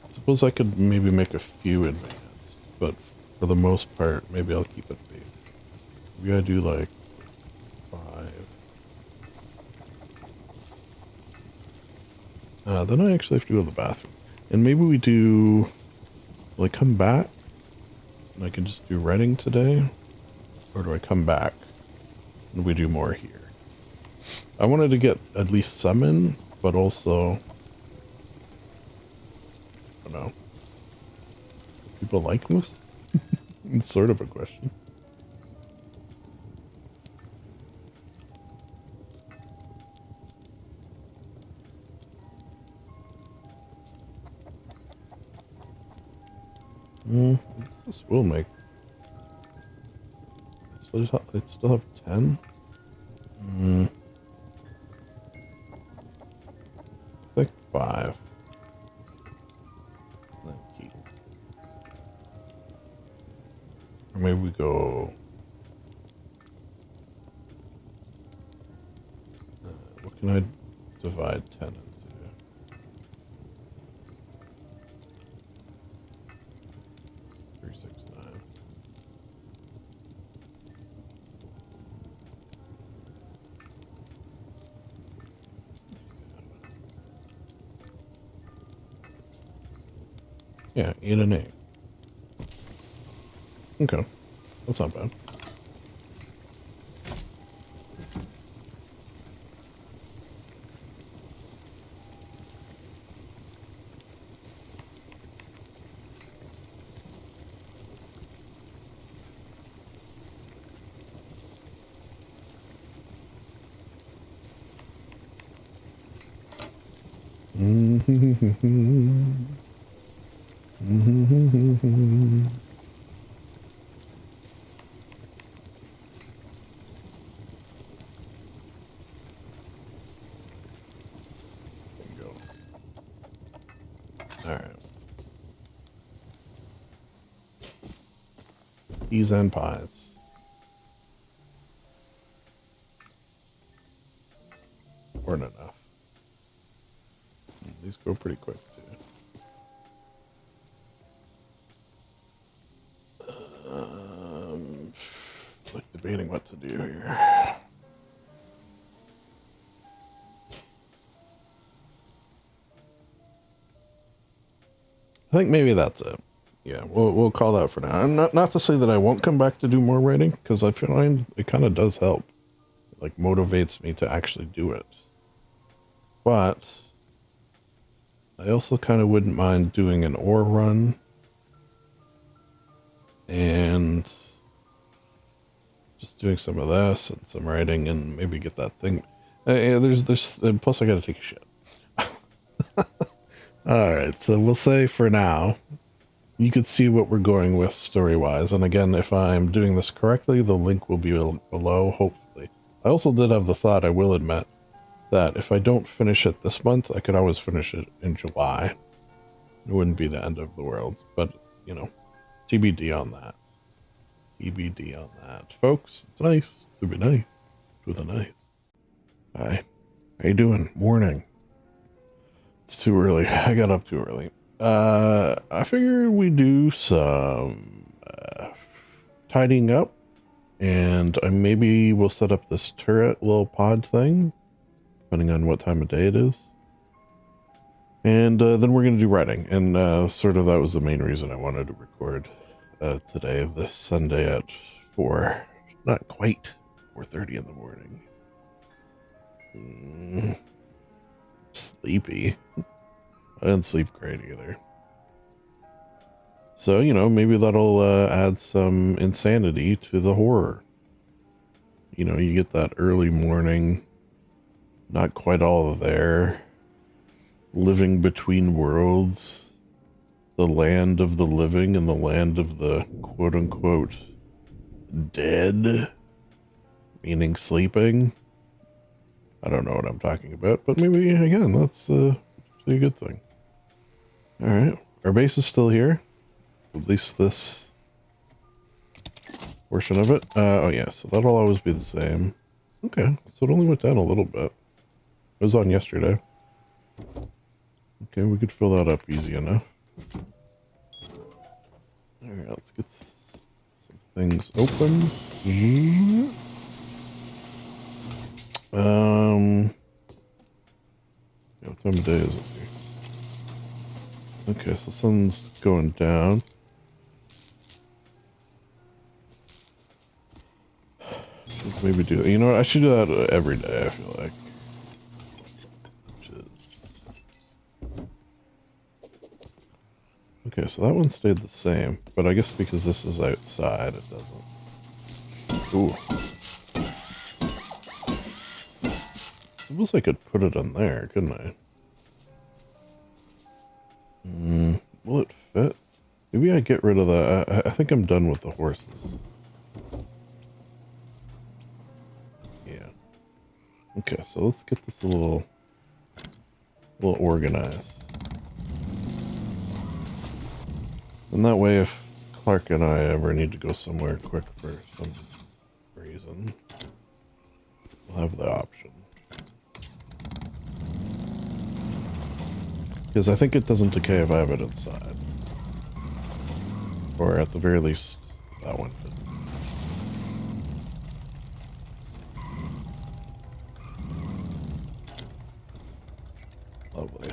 I suppose I could maybe make a few advanced, but for the most part, maybe I'll keep it basic. Maybe I do like 5. Then I actually have to go to the bathroom. And maybe we do, like, come back, and I can just do writing today? Or do I come back, and we do more here? I wanted to get at least some in, but also, I don't know. People like this? It's sort of a question. I guess this will make... It still have 10? I Or maybe we go... what can I divide 10 into? 369. Yeah, 8 and 8. Okay, that's not bad. Go. All right. Peas and pies. Weren't enough. These go pretty quick too. Like debating what to do here. I think maybe that's it. Yeah, we'll call that for now. I'm not to say that I won't come back to do more writing, because I find it kind of does help. It, like, motivates me to actually do it. But I also kind of wouldn't mind doing an ore run and just doing some of this and some writing and maybe get that thing. Yeah, there's plus I gotta take a shit. All right, so we'll say for now, you could see what we're going with story-wise. And again, if I'm doing this correctly, the link will be below, hopefully. I also did have the thought, I will admit, that if I don't finish it this month, I could always finish it in July. It wouldn't be the end of the world, but, you know, TBD on that. TBD on that. Folks, it's nice. It'd be nice. With a nice. Hi. How you doing? Morning. It's too early. I got up too early. I figured we do some tidying up, and maybe we'll set up this turret little pod thing, depending on what time of day it is. And then we're going to do writing, and sort of that was the main reason I wanted to record today, this Sunday at 4, not quite 4:30 in the morning. Sleepy. I didn't sleep great either. So, you know, maybe that'll add some insanity to the horror. You know, you get that early morning, not quite all there, living between worlds, the land of the living and the land of the quote-unquote dead, meaning sleeping. I don't know what I'm talking about, but maybe, again, that's a good thing. Alright, our base is still here. At least this portion of it. Oh yeah, so that'll always be the same. Okay, so it only went down a little bit. It was on yesterday. Okay, we could fill that up easy enough. Alright, let's get some things open. Yeah, what time of day is it here? Okay, so sun's going down. Should maybe do, you know what, I should do that every day, I feel like. Which is... Okay, so that one stayed the same, but I guess because this is outside, it doesn't. Ooh. I suppose I could put it on there, couldn't I? Will it fit? Maybe I get rid of that. I think I'm done with the horses. Yeah. Okay, so let's get this a little organized. And that way, if Clark and I ever need to go somewhere quick for some reason, we'll have the option. Because I think it doesn't decay if I have it inside. Or at the very least, that one did. Lovely.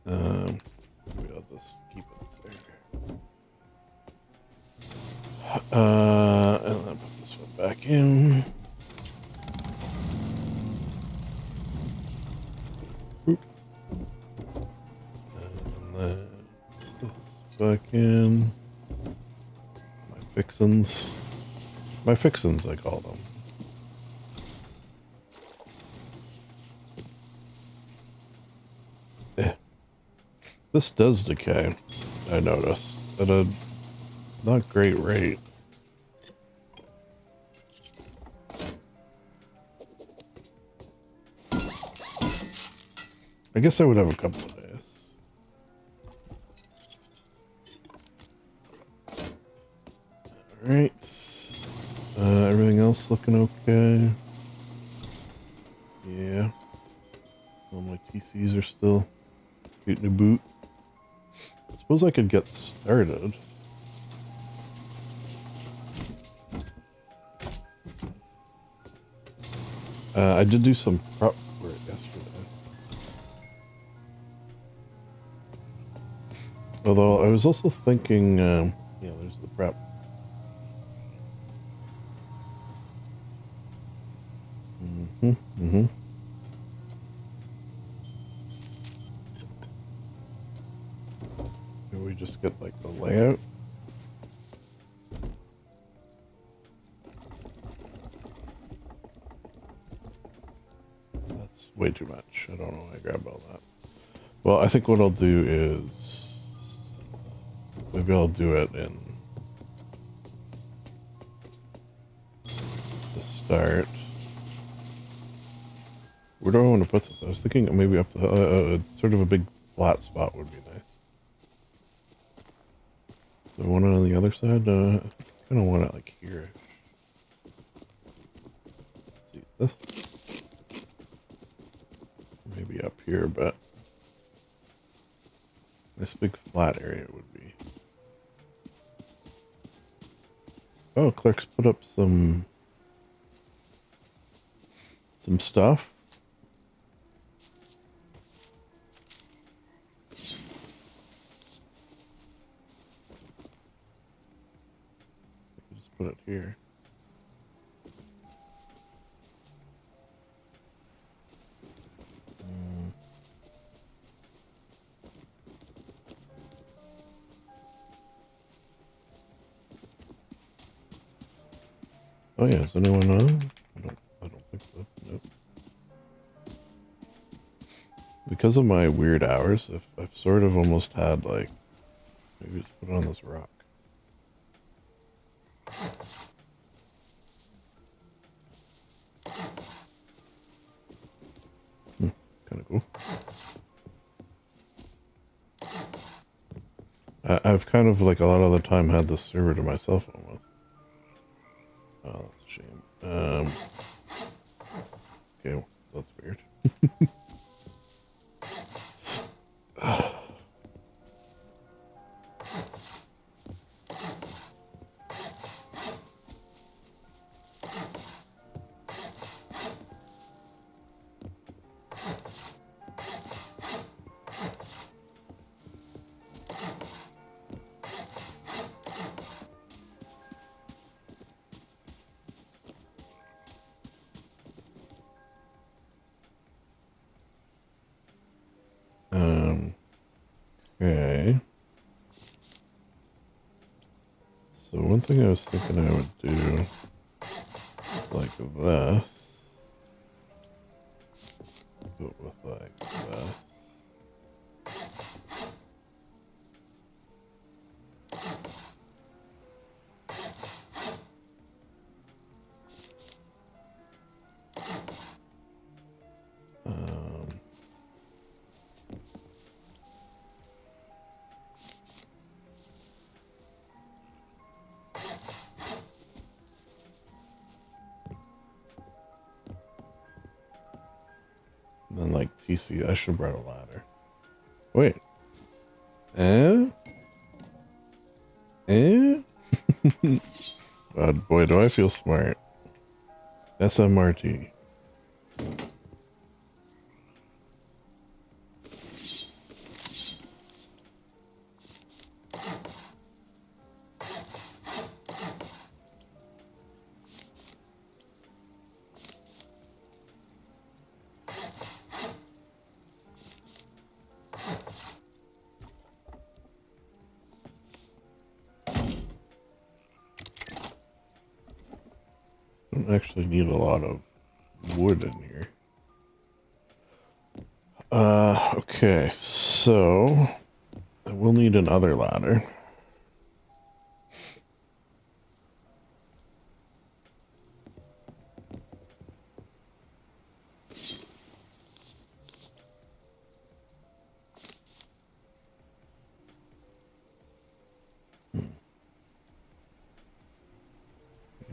Maybe I'll just keep it there. And then put this one back in. Oop. And then put this back in. My fixins. My fixins, I call them. This does decay, I notice, at a not great rate. I guess I would have a couple of days. Alright. Everything else looking okay? Yeah. All my TCs are still shooting a boot. I suppose I could get started. I did do some prep for it yesterday. Although I was also thinking, yeah, there's the prep. Maybe we just get like the layout. That's way too much. I don't know why I grabbed all that. Well, I think what I'll do is maybe I'll do it in the start. Where do I want to put this? I was thinking maybe up to sort of a big flat spot would be nice. Do I want it on the other side? I kind of want it like here. Let's see this. Maybe up here, but this big flat area would be. Oh, Clerk's put up some stuff. Just put it here. Oh yeah, is anyone on? I don't think so. Nope. Because of my weird hours, I've sort of almost had like, maybe just put it on this rock. Kind of cool. I've kind of like a lot of the time had this server to myself almost. Oh, that's a shame. Okay, well, that's weird. Okay. So one thing I was thinking I would do like this, but with like this. PC. I should have brought a ladder. Wait. God, boy, do I feel smart. SMRT. Don't actually need a lot of wood in here. Okay, so I will need another ladder.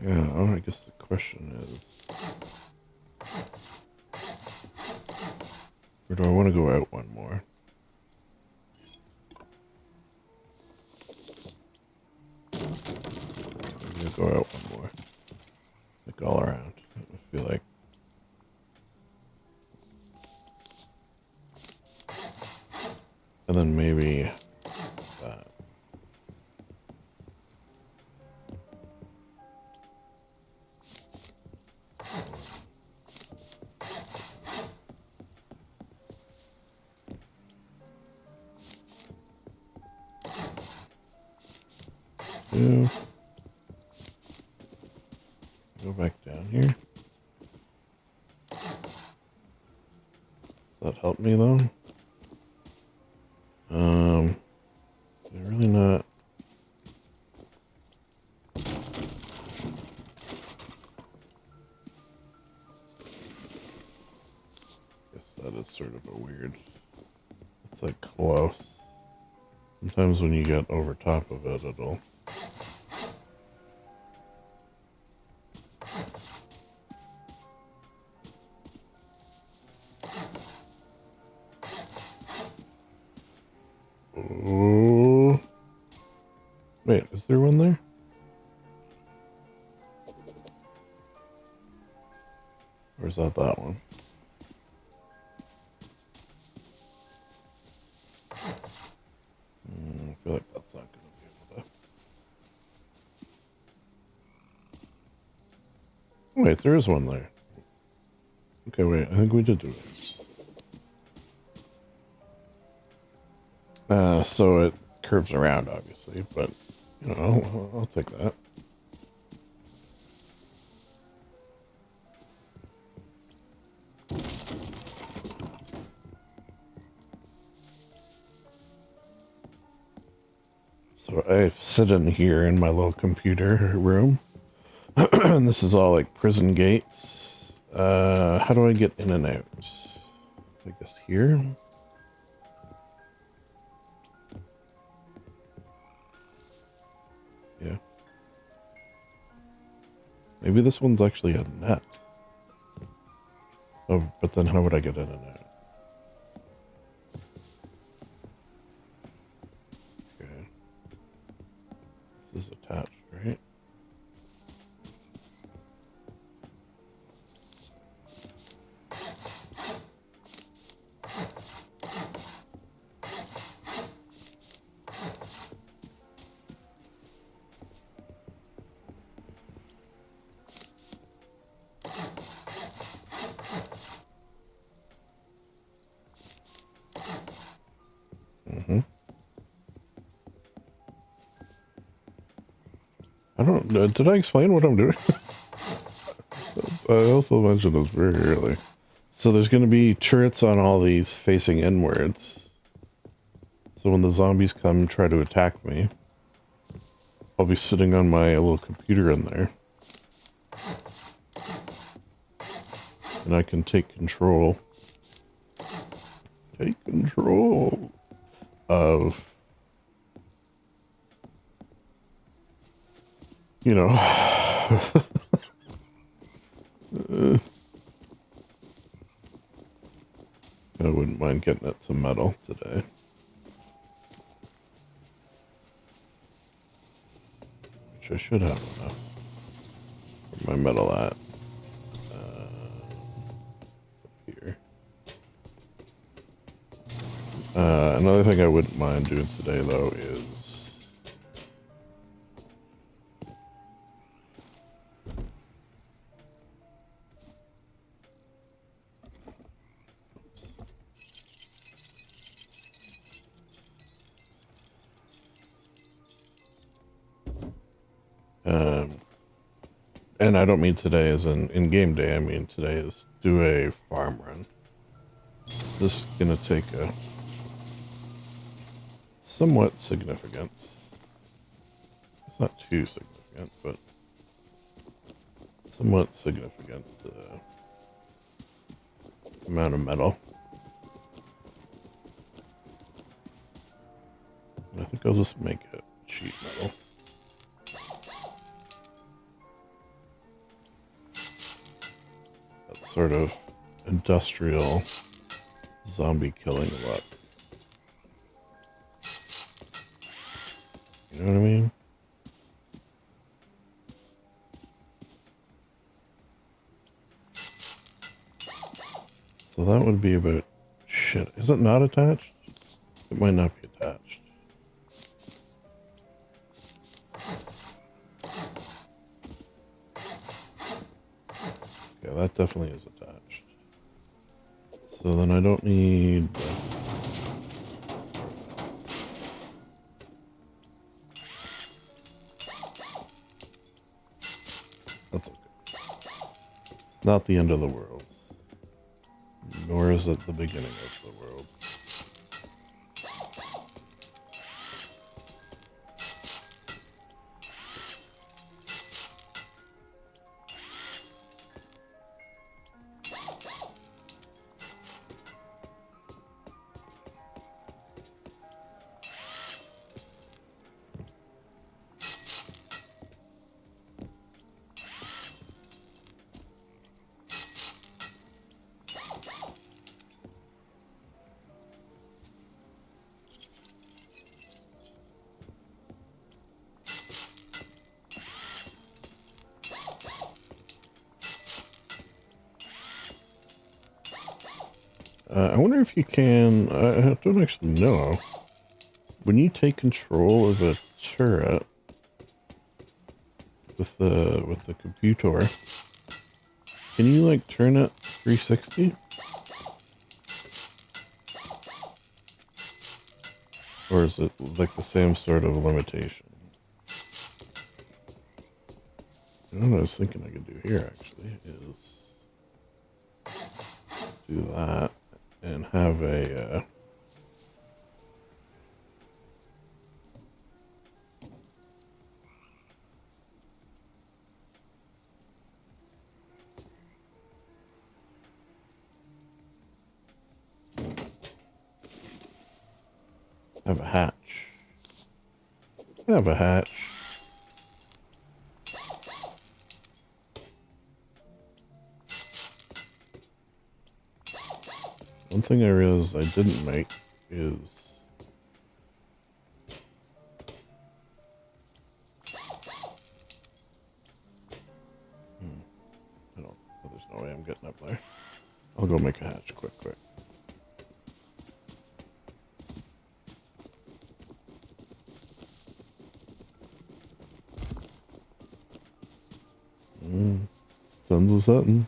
Yeah, I guess the question is, or do I want to go out one more? I'm gonna go out one more. Like all around. I feel like. And then maybe that. Yeah. Go back down here. Does that help me though? They're really not. Guess that is sort of a weird. It's like close. Sometimes when you get over top of it, it'll. Oh. Wait, is there one there? Or is that one? I feel like that's not going to be able to. Wait, there is one there. Okay, wait, I think we did do it. So it curves around, obviously, but, you know, I'll take that. So I sit in here in my little computer room, and this is all like prison gates. How do I get in and out? I guess here? Yeah. Maybe this one's actually a net. Oh, but then how would I get in and out? Okay. This is attached, right? I don't know. Did I explain what I'm doing? I also mentioned this very early. So there's going to be turrets on all these facing inwards. So when the zombies come and try to attack me, I'll be sitting on my little computer in there. And I can take control. Take control of, you know, I wouldn't mind getting it some metal today. Which I should have enough. Where's my metal at? Here. Another thing I wouldn't mind doing today, though, is and I don't mean today as in game day, I mean today is do a farm run. This is gonna take a somewhat significant, it's not too significant, but somewhat significant amount of metal. And I think I'll just make it sheet metal. That sort of industrial zombie killing look. You know what I mean? So that would be about... Shit, is it not attached? It might not be attached. Yeah, that definitely is attached. So then I don't need... That's okay. Not the end of the world. Nor is it the beginning of the world. I wonder if you can, I don't actually know. When you take control of a turret with the computer, can you like turn it 360? Or is it like the same sort of limitation? You know what I was thinking I could do here actually is do that. And have a have a hatch. Have a hatch. One thing I realized I didn't make is I don't, oh, there's no way I'm getting up there. I'll go make a hatch quick. Sun's a setting.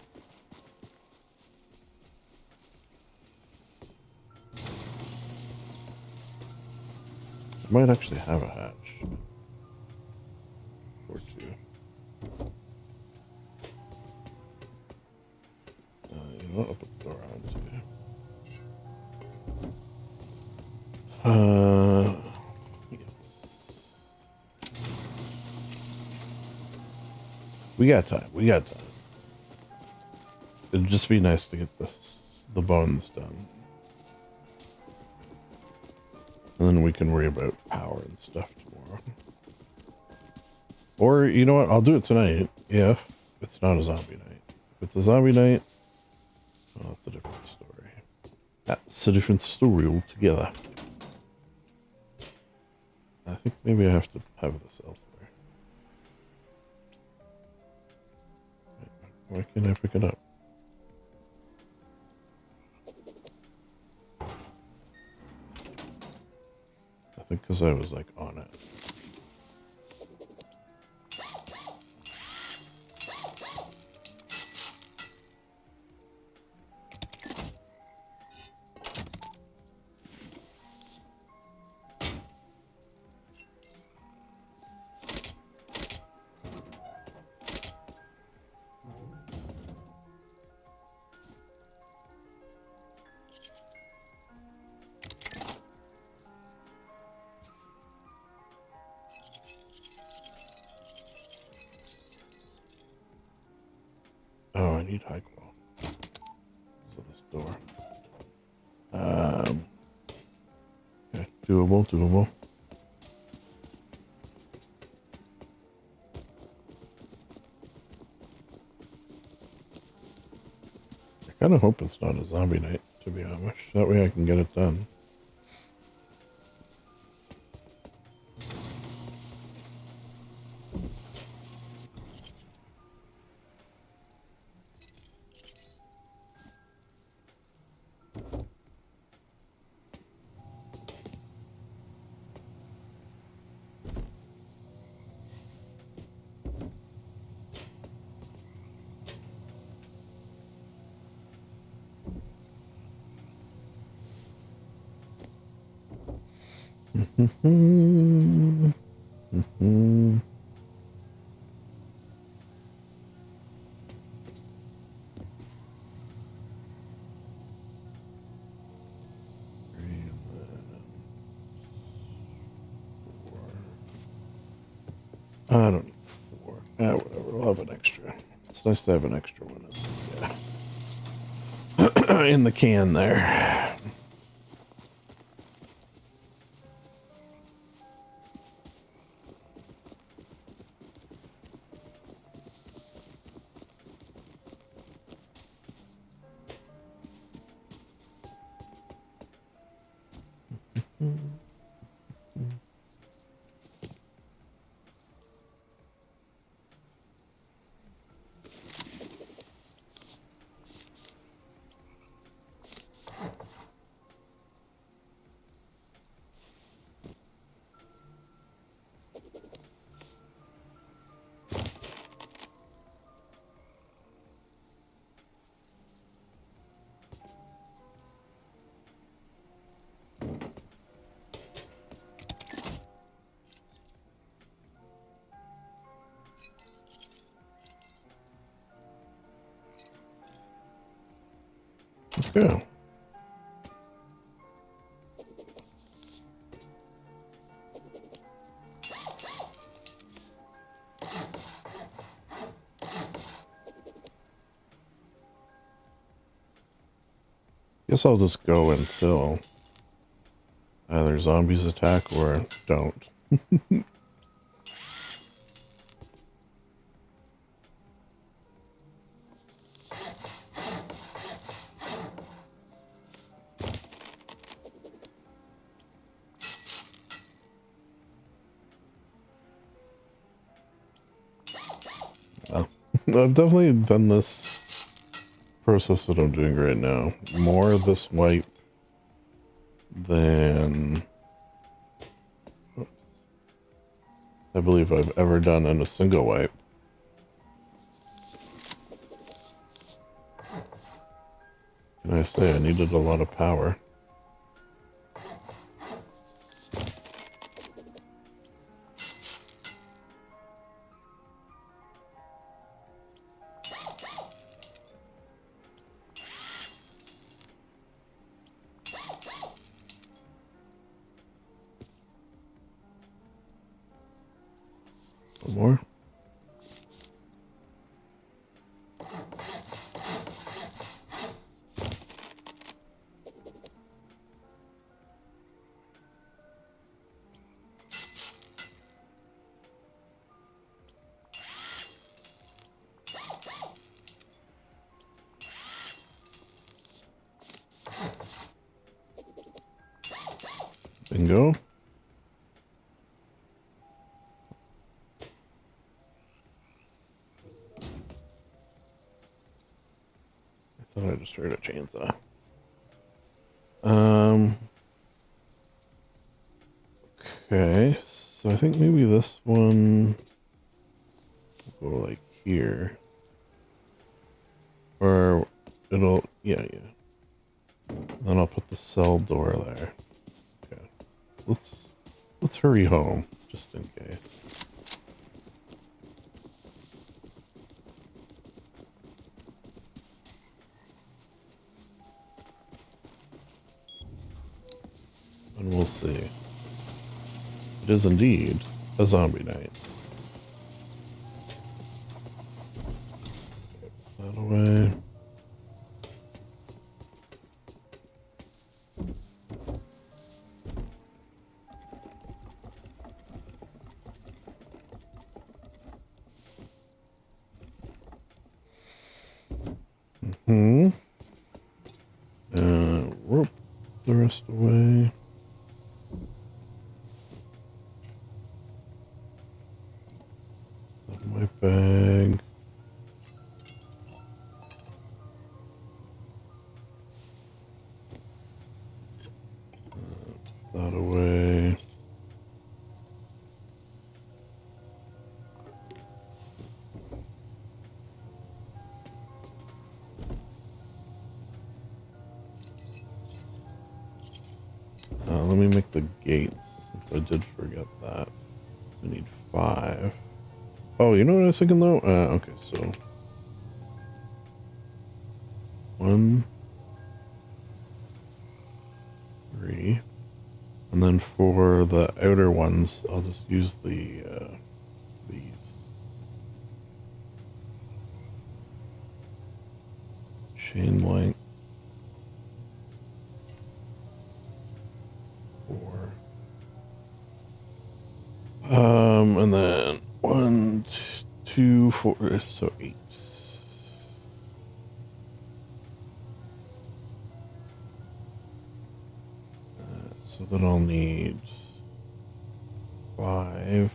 I might actually have a hatch. Or two. You know what? I'll put the door on too. Yes. We got time. It'd just be nice to get the bones done. And then we can worry about power and stuff tomorrow. Or, you know what? I'll do it tonight if it's not a zombie night. If it's a zombie night, well, that's a different story. It's a different story altogether. I think maybe I have to have this elsewhere. Why can't I pick it up? I think because I was like on it. Oh, I need high qual. So this door. Okay, doable. I kind of hope it's not a zombie night, to be honest. That way I can get it done. I don't need 4. Whatever. We'll have an extra. It's nice to have an extra one. Yeah. In the can there. Okay. Guess I'll just go until either zombies attack or don't. Well, I've definitely done this process that I'm doing right now. More of this wipe than I believe I've ever done in a single wipe. Can I say I needed a lot of power? One more. Bingo. I thought I just heard a chainsaw. Okay, so I think maybe this one will go like here. Or it'll, yeah. Then I'll put the cell door there. Okay, let's hurry home, just in case. And we'll see. It is indeed a zombie night. Put that away. Rope the rest away. Out of my bag. That away. Let me make the gates, since I did forget that. I need 5. Oh, you know what I was thinking though? Okay, so 1, 3, and then for the outer ones, I'll just use the these chain link. 4. And then 1, 2, 4, so 8. So then I'll need 5.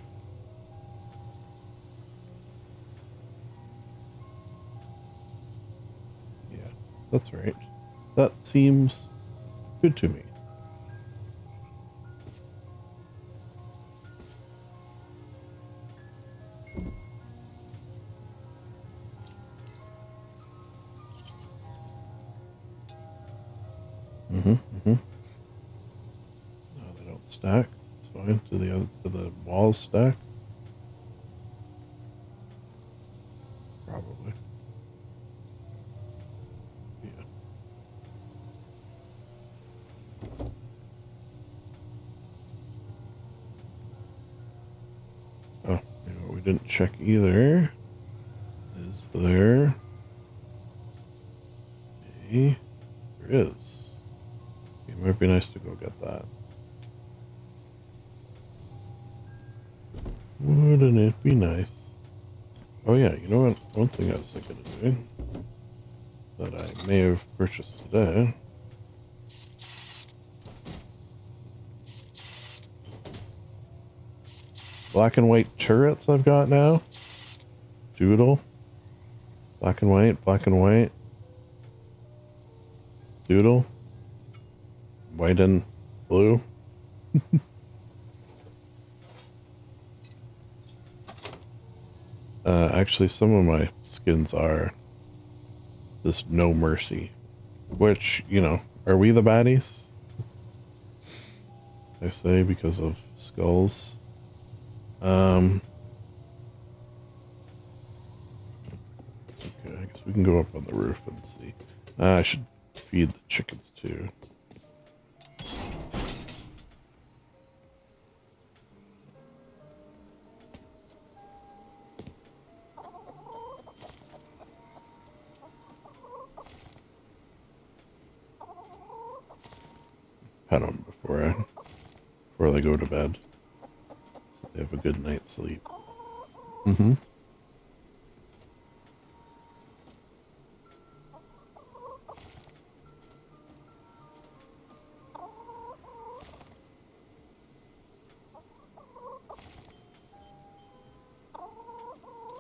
Yeah, that's right. That seems good to me. No, they don't stack. It's fine. Do the walls stack? Probably. Yeah. Oh, you know what we didn't check either is there. Okay, there is. It might be nice to go get that. Wouldn't it be nice? Oh yeah, you know what? One thing I was thinking of doing that I may have purchased today. Black and white turrets I've got now. Doodle. Black and white, black and white. Doodle. White and blue. Actually, some of my skins are this No Mercy, which, you know, are we the baddies? I say because of skulls. Okay, I guess we can go up on the roof and see. I should feed the chickens too. Pet them before they go to bed, so they have a good night's sleep.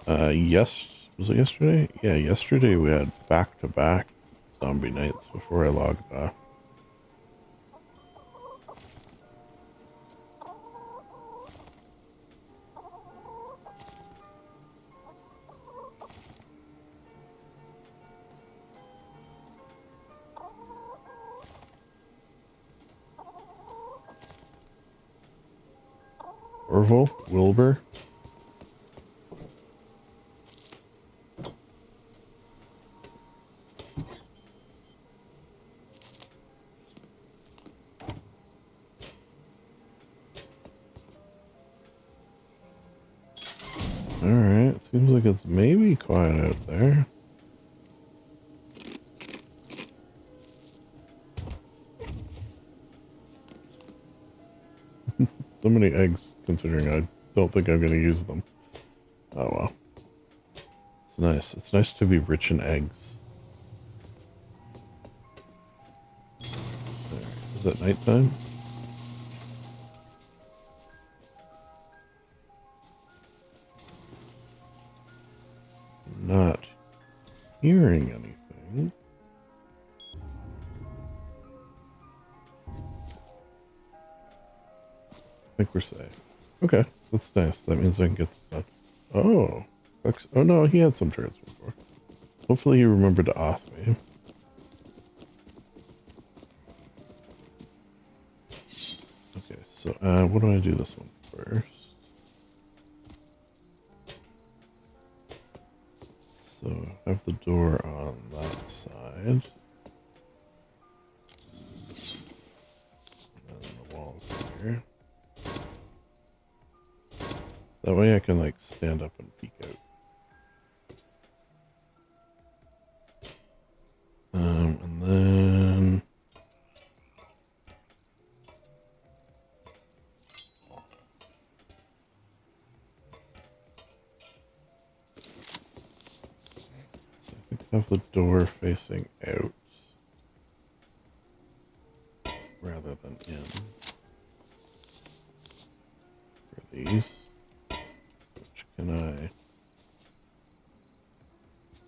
Yes. Was it yesterday? Yeah, yesterday we had back-to-back zombie nights before I logged off. Orville? Wilbur? Alright, seems like it's maybe quiet out there. So many eggs, considering I don't think I'm going to use them. Oh well. It's nice. It's nice to be rich in eggs. There. Is it nighttime? Not hearing anything. I think we're safe. Okay, that's nice. That means I can get this done. Oh. Oh no, he had some turns before. Hopefully he remembered to auth me. Okay, so what do I do this one first? So have the door on that side. And the walls here. That way I can like stand up and peek out. And then so I think I have the door facing out rather than in for these. Which can I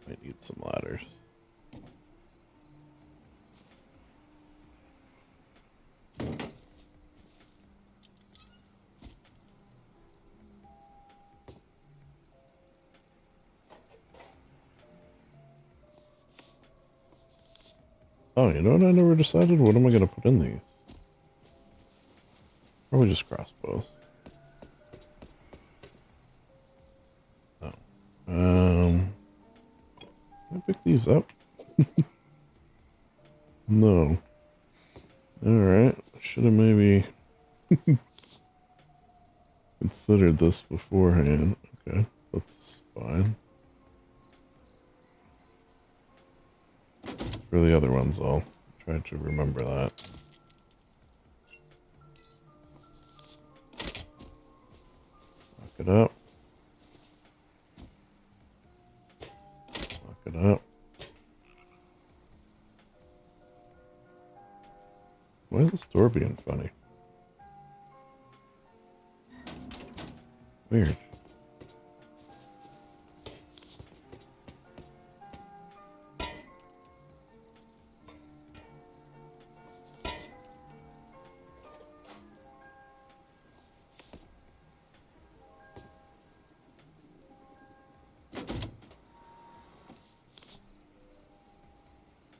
might need some ladders. Oh, you know what I never decided? What am I going to put in these? Probably just crossbows. Oh. Can I pick these up? No. Alright. Should have maybe considered this beforehand. Okay, that's fine. For the other ones, I'll try to remember that. Lock it up. Lock it up. Why is this door being funny? Weird.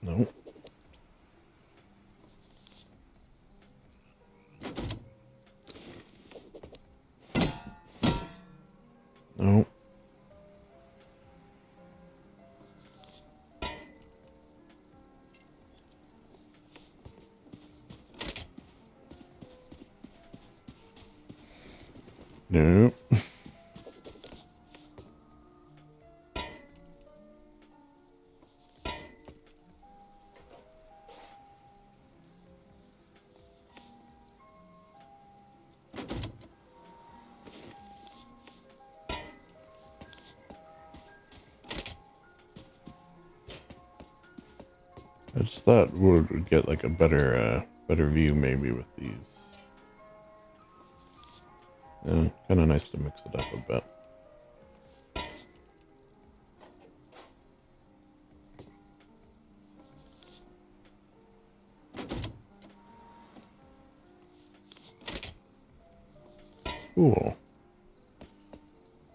No. No. No. I just thought we would get like a better view maybe with these. Yeah, kind of nice to mix it up a bit. Cool.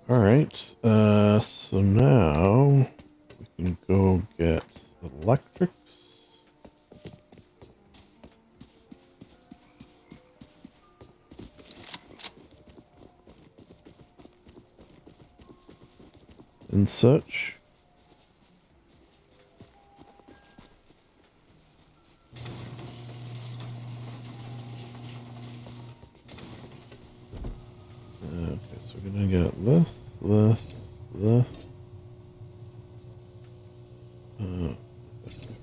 All right. So now we can go get electrics. And such. Okay, so we're gonna get this. For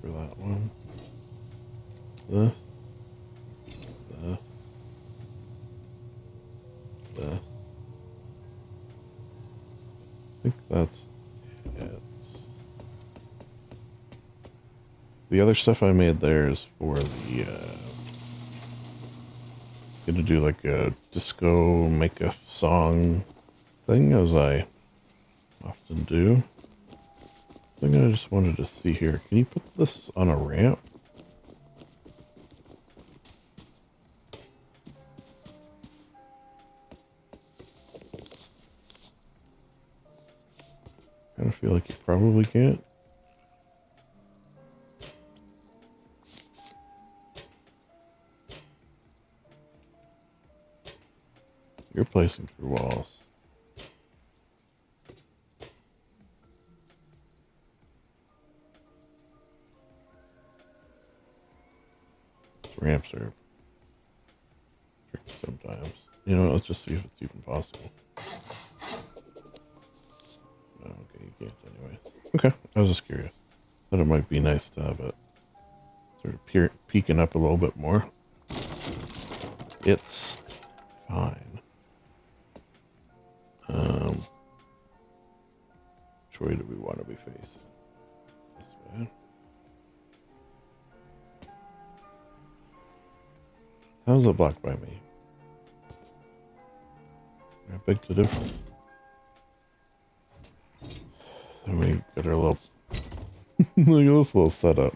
that one. This. I think that's it. The other stuff I made there is for the, gonna do like a disco make a song thing, as I often do. I think I just wanted to see here. Can you put this on a ramp? I kind of feel like you probably can't. You're placing through walls. These ramps are tricky sometimes. You know, let's just see if it's even possible. No, okay, you can't anyways. Okay, I was just curious. Thought it might be nice to have it sort of peeking up a little bit more. It's fine. Which way do we want to be facing? This way. How's it blocked by me? I beg to differ. Then we get our little look at this little setup.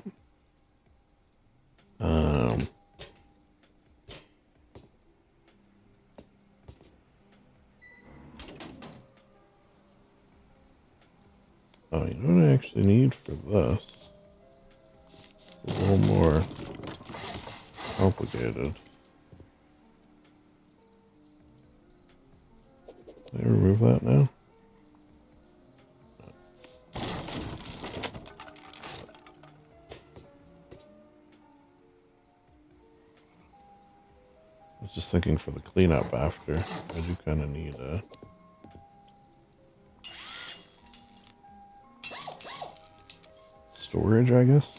Oh, you know what I actually need for this? It's a little more complicated. Can I remove that now? I was just thinking for the cleanup after. I do kind of need a storage, I guess.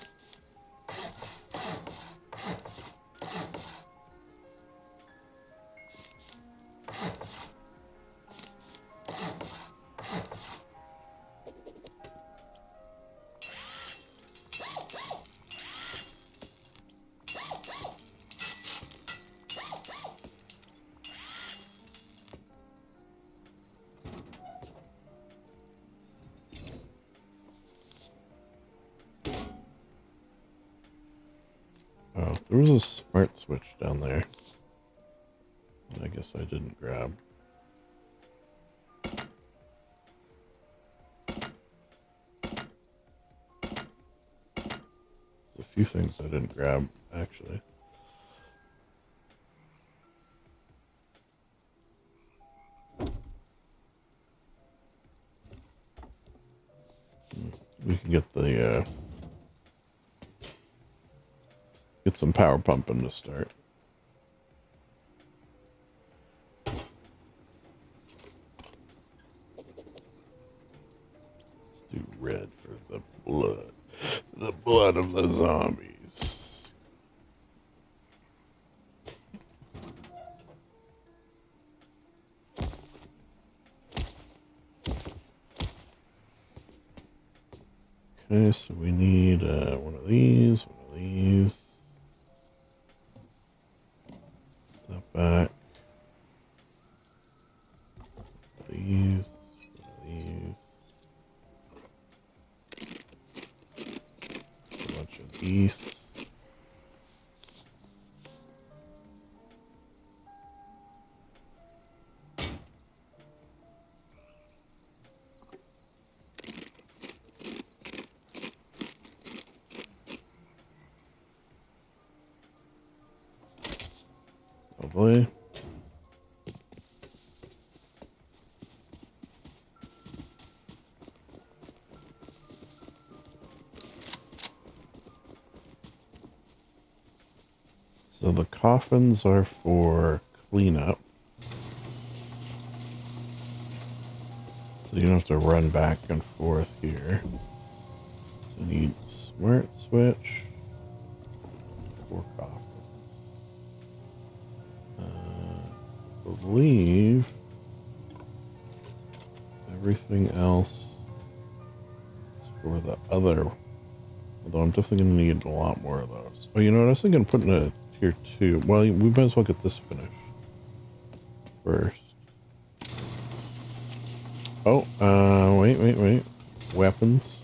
Oh, there was a smart switch down there. I guess I didn't grab. There's a few things I didn't grab, actually. We can get the, get some power pumping to start. Let's do red for the blood. The blood of the zombies. Okay, so we need one of these, That back. These, a bunch of these. Lovely. So the coffins are for cleanup. So you don't have to run back and forth here. So you need smart switch. 4 coffins. I believe everything else is for the other. Although I'm definitely going to need a lot more of those. Oh, you know what? I was thinking of putting a tier 2. Well, we might as well get this finished first. Oh, wait. Weapons.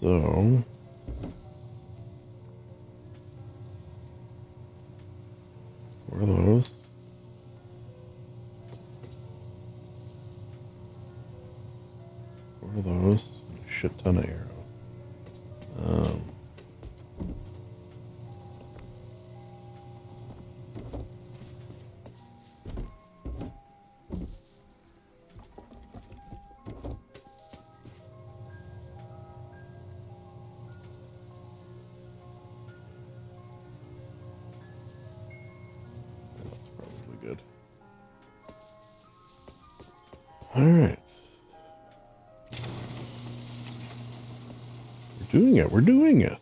So... Where are those? Where are those? A shit ton of arrows. That's probably good. All right. We're doing it.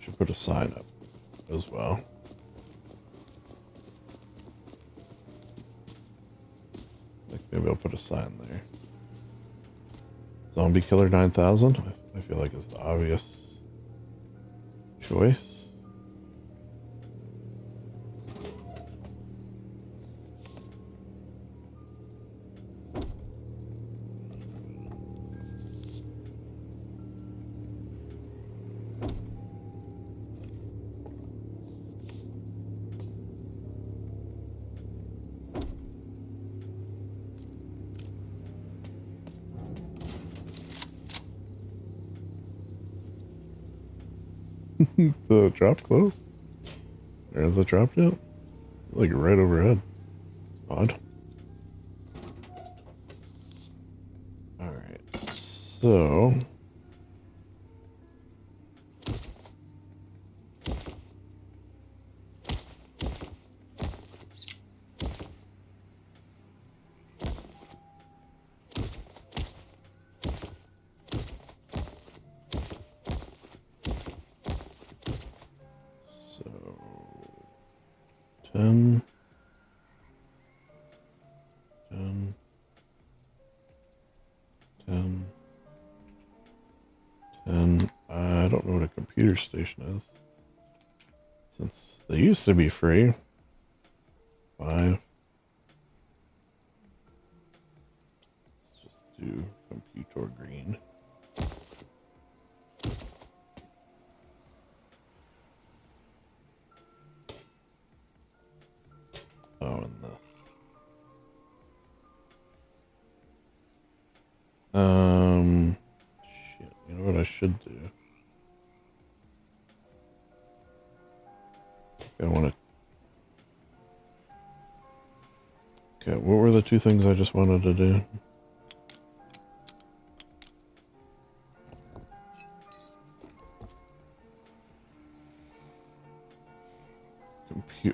Should put a sign up as well. Like maybe I'll put a sign there. Zombie Killer 9000. I feel like is the obvious choice. The drop close? Or is it dropped yet? Like right overhead. Odd. Alright, so... So... 10... 10... 10... 10... I don't know what a computer station is. Since they used to be free. 5. Let's just do computer green. Oh, and this. Shit, you know what I should do? I want to... Okay, what were the 2 things I just wanted to do?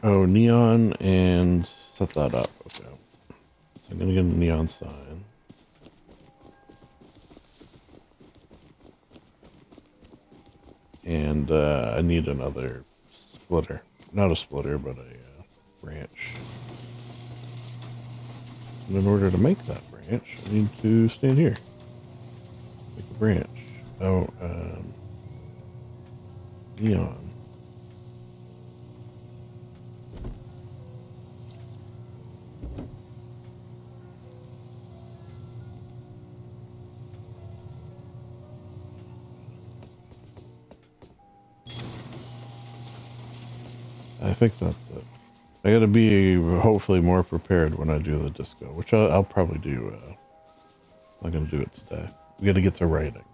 Oh, neon and set that up. Okay. So I'm gonna get a neon sign. And I need another splitter. Not a splitter, but a branch. And in order to make that branch, I need to stand here. Make a branch. Oh, neon. I think that's it. I gotta be hopefully more prepared when I do the disco, which I'll probably do I'm not gonna do it today. We gotta get to writing.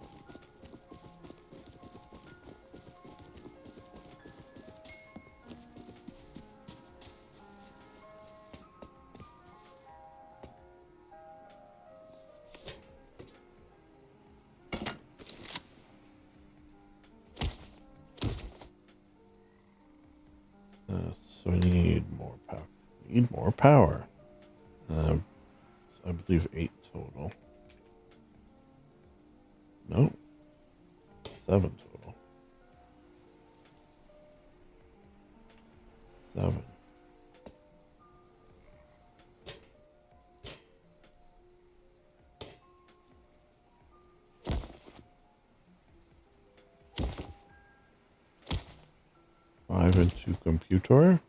So I need more power. Need more power. So I believe 8 total. No, 7 total. 7. Five into computer.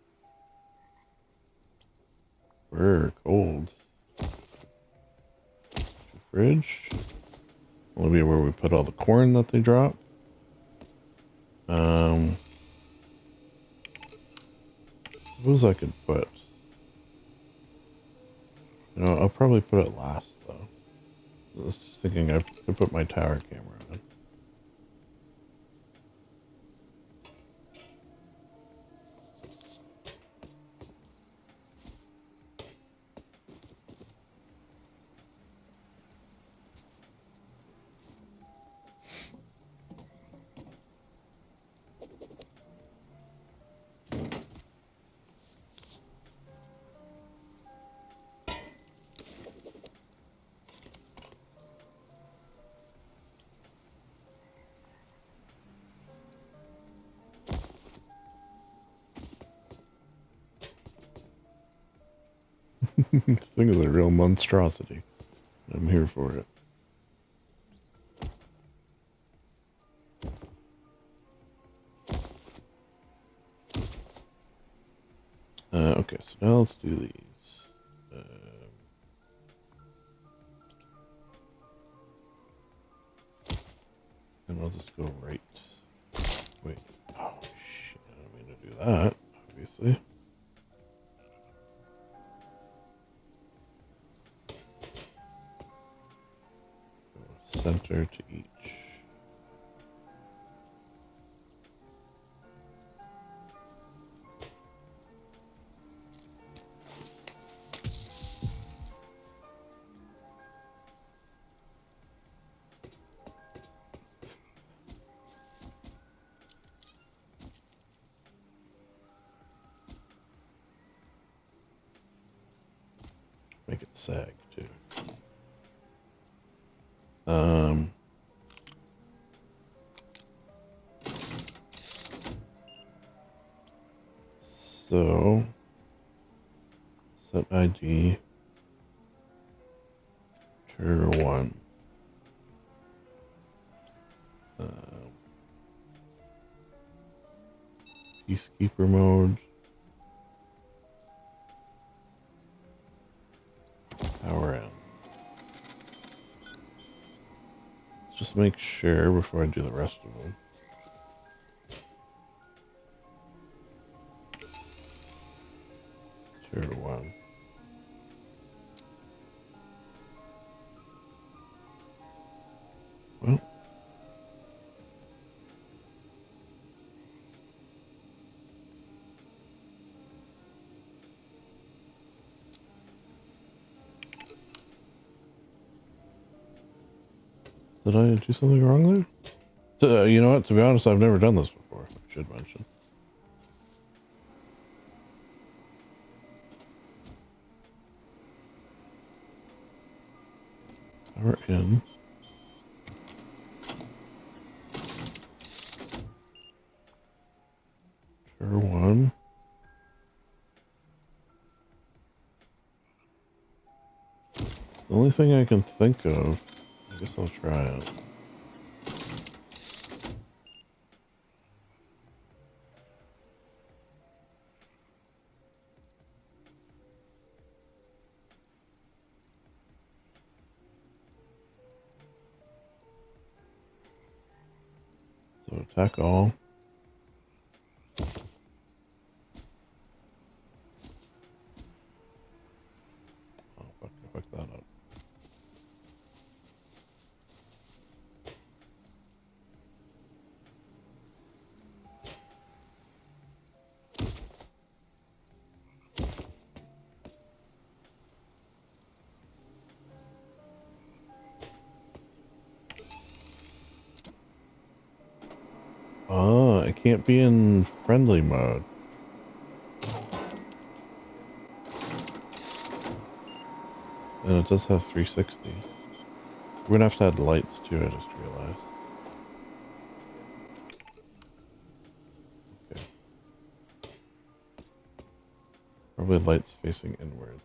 We're cold. Fridge. Will be where we put all the corn that they drop. Suppose I could put. You know, I'll probably put it last though. I was just thinking I could put my tower camera on. This thing is a real monstrosity. I'm here for it. Okay, so now let's do these. And I'll just go right. Wait. Oh, shit. I don't mean to do that, obviously. Go center to each. Make it sag too. So set ID tier 1. Peacekeeper mode. Power in. Let's just make sure before I do the rest of them. Tier 1. Well. Did I do something wrong there? So, you know what? To be honest, I've never done this before. I should mention. Power in. Tier 1. The only thing I can think of, I guess I'll try it. So attack all. Oh, fuck, I fucked that up. can't be in friendly mode. And it does have 360. We're gonna have to add lights too, I just realized. Okay. Probably lights facing inwards.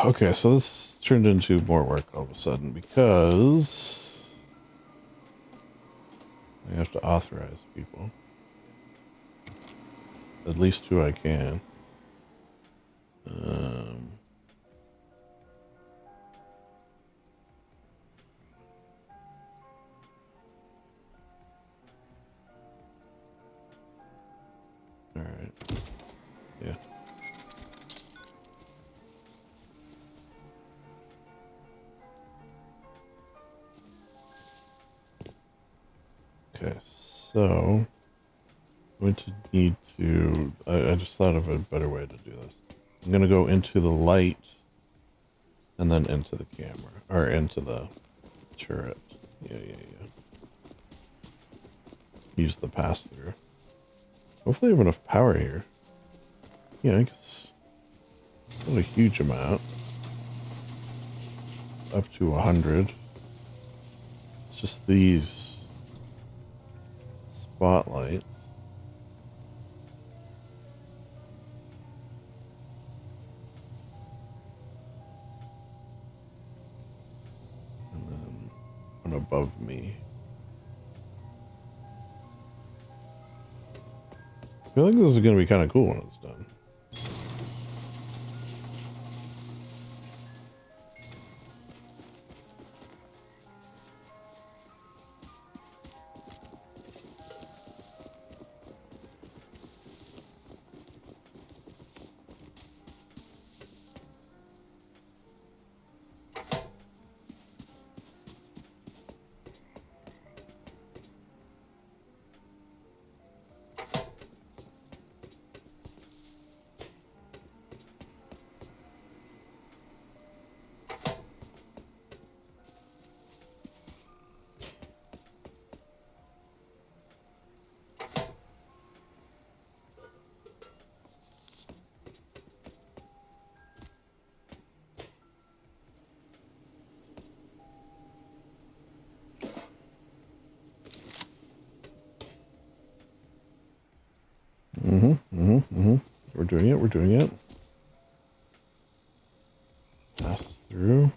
Okay, so this turned into more work all of a sudden because I have to authorize people. At least who I can. Alright. Yeah. Okay, so I'm going to need to... I just thought of a better way to do this. I'm going to go into the light and then into the camera. Or into the turret. Yeah. Use the pass-through. Hopefully I have enough power here. Yeah, I guess not a huge amount. Up to 100. It's just these spotlights. And then one above me. I feel like this is going to be kind of cool when it's done. We're doing it. Pass through.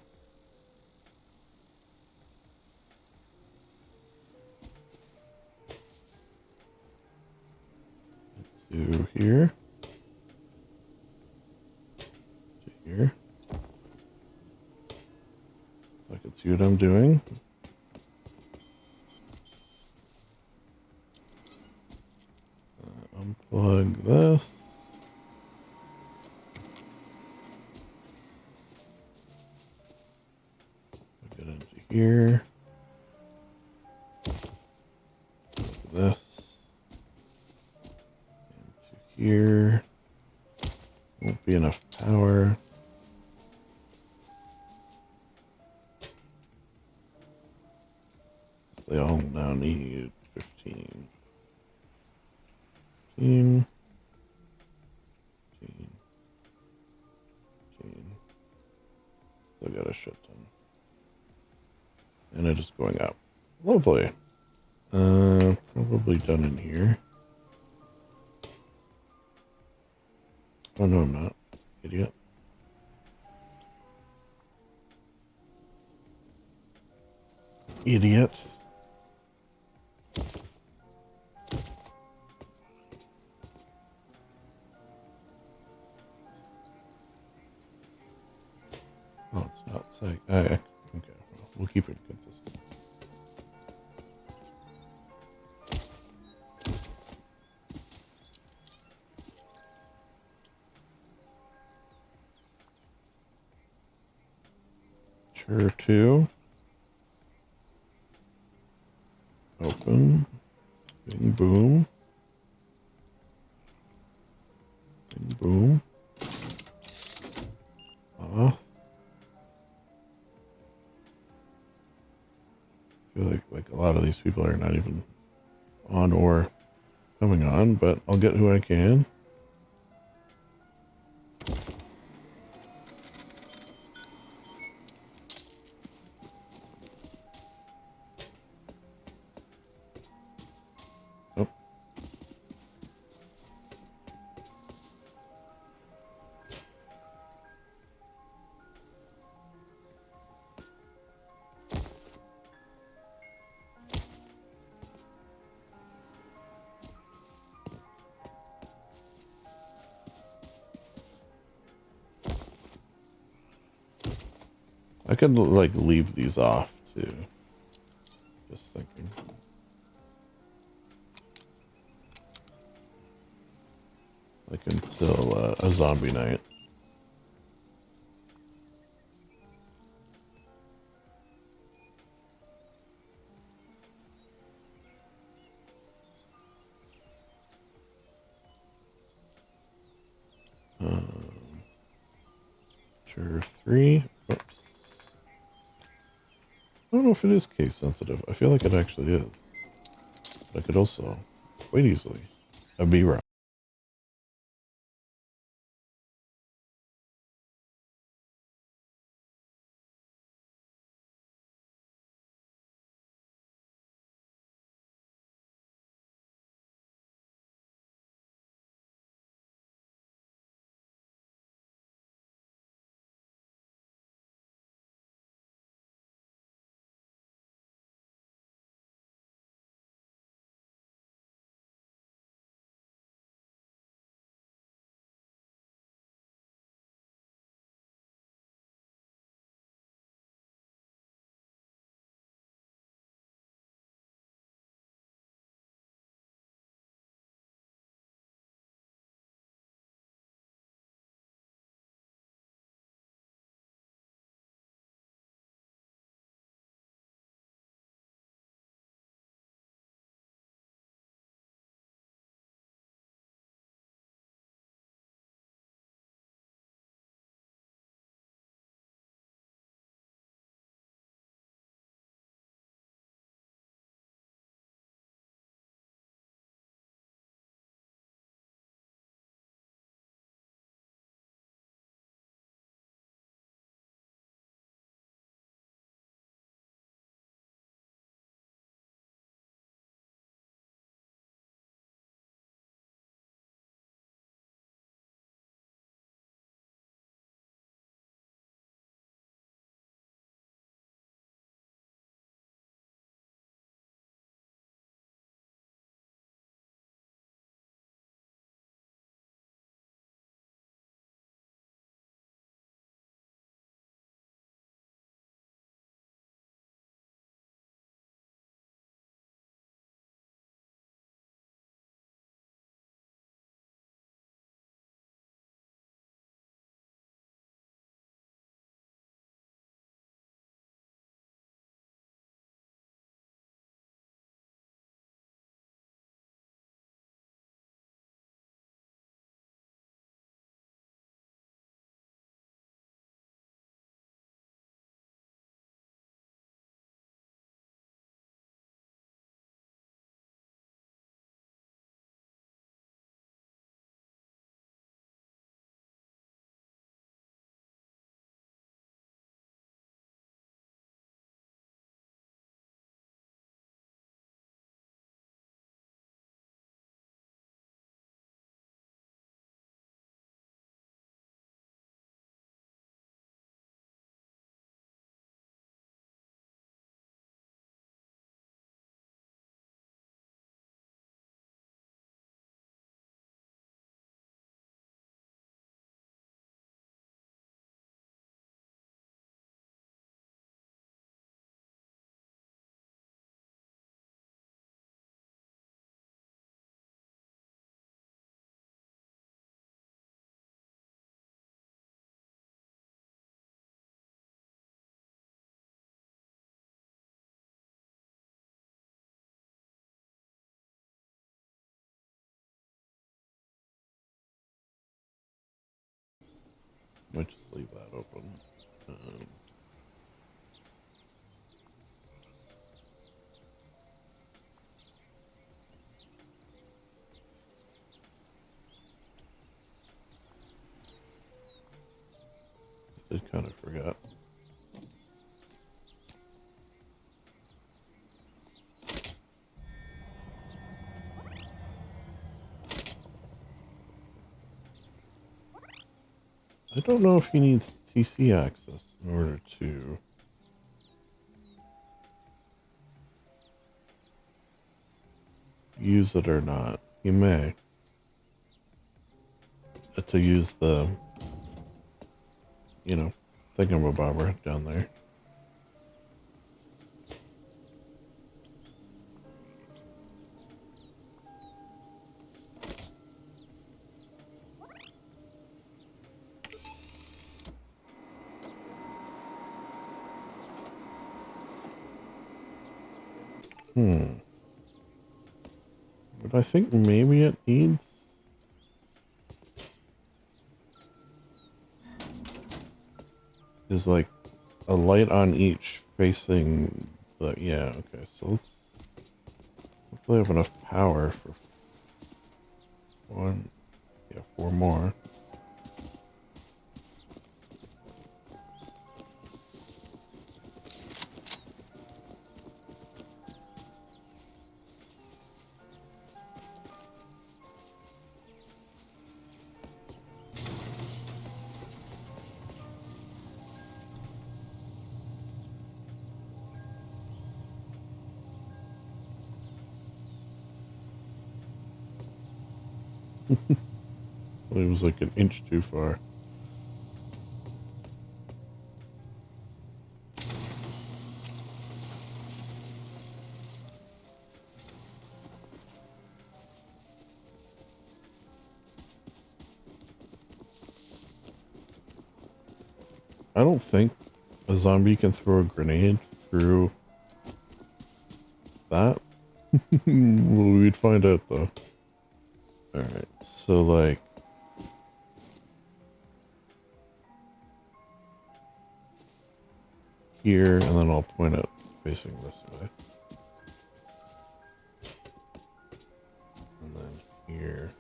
To here. To here. So I can see what I'm doing. Unplug this. Get into here. This. Into here. Won't be enough power. So they all now need 15. 15. 15. 15. Still got a shit ton. And it is going up. Lovely. Probably done in here. Oh no, I'm not. Idiot. Idiot. Oh, it's not saying. Okay, well, we'll keep it consistent. Sure, 2. Open. Bing, boom. Bing, boom. Off. I feel like a lot of these people are not even on or coming on, but I'll get who I can. Oh. I could like leave these off too. Just thinking. Like until a zombie night. Sure, 3. Oops. I don't know if it is case sensitive. I feel like it actually is. But I could also quite easily be wrong. Might just leave that open. Um, Did kind of forget. I don't know if he needs TC access in order to use it or not. He may. To use the, you know, thingamabobber down there. But I think maybe it needs... is like a light on each facing the... Yeah, okay, so let's hopefully have enough power for one... Yeah, 4 more. Well, it was like an inch too far. I don't think a zombie can throw a grenade through that. Well, we'd find out though. Alright, so like... here, and then I'll point it facing this way. And then here.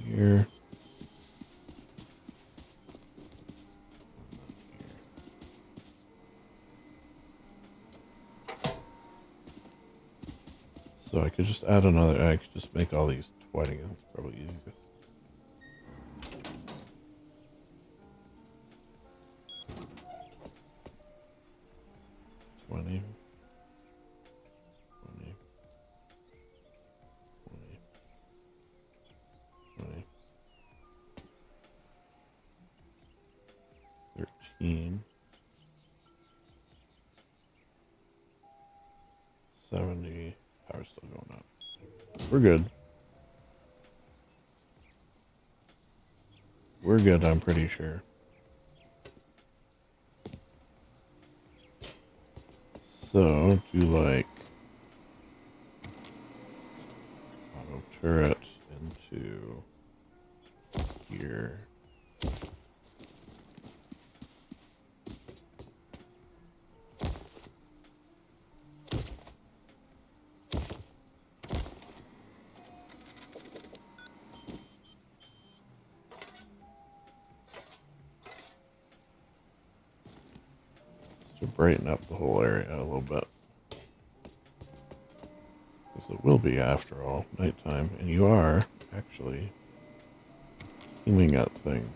Here. So I could just add another, I could just make all these 20, that's probably easiest. Twenty. 20. 20. 20. 13. 70. Power's still going up. We're good. We're good, I'm pretty sure. So, do like auto turret into here. To brighten up the whole area a little bit. Because it will be, after all, nighttime. And you are, actually, aiming at things.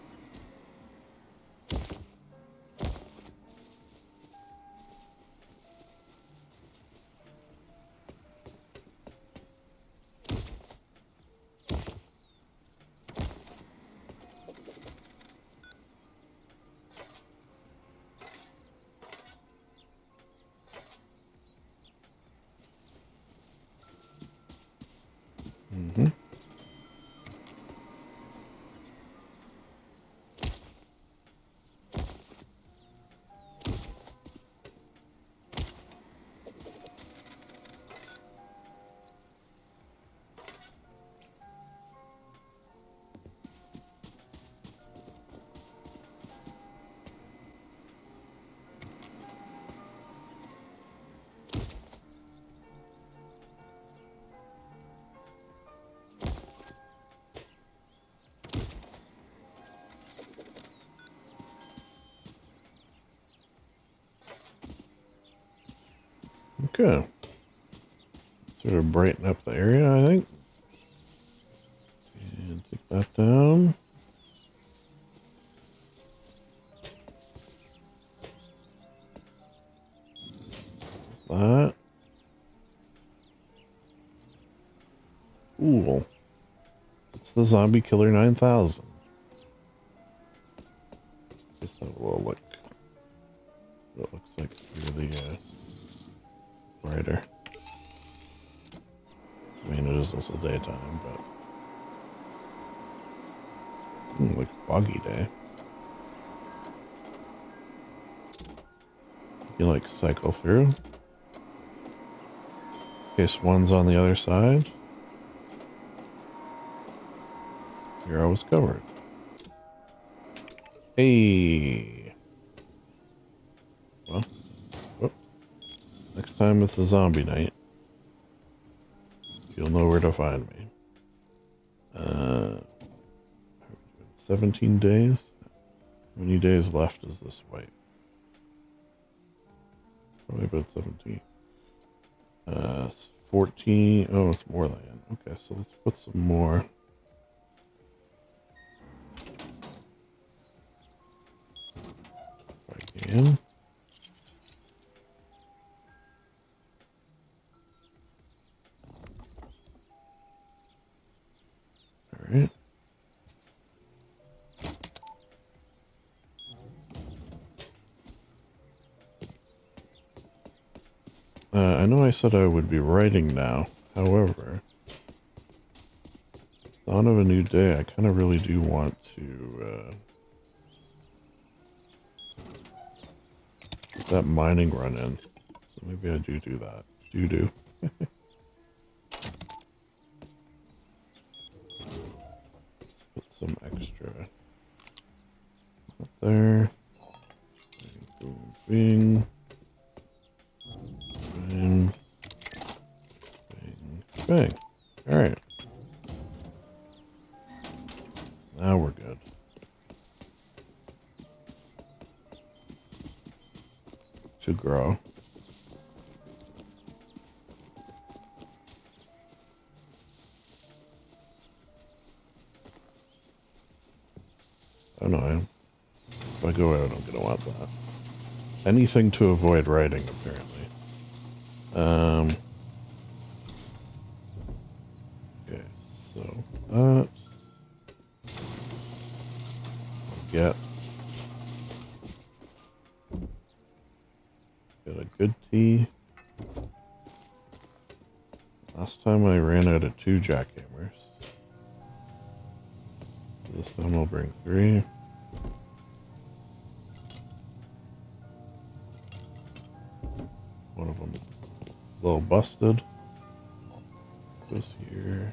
Mm-hmm. Okay. Sort of brighten up the area, I think. And take that down. That. Cool. It's the Zombie Killer 9000. Just have a little look. What it looks like through the brighter. I mean, it is also daytime, but like a foggy day. You like cycle through. In case one's on the other side. You're always covered. Hey. Well, whoops. Next time it's a zombie night, you'll know where to find me. 17 days? How many days left is this wipe? Probably about 17. 14. Oh, it's more than. Okay, so let's put some more. If I can. Alright. I know I said I would be writing now. However, dawn of a new day, I kind of really do want to get that mining run in. So maybe I do that. Do. Let's put some extra up there. Boom, bing. Bang. Bang. Bang. Alright. Now we're good. To grow. Oh no, if I go out, I'm gonna want that. Anything to avoid writing, apparently. Okay, so that. Get a good tea. Last time I ran out of 2 jackhammers. So this time I'll bring 3. One of them a little busted. Goes here.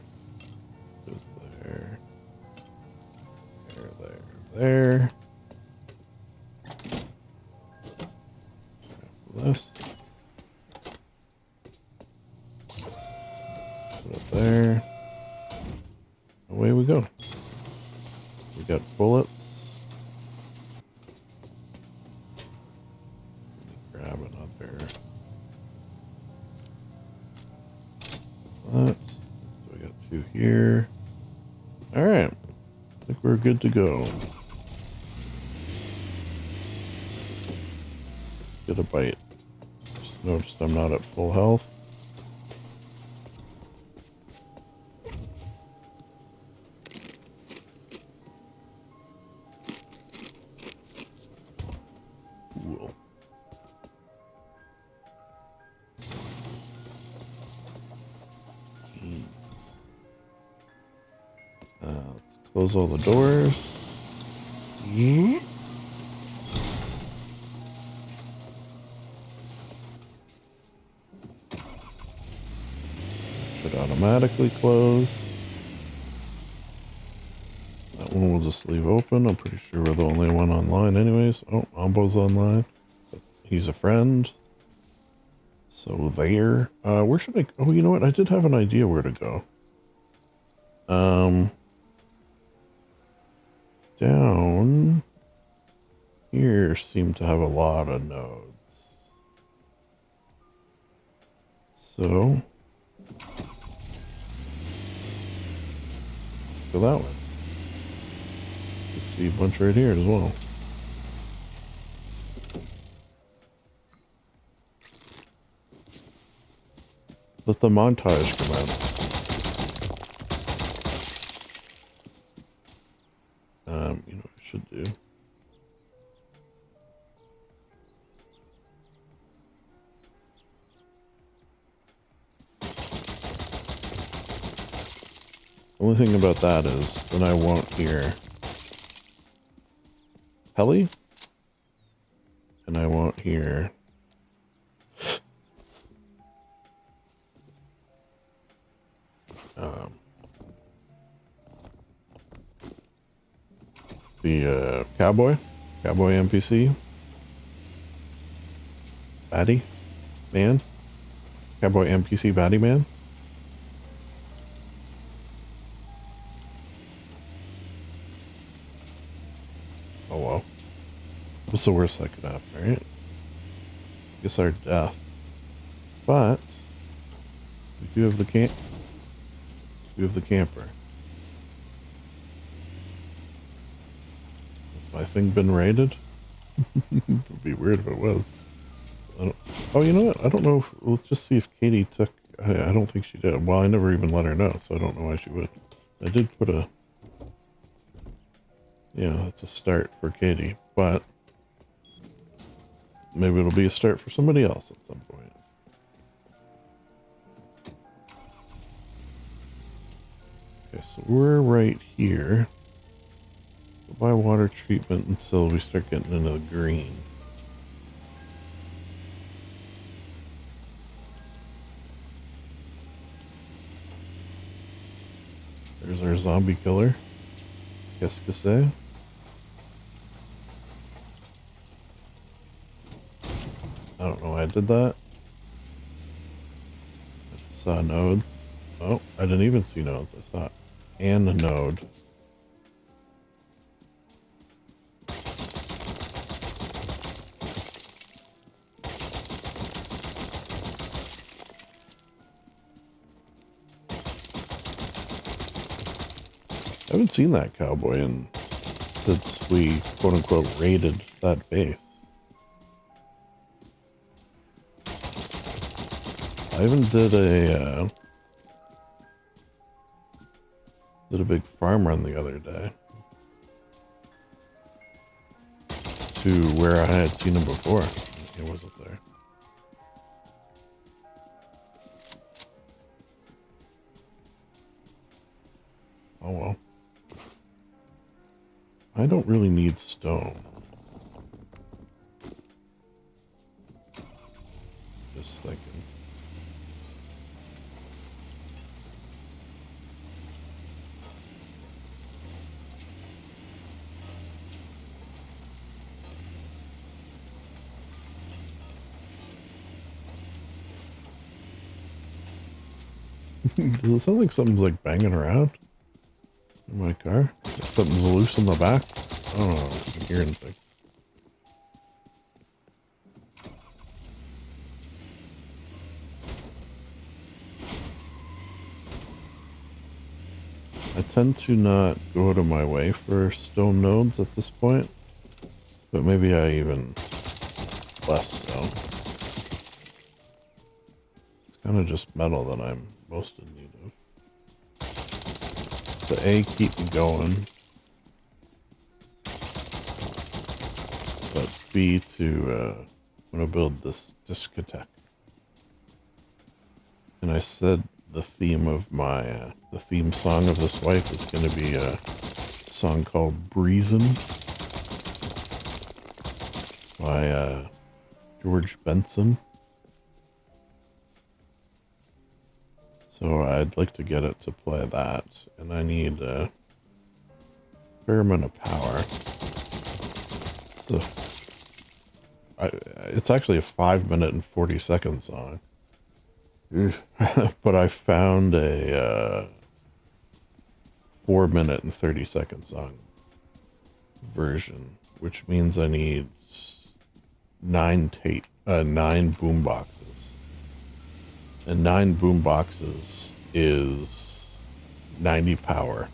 Goes there. There. This. Put it there. Away we go. We got bullets. Grab another. That. So we got 2 here. Alright. I think we're good to go. Get a bite. Just noticed I'm not at full health. Cool. Let's close all the doors. Should automatically close. That one we'll just leave open. I'm pretty sure we're the only one online anyways. Oh, Ambo's online. But he's a friend. So there. Where should I... Oh, you know what? I did have an idea where to go. Down here seem to have a lot of nodes. So go that way. Let's see a bunch right here as well. Let the montage commence. You know what I should do? The only thing about that is then I won't hear Helly, and I won't hear the cowboy NPC, baddie man, cowboy NPC baddie man. Oh well, what's the worst that could happen, right? Guess our death, but we do have the camper. Has my thing been raided? It'd be weird if it was. Oh, you know what? I don't know. Let's just see if Katie took. I don't think she did. Well, I never even let her know, so I don't know why she would. I did put a. Yeah, that's a start for Katie, but maybe it'll be a start for somebody else at some point. Okay, so we're right here. We'll buy water treatment until we start getting into the green. There's our zombie killer. Qu'est-ce que c'est? I don't know why I did that. I saw nodes. Oh, I didn't even see nodes. I saw an node. I haven't seen that cowboy since we quote unquote raided that base. I even did a big farm run the other day to where I had seen him before. He wasn't there. Oh well. I don't really need stone. Just thinking. Does it sound like something's like banging around in my car? Like something's loose in the back? I don't know. I can hear anything. I tend to not go out of my way for stone nodes at this point, but maybe I even less so. It's kind of just metal that I'm most in need of. The A, keep me going, but B, to I'm gonna build this discotheque. And I said the theme of my the theme song of this wife is going to be a song called "Breezin" by George Benson. So I'd like to get it to play that, and I need a fair amount of power. So it's actually a 5-minute and 40-second song. But I found a 4-minute and 30-second song version, which means I need 9 boom boxes. And 9 boom boxes is 90 power.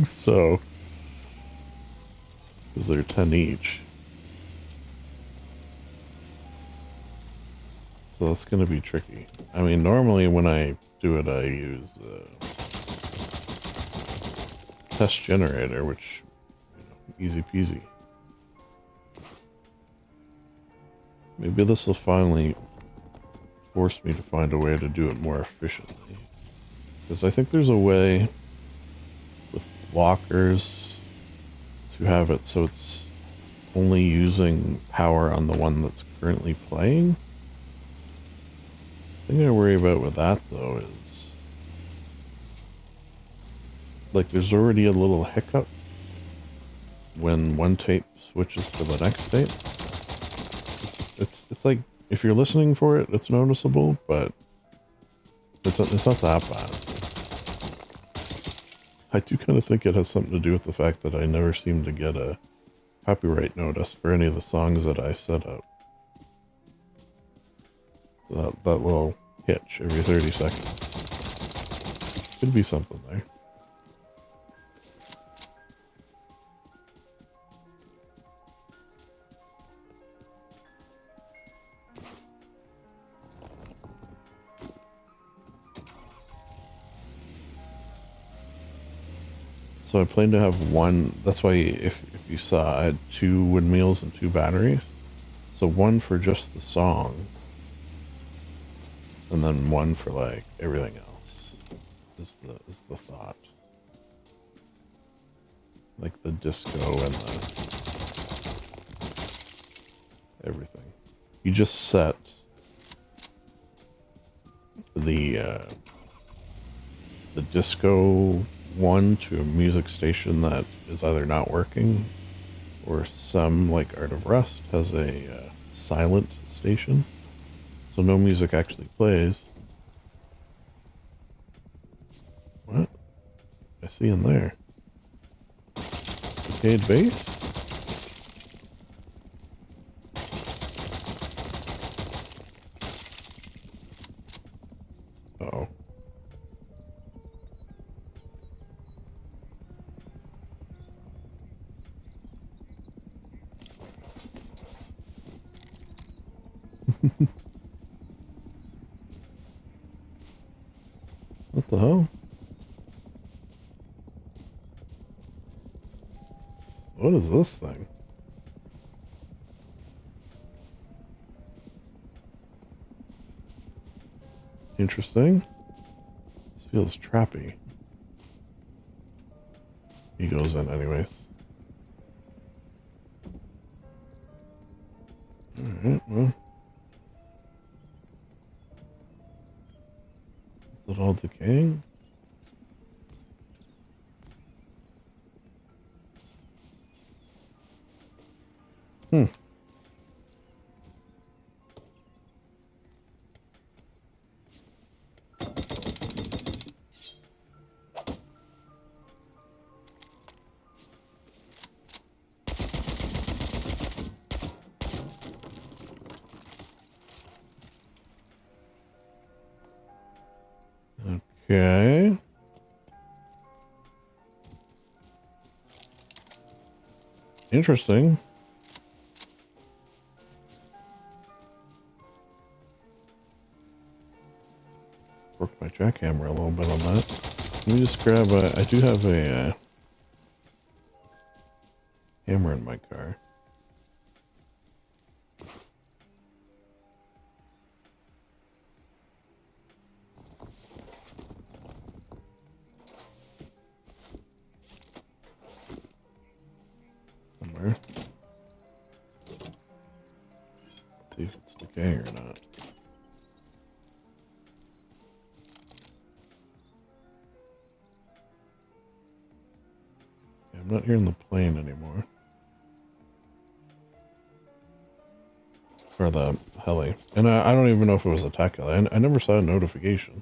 So, because they're 10 each. So that's going to be tricky. I mean, normally when I do it, I use test generator, which, you know, easy peasy. Maybe this will finally force me to find a way to do it more efficiently. Because I think there's a way with blockers to have it so it's only using power on the one that's currently playing. The thing I worry about with that, though, is like there's already a little hiccup when one tape switches to the next tape. It's like if you're listening for it, it's noticeable, but it's not that bad. I do kind of think it has something to do with the fact that I never seem to get a copyright notice for any of the songs that I set up. That little hitch every 30 seconds. Could be something there. So I plan to have one. That's why if you saw, I had 2 windmills and 2 batteries. So one for just the song, and then one for like everything else. Is the thought. Like the disco and the everything. You just set the disco one to a music station that is either not working, or some, like Art of Rust, has a silent station, so no music actually plays. What? I see in there. Decayed bass? Uh-oh. What the hell? What is this thing? Interesting. This feels trappy. He goes in anyways. Alright, well. Is it all decaying? Hmm. Okay. Interesting. Work my jackhammer a little bit on that. Let me just grab a... I do have a hammer in my car. Somewhere. See if it's decaying or not. Yeah, I'm not hearing the plane anymore. Or the heli. And I don't even know if it was a tech heli. I never saw a notification.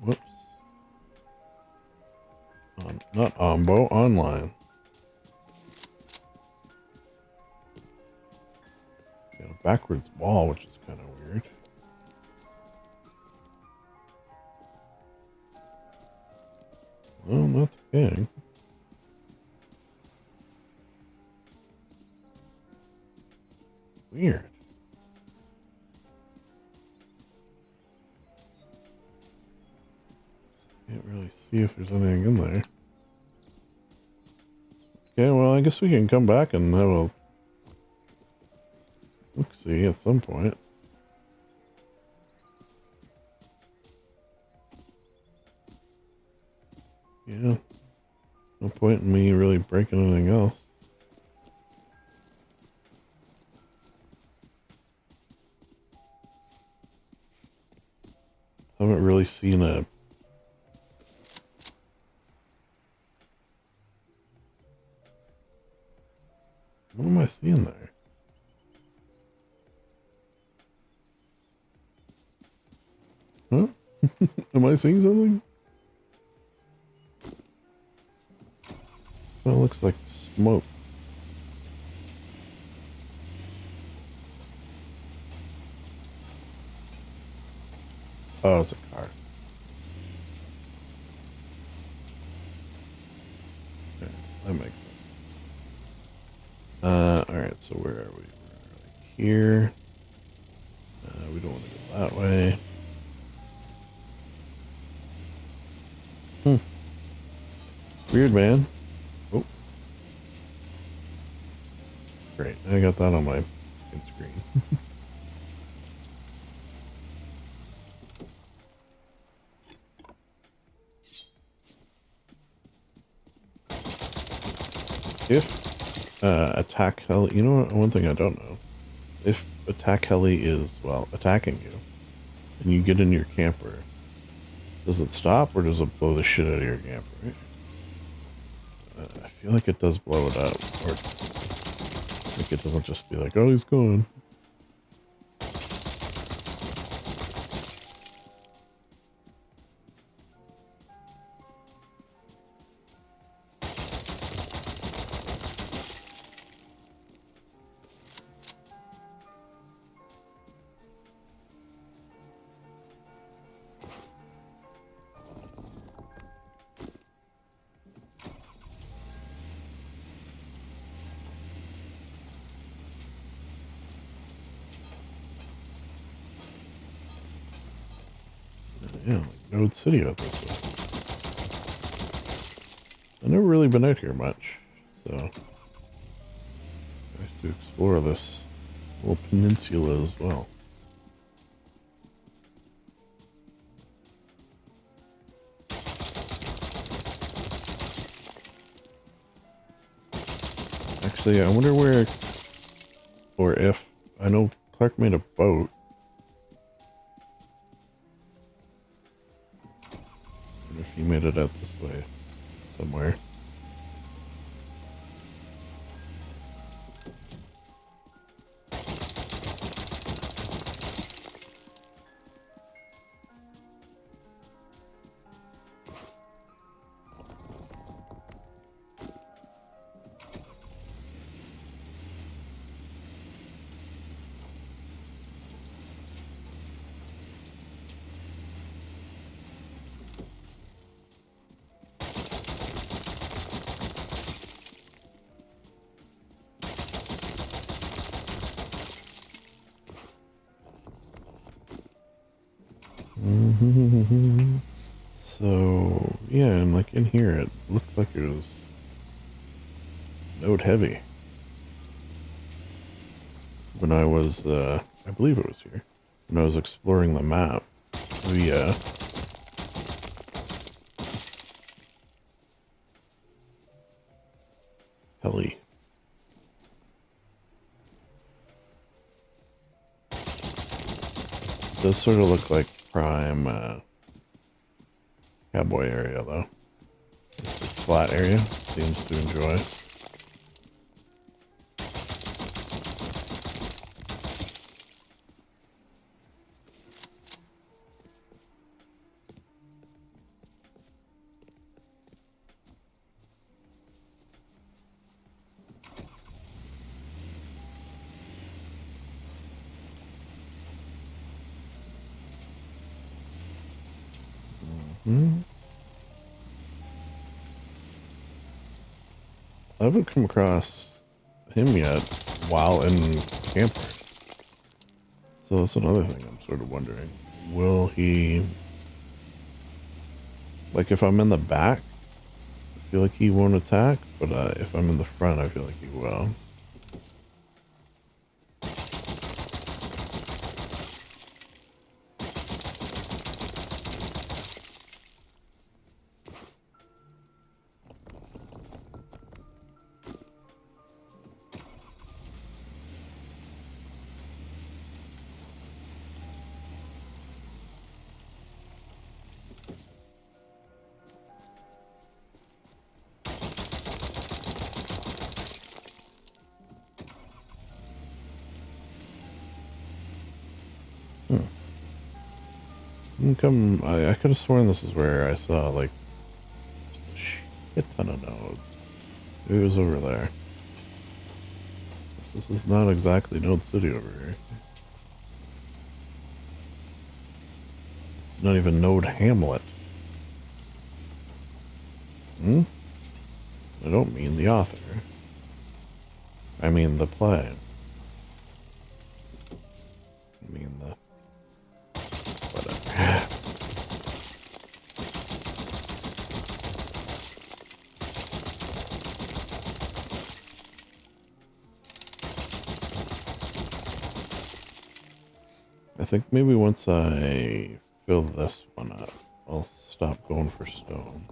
Whoops. Not Ombo, online. backwards wall, which is kind of weird. Oh, not the gang. Weird. Can't really see if there's anything in there. Okay, well, I guess we can come back and have a look-see at some point. Yeah. No point in me really breaking anything else. Haven't really seen a... What am I seeing there? Huh? Am I seeing something? Well, it looks like smoke. Oh, it's a car. Okay, that makes sense. Alright, so where are we? We're here. We don't want to go that way. Weird, man. Oh. Great, I got that on my screen. If attack heli, you know what? One thing I don't know. If attack heli is, well, attacking you, and you get in your camper, does it stop or does it blow the shit out of your camper? I feel like it does blow it up, or like it doesn't just be like, oh, he's gone. Yeah, like Node City out this way. I've never really been out here much, so I have to explore this little peninsula as well. Actually, I wonder where, or if, I know Clark made a boat. I wonder if he made it out this way somewhere. So, yeah, and like in here, it looked like it was node heavy. When I was, I believe it was here, when I was exploring the map, the, heli. It does sort of look like prime, cowboy area, though. Flat area seems to enjoy. Hmm. I haven't come across him yet while in camper. So that's another thing I'm sort of wondering. Will he... Like, if I'm in the back, I feel like he won't attack, but if I'm in the front, I feel like he will. Hmm. I could have sworn this is where I saw, like, just a shit ton of nodes. Maybe it was over there. This is not exactly Node City over here. It's not even Node Hamlet. Hmm? I don't mean the author. I mean the play. I mean the... whatever. I think maybe once I fill this one up, I'll stop going for stone.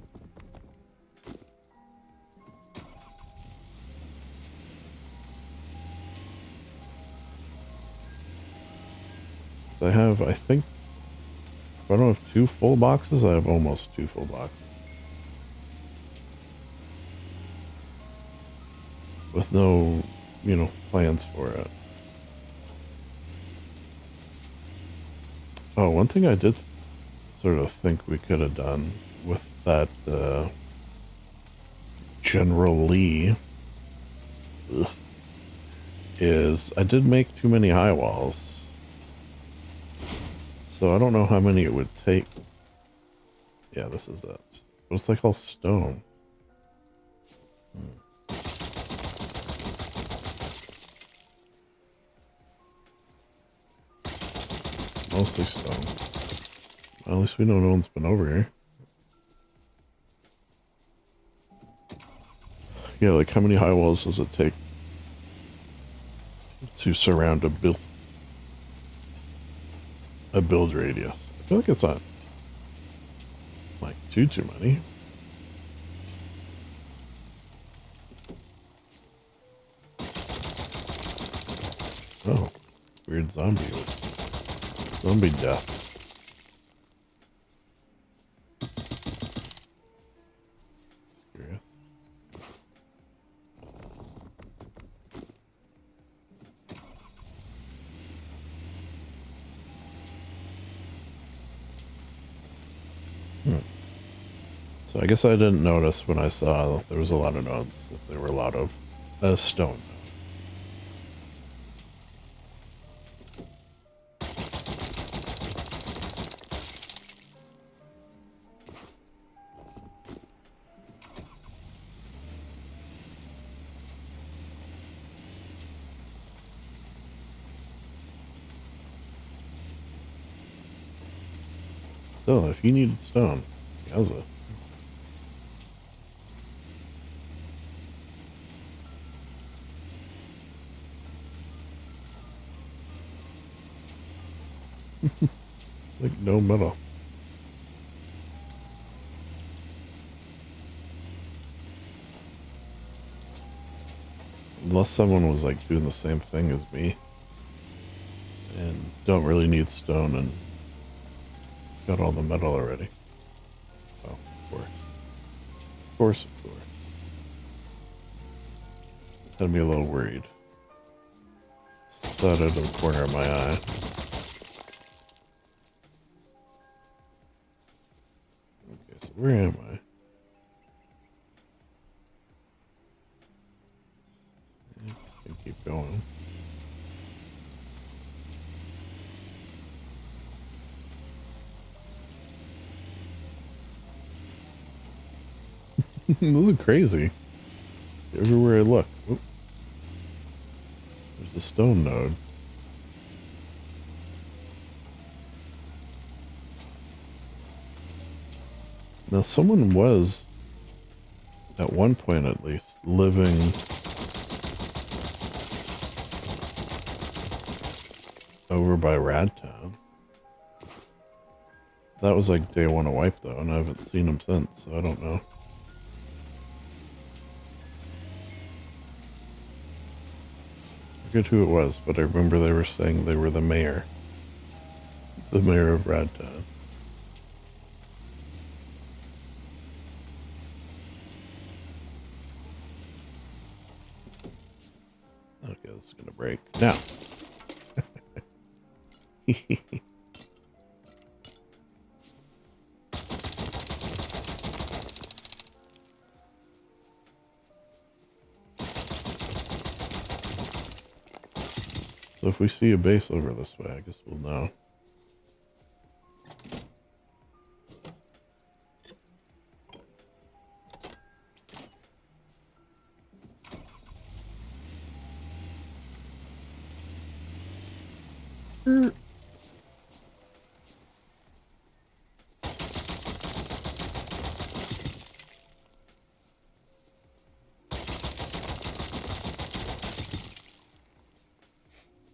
So I have, I think, if I don't have 2 full boxes, I have almost 2 full boxes. With no, plans for it. Oh, one thing I did sort of think we could have done with that General Lee is I did make too many high walls. So I don't know how many it would take. Yeah, this is it. But it's like all stone. Mostly stone. Well, at least we know no one's been over here. Yeah, like how many high walls does it take to surround a build radius? I feel like it's not like too many. Oh, weird zombie death. Curious. So I guess I didn't notice when I saw there was a lot of nodes that there were a lot of stone nodes. Still, if you needed stone, yowza. Like no metal. Unless someone was like doing the same thing as me and don't really need stone and got all the metal already. Oh, of course. Of course, of course. Had me a little worried. Saw it out of the corner of my eye. Okay, so where am I? Let's keep going. Those are crazy. Everywhere I look. Oop, there's a stone node. Now, someone was, at one point at least, living over by Radtown. That was like day one of Wipe, though, and I haven't seen him since, so I don't know. I forget who it was, but I remember they were saying they were the mayor. The mayor of Radtown. Okay, this is gonna break. Now. So if we see a base over this way, I guess we'll know.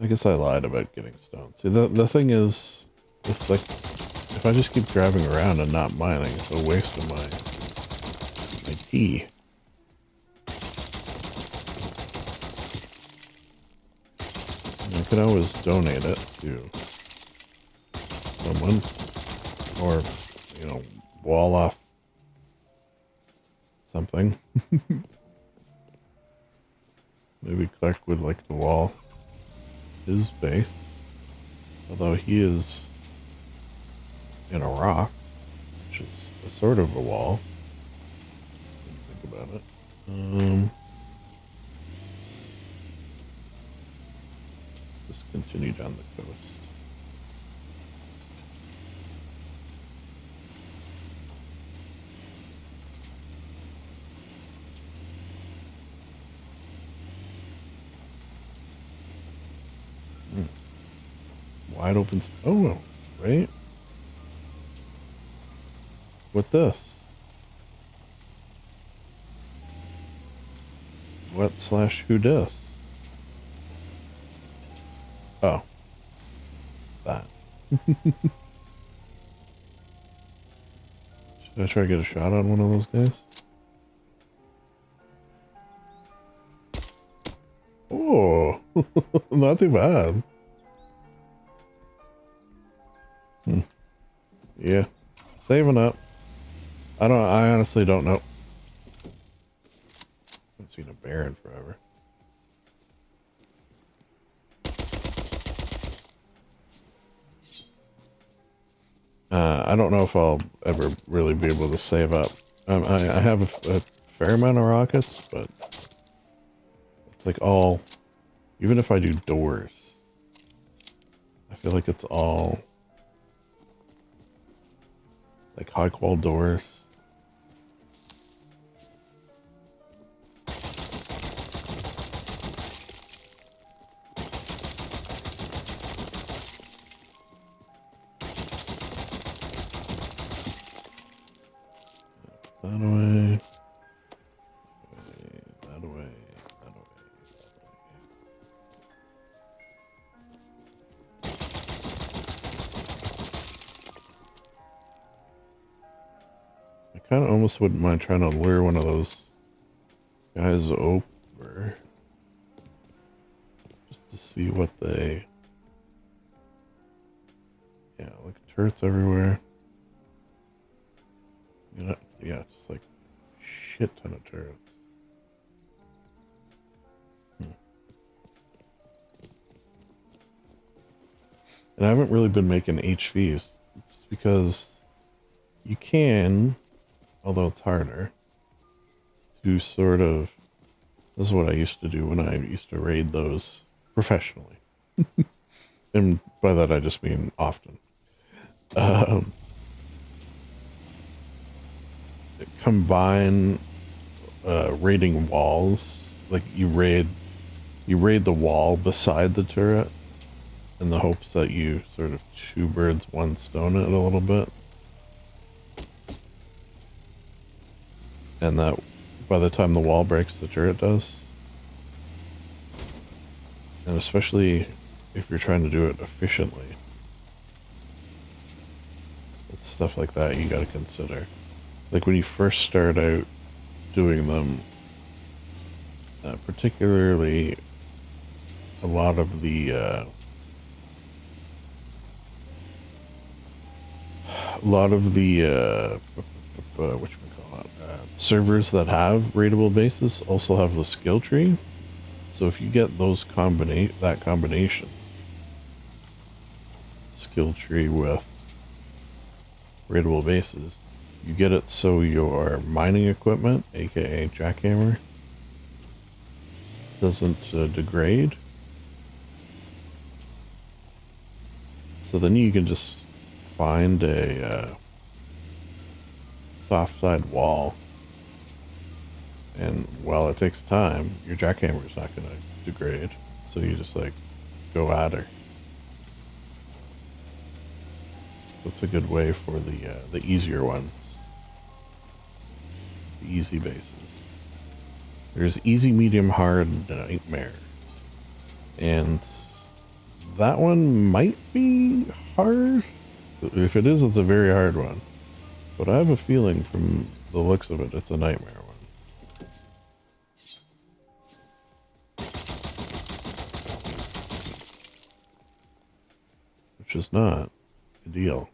I guess I lied about getting stone. See, the thing is, it's like, if I just keep driving around and not mining, it's a waste of my key. And I could always donate it to someone, or, you know, wall off something. Maybe Clark would like to wall his base, although he is in a rock, which is a sort of a wall. Think about it. Just continue down the coast. Wide open. Oh, right. What this? What / who dis? Oh. That. Should I try to get a shot on one of those guys? Oh, not too bad. Yeah, saving up. I honestly don't know. Haven't seen a bear in forever. I don't know if I'll ever really be able to save up. I have a fair amount of rockets, but it's like all, even if I do doors, I feel like it's all like high quality doors. That away. That away. That away. I kind of almost wouldn't mind trying to lure one of those guys over. Just to see what they... Yeah, like turrets everywhere. You know, yeah, just like shit ton of turrets. And I haven't really been making HVs just because you can, although it's harder, to sort of, this is what I used to do when I used to raid those professionally. And by that I just mean often. Combine raiding walls. Like you raid the wall beside the turret in the hopes that you sort of two birds, one stone it a little bit. And that by the time the wall breaks, the turret does. And especially if you're trying to do it efficiently. It's stuff like that you gotta consider. Like when you first start out doing them, particularly a lot of the servers that have raidable bases also have the skill tree. So if you get those combination skill tree with raidable bases, you get it so your mining equipment, aka jackhammer, doesn't degrade. So then you can just find a soft side wall, and while it takes time, your jackhammer is not going to degrade. So you just like go at her. That's a good way for the easier ones, the easy bases. There's easy, medium, hard, nightmare, and that one might be hard. If it is, it's a very hard one. But I have a feeling from the looks of it, it's a nightmare one. Which is not ideal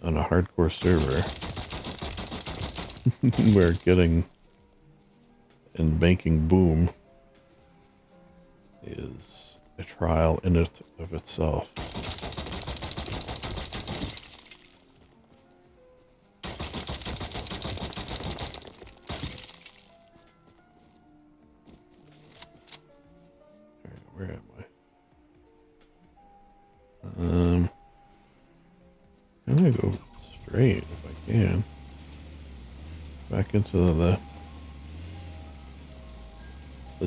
on a hardcore server where getting and banking boom is a trial in it of itself. Where am I? I'm gonna go straight if I can. Back into the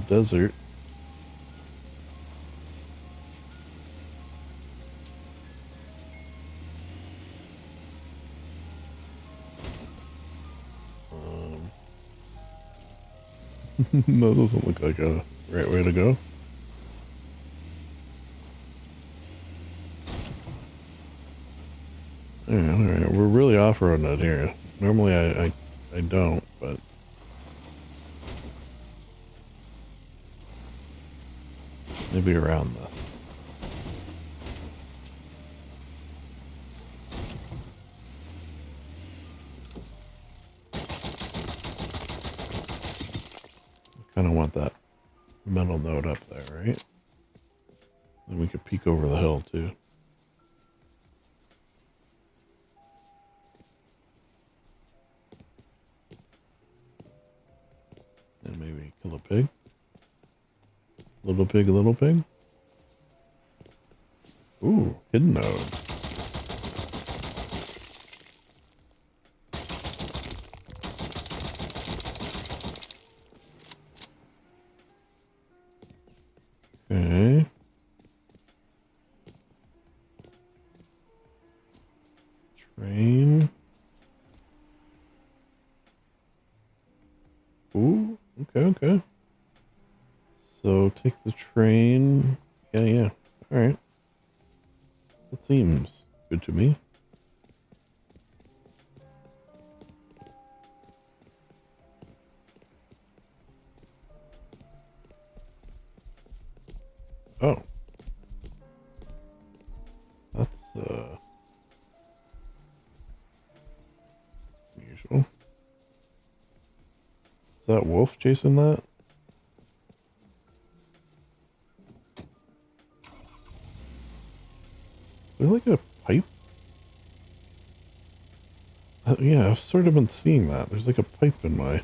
desert. That doesn't look like a right way to go. Alright, we're really off-roading it here. Normally I don't, but maybe around this. I kind of want that metal node up there, right? Then we could peek over the hill too. And maybe kill a pig. Little pig, little pig. Ooh, hidden node. Okay. Train. Ooh, okay. So take the train. Yeah. Alright. That seems good to me. Oh. That's unusual. Is that wolf chasing that? Is there like a pipe? Yeah, I've sort of been seeing that. There's like a pipe in my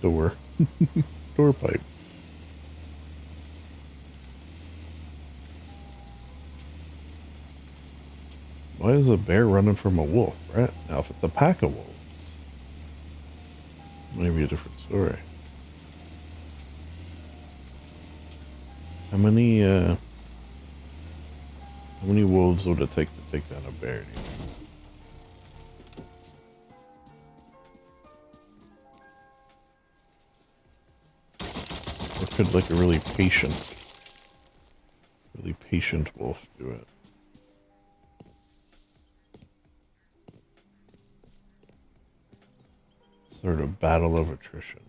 door. Door pipe. Why is a bear running from a wolf, right? Now, if it's a pack of wolves, maybe a different story. How many wolves would it take to take down a bear? Do you think? Or could like a really patient wolf do it? Sort of battle of attrition.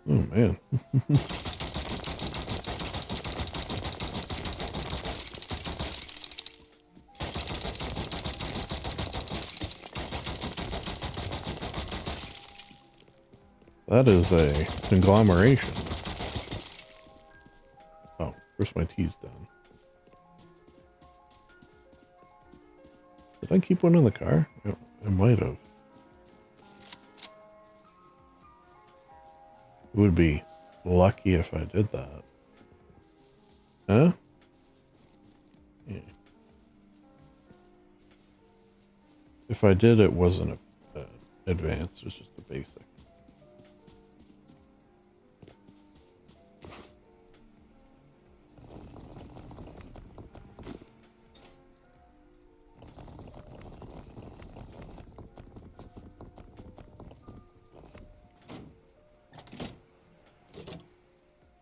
Oh man. That is a conglomeration. Oh, first my tea's done. Did I keep one in the car? I might have. It would be lucky if I did that. Huh? Yeah. If I did, it wasn't a advanced, it was just a basic.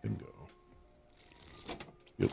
Bingo. Yep.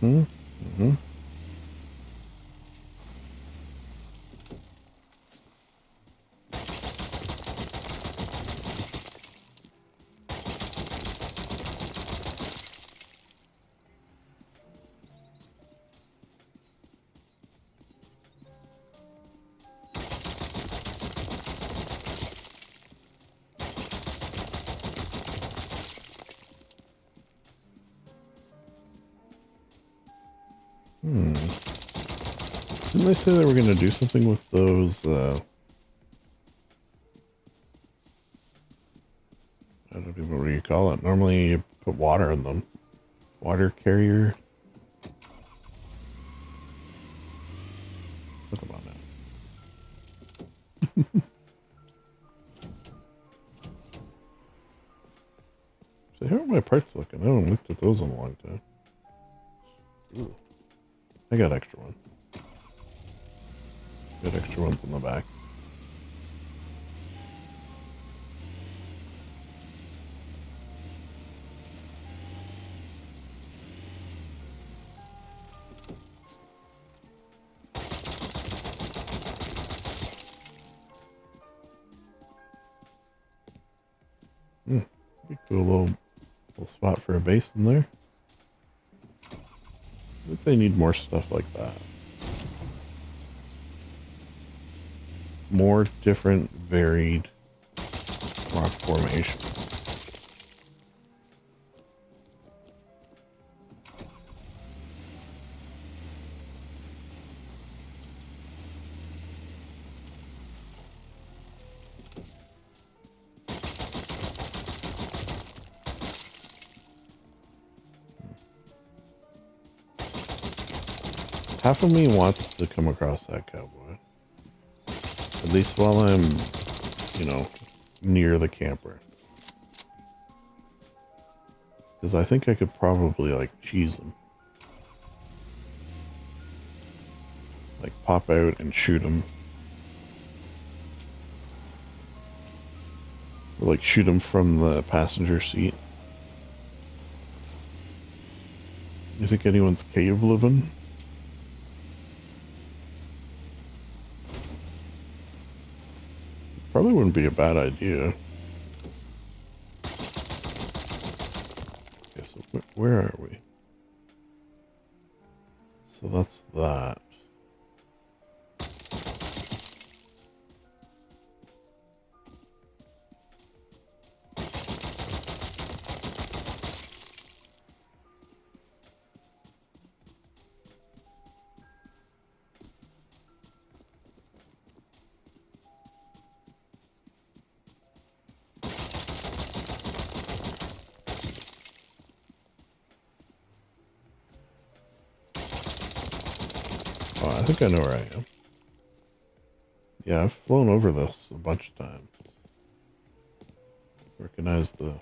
Mm-hmm. Mm-hmm. Didn't they say they were going to do something with those, I don't even know what do you call it. Normally you put water in them. Water carrier. Oh, come on now. So how are my parts looking? I haven't looked at those in a long time. Ooh. I got extra one. Got extra ones in the back. Cool little spot for a base in there. I think they need more stuff like that. More different, varied rock formations. Half of me wants to come across that cowboy. At least while I'm, near the camper. Because I think I could probably, cheese him. Pop out and shoot him. Or, shoot him from the passenger seat. You think anyone's cave living? wouldn't be a bad idea. Okay, so where are we? So that's that. Oh, I think I know where I am. Yeah, I've flown over this a bunch of times. Recognize the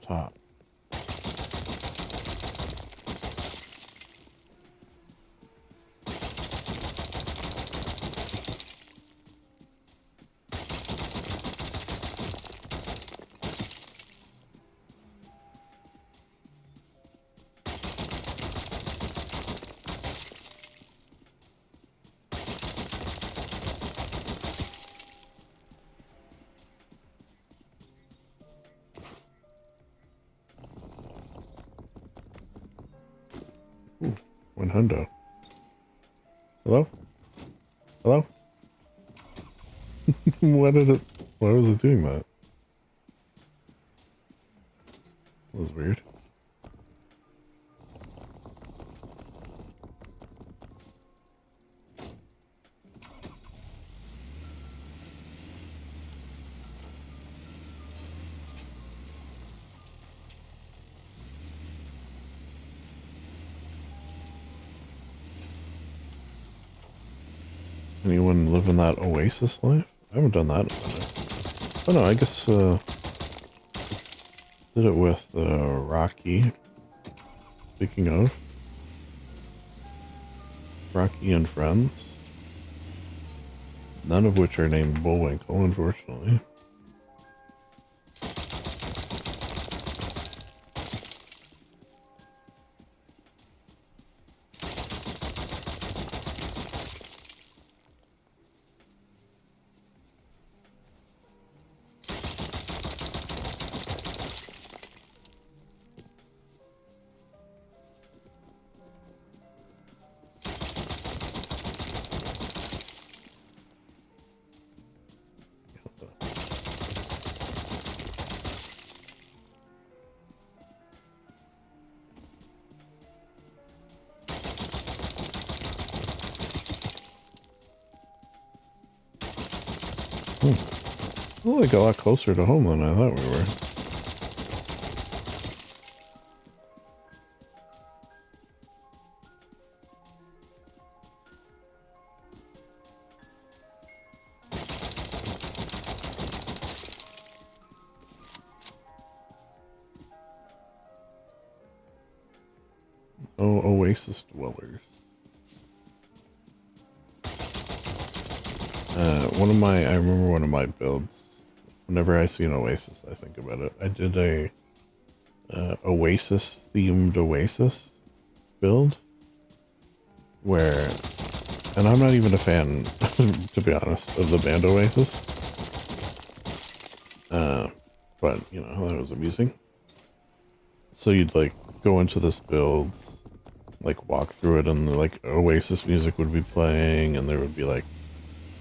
top. Ooh, one hundo. Hello? Hello? Why was it doing that? That was weird. Anyone living that oasis life? I haven't done that in a minute. Oh no, I guess did it with Rocky. Speaking of Rocky and Friends, none of which are named Bullwinkle, unfortunately. We're like a lot closer to home than I thought we were. Oh, oasis dwellers. I remember one of my builds. Whenever I see an oasis, I think about it. I did a oasis themed oasis build where, and I'm not even a fan, to be honest, of the band Oasis. But you know, that was amusing. So you'd like go into this build, like walk through it, and like Oasis music would be playing, and there would be like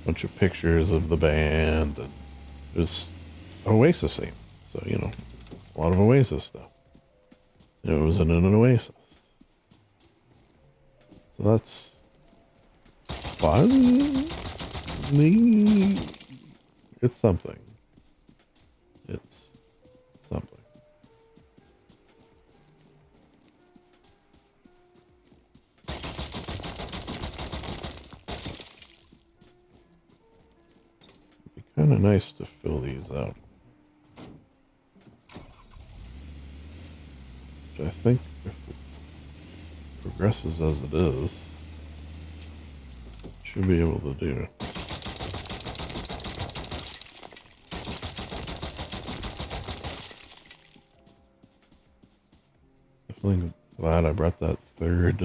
a bunch of pictures of the band, and it was Oasis theme. So you know, a lot of Oasis stuff. And it was in an oasis. So that's fun. It's something. It's something. It'd be kind of nice to fill these out. Which I think if it progresses as it is, should be able to do. Definitely glad I brought that third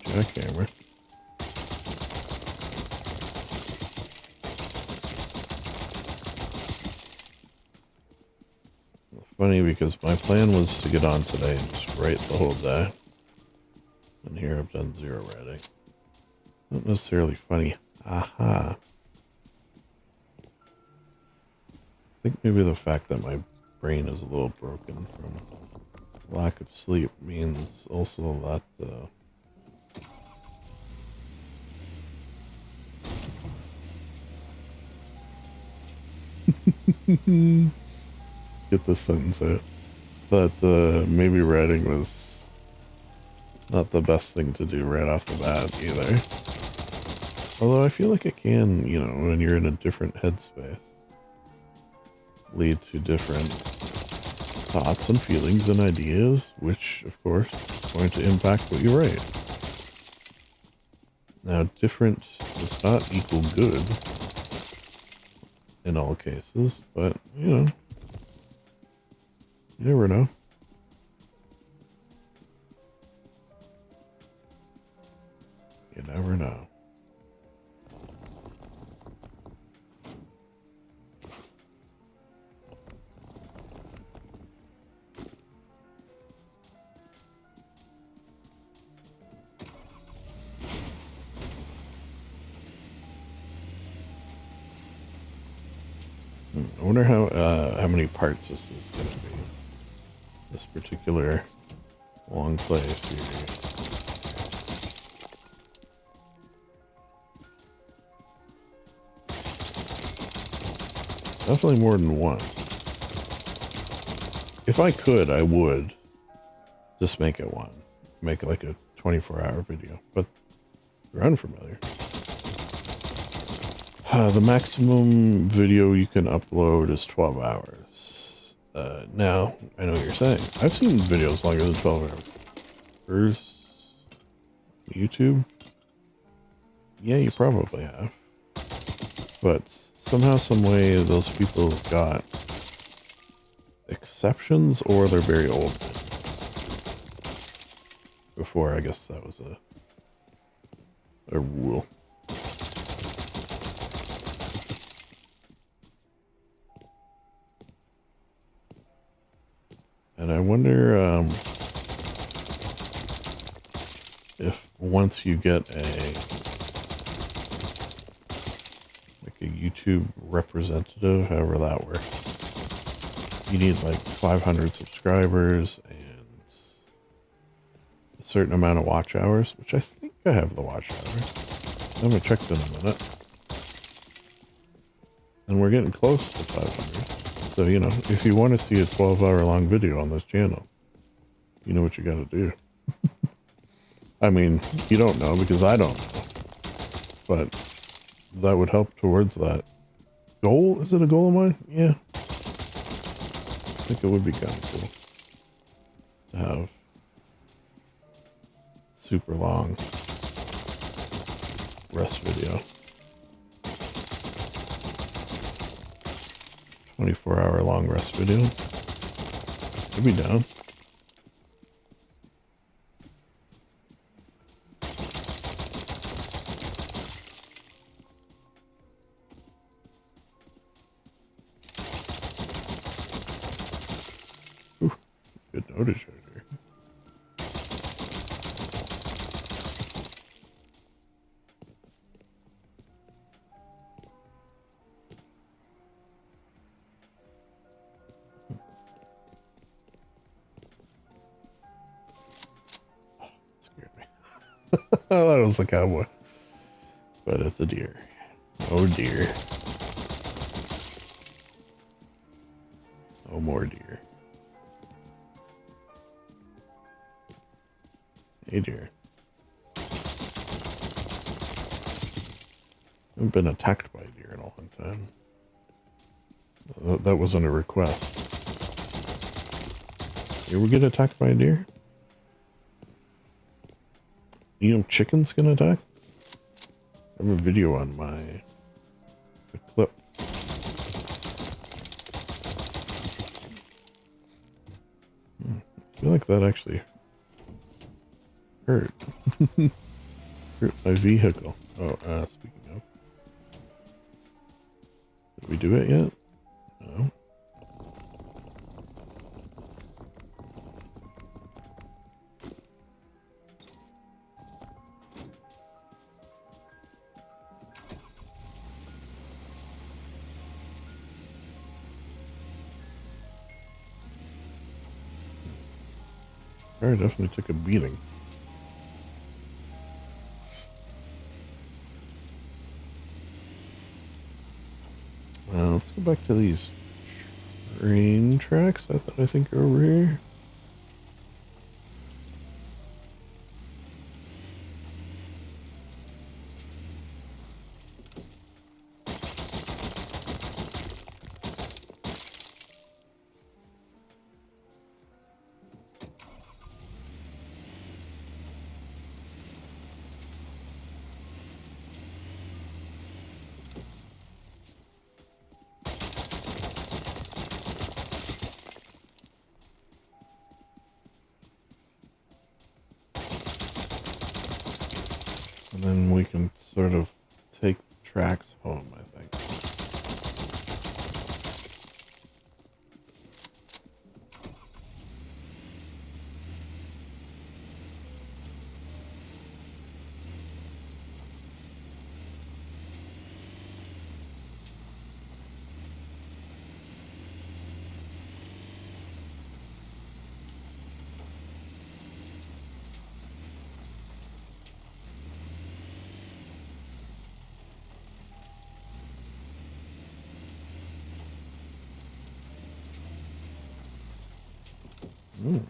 jackhammer. funny because my plan was to get on today and just write the whole day. And here I've done 0 writing. It's not necessarily funny. Aha. I think maybe the fact that my brain is a little broken from lack of sleep means also that get this sentence out. That maybe writing was not the best thing to do right off the bat either. Although I feel like it can, you know, when you're in a different headspace, lead to different thoughts and feelings and ideas, which of course is going to impact what you write. Now, different does not equal good in all cases, but, you know, you never know. You never know. I wonder how many parts this is going to be. This particular long play series. Definitely more than one. If I could, I would just make it one. Make it like a 24-hour video. But you're unfamiliar. The maximum video you can upload is 12 hours. Now, I know what you're saying. I've seen videos longer than 12 hours. Where's YouTube? Yeah, you probably have. But somehow, some way, those people got exceptions, or they're very old. Before, I guess that was a rule. And I wonder if once you get a YouTube representative, however that works, you need like 500 subscribers and a certain amount of watch hours, which I think I have the watch hours. I haven't checked in a minute. And we're getting close to 500. So, you know, if you want to see a 12-hour long video on this channel, you know what you got to do. I mean, you don't know because I don't know. But that would help towards that goal. Is it a goal of mine? Yeah. I think it would be kind of cool to have super long rest video. 24-hour long rest video. I'd be down. Ooh, good notice right here. I thought it was a cowboy, but it's a deer. Oh dear. Oh, more deer. Hey dear. I haven't been attacked by a deer in a long time. That wasn't a request. You ever get attacked by a deer? You know, chickens can attack? I have a video on my clip. I feel like that actually hurt. Hurt my vehicle. Oh, speaking of. Did we do it yet? No. Car definitely took a beating. Let's go back to these train tracks. I think are over here. And then we can sort of take the tracks home, I think. Mm.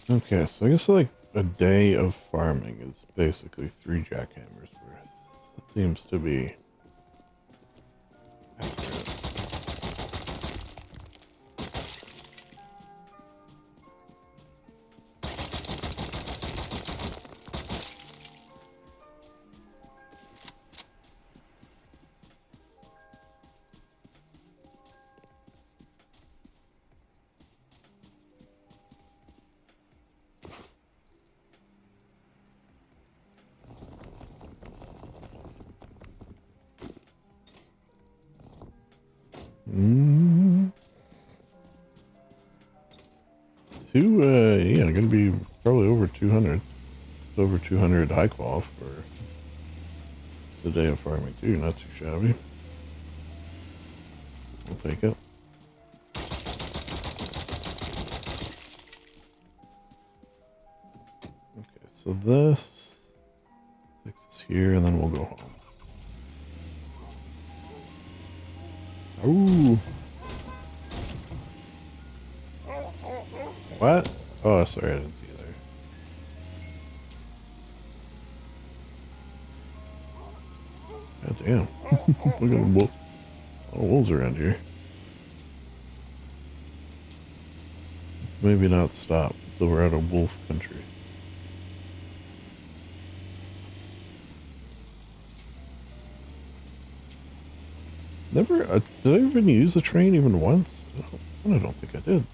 Okay, so I guess like a day of farming is basically 3 jackhammers worth. That seems to be accurate. Mm. Yeah, gonna be probably over 200. It's over 200 high qual for the day of farming too. Not too shabby. I'll take it. Okay, so this takes us here, and then we'll go home. Ooh. What? Oh, sorry, I didn't see you there. God damn. Look at the wolves around here. Let's maybe not stop until we're out of wolf country. Never, did I even use the train even once? I don't think I did.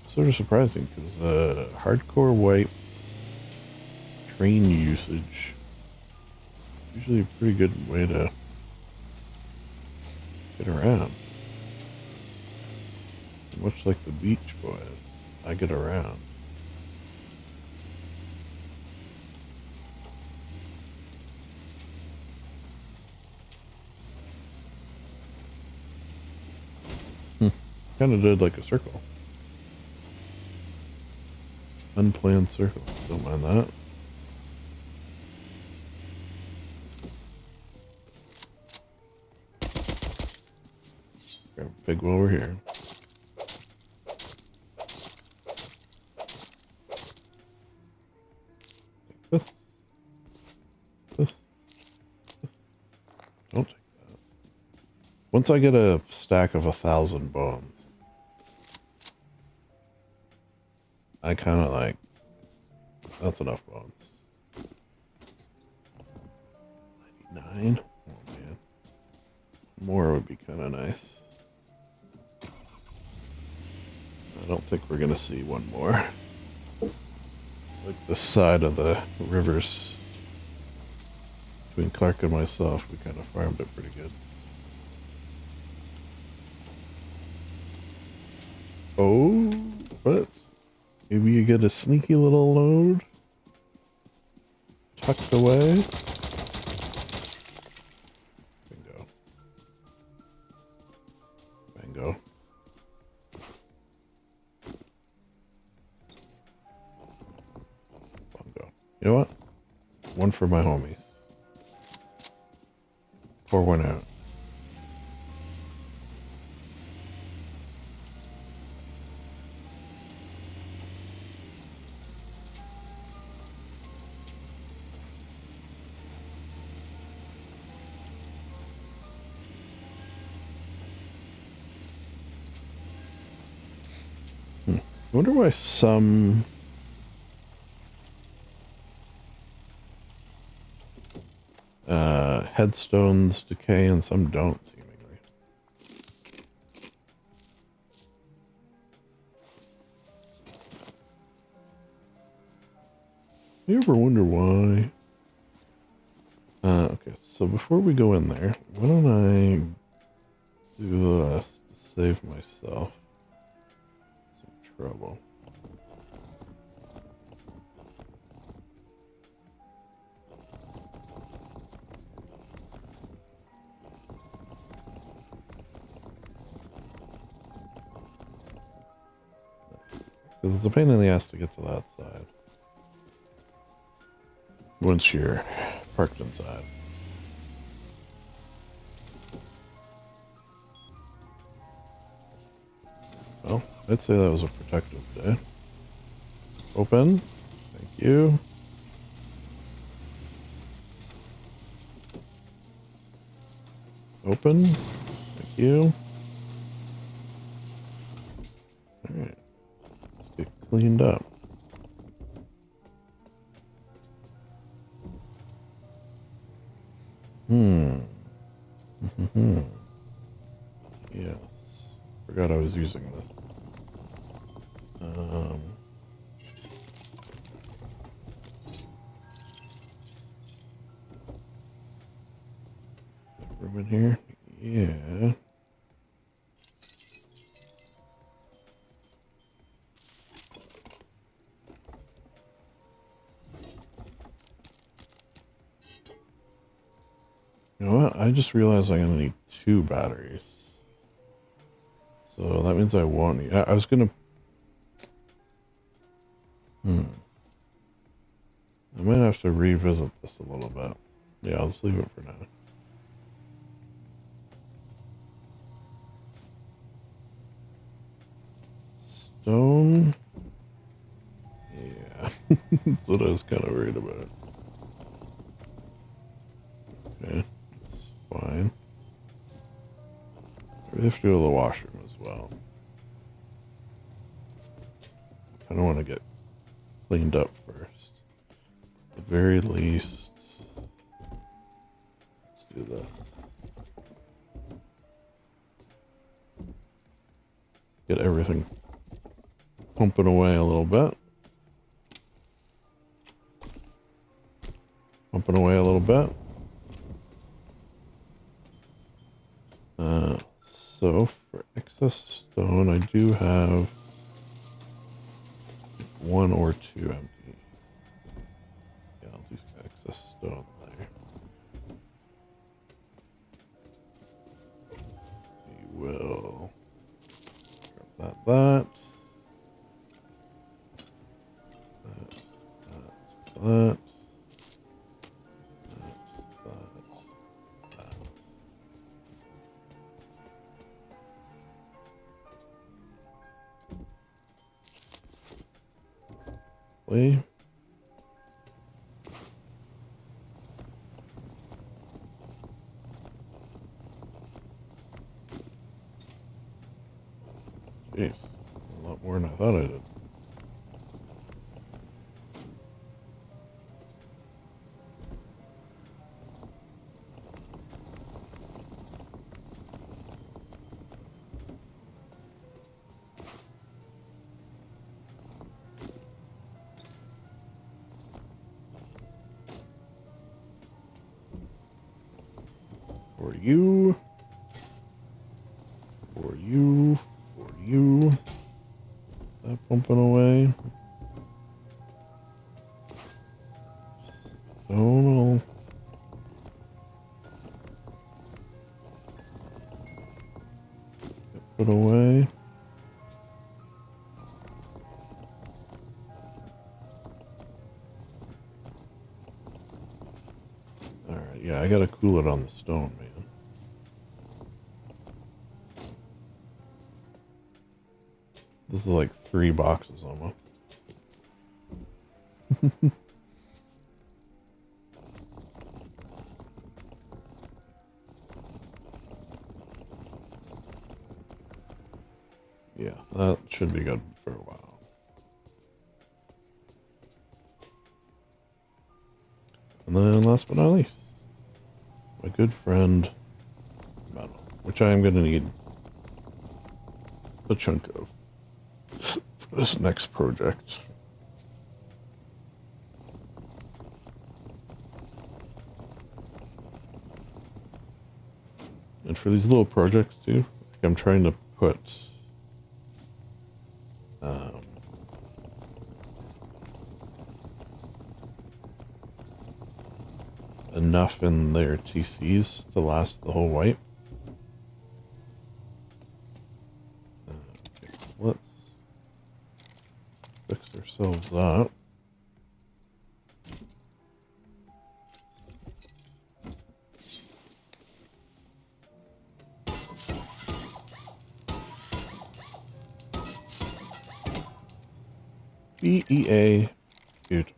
Sort of surprising because hardcore wipe train usage usually a pretty good way to get around. Much like the Beach Boys, I get around. Kind of did like a circle. Unplanned circle. Don't mind that. Grab a pig while we're here. This. This. Don't take that. Once I get a stack of 1,000 bones, I kind of like That's enough bones. 99? Oh man. More would be kind of nice. I don't think we're gonna see one more. Like the side of the rivers between Clark and myself, we kind of farmed it pretty good. Oh, but maybe you get a sneaky little load tucked away. Bingo. Bingo. Bongo. You know what? One for my homies. Pour one out. I wonder why some headstones decay and some don't, seemingly. You ever wonder why? Okay, so before we go in there, why don't I do this to save myself some trouble? Because it's a pain in the ass to get to that side once you're parked inside. Well, I'd say that was a productive day. Open. Thank you. Open. Thank you. Alright. Let's get cleaned up. Yes. Forgot I was using this. Room in here? Yeah. You know what? I just realized I'm gonna need 2 batteries. So that means I won't need... I was gonna... I might have to revisit this a little bit. Yeah, I'll just leave it for now. Stone? Yeah. That's what I was kind of worried about. Okay, that's fine. We have to go to the washroom as well. I don't want to get cleaned up first. At the very least, let's do this. Get everything pumping away a little bit. Pumping away a little bit. So for excess stone, I do have 1 or 2 empty. Yeah, I'll do excess stone there. We will grab that. Play. Jeez, a lot more than I thought I did. For you. For you. For you. That pumping away. Stone. Get put away. Alright, yeah, I gotta cool it on the stone, man. This is like 3 boxes almost. Yeah, that should be good for a while. And then last but not least, my good friend metal, which I am going to need a chunk of for this next project. And for these little projects too, I'm trying to put enough in their TCs to last the whole wipe. Okay, let's fix ourselves up. BEA, beautiful.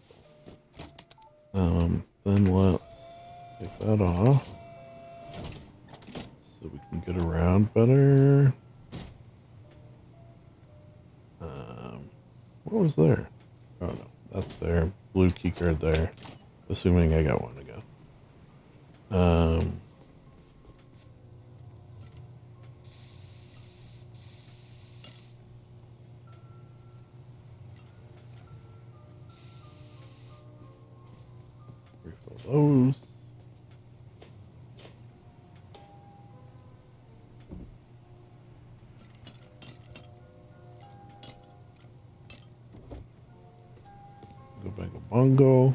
Then let's take that off so we can get around better. What was there? Oh no, that's there. Blue keycard there. Assuming I got one again. Refill those. Go back to bongo.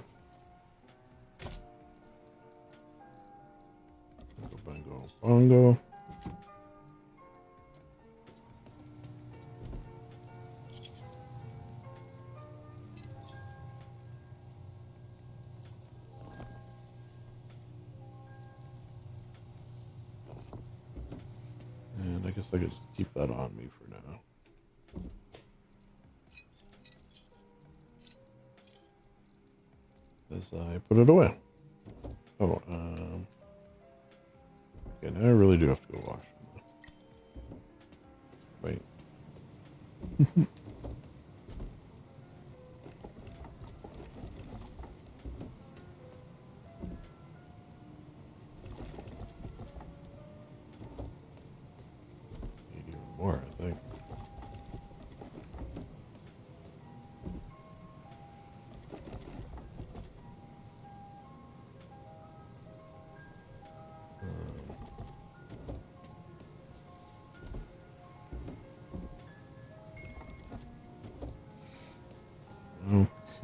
Go bongo, bongo. And I guess I could just keep that on me for now. As I put it away. Oh, okay, now I really do have to go wash them. Wait. Need even more, I think.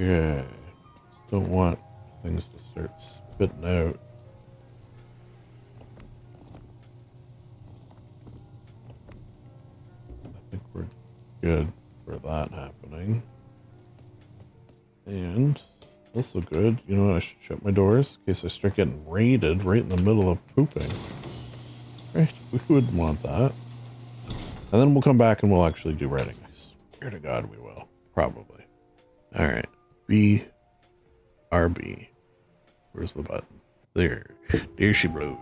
Okay. Just don't want things to start spitting out. I think we're good for that happening. And also good. You know what? I should shut my doors in case I start getting raided right in the middle of pooping. Right? We wouldn't want that. And then we'll come back and we'll actually do writing. I swear to God we will. Probably. Alright. BRB. Where's the button? There. There she blows.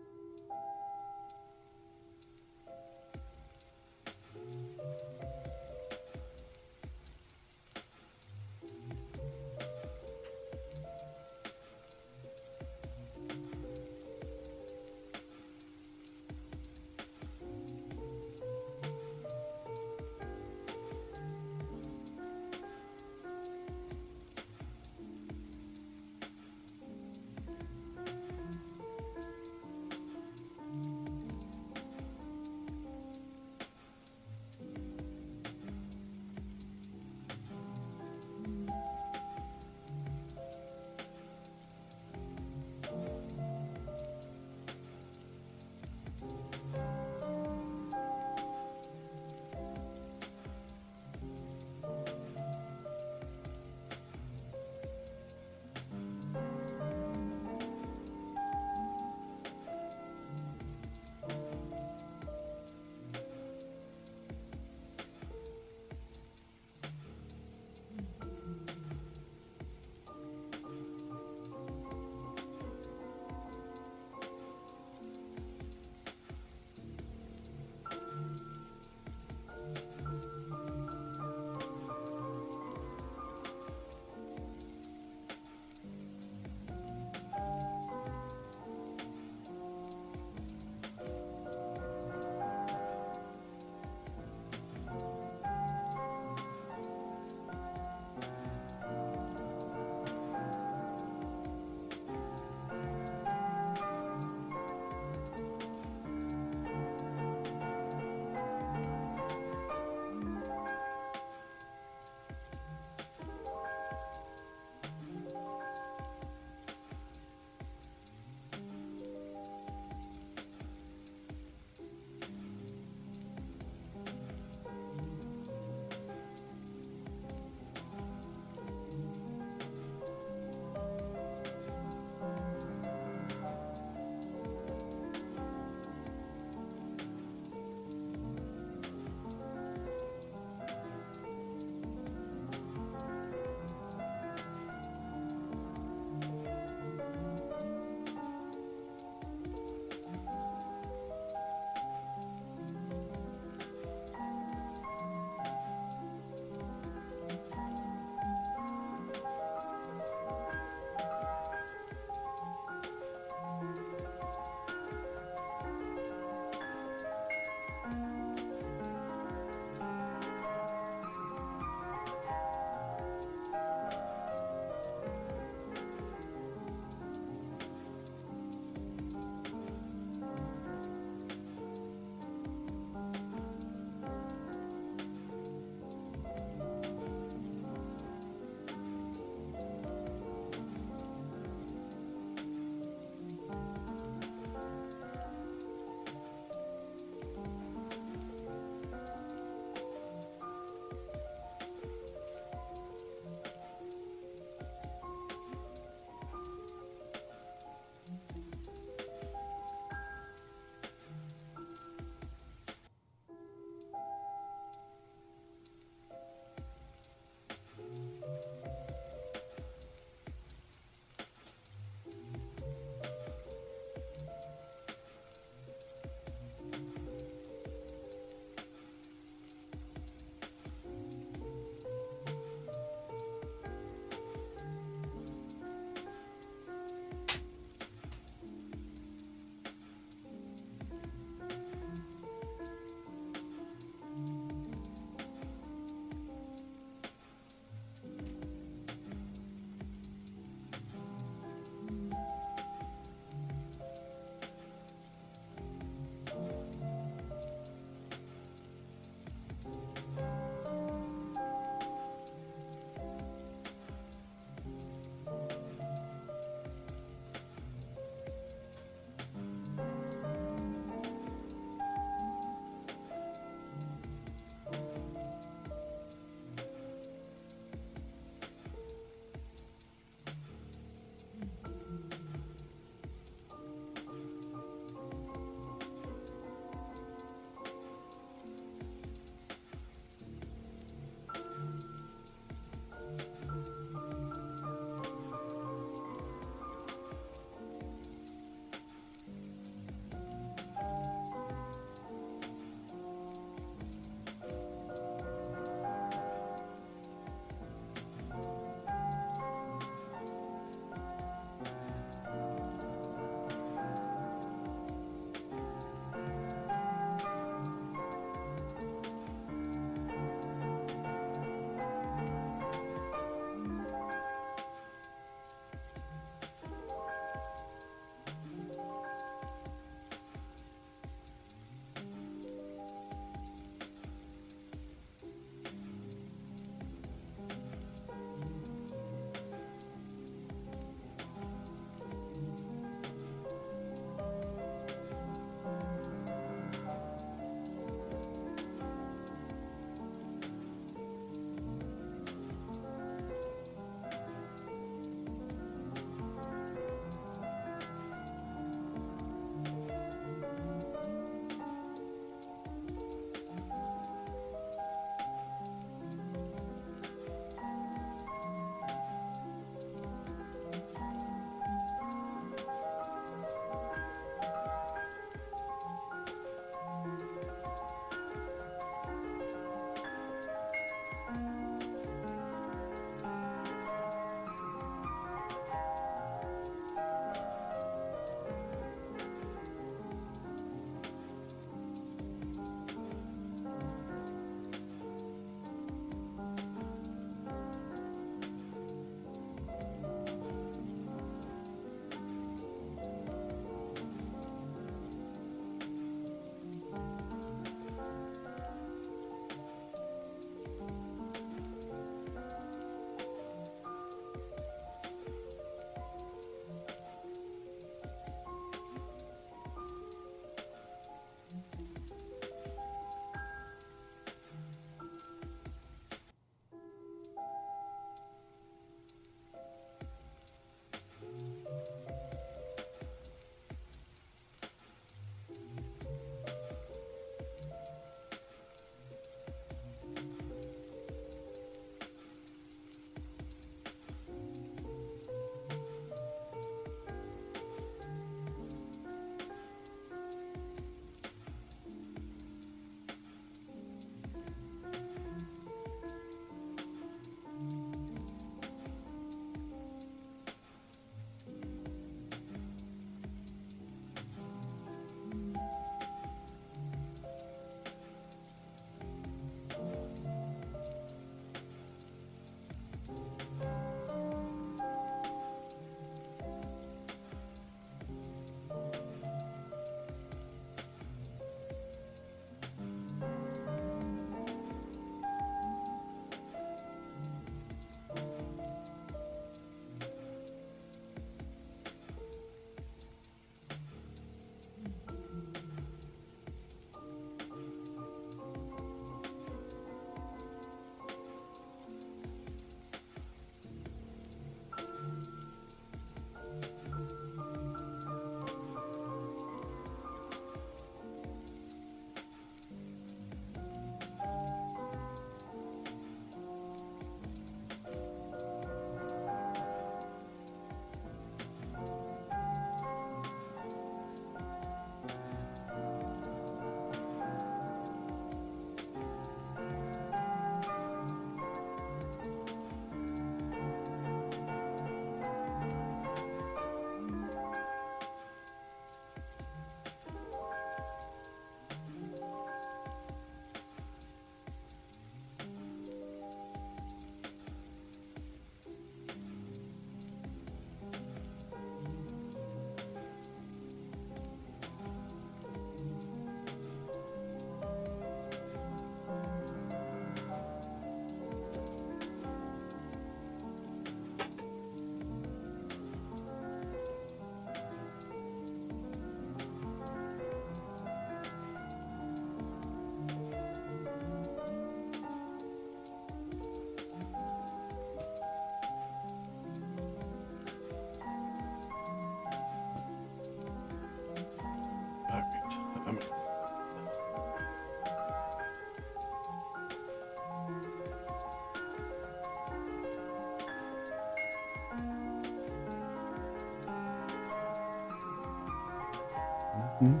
And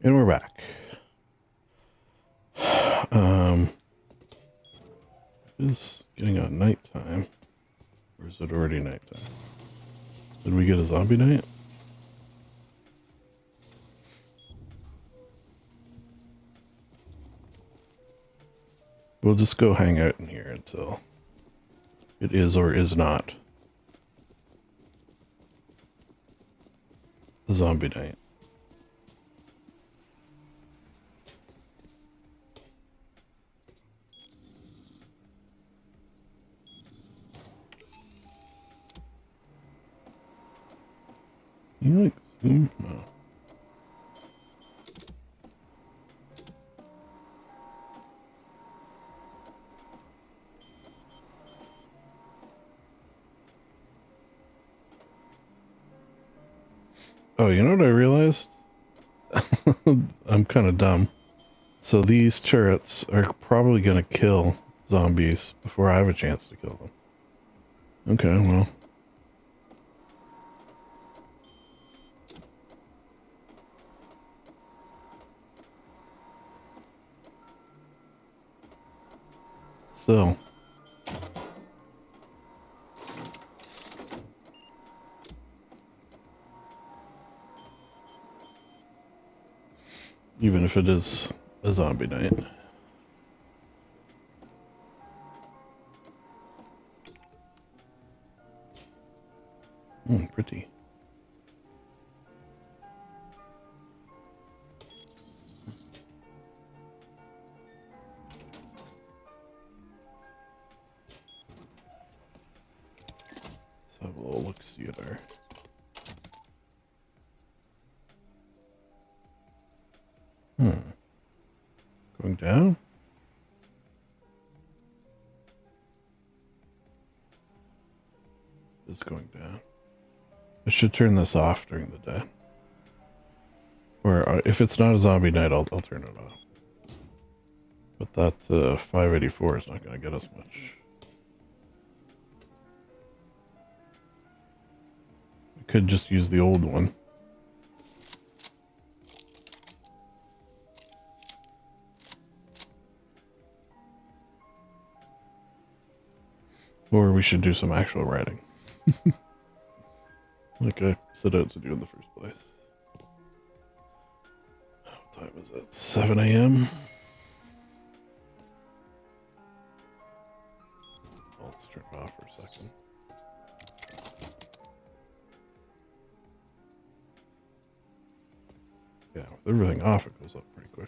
we're back. It's getting on nighttime. Or is it already nighttime? Did we get a zombie night? We'll just go hang out in here until it is or is not a zombie night. You like zoom? No. Oh, you know what I realized? I'm kind of dumb. So these turrets are probably going to kill zombies before I have a chance to kill them. Okay, well. Still. Even if it is a zombie night. Pretty. Let's have a little look-see at our... Going down? It's going down. I should turn this off during the day. Or if it's not a zombie night, I'll turn it off. But that 584 is not going to get us much. I could just use the old one. Or we should do some actual writing. Like I set out to do in the first place. What time is it? 7 a.m.? Let's turn it off for a second. Yeah, with everything off, it goes up pretty quick.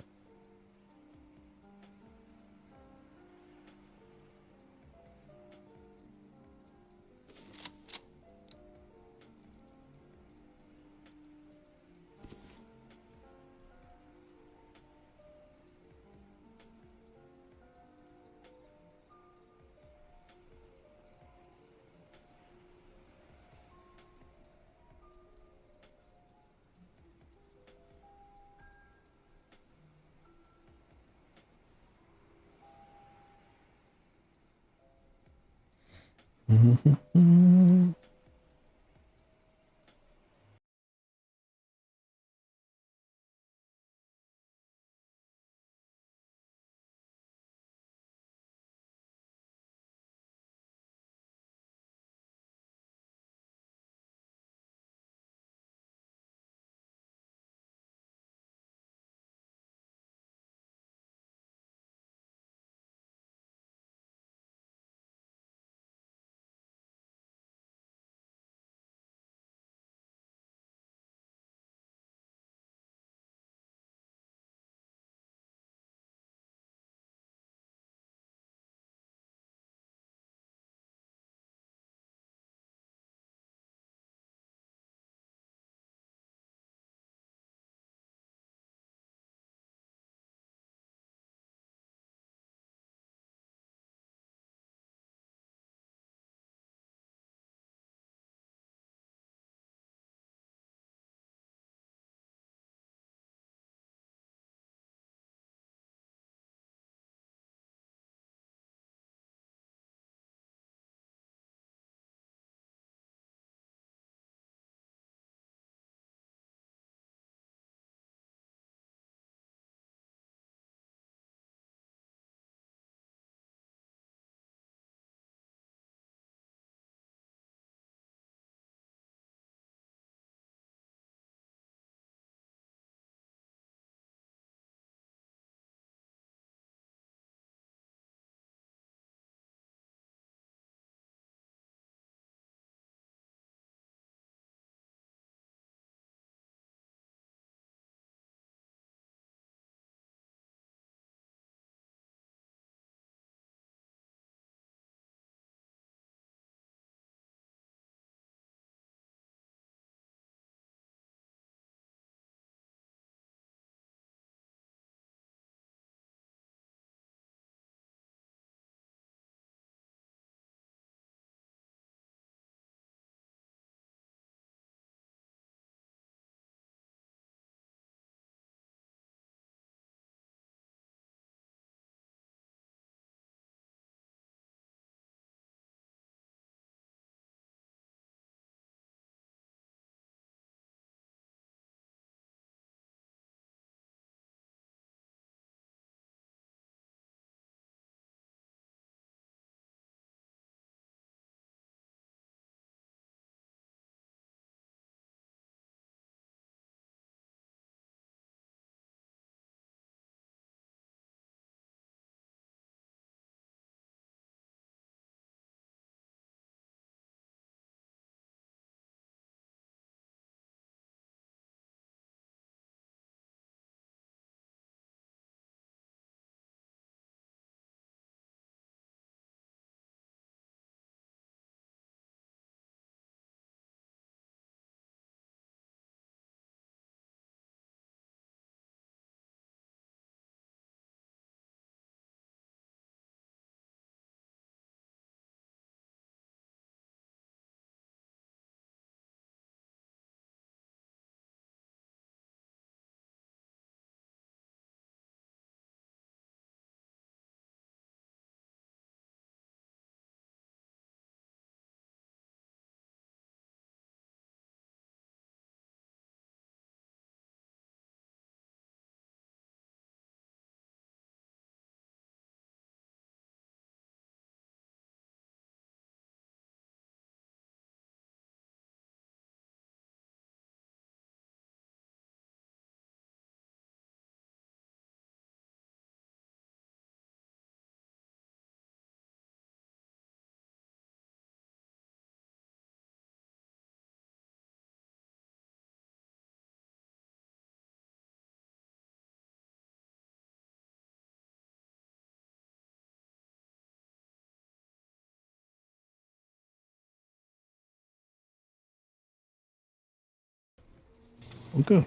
Well, good.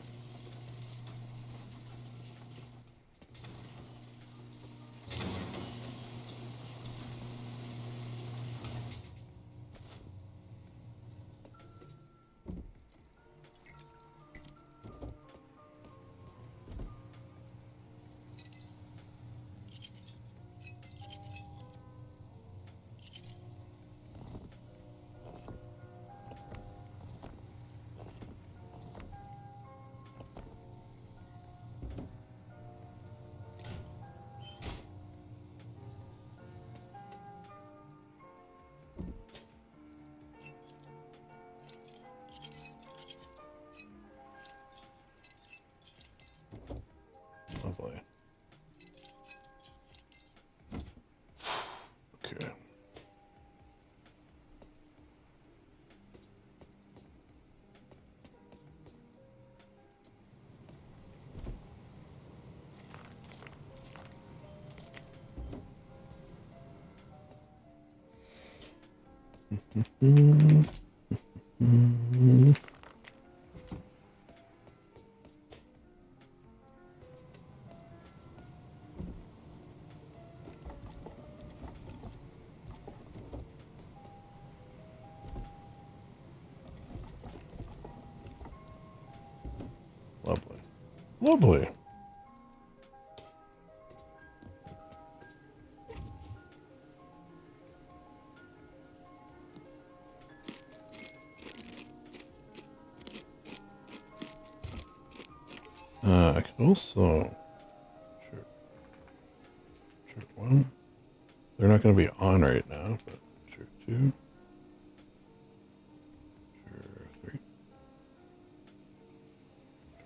Lovely. Okay. Mm-hmm. Mm-hmm. Lovely. Lovely. I can also shirt one. They're not going to be on right now, but shirt two, shirt three,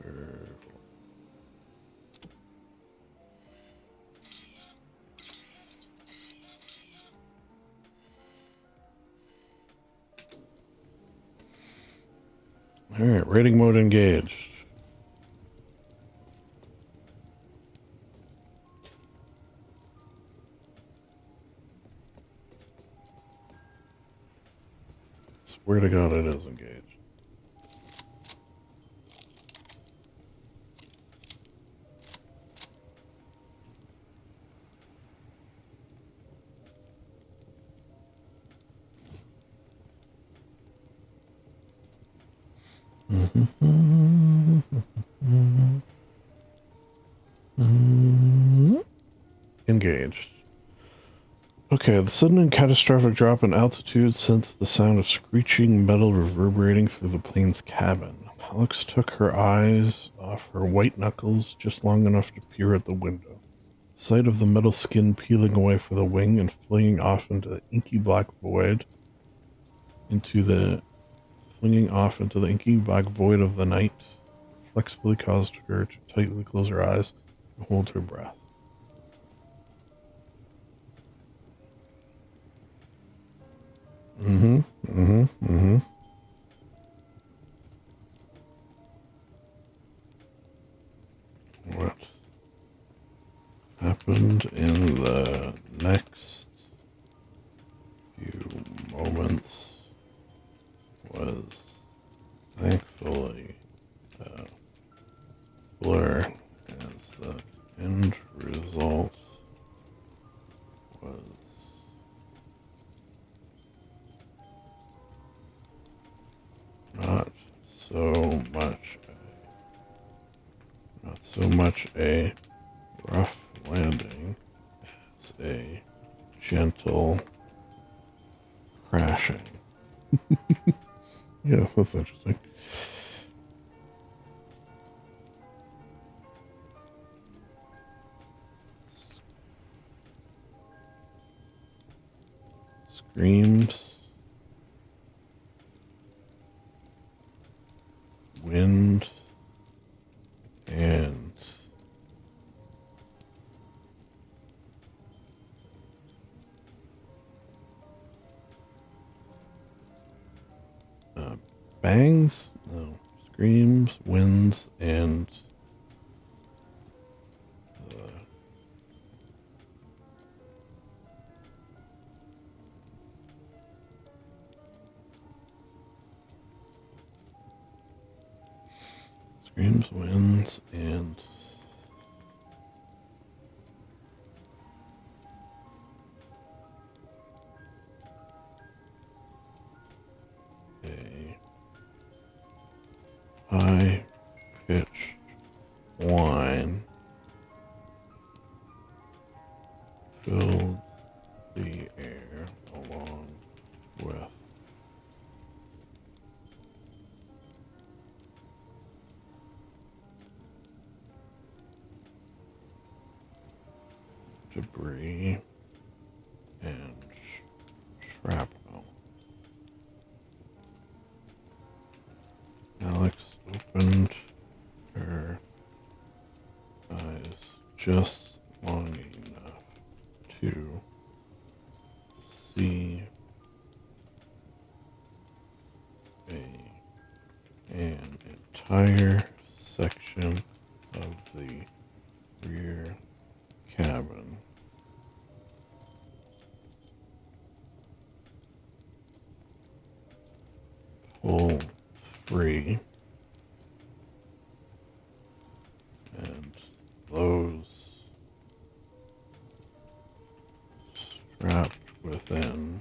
shirt four. All right, rating mode engaged. Swear to God, it is engaged. Engaged. Okay, the sudden and catastrophic drop in altitude sent the sound of screeching metal reverberating through the plane's cabin. Alex took her eyes off her white knuckles just long enough to peer at the window. Sight of the metal skin peeling away for the wing and flinging off into the inky black void of the night flexibly caused her to tightly close her eyes and hold her breath. Mm-hmm. Mm-hmm. Mm-hmm. What happened in the next few moments was thankfully a blur, as the end result was not so much a rough landing as a gentle crashing. Yeah, that's interesting. Screams, wind, and bangs? No. Screams, winds, and Dreams, winds, and a high-pitched whine filled the air along with debris and shrapnel. Alex opened her eyes just long enough to see an entire section of the rear cabin pull free, and those strapped within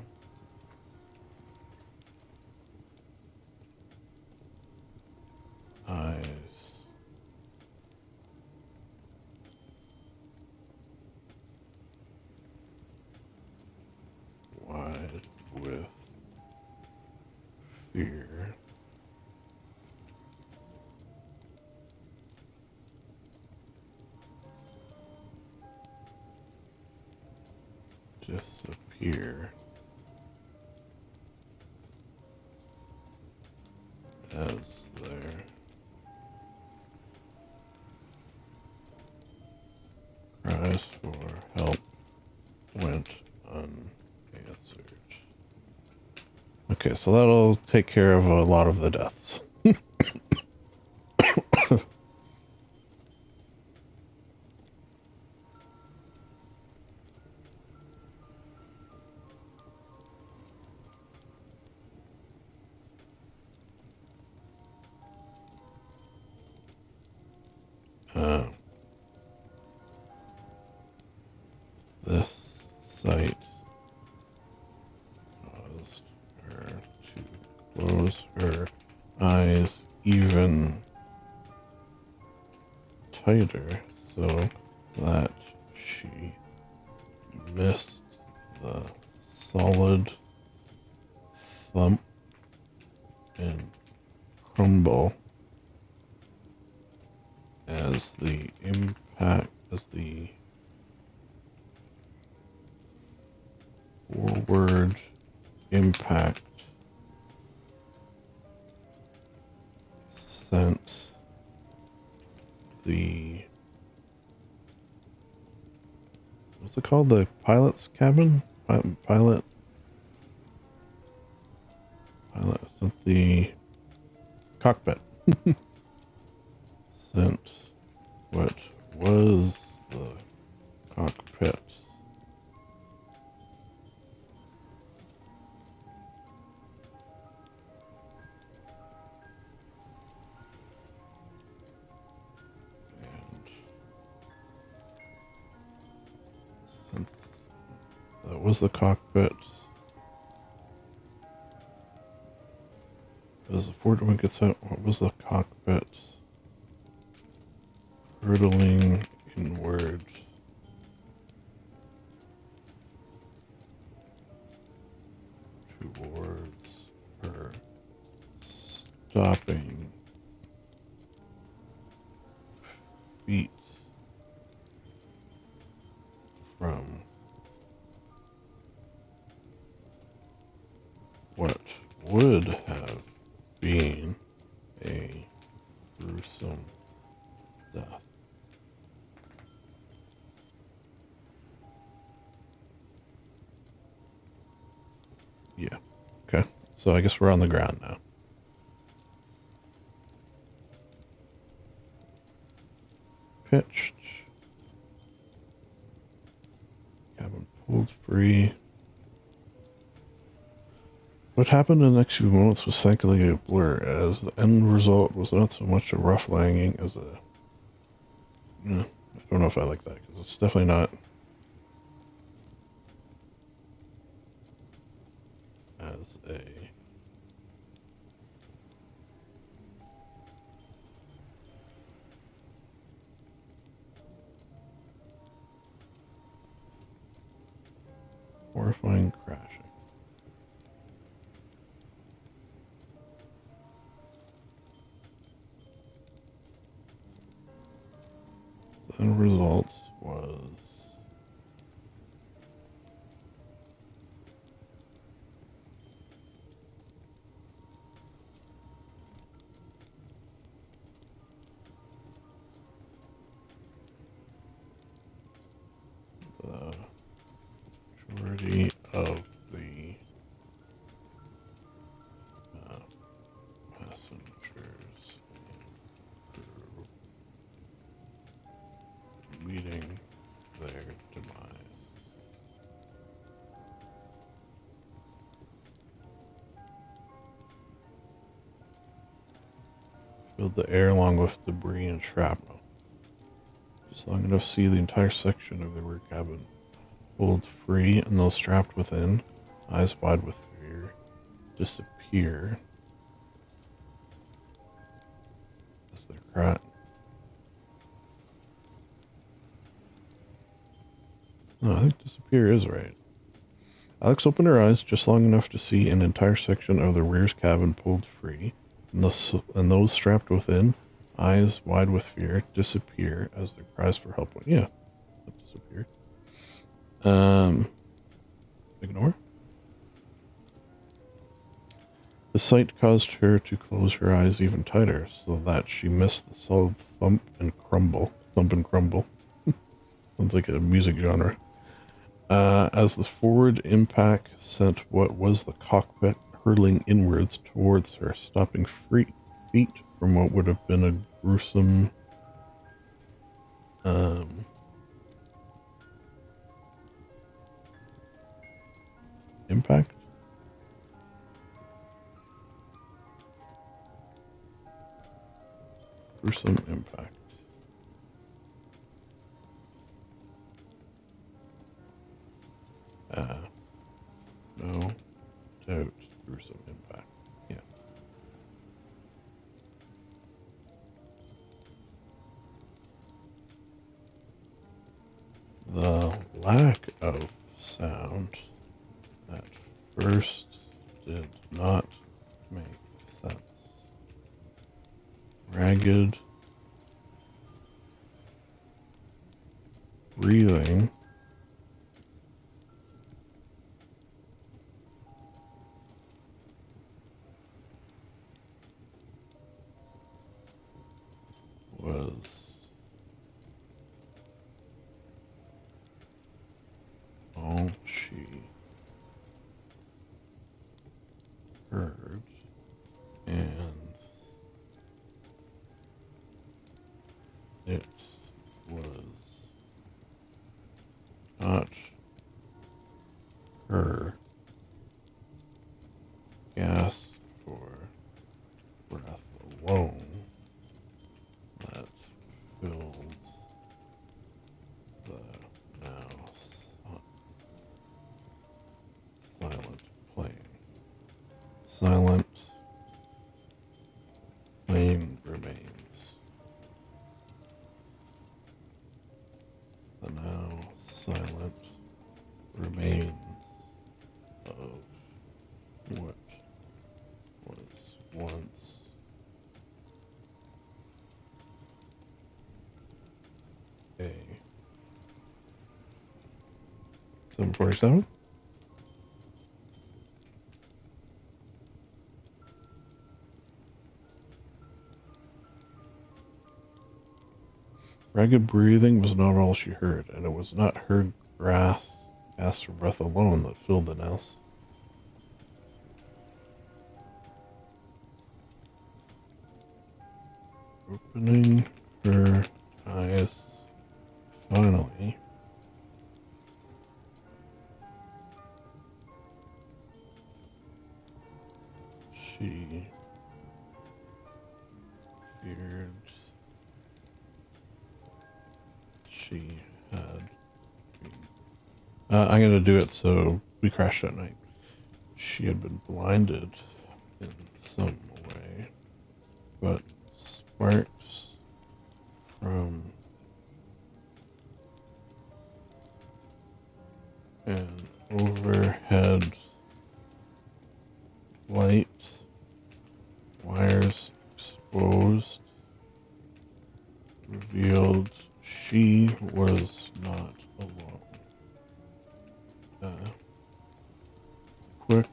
eyes wide with fear disappear as their cries for help went unanswered. Okay, so that'll take care of a lot of the deaths. This sight caused her to close her eyes even tighter so that she missed the solid thump and crumble as the forward impact sent the, what's it called? The pilot's cabin? Pilot sent the cockpit. Sent what was the cockpit since that was the cockpit. As the forward wing gets out, what was the cockpit? Hurtling inward towards her, stopping feet from what would have been a gruesome death. Yeah. Okay. So I guess we're on the ground now. Pitched. Cabin pulled free. What happened in the next few moments was thankfully a blur, as the end result was not so much a rough landing as a... I don't know if I like that, because it's definitely not as a... horrifying crashing. The end result was... the majority of the passengers and crew meeting their demise. Filled the air along with debris and shrapnel. Just long enough to see the entire section of the rear cabin pulled free, and those strapped within, eyes wide with fear, disappear as they're crying. No, I think disappear is right. Alex opened her eyes just long enough to see an entire section of the rear's cabin pulled free, and those strapped within, eyes wide with fear, disappear as their cries for help went. Yeah, that disappeared. Ignore. The sight caused her to close her eyes even tighter, so that she missed the solid thump and crumble. Thump and crumble. Sounds like a music genre. As the forward impact sent what was the cockpit hurtling inwards towards her, stopping feet from what would have been a gruesome impact. Gruesome impact. No doubt, gruesome impact. Yeah. The lack of sound at first did not make sense. Ragged breathing was all she heard, and it was not her gasp for breath alone that filled the now silent plane. Silent plane remains. The now silent remains of what was once a 747. Ragged breathing was not all she heard, and it was not her gasp for breath alone that filled the nest. Opening her eyes finally, appeared she had I'm gonna do it so we crash that night. She had been blinded in some way, but sparks from an overhead light, wires exposed, revealed she was not alone. Quick,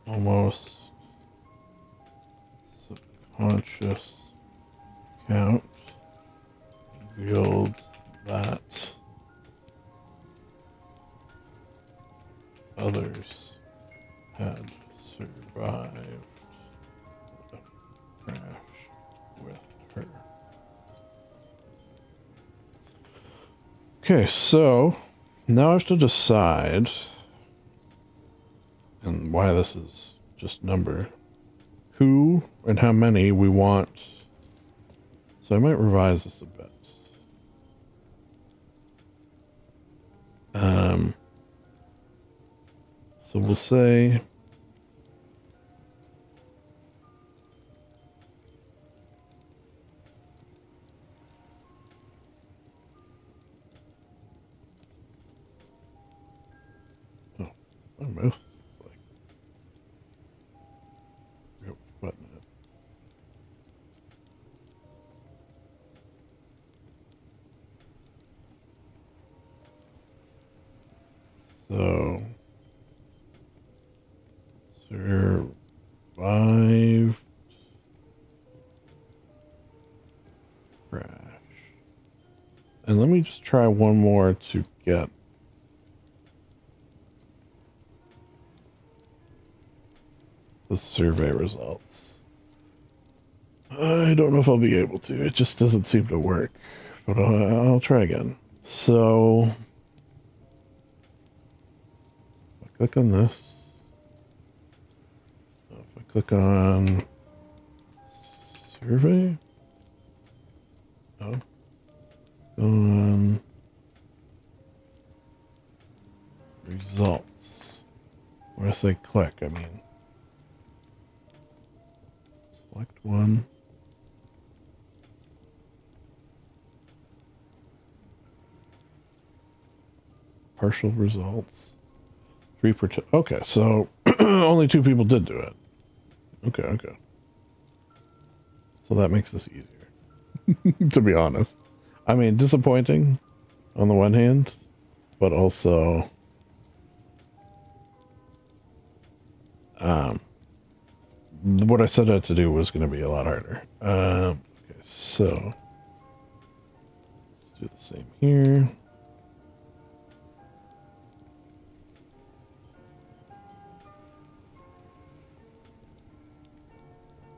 almost subconscious count revealed that others had survived the crash with her. Okay, so now I have to decide, and why this is just number, who and how many we want. So I might revise this a bit. So we'll say my mouse is like button it. So survived crash. And let me just try one more to get the survey results. I don't know if I'll be able to. It just doesn't seem to work. But I'll try again. So if I click on this, if I click on survey, no, on results. When I say click, I mean select one. Partial results. 3 per. Okay, so only 2 people did do it. Okay. So that makes this easier, to be honest. I mean, disappointing on the one hand, but also what I set out to do was going to be a lot harder. Okay, so let's do the same here.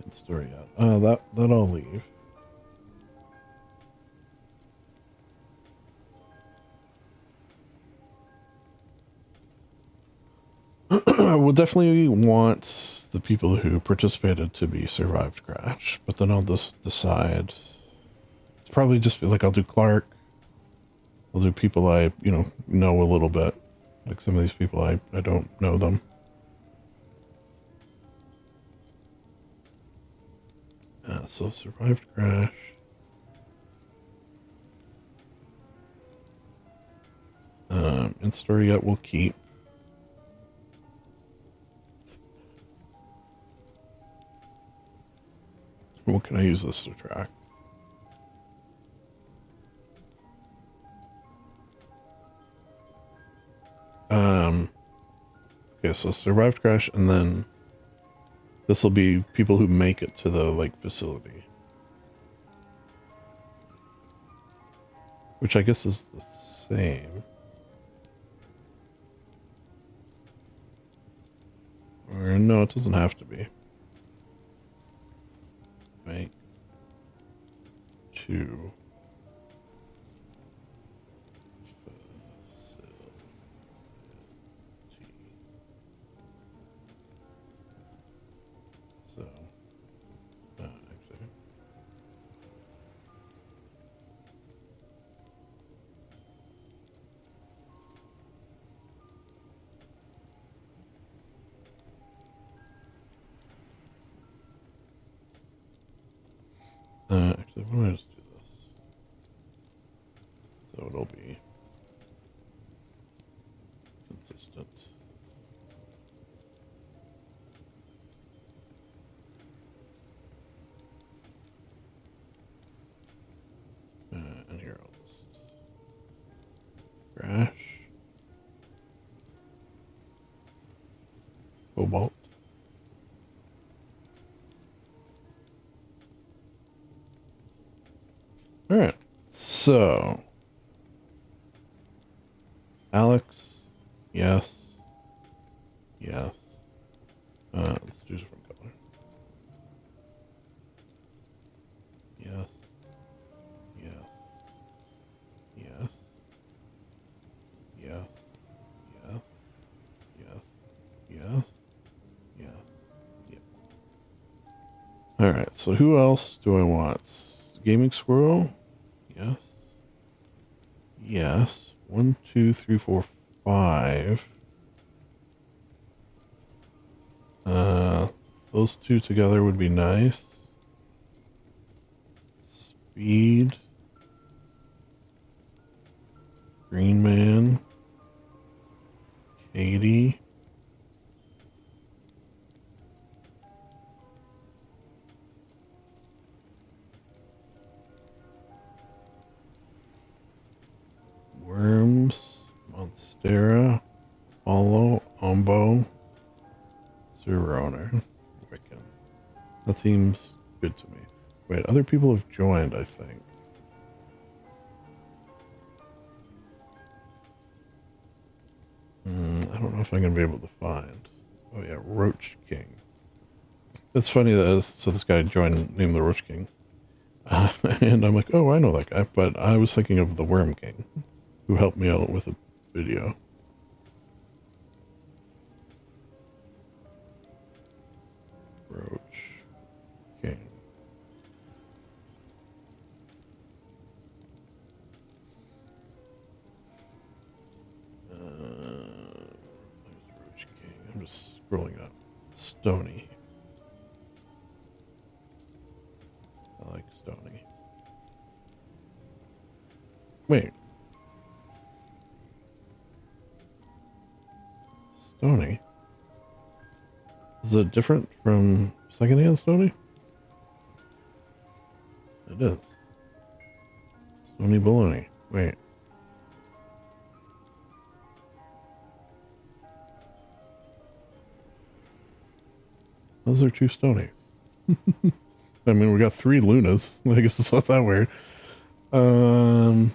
And story out. That I'll leave. We'll definitely want the people who participated to be survived crash, but then I'll just decide. It's probably just like I'll do Clark. I'll do people I know a little bit. Like some of these people I don't know them. So survived crash. And story yet we'll keep. What can I use this to track? Okay, so survived crash, and then this will be people who make it to the like facility, which I guess is the same. Or no, it doesn't have to be. Make to facility. So Why don't I just do this? So it'll be consistent. And here I'll just crash. Cobalt. All right. So, Alex, yes, yes. Let's do a different color. Yes, yes, yes, yes, yes, yes, yes, yes, yes. All right. So who else do I want? Gaming Squirrel. Yes. Yes. 1, 2, 3, 4, 5. Those two together would be nice. Speed. Green Man. Katie. Worms. Monstera. Hollow. Umbo. Zerona. Wiccan. That seems good to me. Wait, other people have joined, I think. I don't know if I'm going to be able to find. Oh yeah, Roach King. It's funny that this guy joined named the Roach King. And I'm like, oh, I know that guy. But I was thinking of the Worm King, who helped me out with a video. Roach King. There's Roach King. I'm just scrolling up. Stony. I like Stony. Wait. Stony? Is it different from secondhand Stony? It is. Stony Baloney. Wait. Those are two Stonies. I mean, we got 3 Lunas. I guess it's not that weird. I'm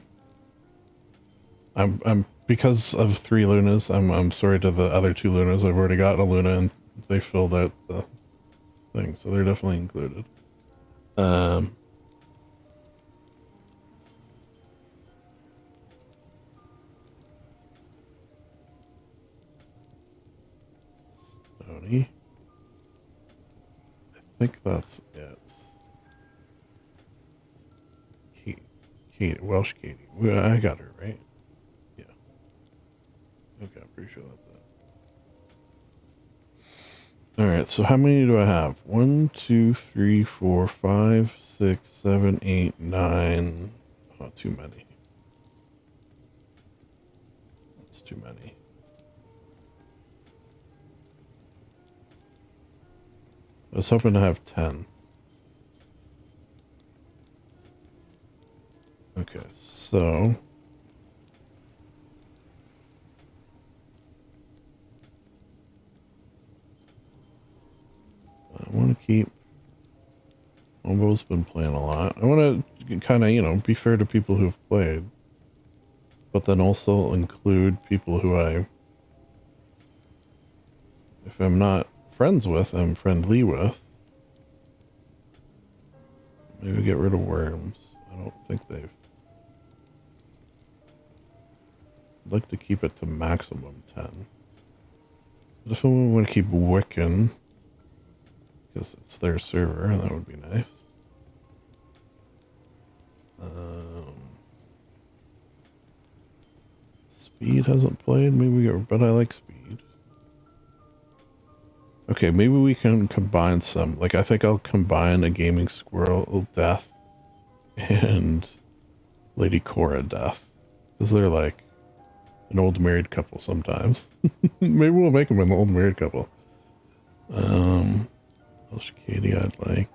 because of 3 Lunas. I'm sorry to the other 2 Lunas. I've already got a Luna, and they filled out the thing, so they're definitely included. Stony. I think that's it. Kate, Welsh Katie. I got her, right? Yeah. Okay, I'm pretty sure that's it. Alright, so how many do I have? 1, 2, 3, 4, 5, 6, 7, 8, 9. Oh, too many. That's too many. I was hoping to have 10. Okay, so I want to keep Ombo's been playing a lot. I want to kind of, be fair to people who've played, but then also include people who if I'm not friends with, I'm friendly with. Maybe get rid of Worms. I don't think they've... I'd like to keep it to maximum 10. But if I want to keep Wiccan, because it's their server, that would be nice. Speed hasn't played, but I like Speed. Okay, maybe we can combine some. Like, I think I'll combine a Gaming Squirrel Death and Lady Cora death. Because they're like an old married couple sometimes. Maybe we'll make them an old married couple. Katie I'd like.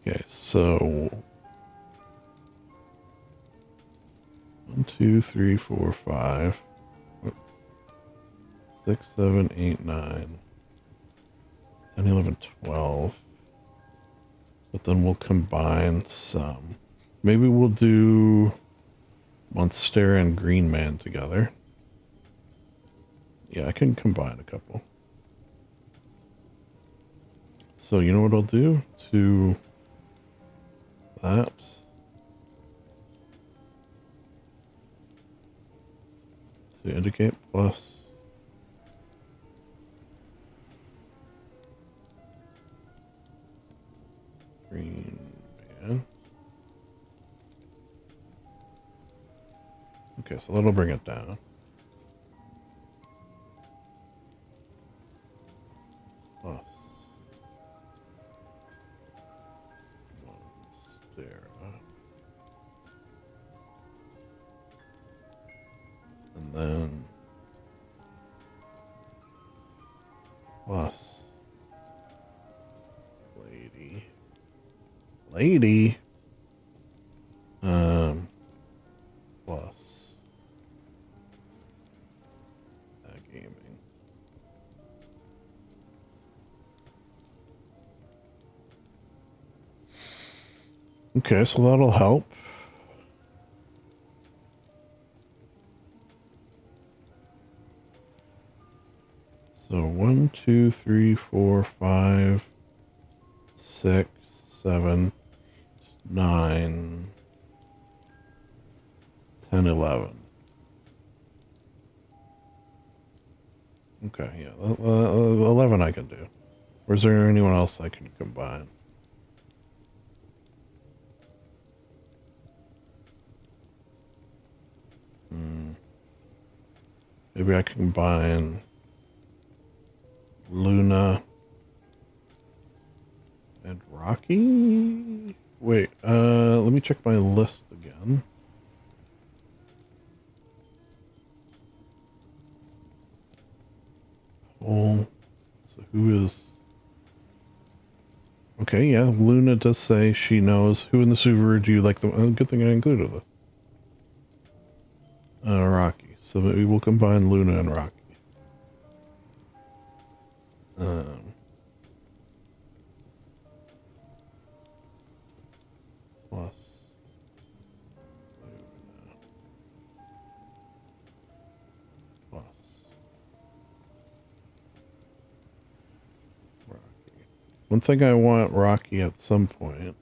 Okay, so 1, 2, 3, 4, 5, 6, 7, 8, 9, 10, 11, 12. But then we'll combine some. Maybe we'll do Monster and Green Man together. Yeah, I can combine a couple. So you know what I'll do to that? To indicate plus. Green Man. Okay, so that'll bring it down. Plus. Monstera. And then plus lady plus gaming. Okay, so that'll help. So 1, 2, 3, 4, 5, 6, 7, 9, 10, 11. Okay, yeah, 11 I can do. Or is there anyone else I can combine? Maybe I can combine Luna and Rocky? Wait, let me check my list again. Oh, so who is... Okay, yeah, Luna does say she knows. Who in the Subaru do you like the... good thing I included this. Rocky. So maybe we'll combine Luna and Rocky. Plus Luna. Plus Rocky. One thing I want Rocky at some point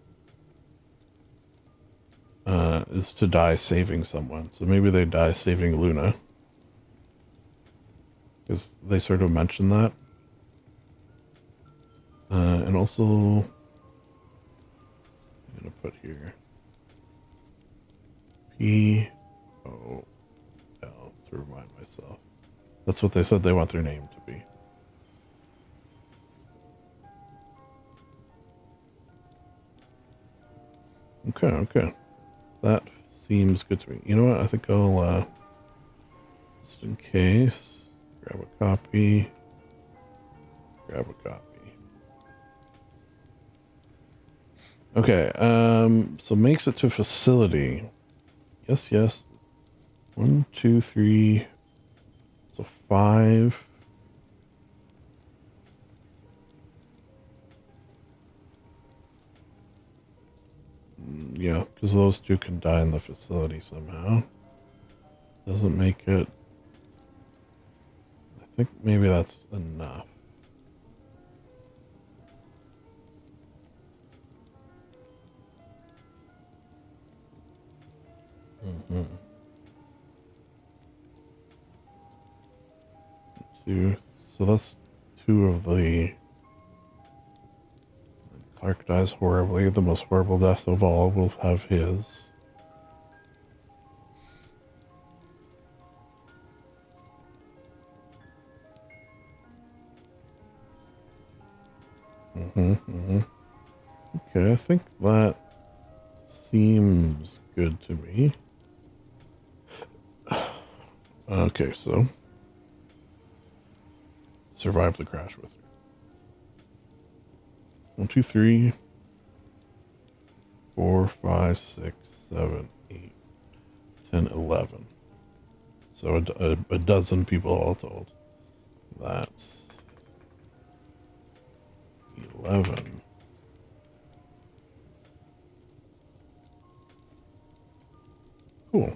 is to die saving someone. So maybe they die saving Luna. Because they sort of mentioned that. And also, I'm going to put here P-O-L to remind myself. That's what they said they want their name to be. Okay, okay. That seems good to me. You know what? I think I'll, just in case, grab a copy. Grab a copy. Okay, so makes it to facility. Yes, yes. 1, 2, 3. So 5. Yeah, because those two can die in the facility somehow. Doesn't make it... I think maybe that's enough. Mm-hmm. 2. So that's 2 of the... Clark dies horribly. The most horrible death of all will have his. Okay, I think that Seems good to me. Okay, so survive the crash with her. 1, 2, 3, 4, 5, 6, 7, 8, 10, 11. So a dozen people all told. That's 11. Cool.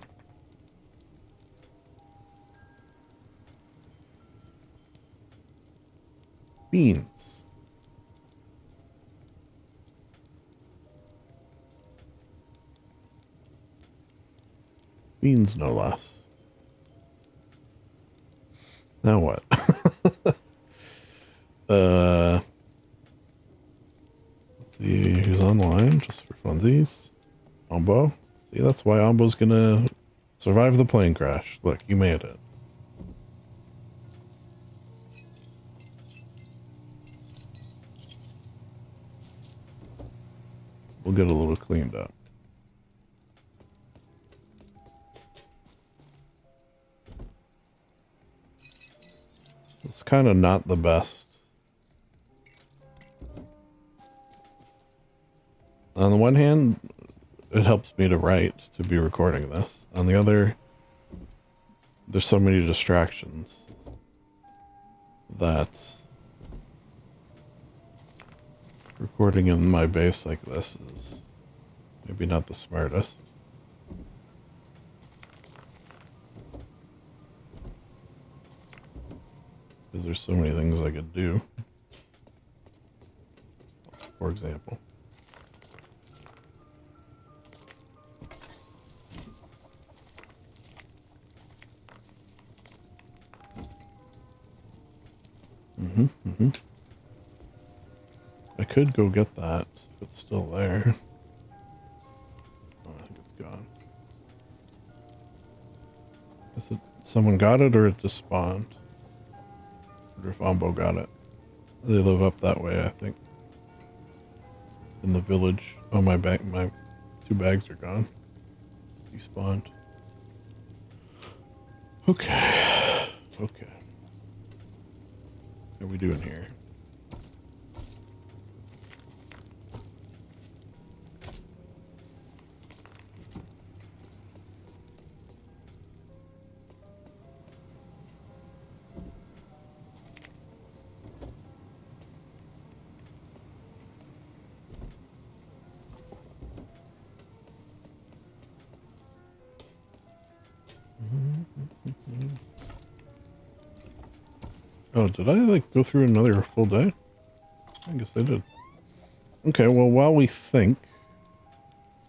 Beans. Beans, no less. Now what? Let's see who's online, just for funsies. Ombo. See, that's why Ombo's gonna survive the plane crash. Look, you made it. We'll get a little cleaned up. It's kind of not the best. On the one hand, it helps me to write, to be recording this. On the other, there's so many distractions that recording in my base like this is maybe not the smartest. Because there's so many things I could do. For example. I could go get that if it's still there. Oh, I think it's gone. Is it someone got it or it just spawned? I wonder if Ombo got it. They live up that way, I think. In the village. Oh, my 2 bags are gone. Despawned. Okay. Okay. What are we doing here? Oh, did I like go through another full day? I guess I did. Okay, well, while we think,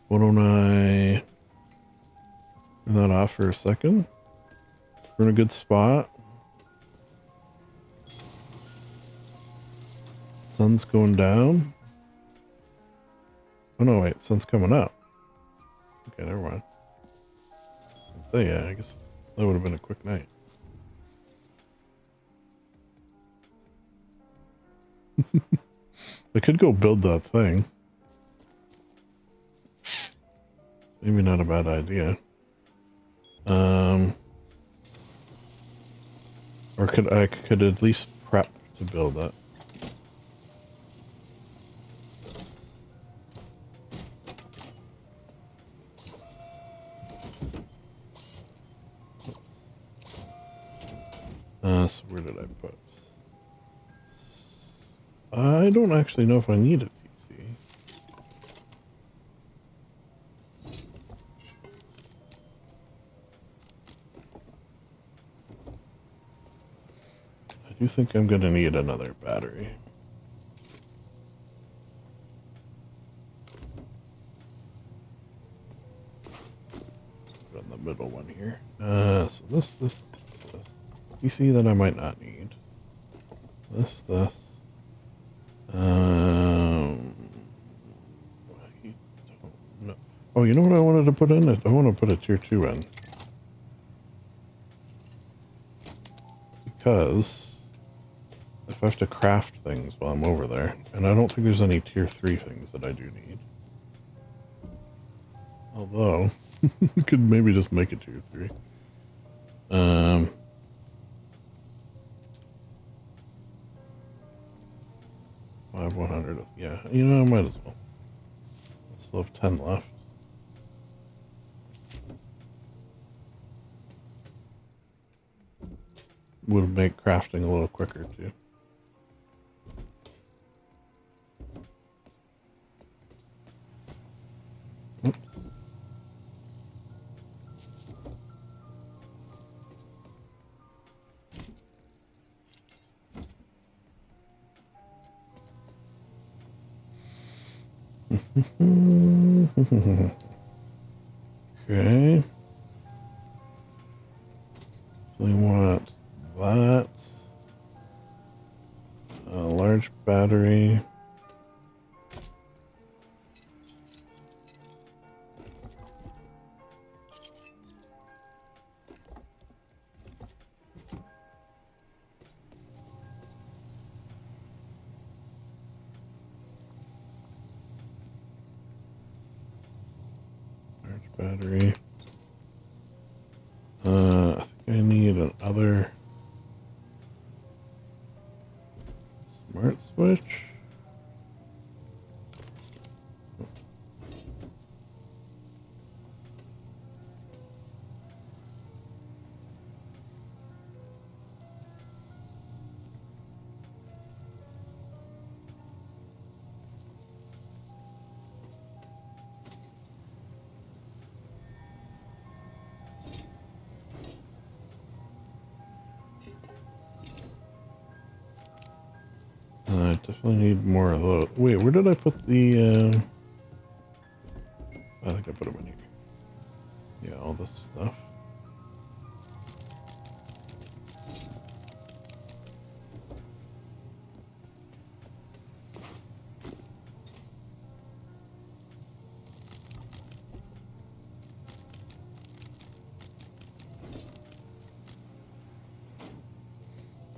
why don't I turn that off for a second? We're in a good spot. Sun's going down. Oh no, wait, sun's coming up. Okay, never mind. So yeah, I guess that would have been a quick night. I could go build that thing. Maybe not a bad idea. Or I could at least prep to build it. So where did I put? I don't actually know if I need a TC. I do think I'm going to need another battery. Put in the middle one here. So this. TC that I might not need. This. I don't know. Oh, you know what I wanted to put in? I want to put a tier 2 in. Because if I have to craft things while I'm over there, and I don't think there's any tier 3 things that I do need. Although, we could maybe just make it 2 or 3. 5, 100. Yeah, you know, I might as well. I still have 10 left. Would make crafting a little quicker too. Oops. Okay. So we want that. A large battery. Large battery. I think I need another smart switch. I definitely need more of those. Wait, where did I put the, I think I put them in here. Yeah, all this stuff.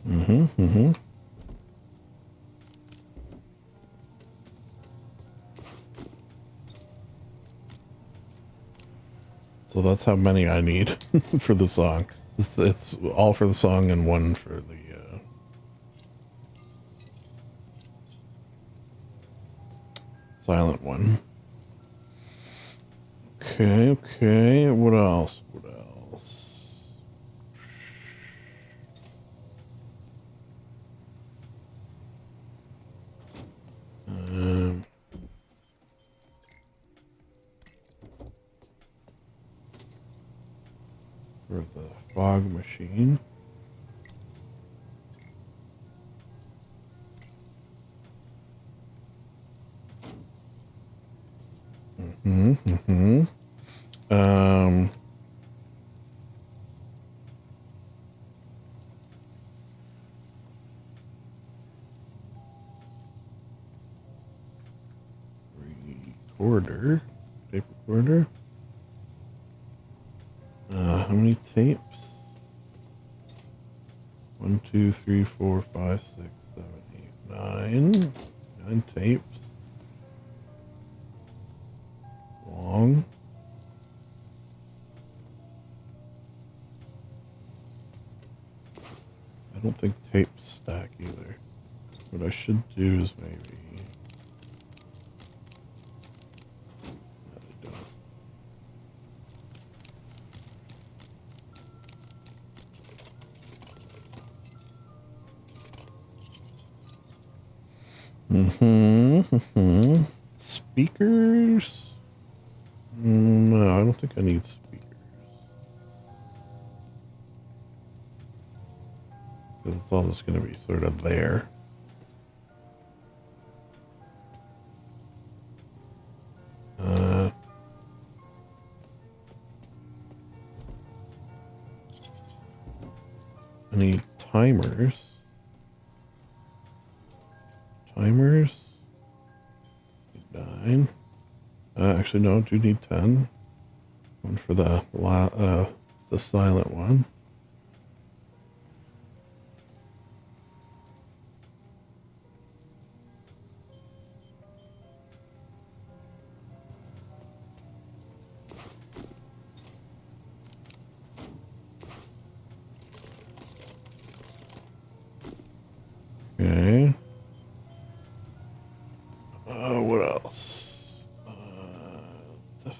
Mm-hmm. So that's how many I need for the song. It's all for the song and one for the silent one. Okay. What else? Um, for the fog machine. Mm-hmm. Recorder. Tape recorder. How many tapes? 1, 2, 3, 4, 5, 6, 7, 8, 9. 9 tapes. Long. I don't think tapes stack either. What I should do is maybe... No, they don't. Speakers? No, I don't think I need speakers. Because it's all just going to be sort of there. I need timers. Timers? 9. Actually, no, I do need 10. One for the silent one.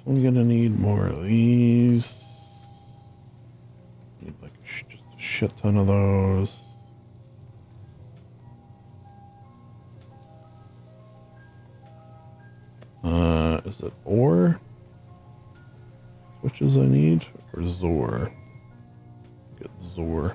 I'm gonna need more of these. Need like just a shit ton of those. Is it ore? Switches I need? Or Zor? Get Zor.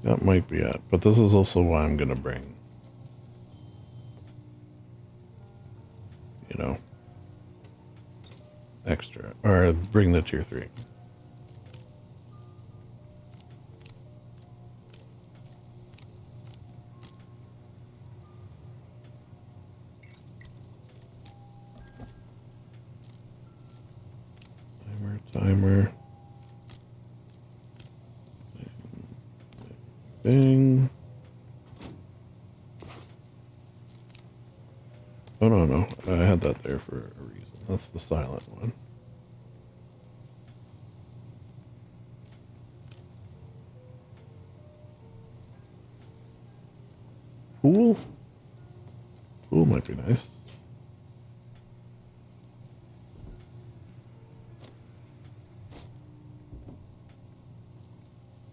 That might be it, but this is also why I'm gonna bring, you know, extra, or bring the tier 3. Timer. Bing. Oh, no. I had that there for a reason. That's the silent one. Pool? Pool might be nice.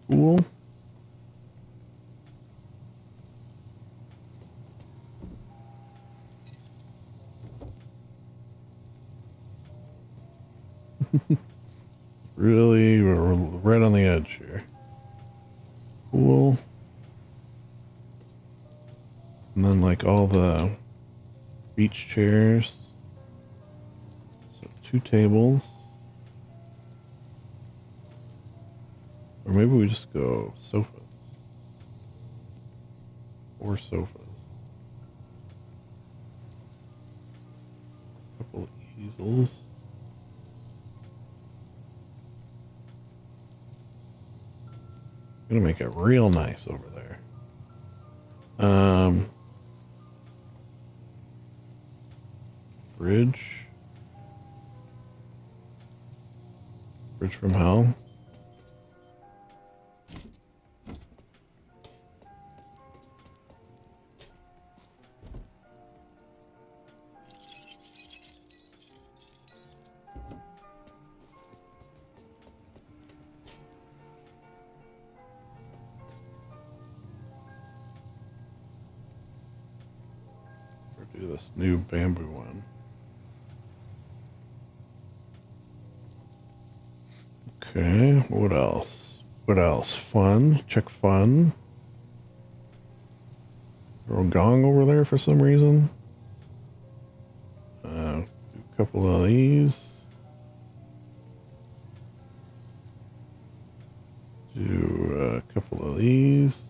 Pool? Really, we're right on the edge here. Pool. And then like all the beach chairs. So 2 tables. Or maybe we just go sofas. 4 sofas. Couple of easels. Gonna make it real nice over there. Fridge. Fridge from hell. Do this new bamboo one. Okay, what else? What else? Fun. Check fun. Throw a gong over there for some reason. Do a couple of these. Do a couple of these.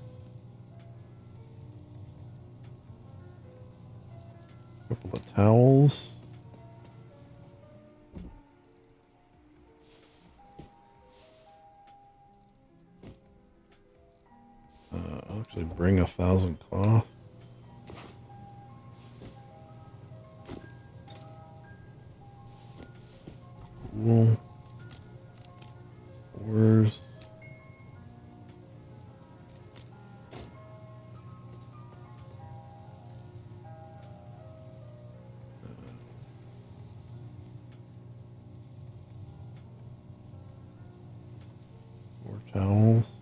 Couple of towels. I'll actually bring 1,000 cloth. Cool. Spores. More towels.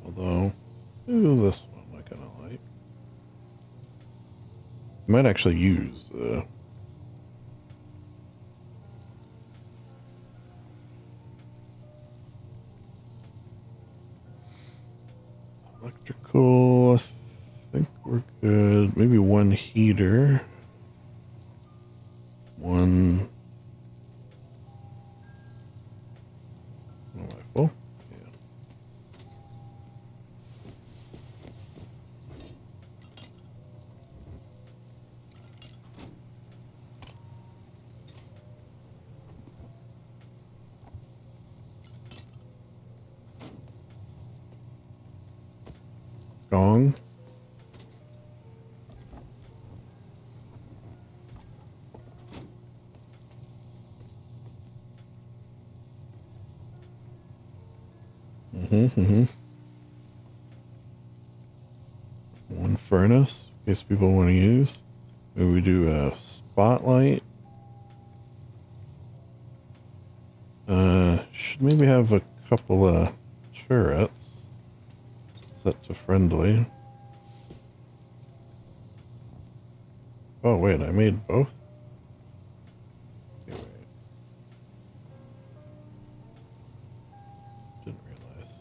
Although, ooh, this one I kind of like. Might actually use electrical. I think we're good. Maybe 1 heater. 1. Am I full? Yeah. Gong. Mm-hmm. One furnace, in case people want to use. Maybe we do a spotlight. Should maybe have a couple of turrets set to friendly. Oh wait, I made both? Okay, wait. Didn't realize.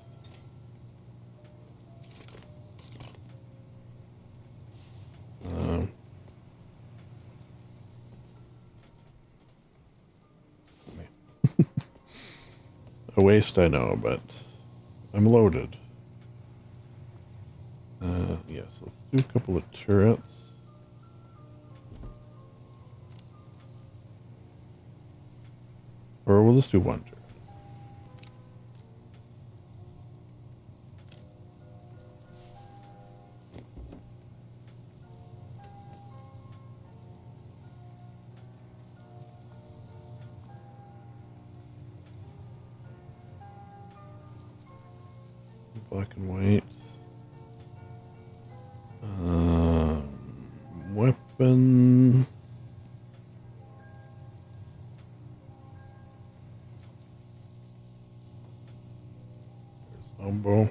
A waste, I know, but I'm loaded. Yes, let's do a couple of turrets. Or we'll just do one turret. Black and white. Weapon. There's elbow.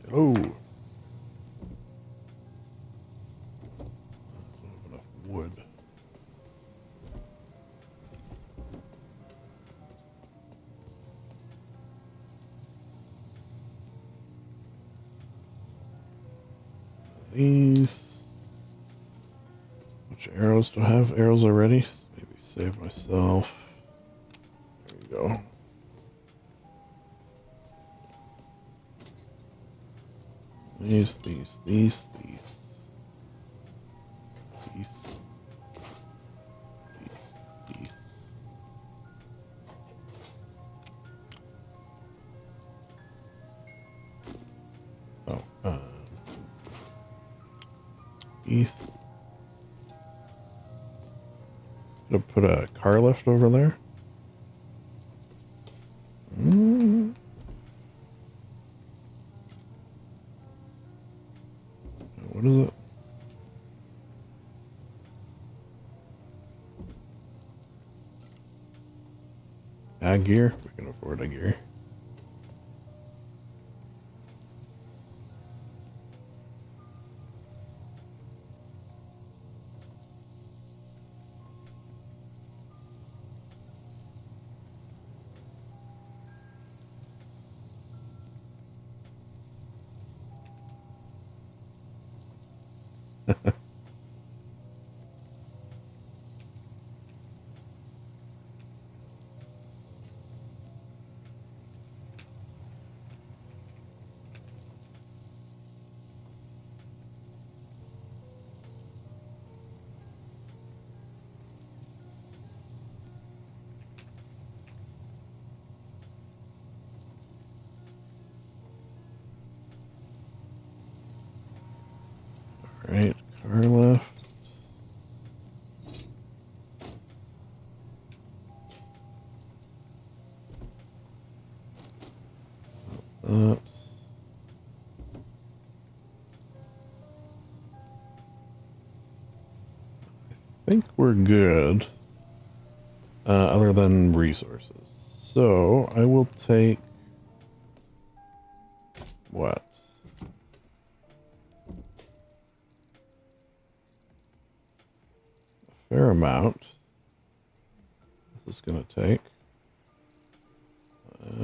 Hello. I don't have enough wood. These. Which arrows do I have? Arrows already? Maybe save myself. There we go. These. These. Oh, east. Gonna put a car lift over there. What is it? A gear? We can afford a gear. Alright, car lift. That. I think we're good. Other than resources. So, I will take... What? A fair amount. This is going to take. I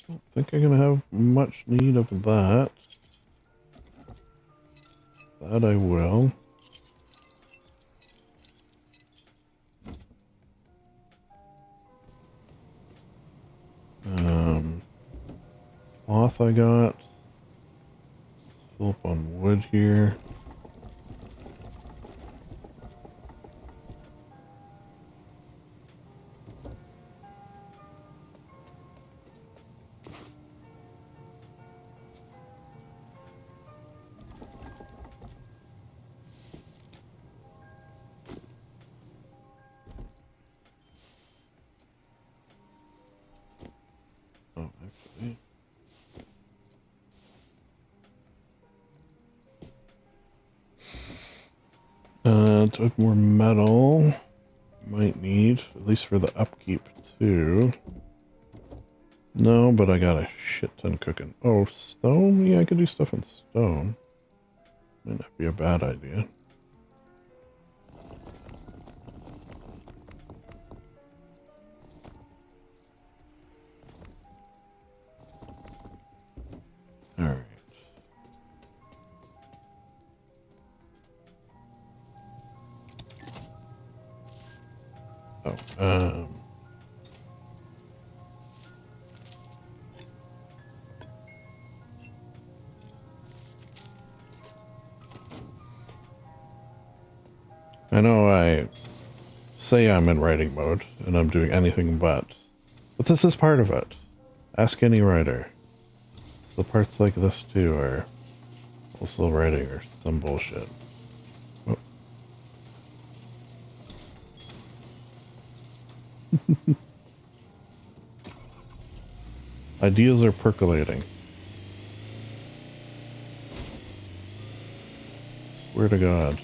don't think I'm going to have much need of that. That I will. Cloth I got. Let's fill up on wood here. To have more metal, might need, at least for the upkeep too. No, but I got a shit ton cooking. Oh, stone? Yeah, I could do stuff in stone. Might not be a bad idea. Alright. Oh, I know I say I'm in writing mode and I'm doing anything but this is part of it. Ask any writer. It's the parts like this too are also writing or some bullshit. Oh. Ideas are percolating. Swear to God.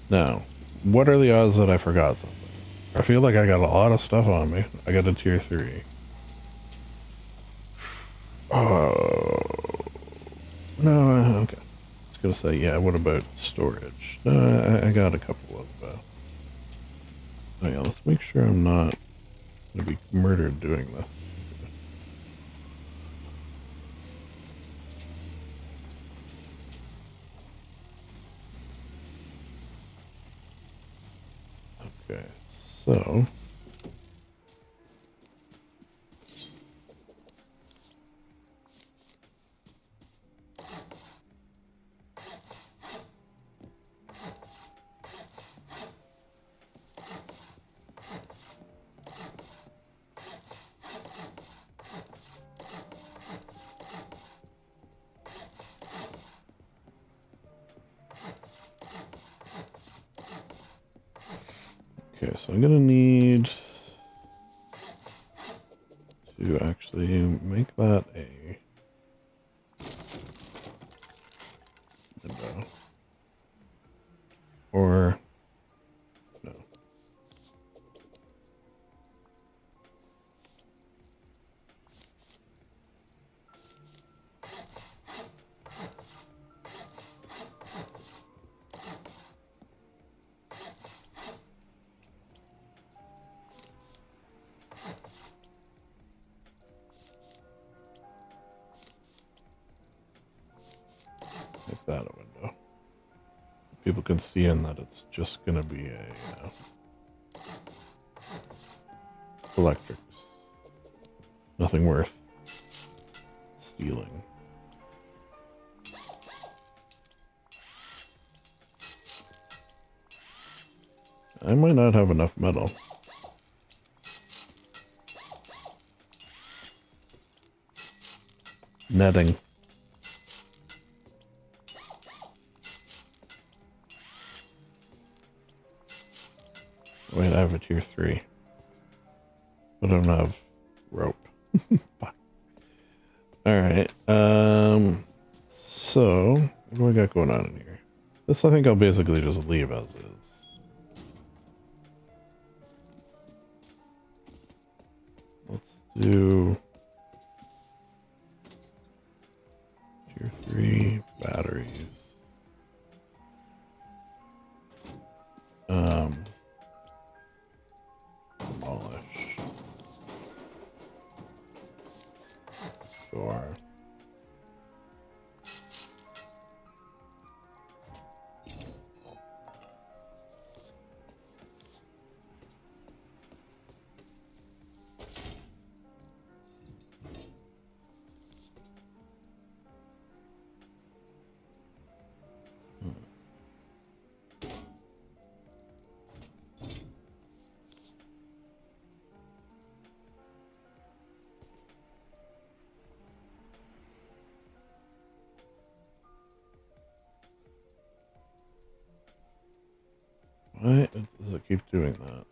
Now, what are the odds that I forgot something? I feel like I got a lot of stuff on me. I got a tier 3. Oh. No, okay. I was gonna say, yeah, what about storage? No, I got a couple of, oh yeah, let's make sure I'm not gonna be murdered doing this. Okay, so... Okay, so I'm gonna need to actually make that a window. Or no. Make that a window. People can see in that it's just gonna be a electrics. Nothing worth stealing. I might not have enough metal. Netting. Wait, I have a tier 3. I don't have rope. Alright, so, what do we got going on in here? This I think I'll basically just leave as is. Let's do tier 3 batteries. Demolish. Sure. Why does it keep doing that?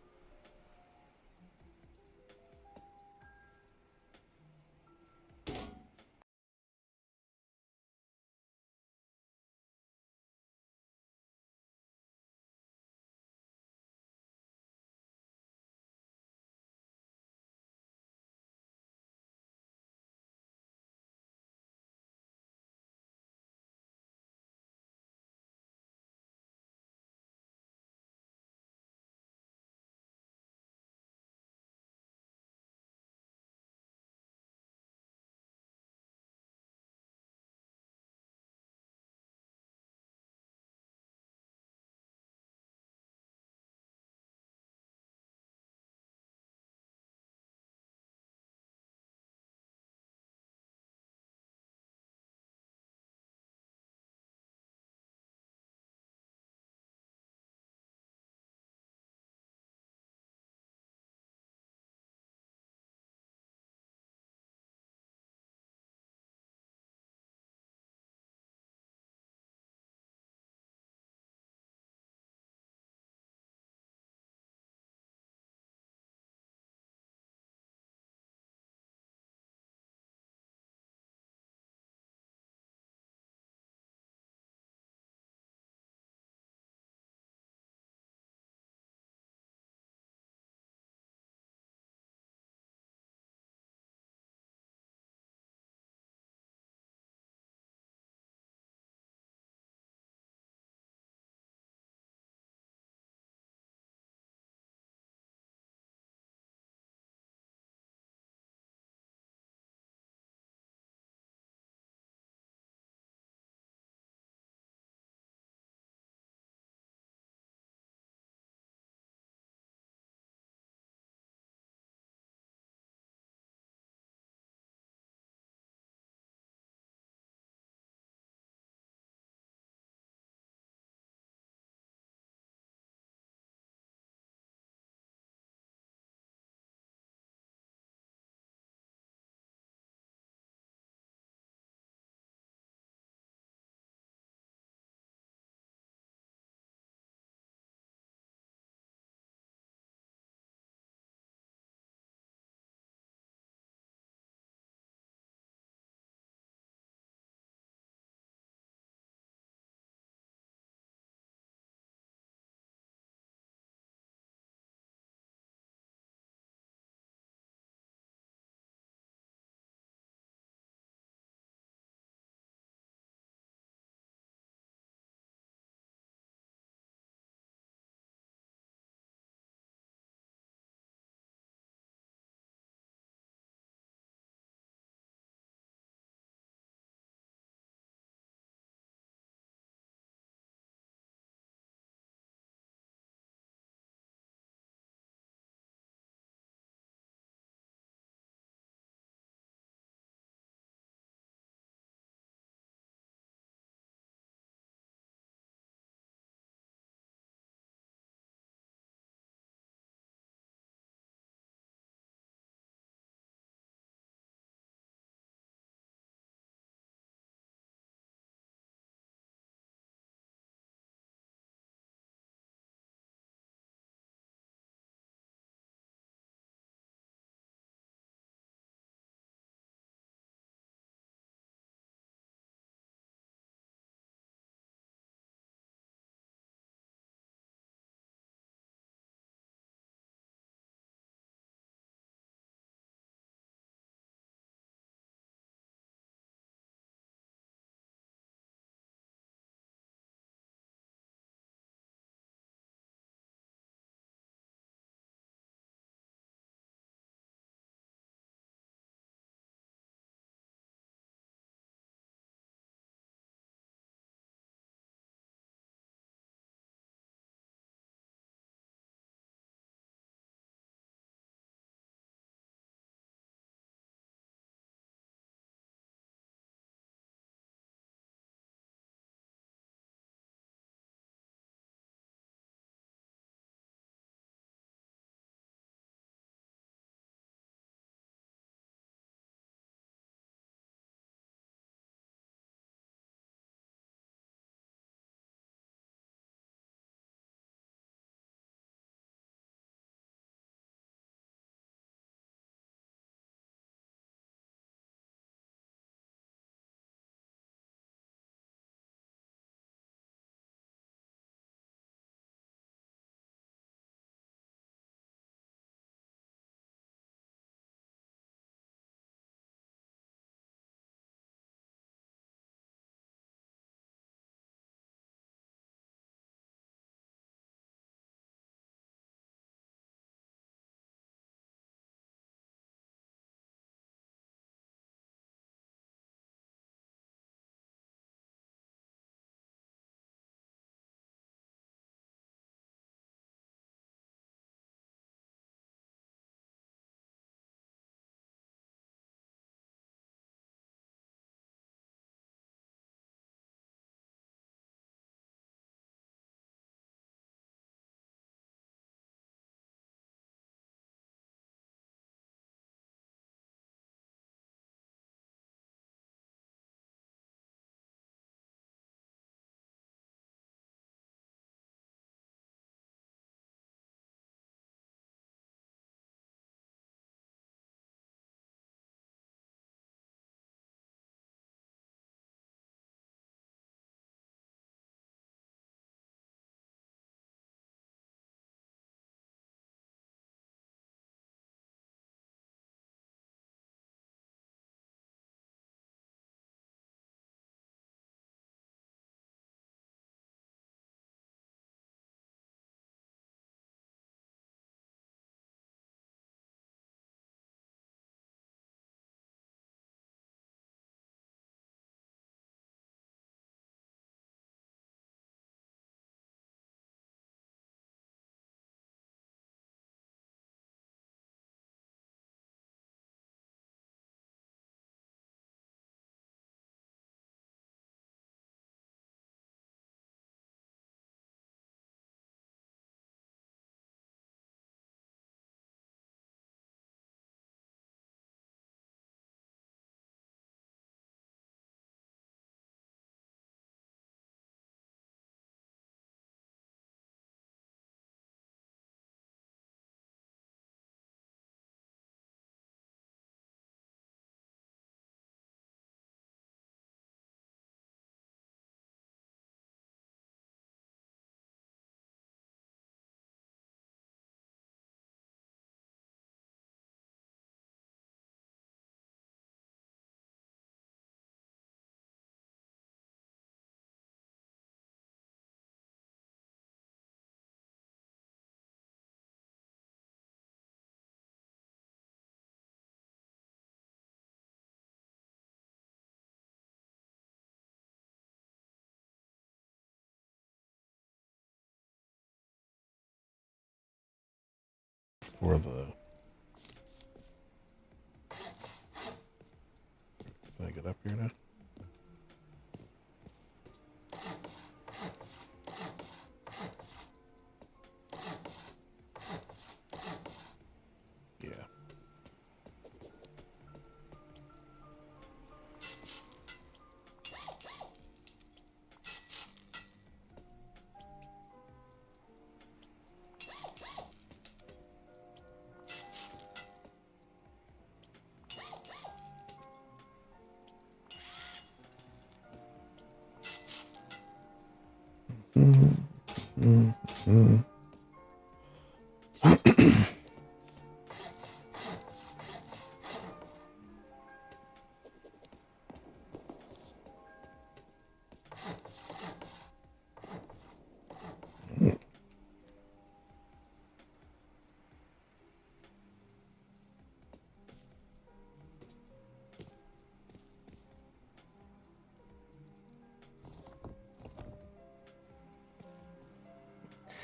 for the... Can I get up here now? Yeah.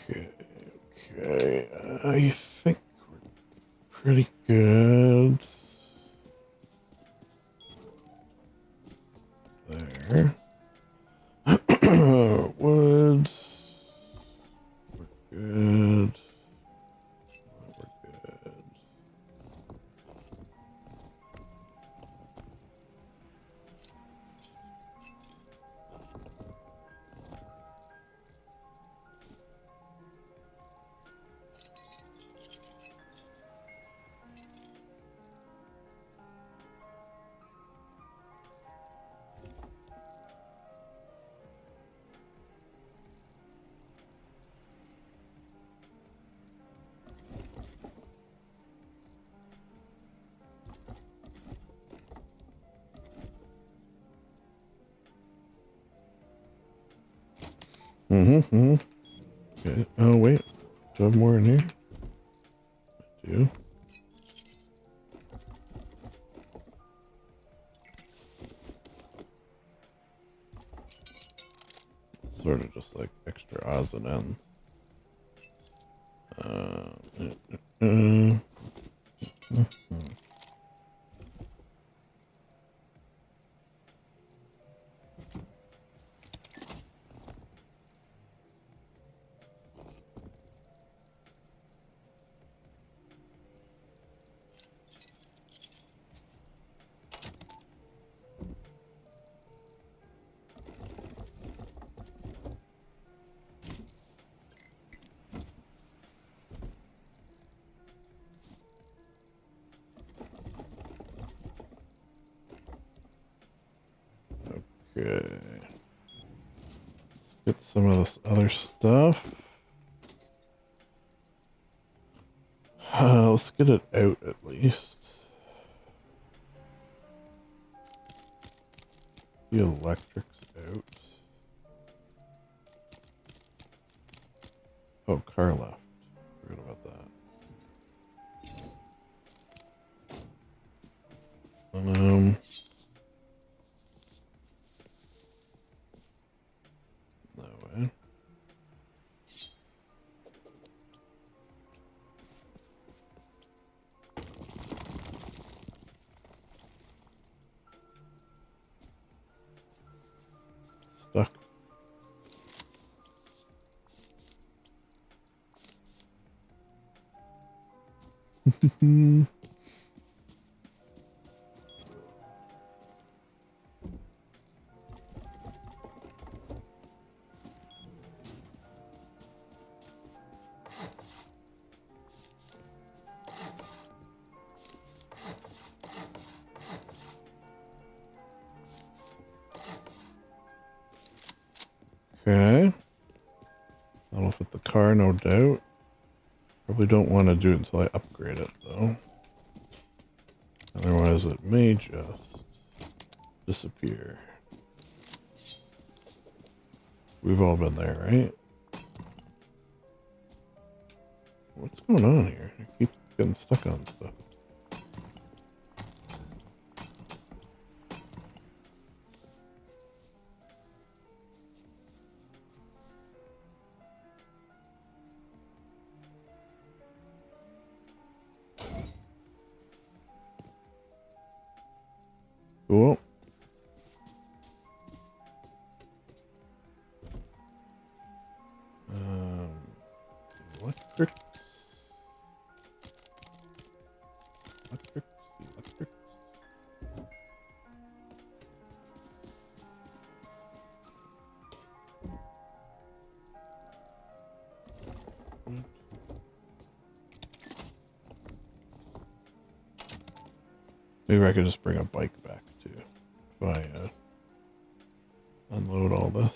Okay, okay. I think we're pretty good. There. Wood. We're good. We're good. Okay. Oh, wait. Do I have more in here? I do. Sort of just like extra odds and ends. Okay. Let's get some of this other stuff. Let's get it out at least. The electric's out. Oh, car left. Forgot about that. No way. Stuck. Okay. That'll fit the car, no doubt. Probably don't want to do it until I upgrade it, though. Otherwise, it may just disappear. We've all been there, right? What's going on here? I keep getting stuck on stuff. Cool. Electric. Electric. Electric. Maybe I could just bring a bike back too if I unload all this.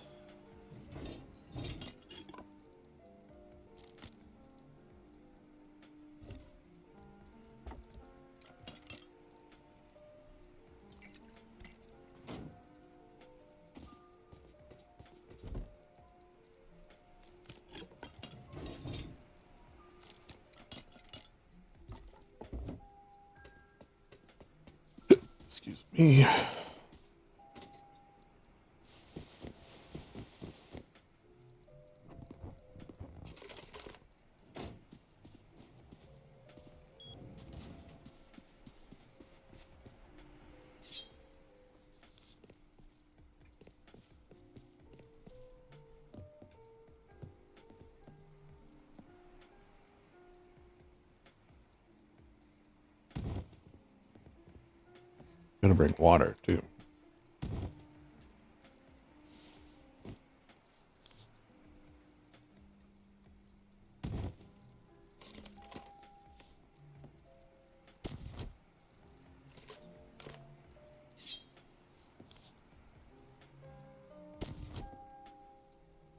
Excuse me. Gonna bring water too.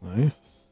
Nice.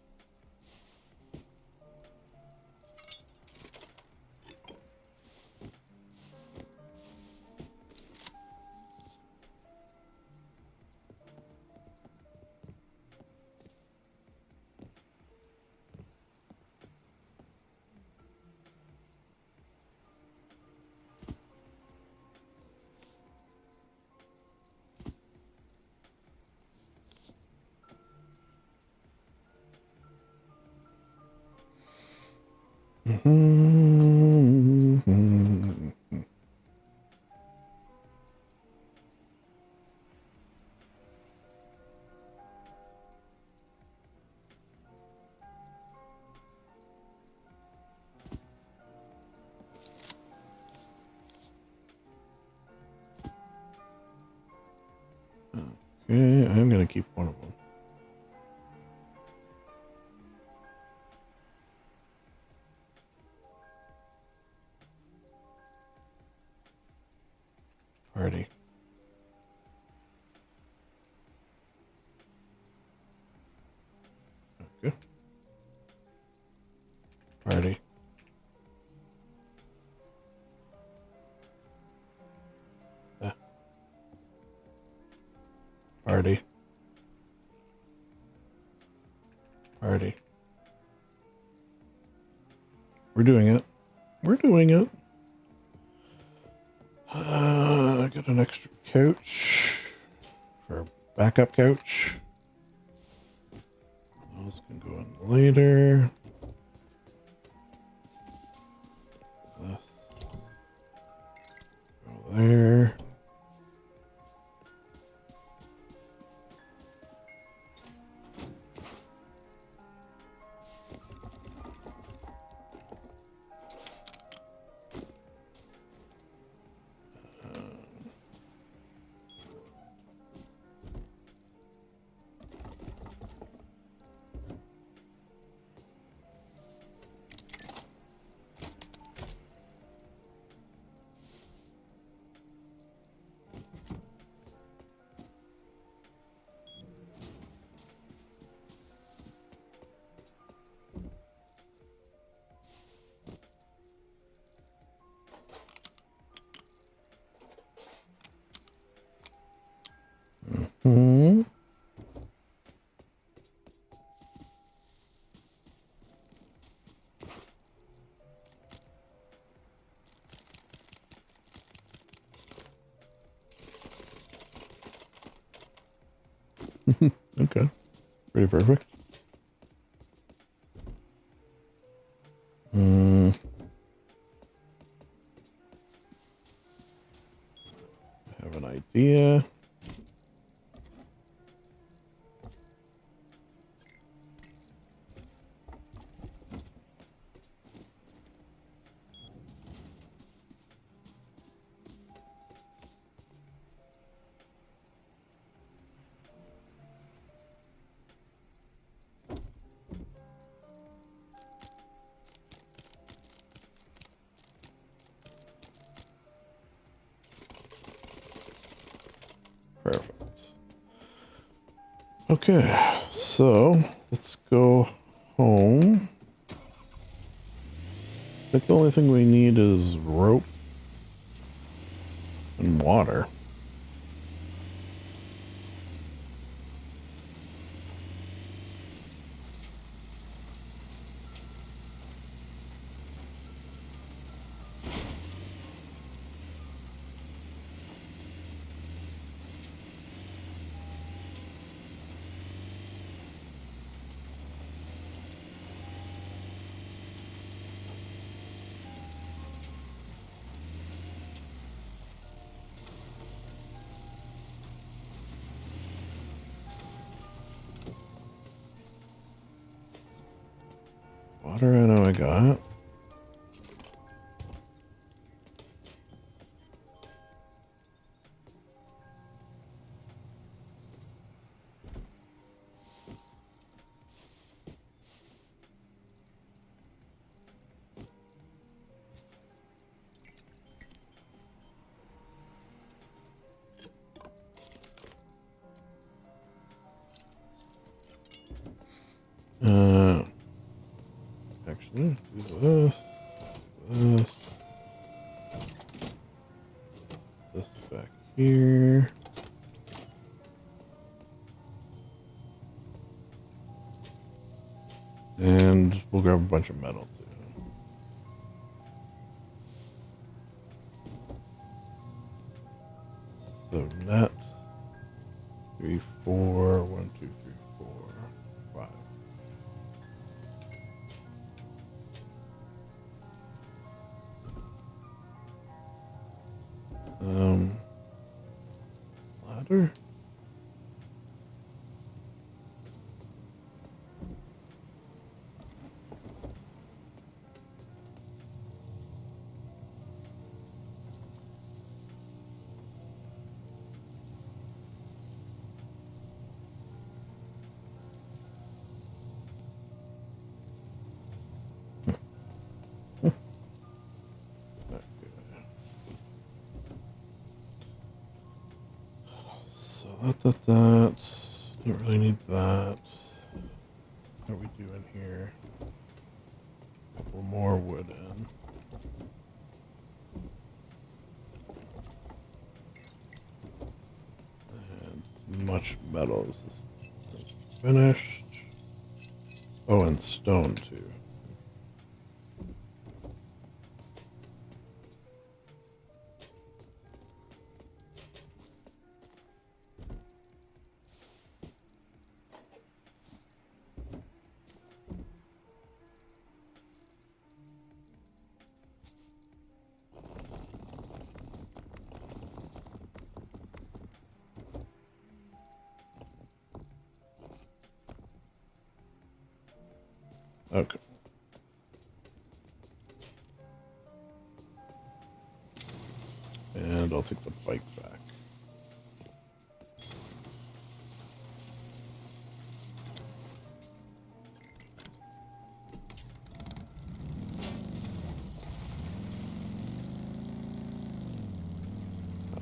Okay, I'm gonna keep one of them. Party. Okay. Party. Party. Party. We're doing it. We're doing it. I got an extra couch for a backup couch. Those can go in later. This. Go there. Hmm. Okay. Pretty perfect. have an idea. Perfect. Okay, so let's go home. I think the only thing we need is rope and water. Water I know I got. Actually, do this back here. And we'll grab a bunch of metal too. So net 3, 4, 1, 2, 3, 4, 5. Ladder. That. Don't really need that. How are we doing here? A couple more wood in. And much metals. This is finished. Oh, and stone too. Okay. And I'll take the bike back.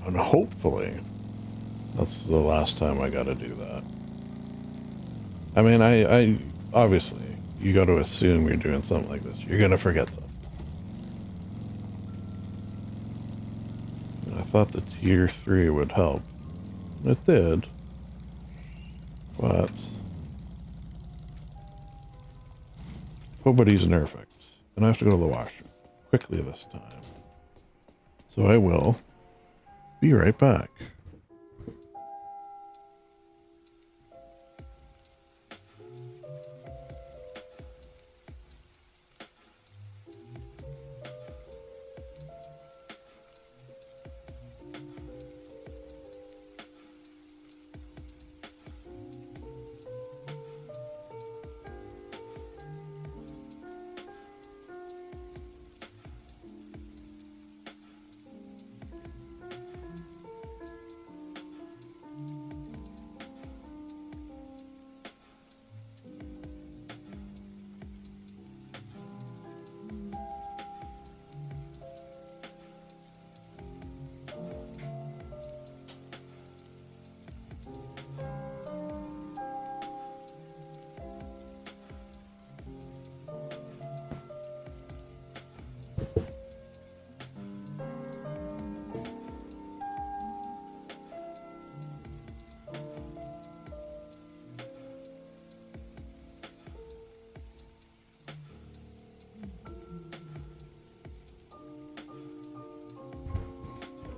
And hopefully, that's the last time I gotta do that. I mean, I obviously, you got to assume you're doing something like this. You're gonna forget something. And I thought the tier 3 would help. It did. But nobody's perfect. And I have to go to the washroom quickly this time. So I will be right back.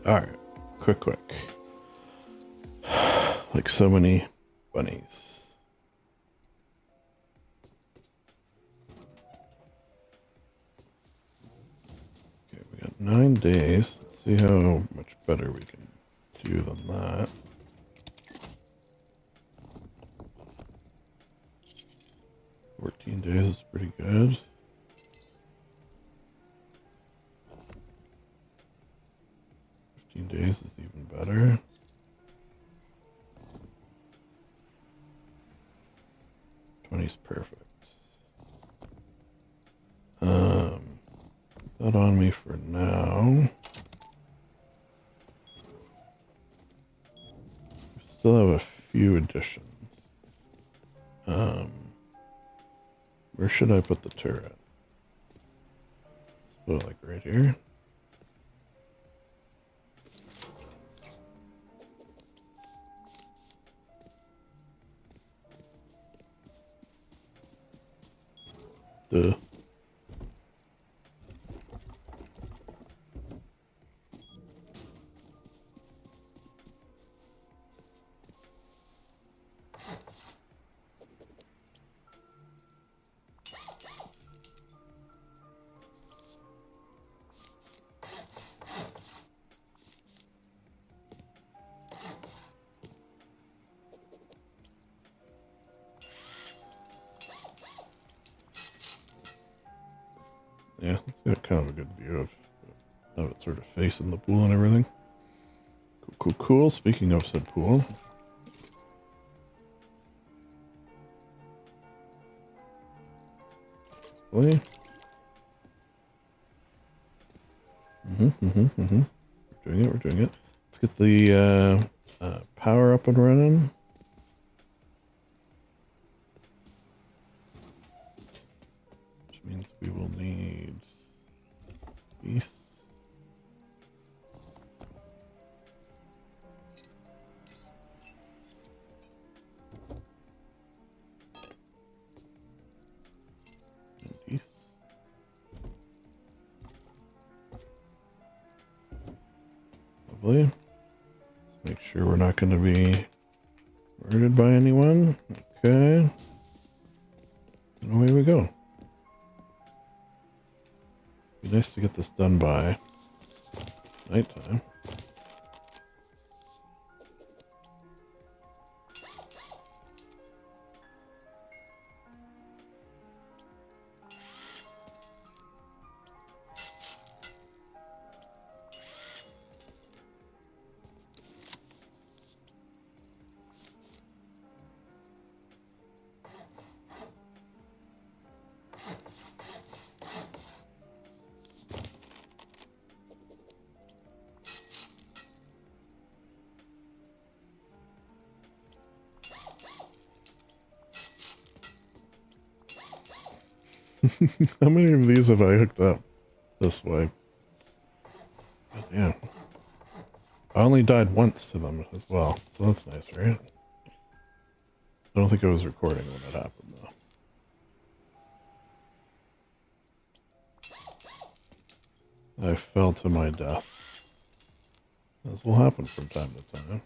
Alright, quick. Like so many bunnies. Okay, we got 9 days. Let's see how much better we can do than that. 14 days is pretty good. 15 days is even better. 20 is perfect. Put that on me for now. We still have a few additions. Where should I put the turret? Let's put it like right here. Duh. Yeah, it's got kind of a good view of how it's sort of facing the pool and everything. Cool. Speaking of said pool. Really? We're doing it. Let's get the power up and running. Which means we will need geese. And geese. Lovely. Let's make sure we're not going to be murdered by anyone. Okay. And away we go. Be nice to get this done by nighttime. How many of these have I hooked up this way? God damn. I only died once to them as well, so that's nice, right? I don't think I was recording when it happened, though. I fell to my death. As will happen from time to time.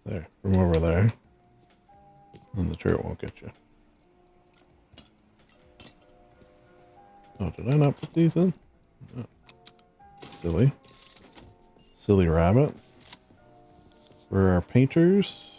There, from over there. And the turret won't get you. Oh, did I not put these in? No. Silly. Silly rabbit. For our painters.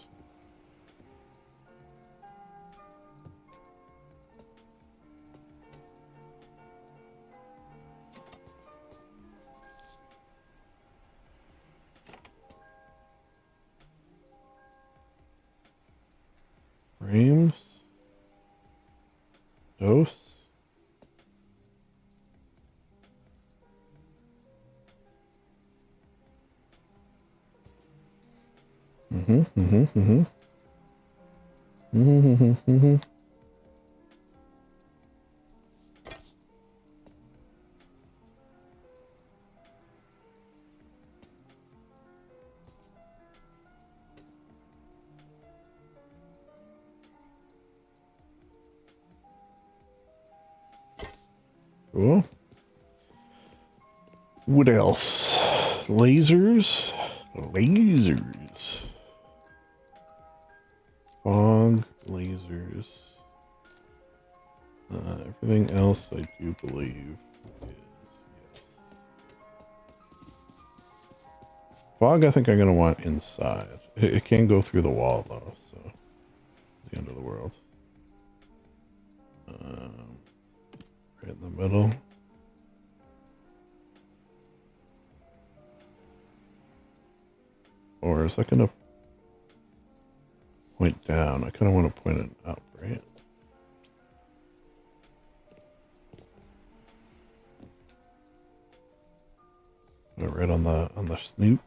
Frames. Dose. Cool. What else? Lasers. Lasers. Fog. Lasers. Everything else I do believe is yes. Fog I think I'm going to want inside. It can go through the wall though, so the end of the world. Right in the middle. Or is that going to point down? I kind of want to point it up, right? Right on the snoot.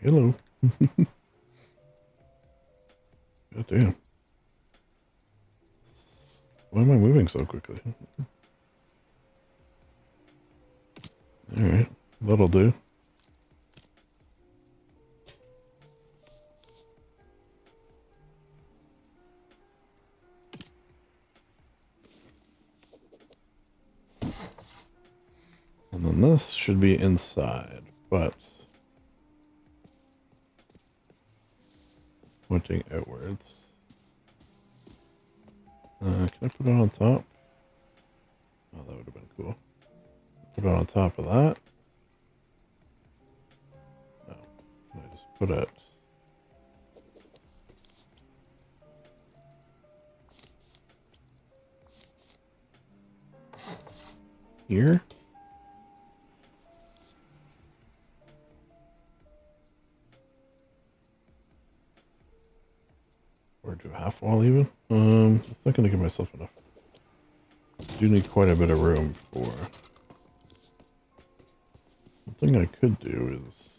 Hello. God damn. Why am I moving so quickly? Alright, that'll do. And then this should be inside, but pointing outwards. Can I put it on top? Oh, that would have been cool. Put it on top of that. No, can I just put it here? Or do a half wall even? It's not going to give myself enough. I do need quite a bit of room for. One thing I could do is.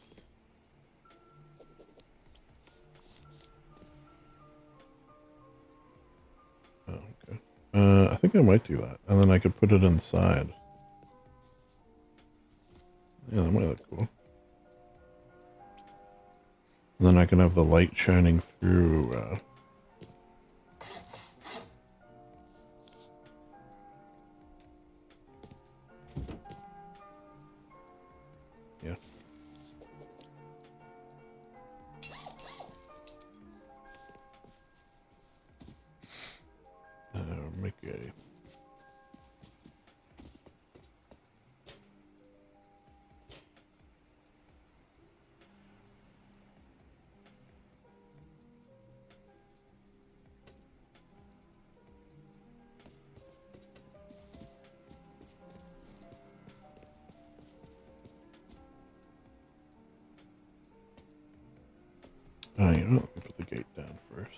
Oh, okay. I think I might do that, and then I could put it inside. Yeah, that might look cool. And then I can have the light shining through. Yeah. Make a. Oh, you know, let me put the gate down first.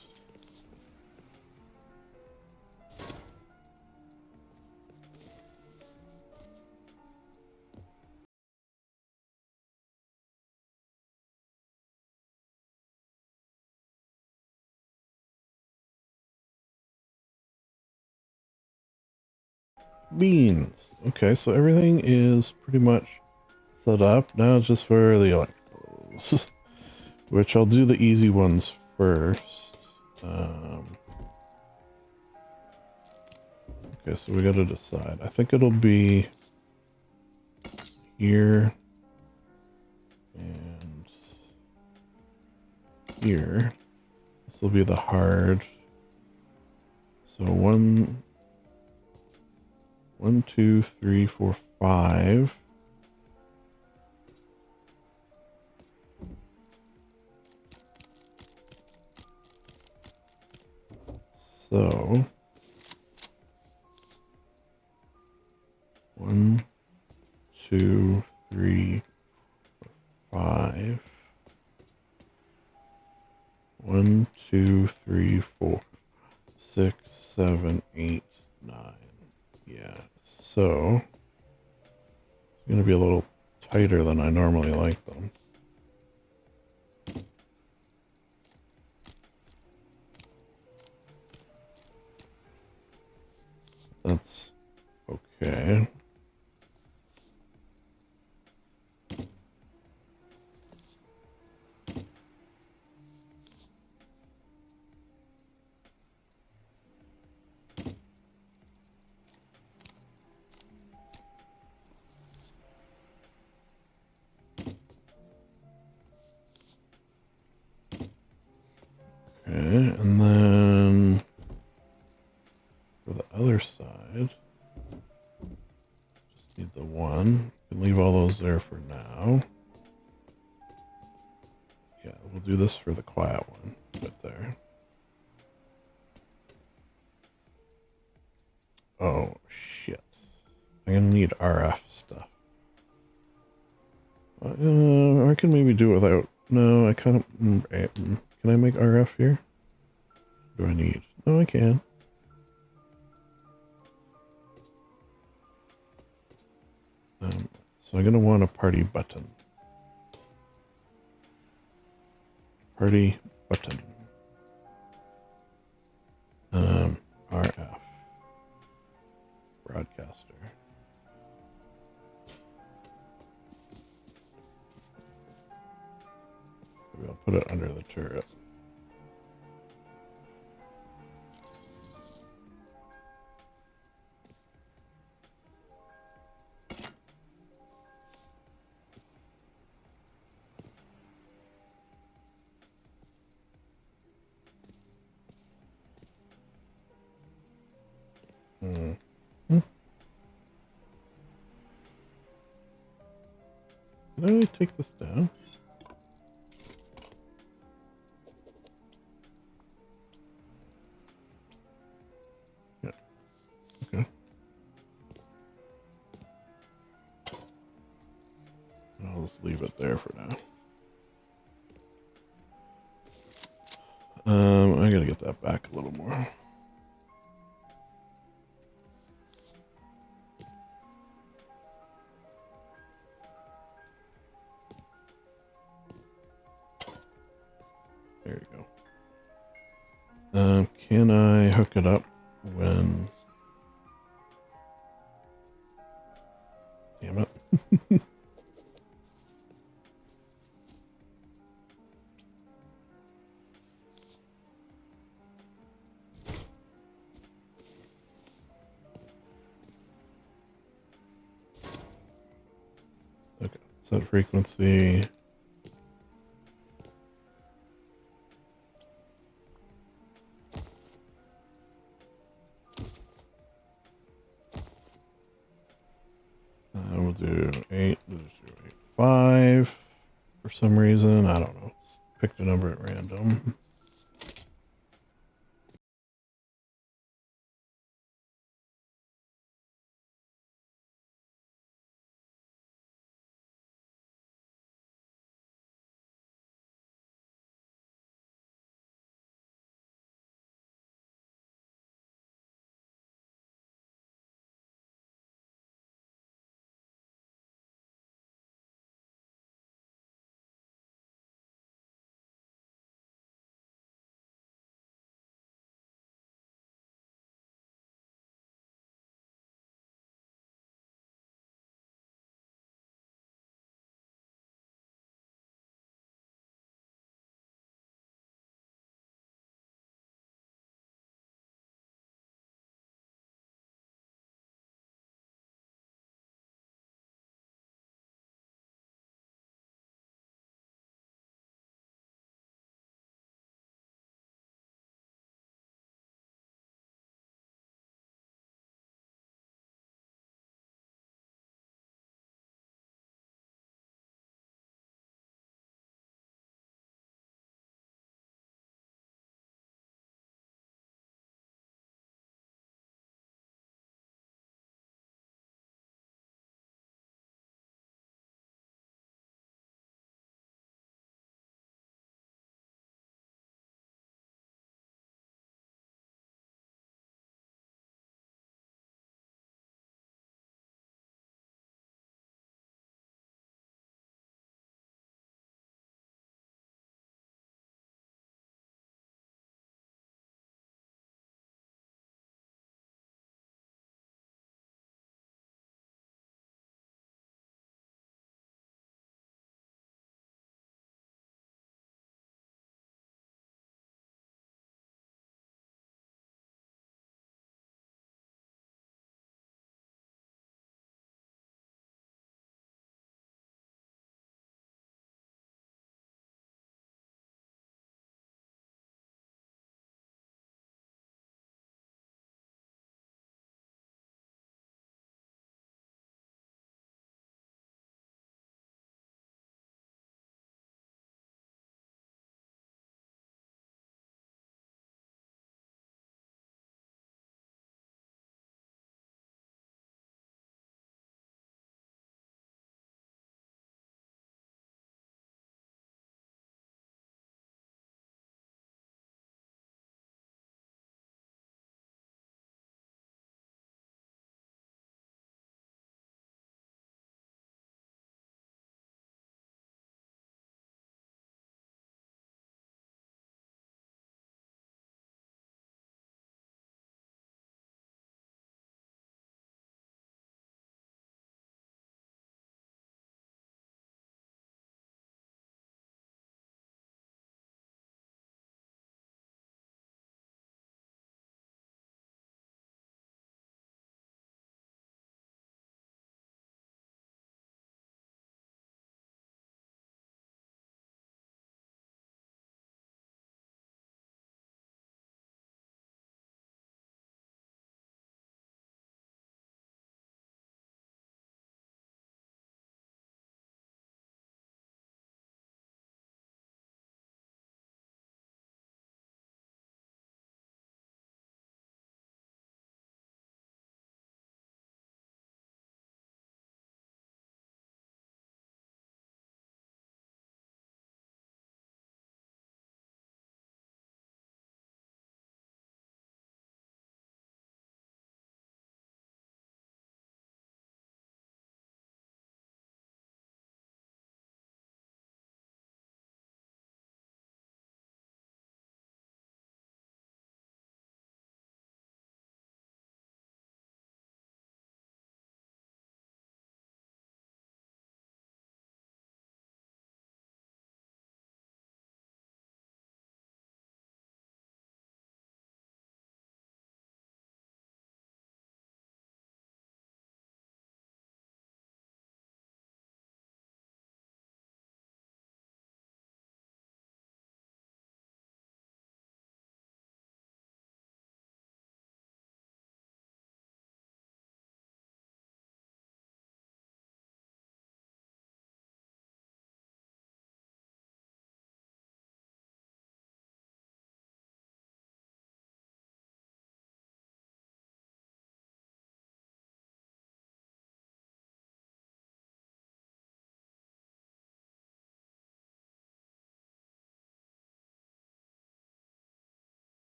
Beans. Okay, so everything is pretty much set up. Now it's just for the electricals, which I'll do the easy ones first. Okay, so we got to decide. I think it'll be here and here. This will be the hard. So 1, 2, 3, 4, 5. So 1, 2, 3, 5. 1, 2, 3, 4, 6, 7, 8, 9. Yeah, so it's going to be a little tighter than I normally like them. That's okay. Okay, and then for the other side, just need the one. Can leave all those there for now. Yeah, we'll do this for the quiet one right there. Oh, shit. I'm gonna need RF stuff. I can maybe do it without... No, I kind of... Can I make RF here? What do I need? No, I can. So I'm gonna want a party button. Party button. RF. Broadcaster. Maybe I'll put it under the turret. Can I take this down? Yeah. Okay. I'll just leave it there for now. I gotta get that back a little more. There you go. Can I hook it up when... Damn it. Okay, set frequency. We'll do 8.5 for some reason. I don't know. Let's pick the number at random.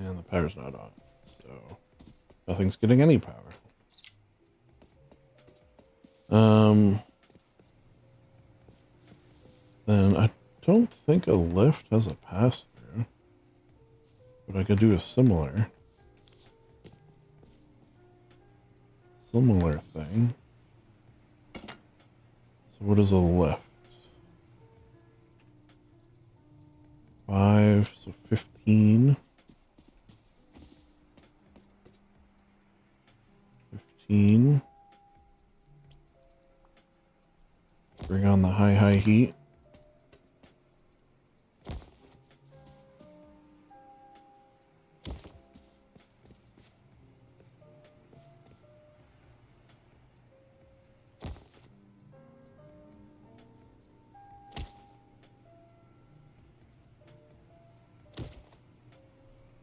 And the power's not on. So nothing's getting any power. Then I don't think a lift has a pass-through. But I could do a similar thing. So what is a lift? 5, so 15. 15. Bring on the high heat.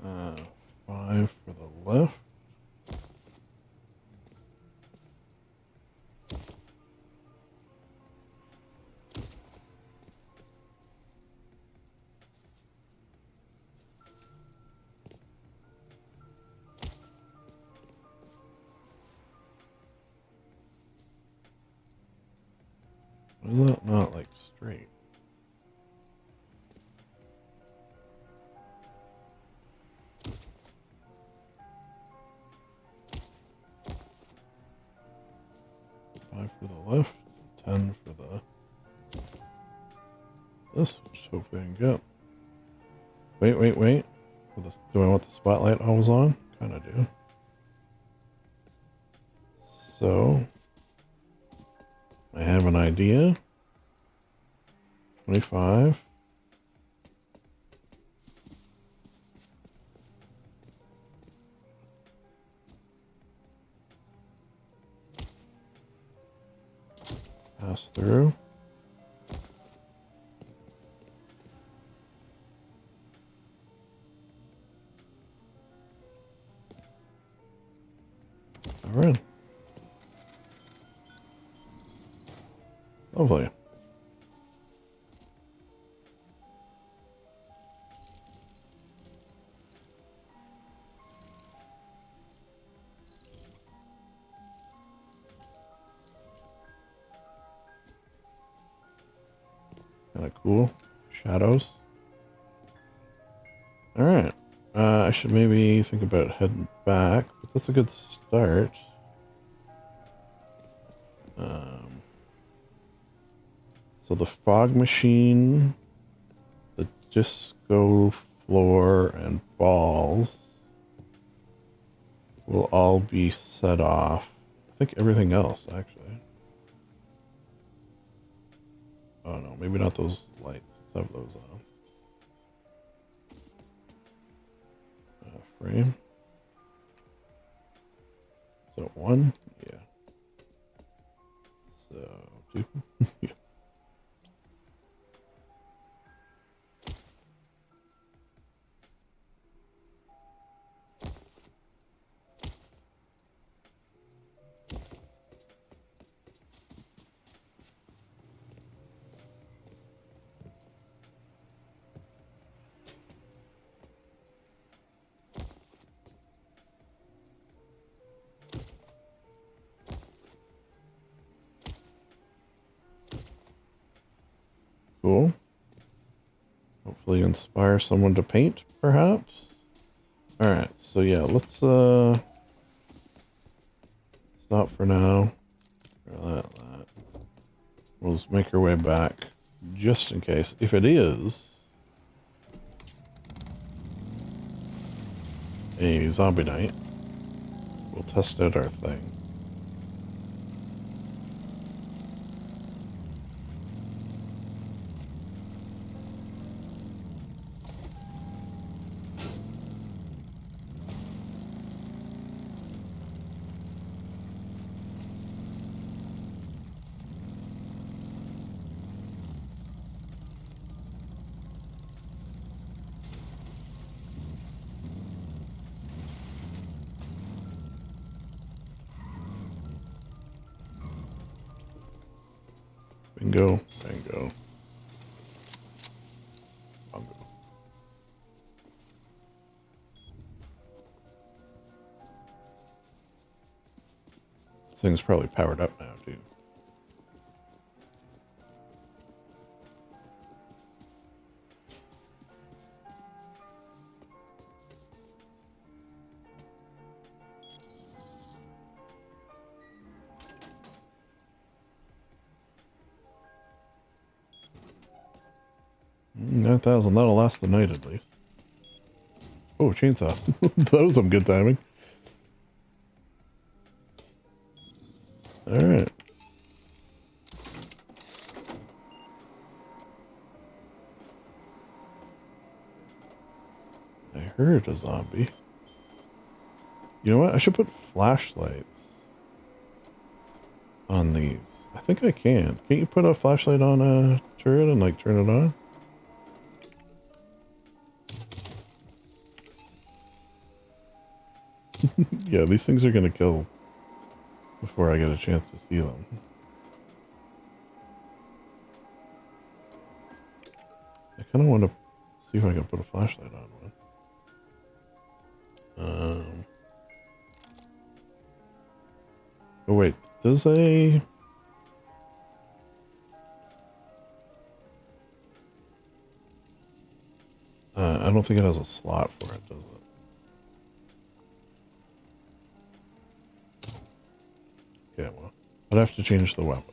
Uh, 5 for the lift. Why is that not like straight? Five for the left, 10 for the this, which hopefully I can get. Wait. Do I want the spotlight always on? Kinda do. So I have an idea. 25. Pass through. All right. Lovely. Kind of cool. Shadows. All right. I should maybe think about heading back, but that's a good start. So the fog machine, the disco floor, and balls will all be set off. I think everything else, actually. Oh no, maybe not those lights. Let's have those on. Frame. So 1, yeah. So 2, yeah. Cool. Hopefully inspire someone to paint, perhaps. All right, so yeah, let's stop for now. That. We'll just make our way back, just in case. If it is a zombie night, we'll test out our thing. Bingo, bango. Bongo. thing's probably powered up now, too. $9,000, that'll last the night at least. Oh, chainsaw. That was some good timing. Alright. I heard a zombie. You know what? I should put flashlights on these. I think I can. Can't you put a flashlight on a turret and like turn it on? Yeah, these things are gonna kill before I get a chance to see them. I kind of want to see if I can put a flashlight on one. Oh wait, does a... I don't think it has a slot for it, does it? Yeah, well, I'd have to change the weapon.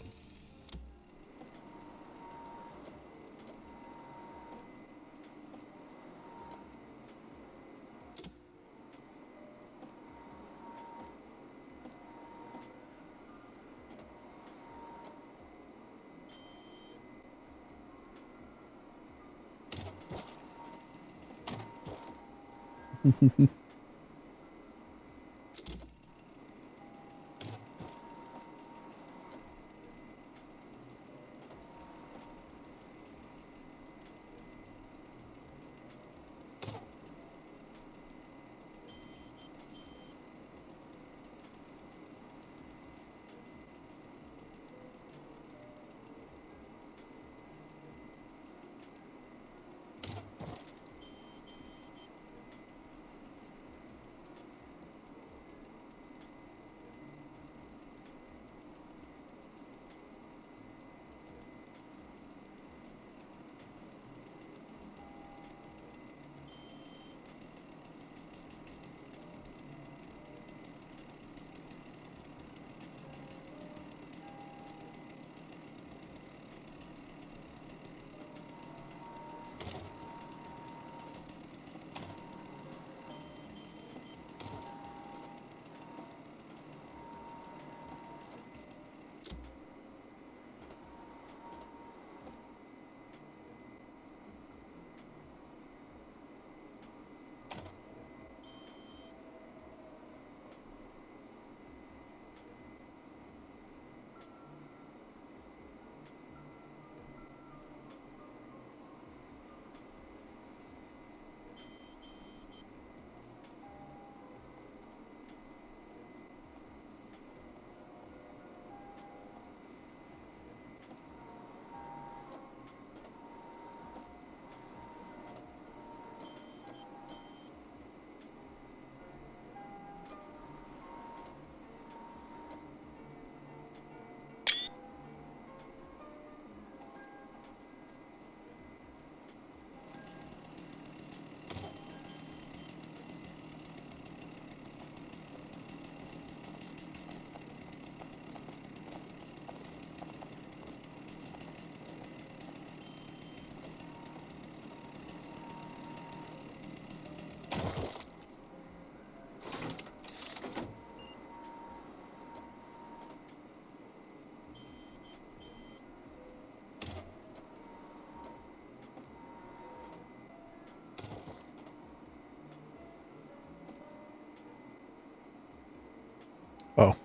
Oh,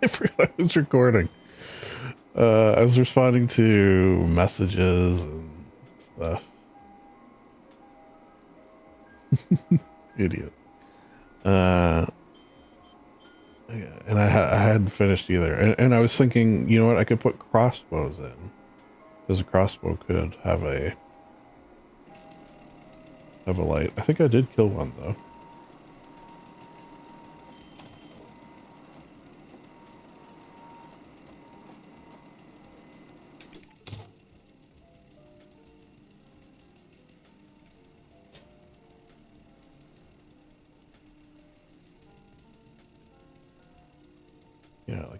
I forgot I was recording. I was responding to messages and stuff. Idiot. Yeah, and I hadn't finished either. And I was thinking, you know what? I could put crossbows in. Because a crossbow could have a light. I think I did kill one, though.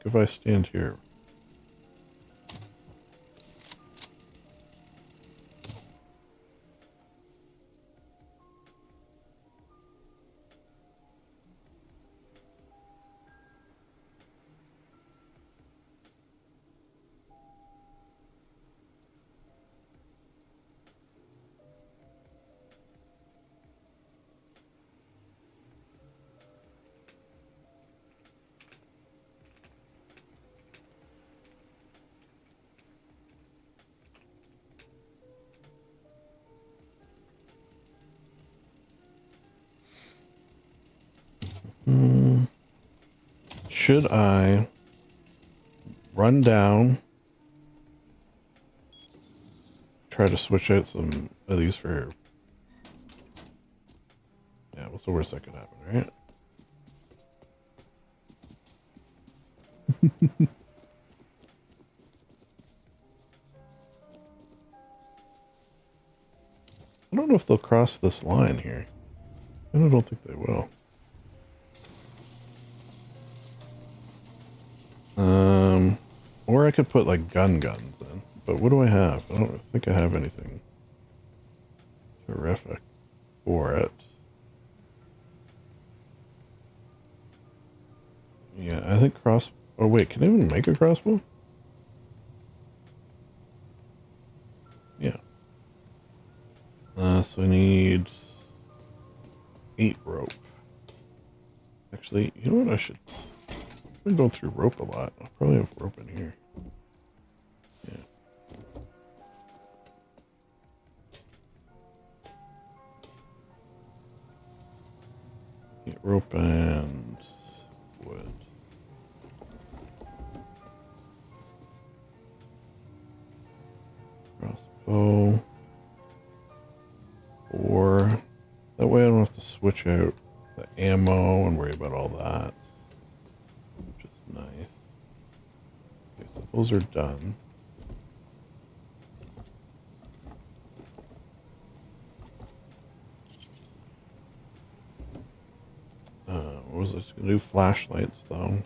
Like if I stand here. Should I run down, try to switch out some of these for... Yeah, what's the worst that could happen, right? I don't know if they'll cross this line here. I don't think they will. Or I could put like guns in. But what do I have? I don't think I have anything terrific for it. Yeah, I think cross... Oh wait, can I even make a crossbow? Yeah. So I need 8 rope. Actually, you know what I should... I've been going through rope a lot. I'll probably have rope in here. Yeah. Get rope and wood. Crossbow. Or that way I don't have to switch out the ammo and worry about all that. Which is nice. Okay, so those are done. What was I just gonna do? Flashlights though.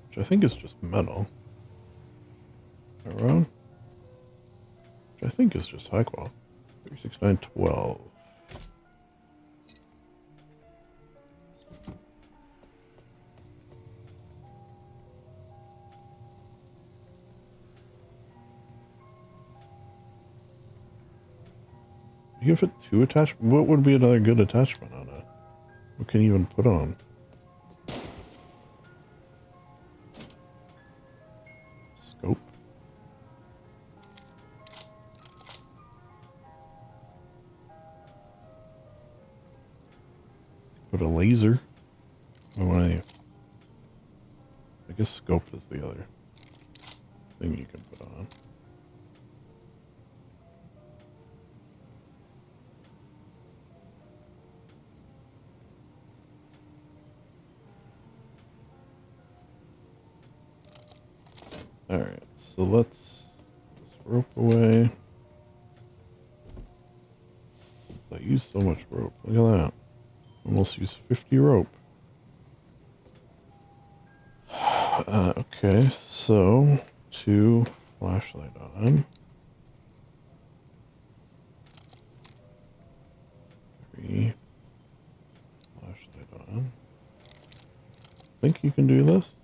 Which I think is just metal. Am I wrong? Which I think is just high qual. 36912. You give it 2 attachments? What would be another good attachment on it? What can you even put on? Scope? Put a laser? Oh, one of these. I guess scope is the other thing you can put on. Alright, so let's put this rope away. I used so much rope. Look at that. Almost used 50 rope. Okay, so 2 flashlight on. 3 flashlight on. Think you can do this?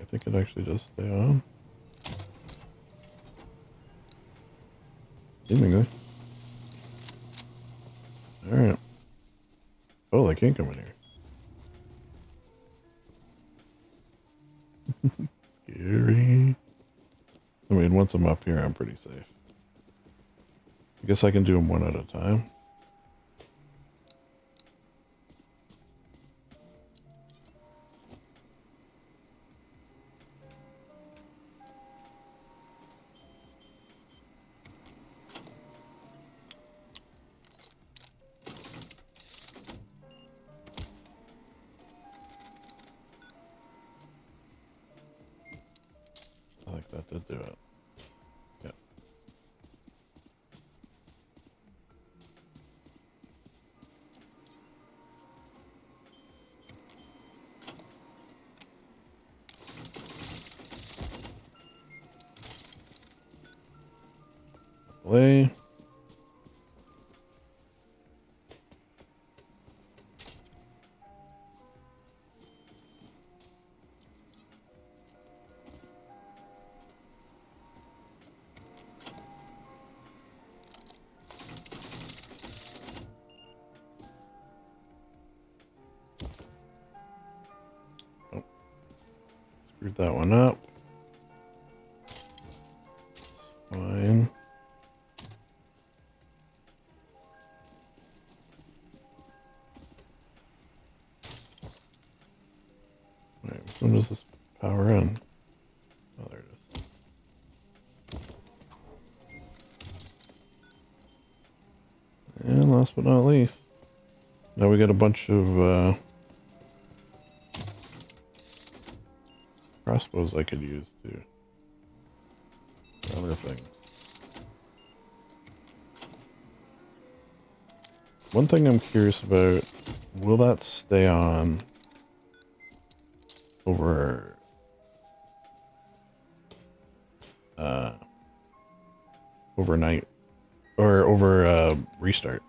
I think it actually does stay on. Seemingly. Alright. Oh, they can't come in here. Scary. I mean, once I'm up here, I'm pretty safe. I guess I can do them one at a time. I think that did do it. Yeah. away. Oh, screwed that one up. It's fine. Wait, when does this power in? Oh, there it is. And last but not least, now we got a bunch of crossbows I could use too. For other things. One thing I'm curious about, will that stay on over overnight or over restart?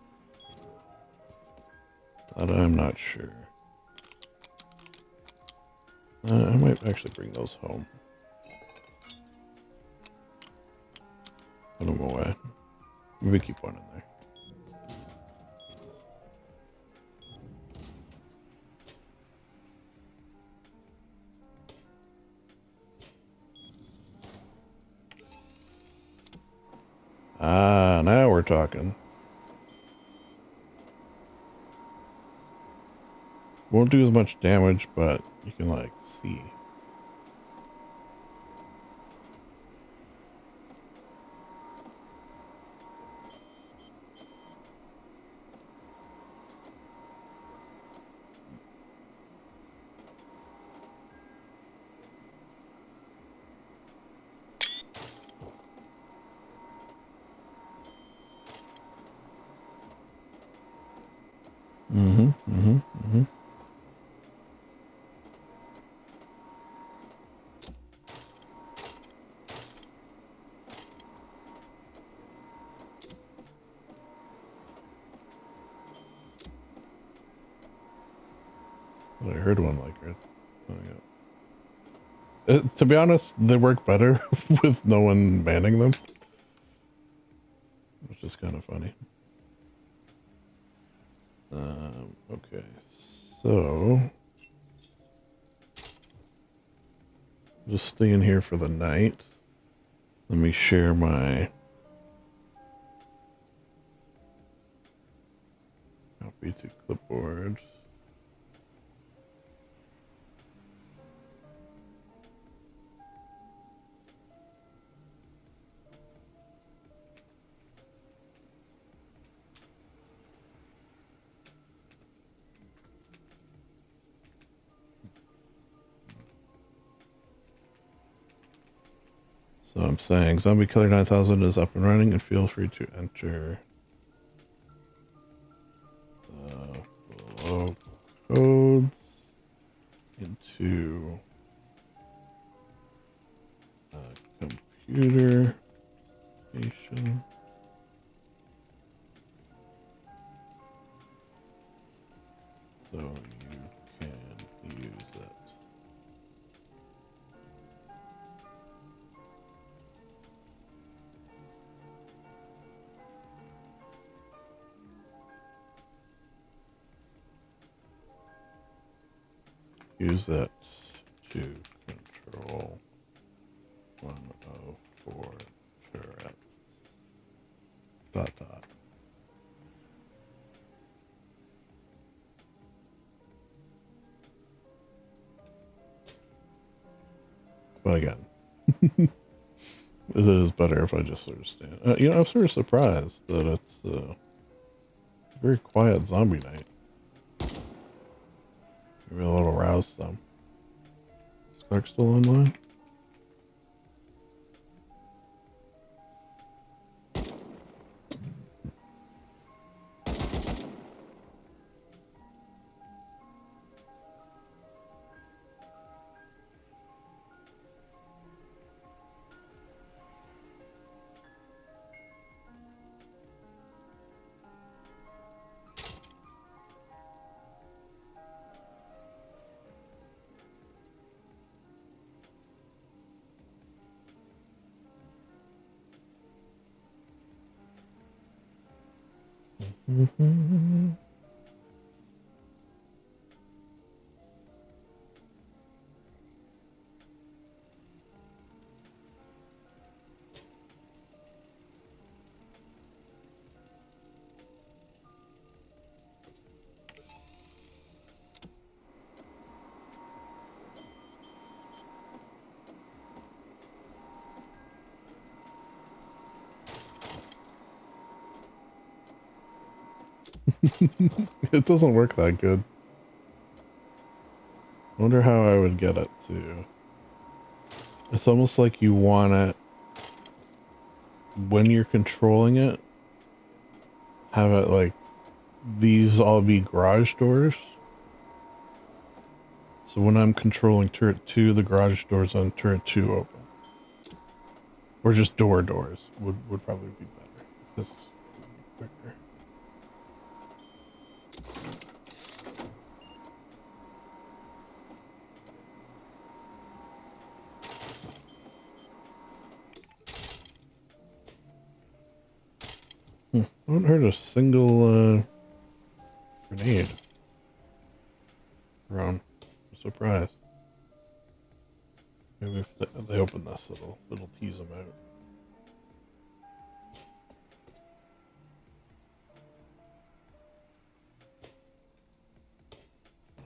That I'm not sure. I might actually bring those home. Put them away. Maybe keep one in there. Ah, now we're talking. Won't do as much damage, but you can, like, see. Mm-hmm. I heard one like it. Oh, yeah. To be honest, they work better with no one manning them, which is kind of funny. Okay, so just stay in here for the night. Let me share my copy to clipboard. So I'm saying Zombie Killer 9000 is up and running, and feel free to enter below codes into computer station. So you can use it. Use it to control 104 turrets. Dot dot. But again, it is better if I just sort of stand. You know, I'm sort of surprised that it's a very quiet zombie night. Maybe a little roused some. Is Clark still online? It doesn't work that good. I wonder how I would get it to. It's almost like you want it when you're controlling it, have it like these all be garage doors. So when I'm controlling turret 2, the garage doors on turret 2 open. Or just doors would probably be better. This is quicker. I haven't heard a single grenade thrown. I'm surprised. Maybe if they open this, it'll tease them out.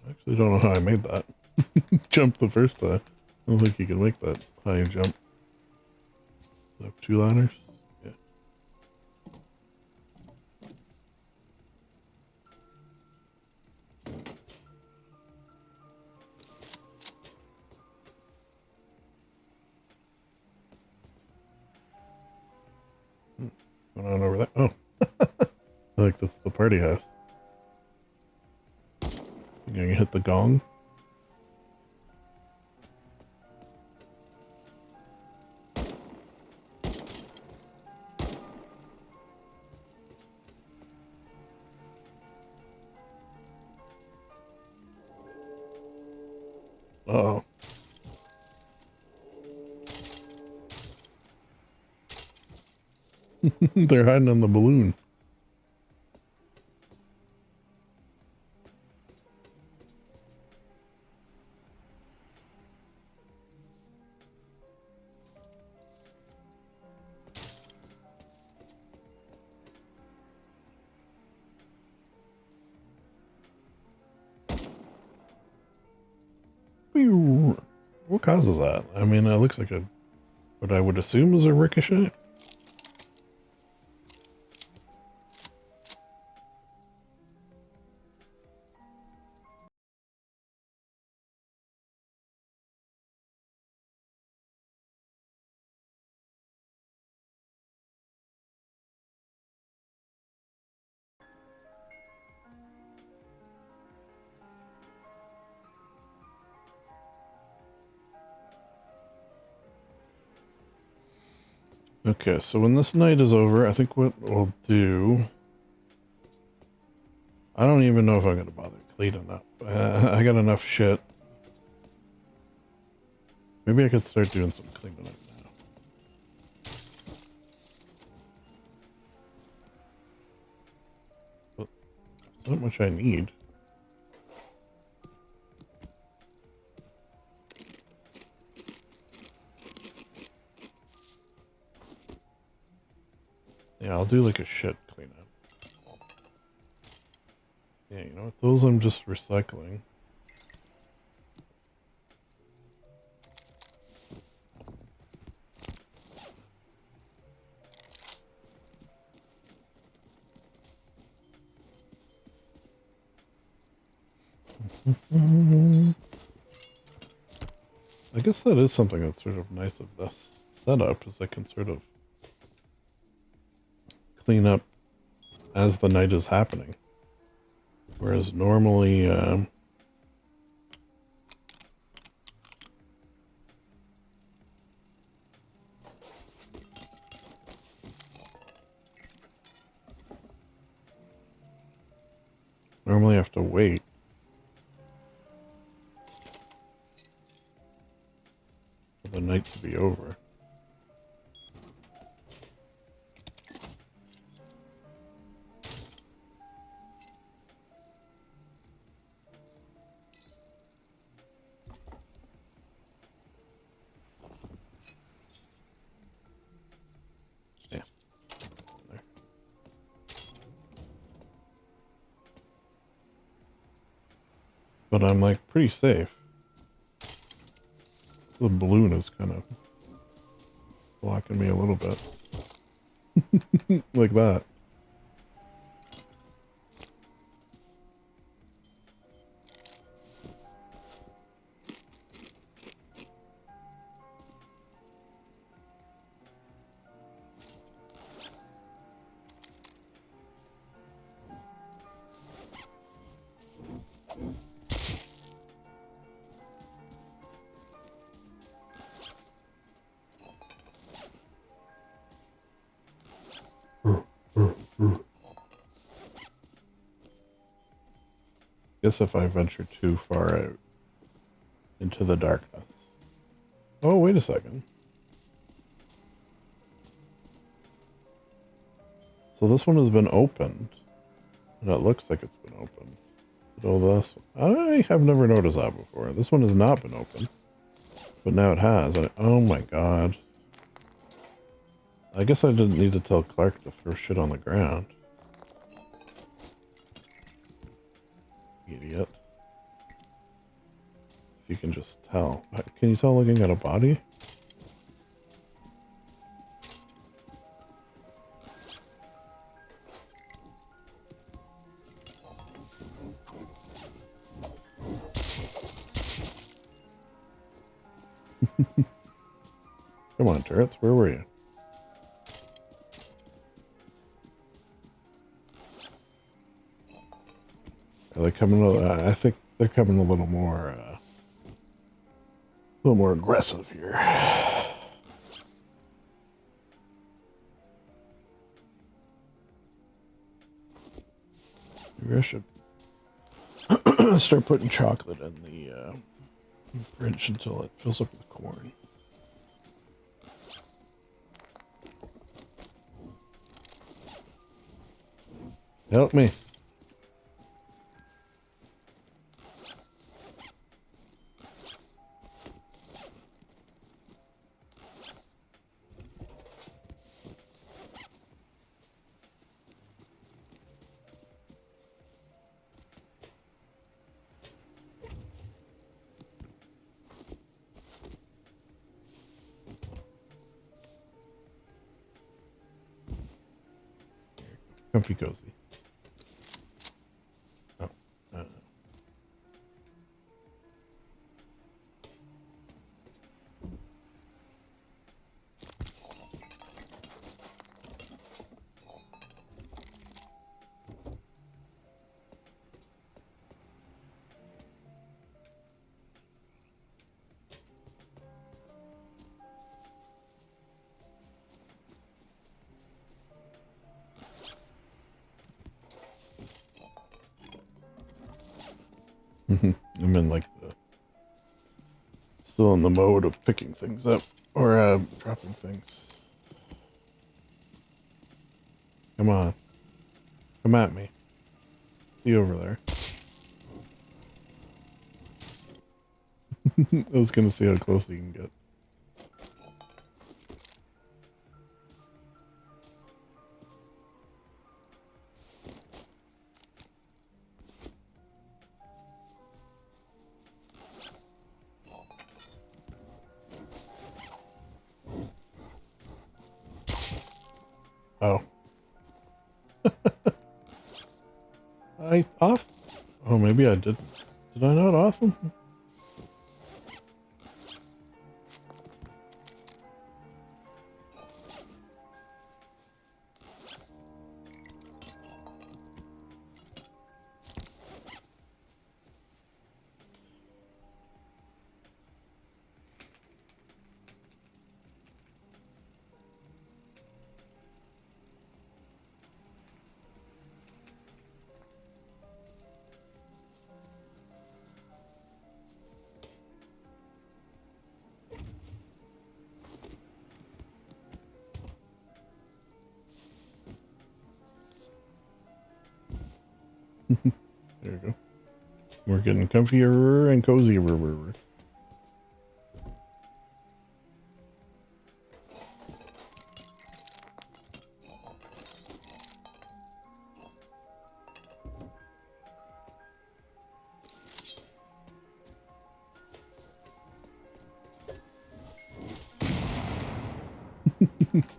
I actually don't know how I made that. Jump the first time. I don't think you can make that high jump. Do I have 2 ladders? Yeah. Going on over there. Oh. I like this, the party house. You gonna hit the gong? Uh-oh. They're hiding on the balloon. What causes that? I mean, it looks like what I would assume is a ricochet. Okay, so when this night is over, I think what we'll do... I don't even know if I'm gonna bother cleaning up. I got enough shit. Maybe I could start doing some cleaning up now. But there's not much I need. Yeah, I'll do like a shit cleanup. Yeah, you know what? Those I'm just recycling. I guess that is something that's sort of nice of this setup, is I can sort of clean up as the night is happening. Whereas normally, I have to wait. For the night to be over. but I'm like pretty safe. The balloon is kind of blocking me a little bit. Like that. Guess if I venture too far out into the darkness. Oh, wait a second. So this one has been opened. And it looks like it's been opened. But oh, this one. I have never noticed that before. This one has not been opened. But now it has. Oh my god. I guess I didn't need to tell Clark to throw shit on the ground. Idiot. If you can just tell. Can you tell looking at a body? Come on, turrets. Where were you? Are they coming? I think they're coming a little more aggressive here. Maybe I should start putting chocolate in the fridge until it fills up with corn. Help me. Comfy cozy. Oh. I'm in like still in the mode of picking things up or dropping things. Come on. Come at me. See you over there. I was gonna see how close you can get. Oh. I off? Oh, maybe I did. Did I not off them? There you go. We're getting comfier and cozier.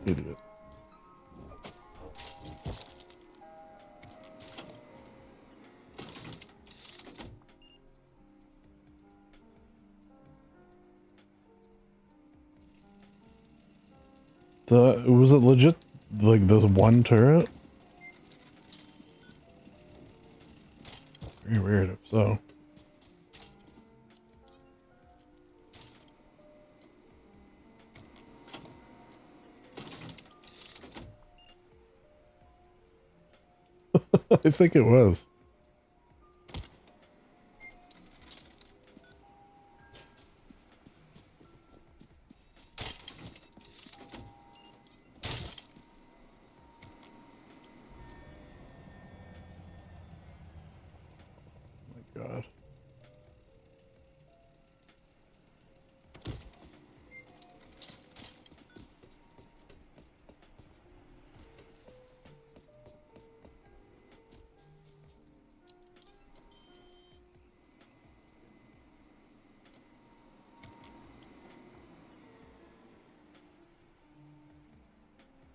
Idiot. Was it legit like this one turret? Very weird if so. I think it was. Oh my God.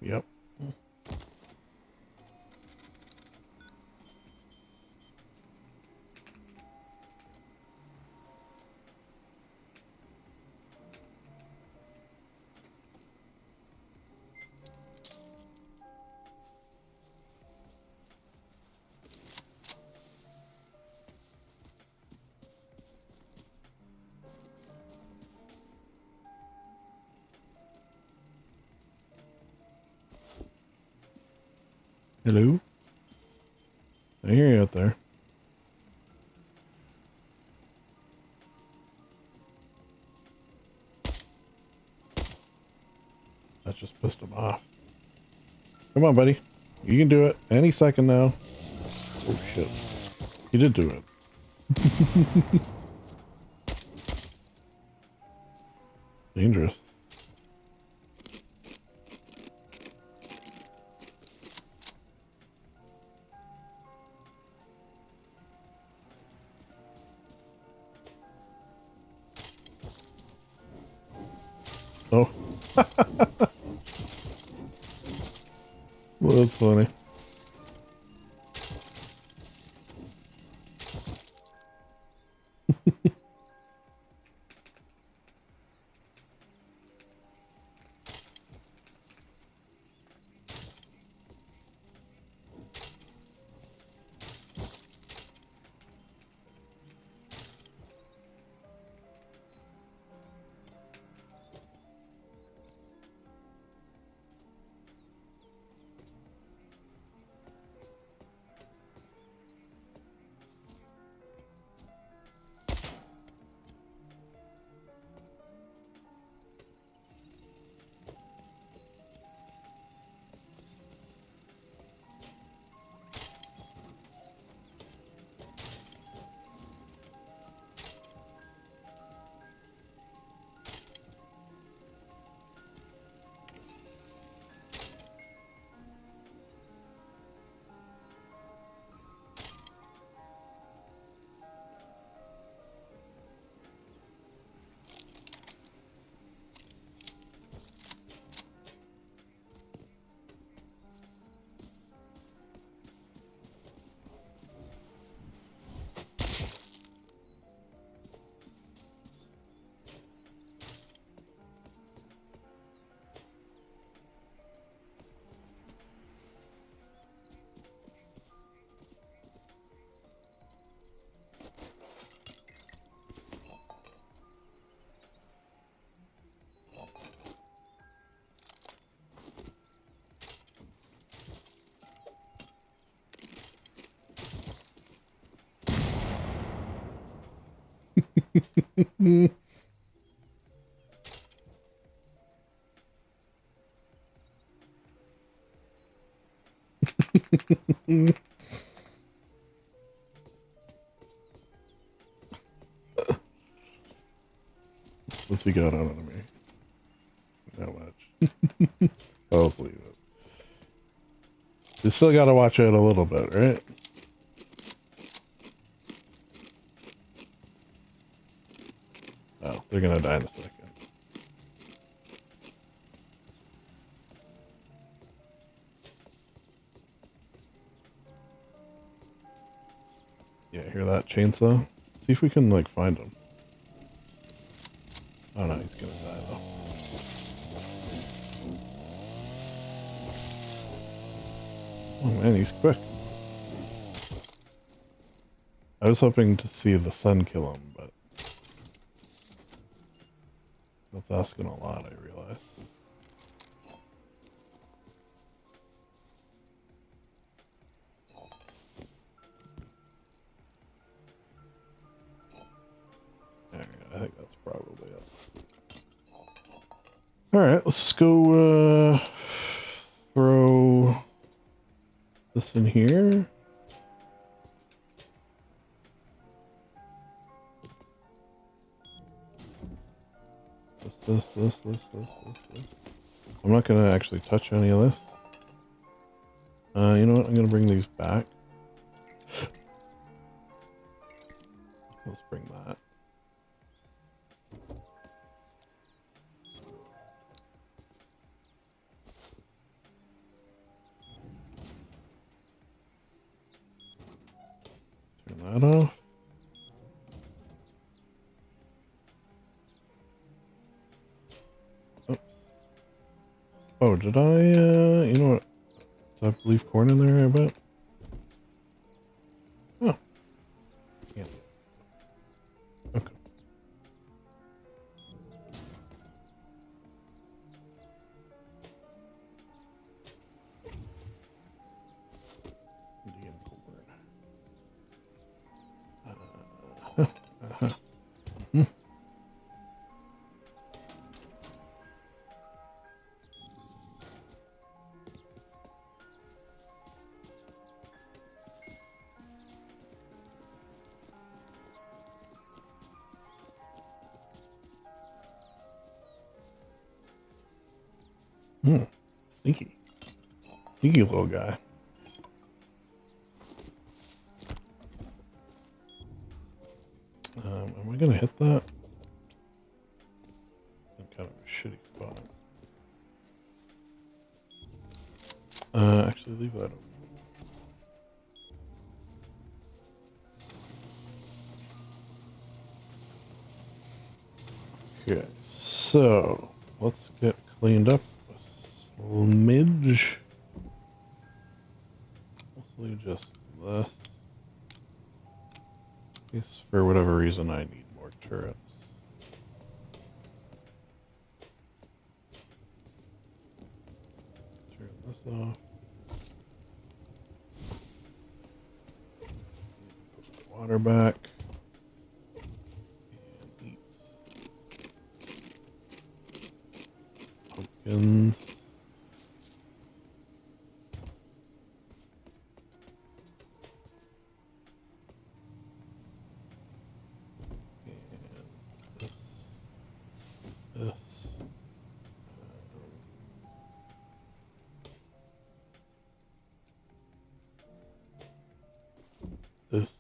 Yep. Hello? I hear you out there. That just pissed him off. Come on, buddy. You can do it. Any second now. Oh, shit. You did do it. Dangerous. Oh. Well, that's funny. What's he got on me? Not much. I'll just leave it. You still gotta watch out a little bit, right? Oh, they're gonna die in a second. Yeah, hear that chainsaw? See if we can, like, find him. Oh no, he's gonna die though. Oh man, he's quick. I was hoping to see the sun kill him, but that's asking a lot, I realize. Alright, I think that's probably it. Alright, let's go throw this in here. This. I'm not gonna actually touch any of this. You know what? I'm gonna bring these back. Let's bring that. Turn that off. Oops. Oh, did I, you know what? Did I leave corn in there, I bet? Oh. Yeah. Okay. Indian corn. Sneaky. Sneaky little guy. Am I gonna hit that? I'm kind of a shitty spot. Actually leave that open. Okay, so let's get cleaned up a smidge. Mostly just this. In case for whatever reason I need more turrets. Turn this off. Put my water back. And eat. Pumpkins. This.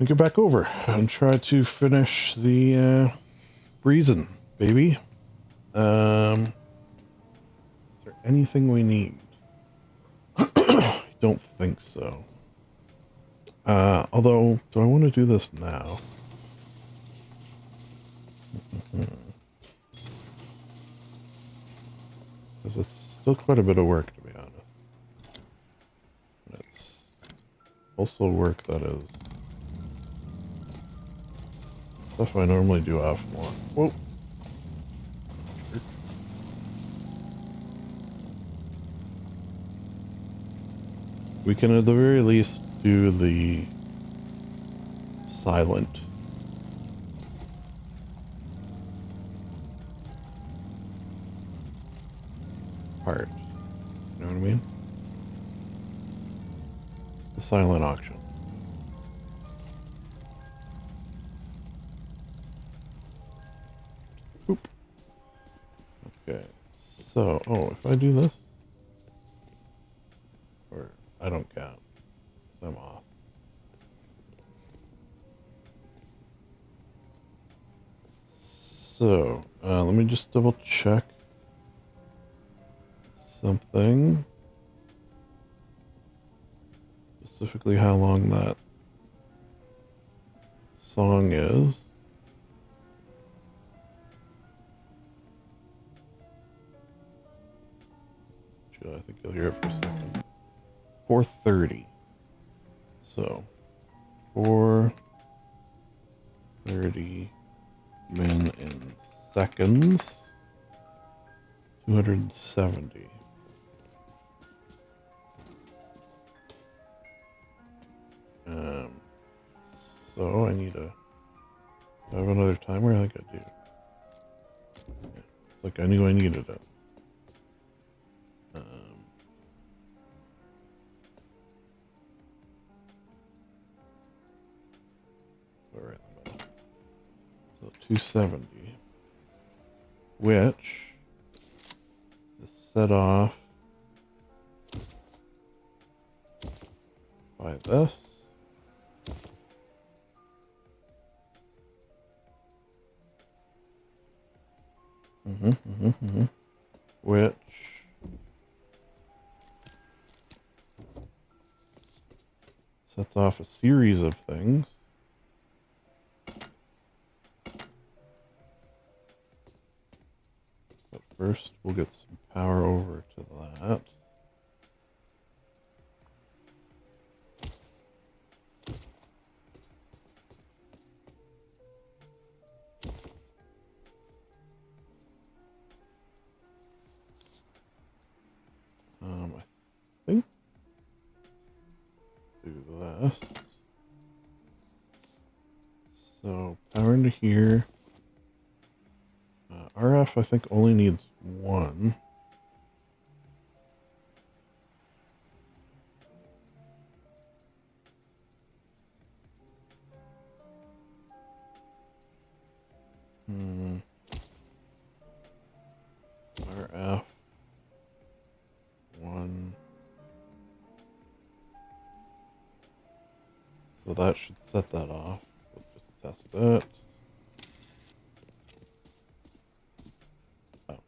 And get back over and try to finish the reason, baby. Is there anything we need? I don't think so. Although, do I want to do this now? Because it's still quite a bit of work, to be honest. And it's also work that is stuff I normally do offline. Whoa. We can at the very least do the silent part. You know what I mean? The silent auction. Oop. Okay. So, oh, if I do this, or I don't count, so I'm off. So, let me just double check something. specifically how long that song is. I think you'll hear it for a second. 4:30. So 4:30 min in seconds. 270. So I need to have another timer. I think I do. Yeah, it's like I knew I needed it. Right in the middle. So 270, which is set off by this. Which sets off a series of things. But first, we'll get some power over to that. I think do this. So power into here. RF, I think, only needs one. RF. One. So that should set that off. We'll just test it. Oh.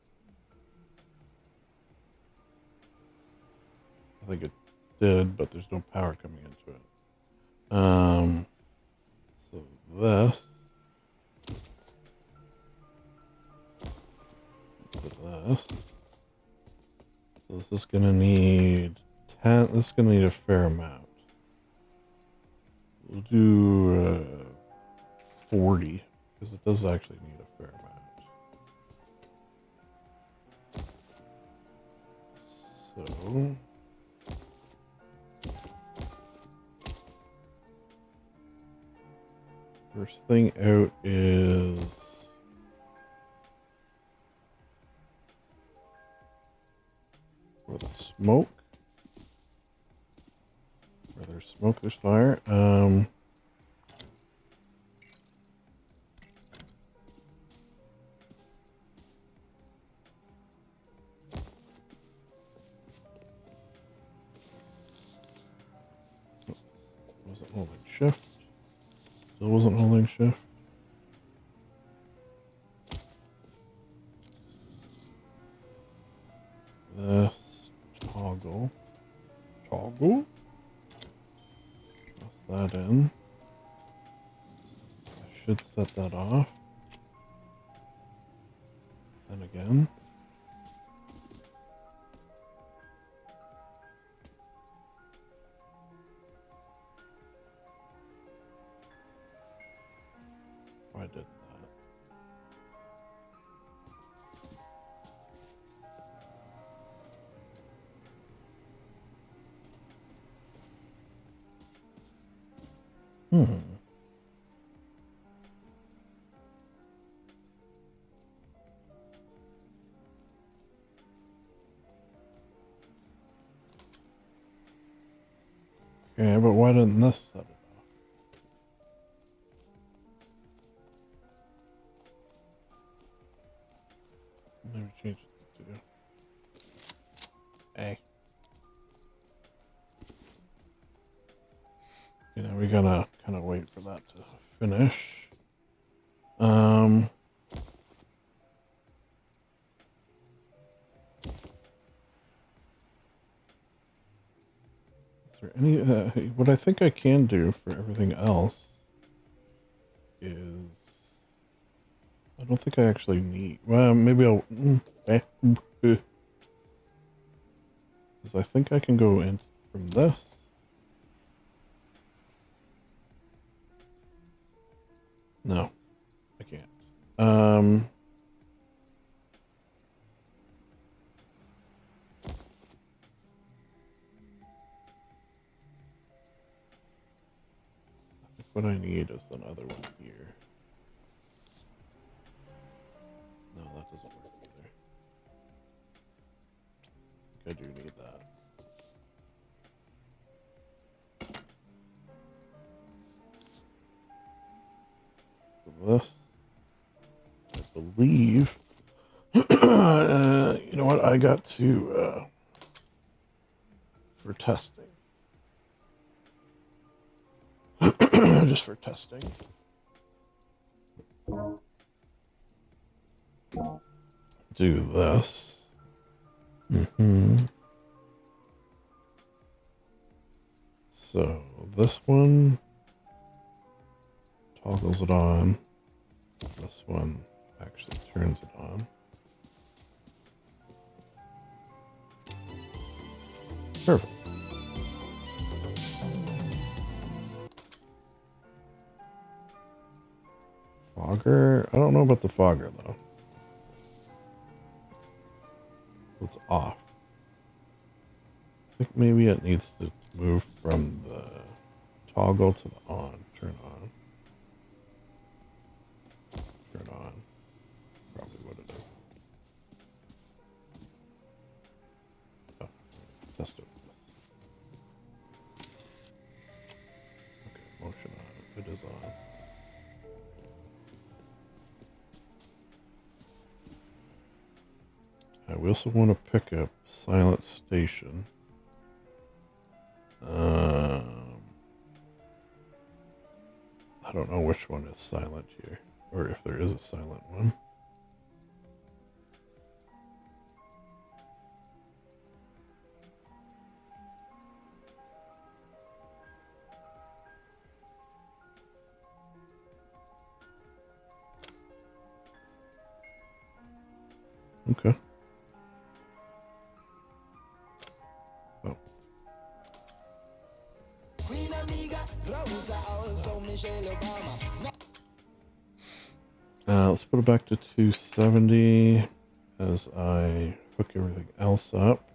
I think it did, but there's no power coming into it. So this. This. So this is gonna need 10. This is gonna need a fair amount. We'll do 40 because it does actually need a fair amount. So first thing out is for the smoke. Where there's smoke, there's fire. Wasn't holding shift. Still wasn't holding shift. This toggle. Press that in. I should set that off. Then again. I did that. Okay, but why didn't this set it off? Maybe change it to A. You know, we gotta kind of wait for that to finish. Is For any, what I think I can do for everything else is, I don't think I actually need. Well, maybe I'll. Because I think I can go in from this. No, I can't. What I need is another one here. No, that doesn't work either. I think I do need that. This, I believe. You know what? I got to for testing. Just for testing. Do this. So this one toggles it on. This one actually turns it on. Perfect. Fogger? I don't know about the fogger though. It's off. I think maybe it needs to move from the toggle to the on. Turn on. Turn on. Probably what it is. Oh, test it. Okay, motion on. It is on. We also want to pick up Silent Station. I don't know which one is silent here, or if there is a silent one. Okay. Oh. Let's put it back to 270 as I hook everything else up.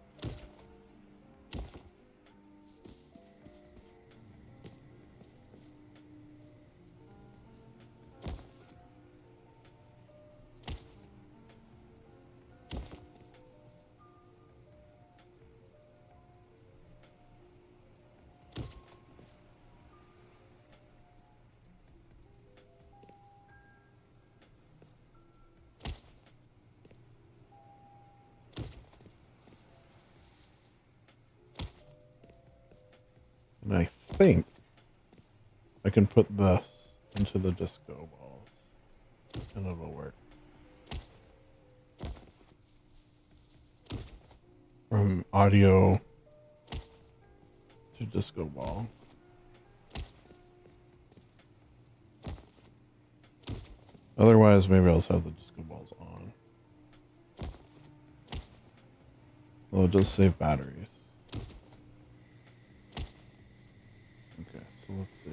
And I think I can put this into the disco balls and it'll work. From audio to disco ball. Otherwise, maybe I'll just have the disco balls on. Well, it does save batteries. Okay, so let's see.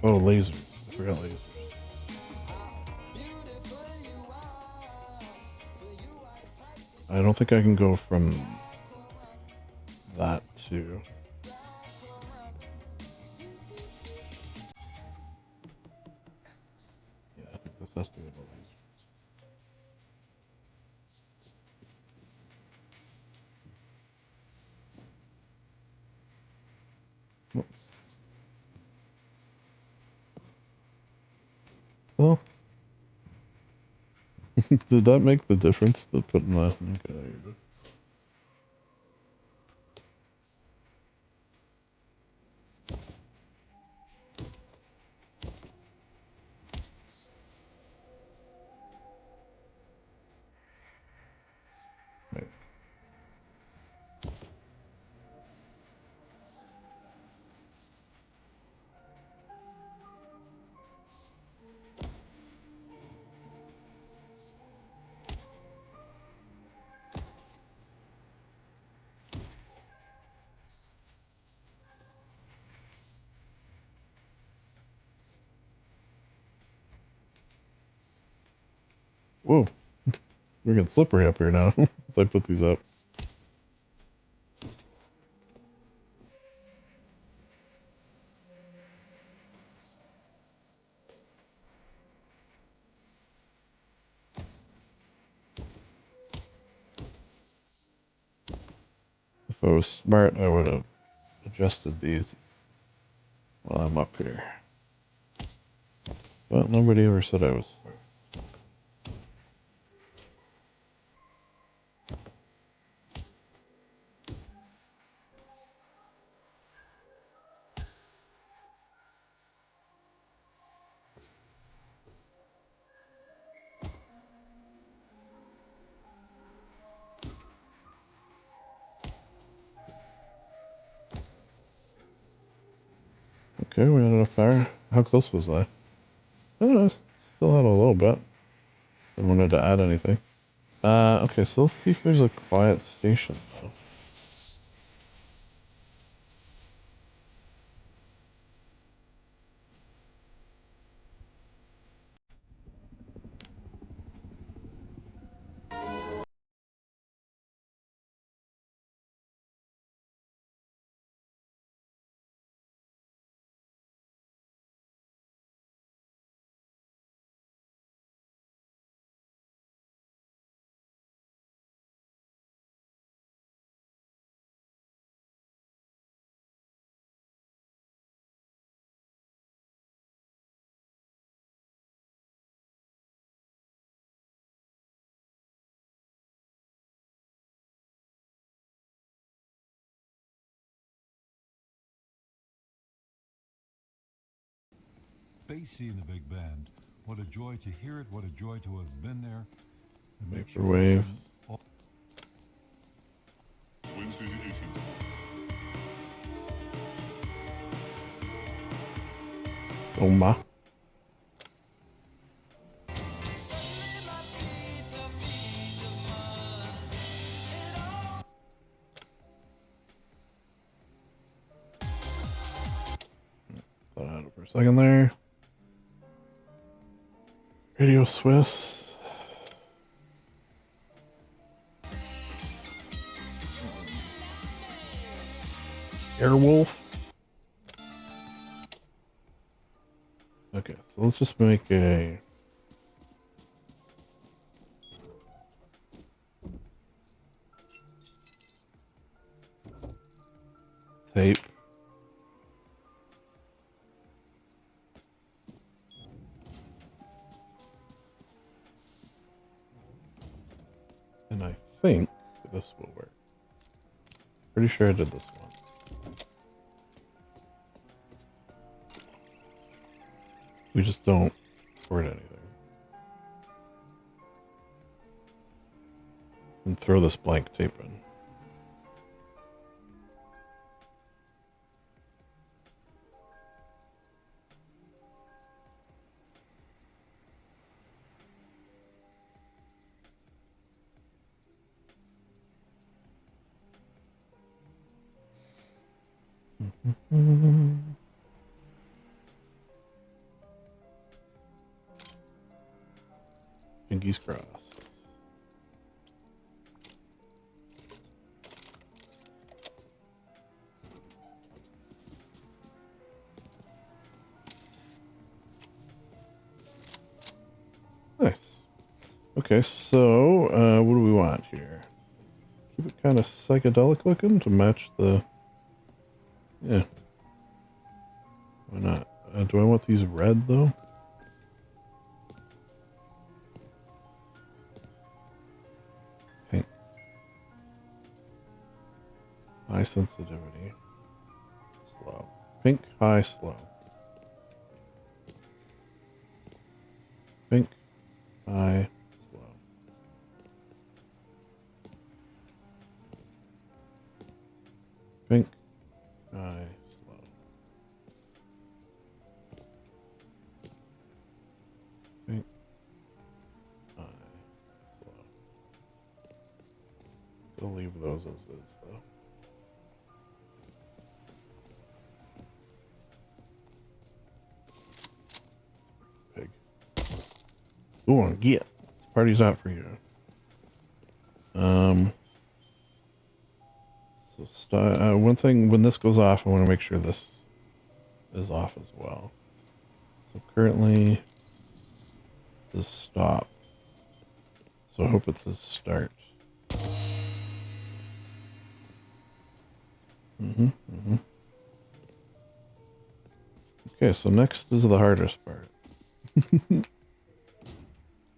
Oh, lasers. I forgot lasers. I don't think I can go from that to... Yeah, I think this has to be the laser. Whoops. Oh. Did that make the difference? The putting the... Okay, there you go. Wait. Whoa. We're getting slippery up here now. As I put these up. If I was smart, I would have adjusted these while I'm up here. But nobody ever said I was smart. Okay, we had enough fire. How close was I? Oh, I still had a little bit. I wanted to add anything. Okay, so let's see if there's a quiet station. Basie in the big band. What a joy to hear it. What a joy to have been there. Microwave. Soma. Thought I had it for a second there. Radio Swiss. Airwolf. Okay, so let's just make a tape. And I think this will work. Pretty sure I did this one. We just don't word anything. And throw this blank tape in. Pinkies crossed. Nice. Okay, so what do we want here? Keep it kind of psychedelic looking to match the... Yeah. Why not? Do I want these red, though? Pink. High sensitivity. Slow. Pink, high, slow. Pink, high, slow. Pink, high, slow. Pink, high, slow. We'll leave those as is, though. Pig. Go on, get. Let's party's not for you. So one thing, when this goes off, I want to make sure this is off as well. So currently, this is stop. So I hope it says start. Okay, so next is the hardest part.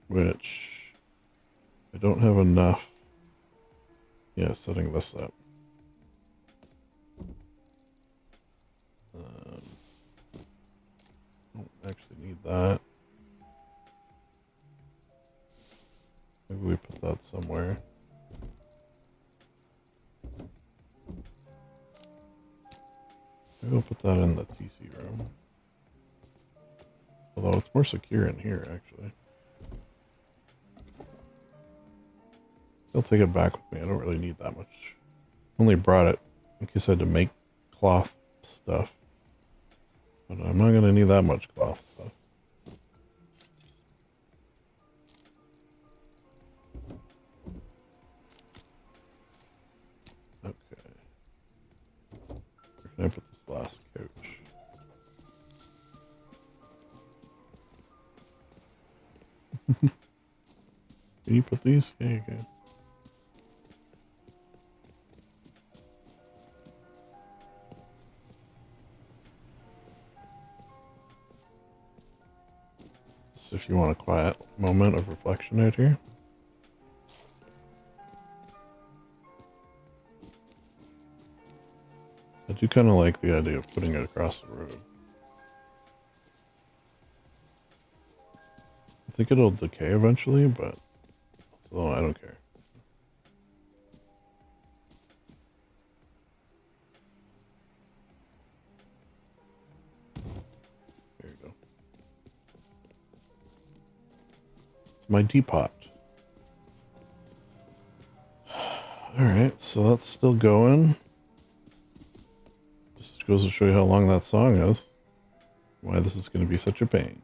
Which I don't have enough. Yeah, setting this up. Don't actually need that. Maybe we put that somewhere. Maybe we'll put that in the TC room. Although it's more secure in here, actually. I'll take it back with me. I don't really need that much. Only brought it in case I had to make cloth stuff. But I'm not going to need that much cloth stuff. Okay. Where can I put this last couch? Can you put these? Yeah, you can. So if you want a quiet moment of reflection out here. I do kind of like the idea of putting it across the road. I think it'll decay eventually, but so I don't care. There you go. It's my teapot. Alright, so that's still going. Just goes to show you how long that song is. Why this is going to be such a pain.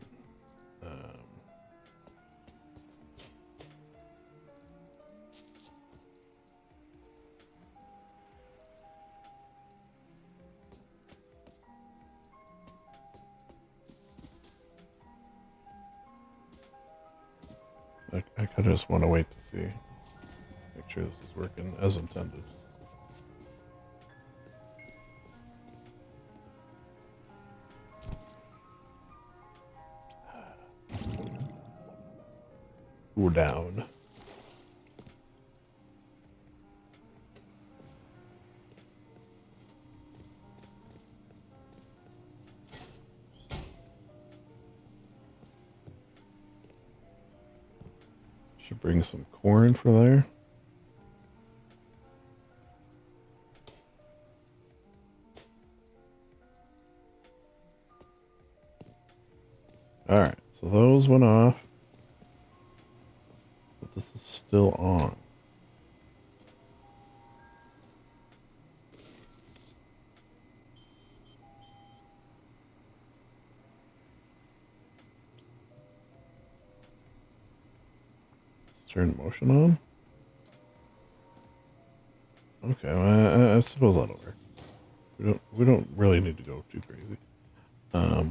I kind of just want to wait to see. Make sure this is working as intended. We're down. Should bring some corn for there. Alright, so those went off. But this is still on. Let's turn motion on. Okay, well, I suppose that'll work. We don't really need to go too crazy. I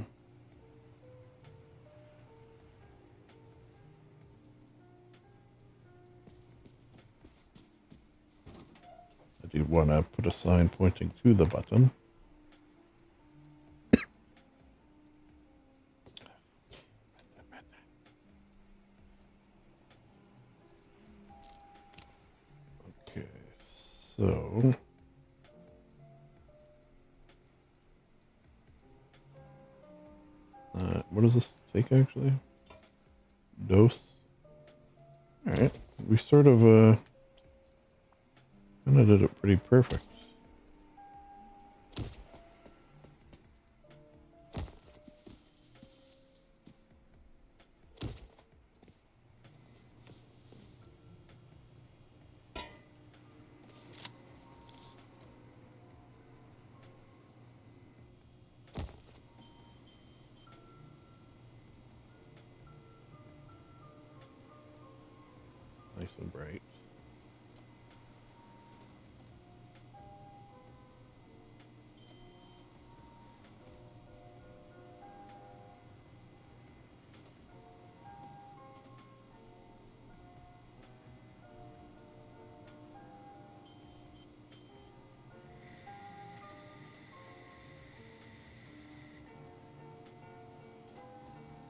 do want to put a sign pointing to the button. Okay, so what does this take actually? Dose. All right, we sort of kind of did it pretty perfect. and bright.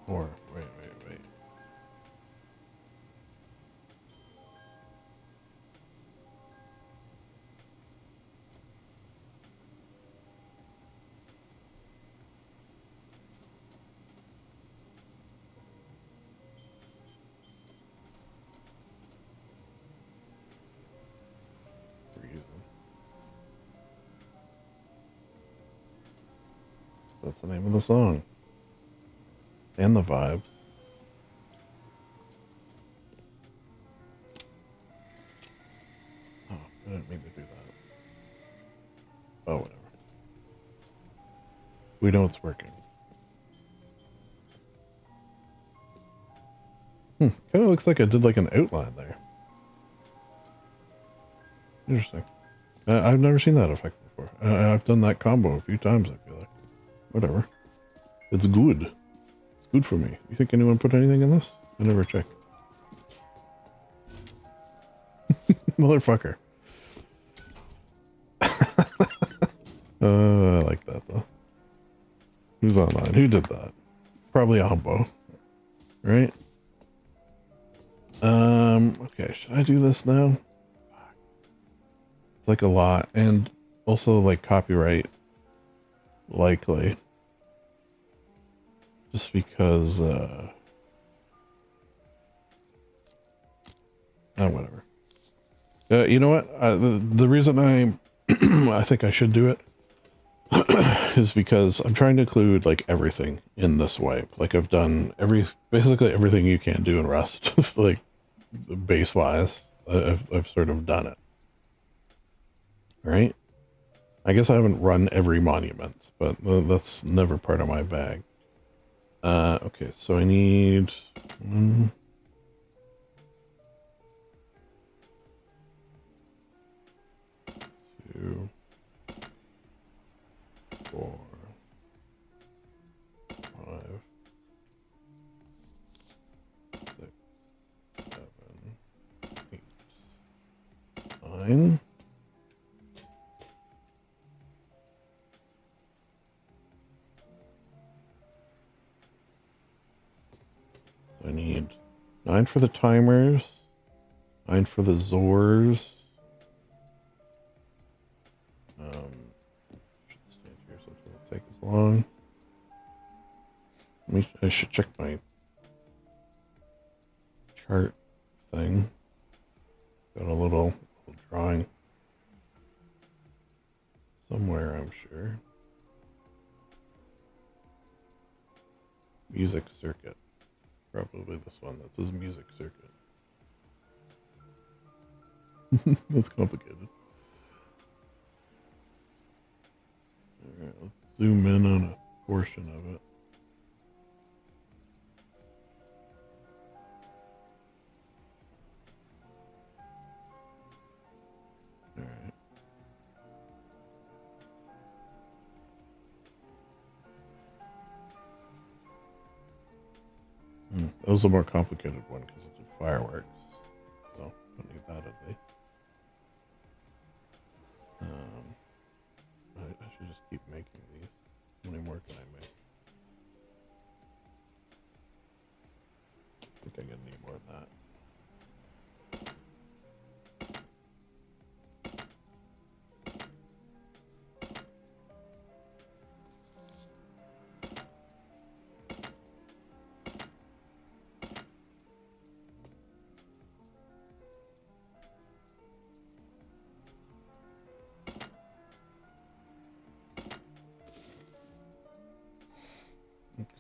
Or, wait. Reason. That's the name of the song. And the vibes. Oh, I didn't mean to do that. Oh, whatever. We know it's working. Kind of looks like I did like an outline there. Interesting. I've never seen that effect before. I've done that combo a few times, I feel like. Whatever. It's good. It's good for me. You think anyone put anything in this? I never check. Motherfucker. I like that though. Who's online? Who did that? Probably Ambo. Right? Okay, should I do this now? It's like a lot, and also like copyright. Likely. Just because, oh, whatever. You know what? The reason I think I should do it is because I'm trying to include like everything in this wipe. Like I've done basically everything you can do in Rust, like base wise. I've sort of done it. All right. I guess I haven't run every monument, but that's never part of my bag. Okay, so I need 1, 2, 4, 5, 6, 7, 8, 9. I need 9 for the timers, 9 for the Zors. Should stand here so it doesn't take as long. I should check my chart thing. Got a little drawing somewhere, I'm sure. Music circuit. Probably this one that says music circuit. That's complicated. Alright, let's zoom in on a portion of it. Alright. That was a more complicated one because it did fireworks. So, don't need that at least. I should just keep making these. How many more can I make? I think I'm gonna need more than that.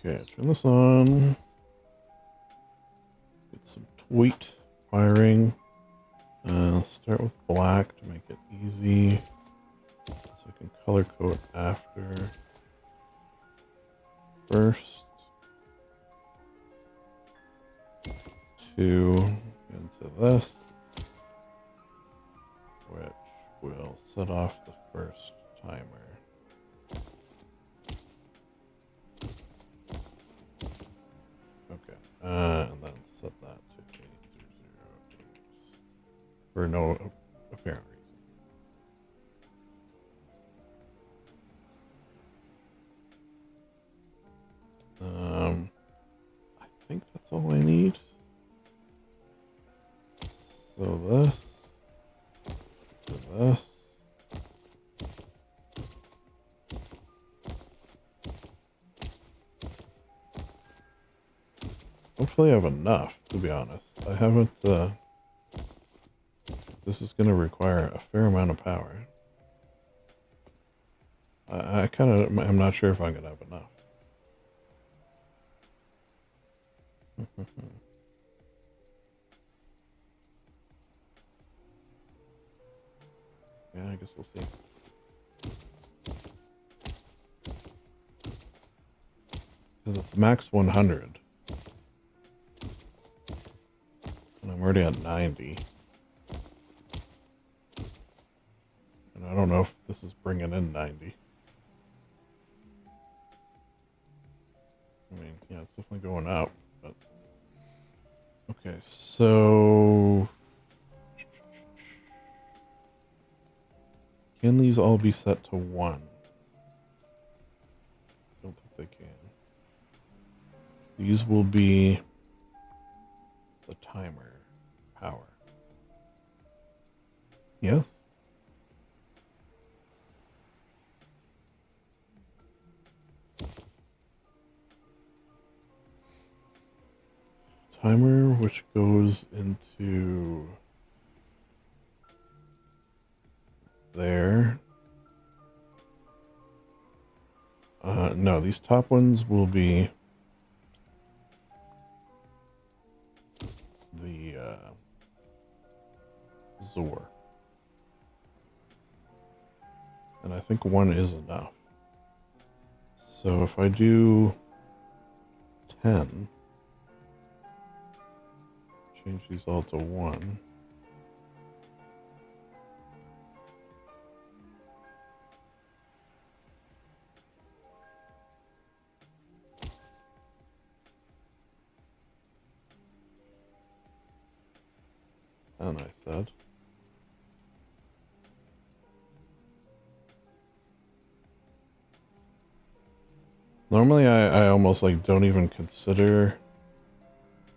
Okay, turn this on. Get some tweet firing. Start with black to make it easy. So I can color code after. First. 2 into this. we'll set off the first timer. Okay, and then set that to 800 for no apparent reason. I think that's all I need. So this, this. Hopefully I have enough, to be honest. I haven't, this is going to require a fair amount of power. I kind of, I'm not sure if I'm going to have enough. Yeah, I guess we'll see. Because it's max 100. And I'm already at 90. And I don't know if this is bringing in 90. I mean, yeah, it's definitely going up, but... Okay, so... Can these all be set to 1? Don't think they can. These will be the timer power. Yes? Timer, which goes into there. No, these top ones will be the Zor. And I think 1 is enough. So if I do 10, change these all to 1. And I said. Normally I almost like don't even consider.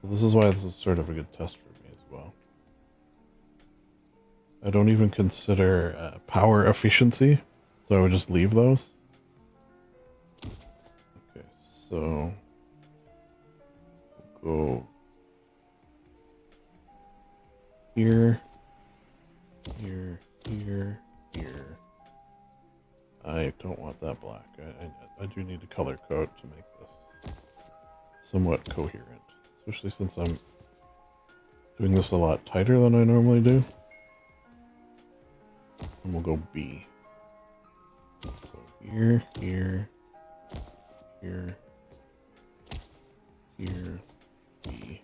This is why this is sort of a good test for me as well. I don't even consider power efficiency, so I would just leave those. Okay, so we'll go here, here, here, here. I don't want that black. I do need a color code to make this somewhat coherent, especially since I'm doing this a lot tighter than I normally do. And we'll go B. So here, here, here, here, B.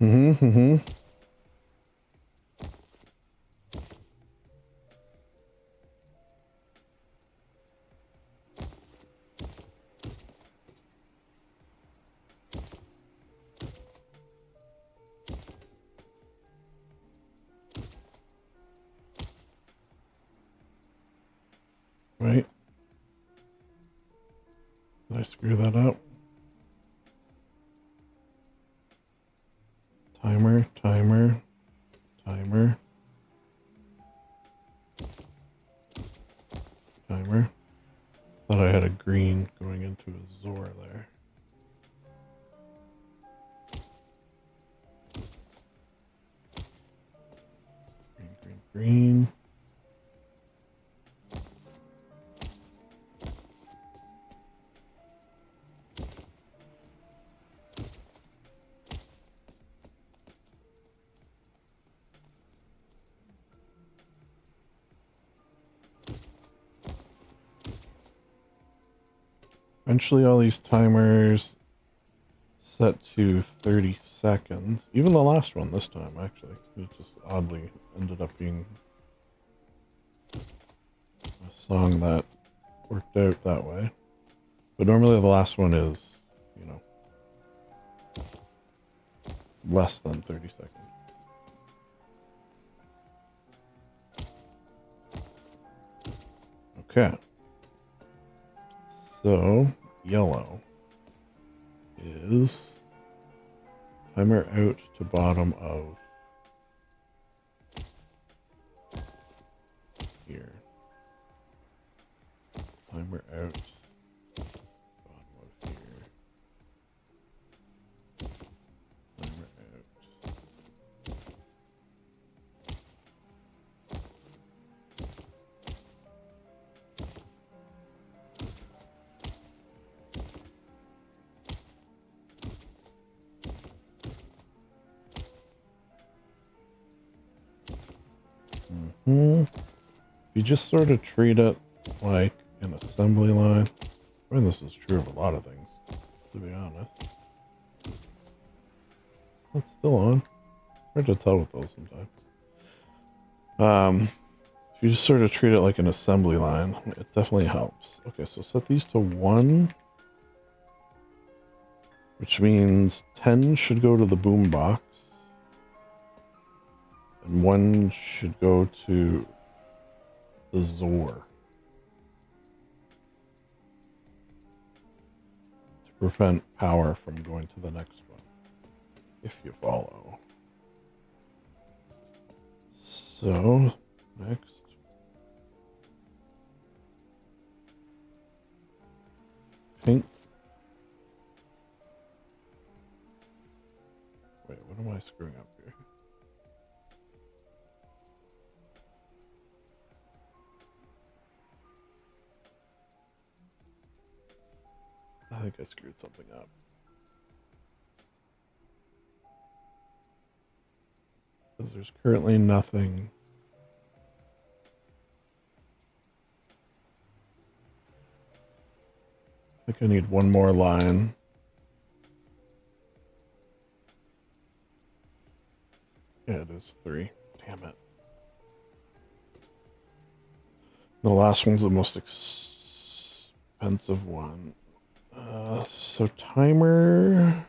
Mm-hmm. Right. Did I screw that up? Timer, timer, timer, timer. Thought I had a green going into a Zor there. Green, green, green. Eventually all these timers set to 30 seconds. Even the last one this time, actually. It just oddly ended up being a song that worked out that way. But normally the last one is, you know, less than 30 seconds. Okay. So, yellow is timer out to bottom of here. Timer out bottom of here. Timer out. You just sort of treat it like an assembly line. I mean, this is true of a lot of things, to be honest. It's still on. Hard to tell with those sometimes. If you just sort of treat it like an assembly line, it definitely helps. Okay, so set these to 1, which means 10 should go to the boom box, and 1 should go to the Zor to prevent power from going to the next one, if you follow. So, next. Pink. Wait, what am I screwing up here? I think I screwed something up. Because there's currently nothing. I think I need one more line. Yeah, it is 3. Damn it. The last one's the most expensive one. So timer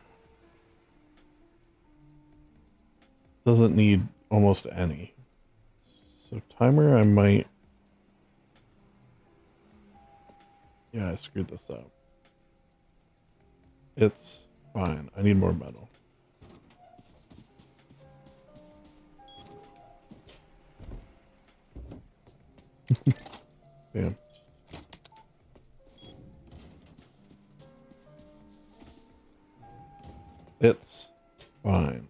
doesn't need almost any. So timer, I might. Yeah, I screwed this up. It's fine. I need more metal. Damn. It's fine.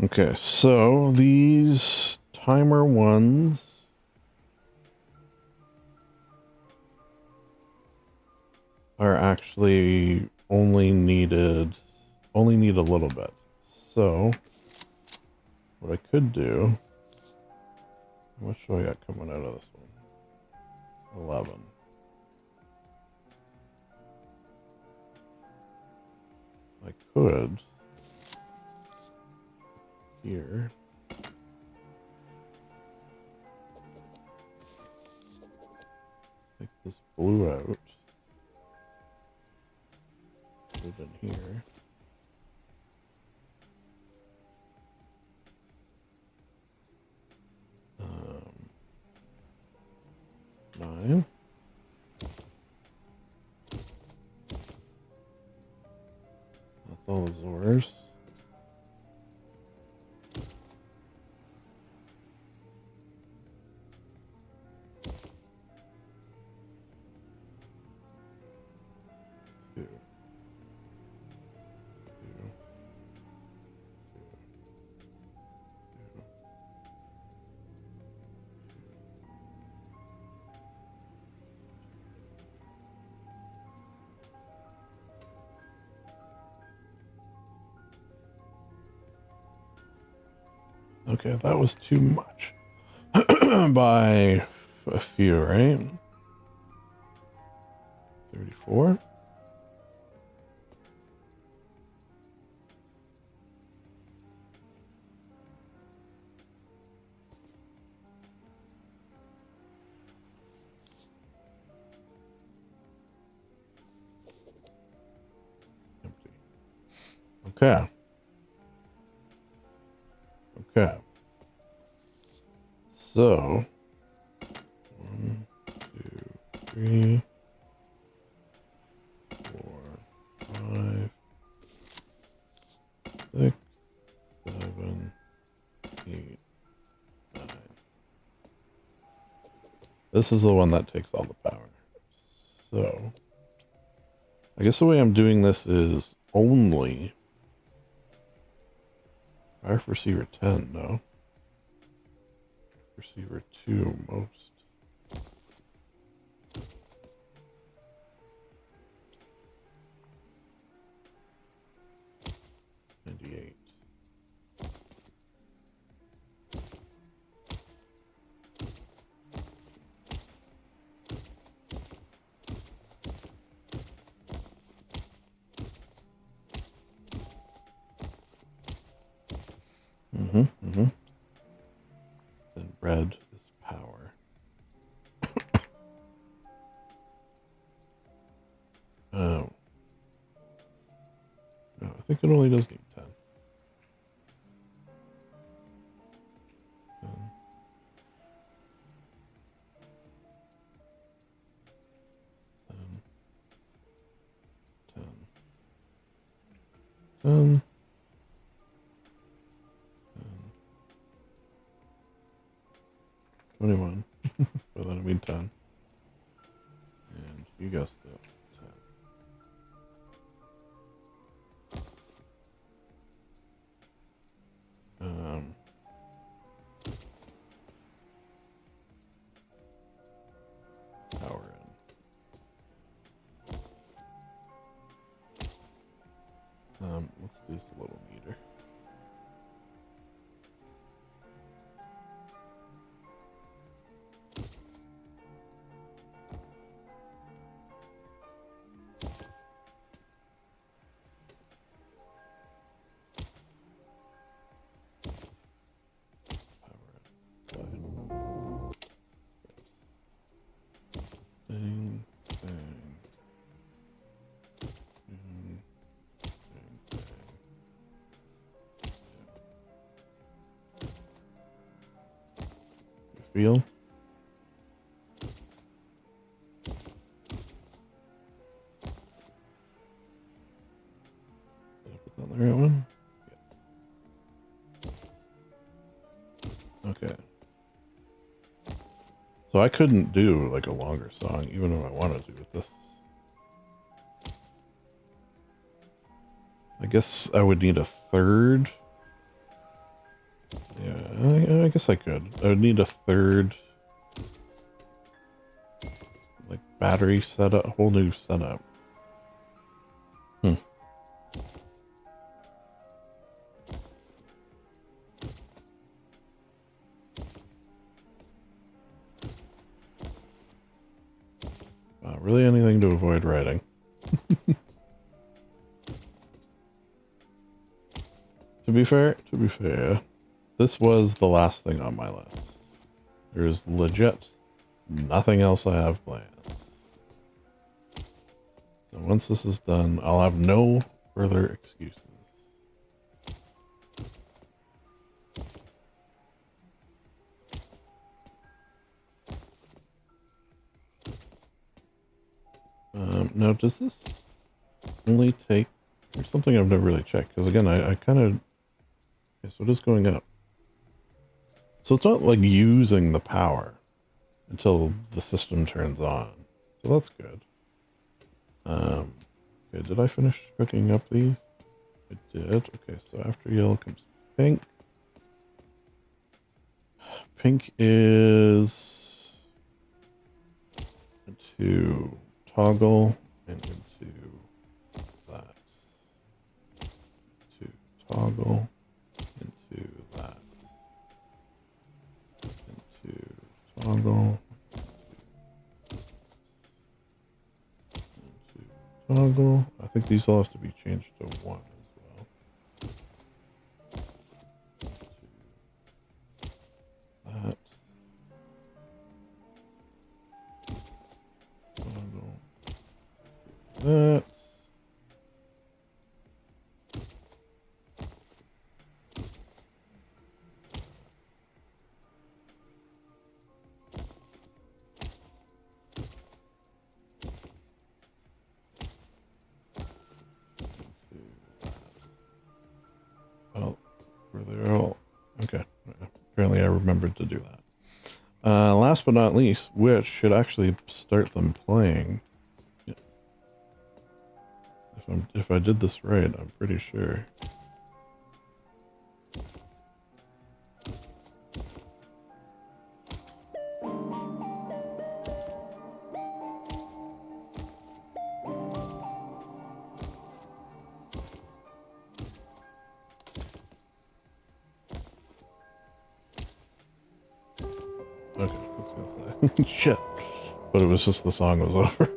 Okay, so these timer ones are actually only need a little bit. So What I could do. How much do I got coming out of this one? 11. I could. Here. Take this blue out. Put it in here. Nine. That's all the Zors. Two. Okay, that was too much. By a few, right? 34? Empty. Okay. Okay. So, 1, 2, 3, 4, 5, 6, 7, 8, 9. This is the one that takes all the power. So, I guess the way I'm doing this is only RF receiver 10, no. Receiver 2 most. $98. Then red is power. Oh. No, I think it only does need 10. 10. 10. 10. 10. 21. But that'll be 10. And you guessed it. 10. Power in. Let's do this a little meter. Ding, ding. Ding, ding, ding. You feel? Did I put that on the right one? Yes. Okay. So I couldn't do like a longer song, even if I wanted to with this. I guess I would need a third. Yeah, I guess I could. I would need a third, like, battery setup, whole new setup. really anything to avoid writing. To be fair, this was the last thing on my list. There's legit nothing else I have planned. So once this is done, I'll have no further excuses. Now, does this only take... There's something I've never really checked, because again, I kind of... Okay, so it is going up. So it's not like using the power until the system turns on. So that's good. Okay, did I finish cooking up these? I did. Okay, so after yellow comes pink. Pink is into toggle and into that. To toggle into that. Into toggle. Into toggle. I think these all have to be changed to 1 as well. That. Toggle. That. Well, were they all... Okay. Apparently I remembered to do that. Last but not least, which should actually start them playing. Yeah. If I did this right, I'm pretty sure. Okay, I was gonna say. Shit. But it was just the song was over.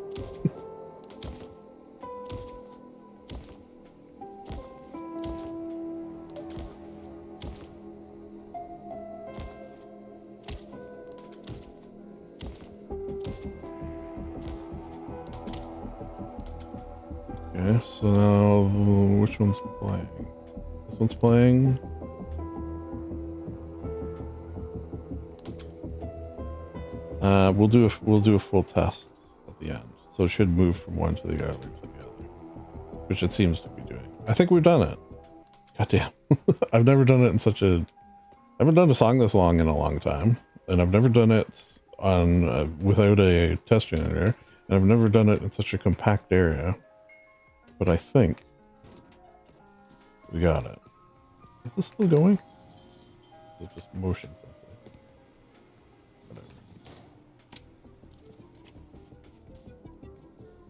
Okay, so now which one's playing? This one's playing. We'll do a full test at the end, so it should move from one to the other, which it seems to be doing. I think we've done it. God damn, I've never done it in such a. I haven't done a song this long in a long time, and I've never done it on without a test generator, and I've never done it in such a compact area. But I think we got it. Is this still going? Is it just motion sensor?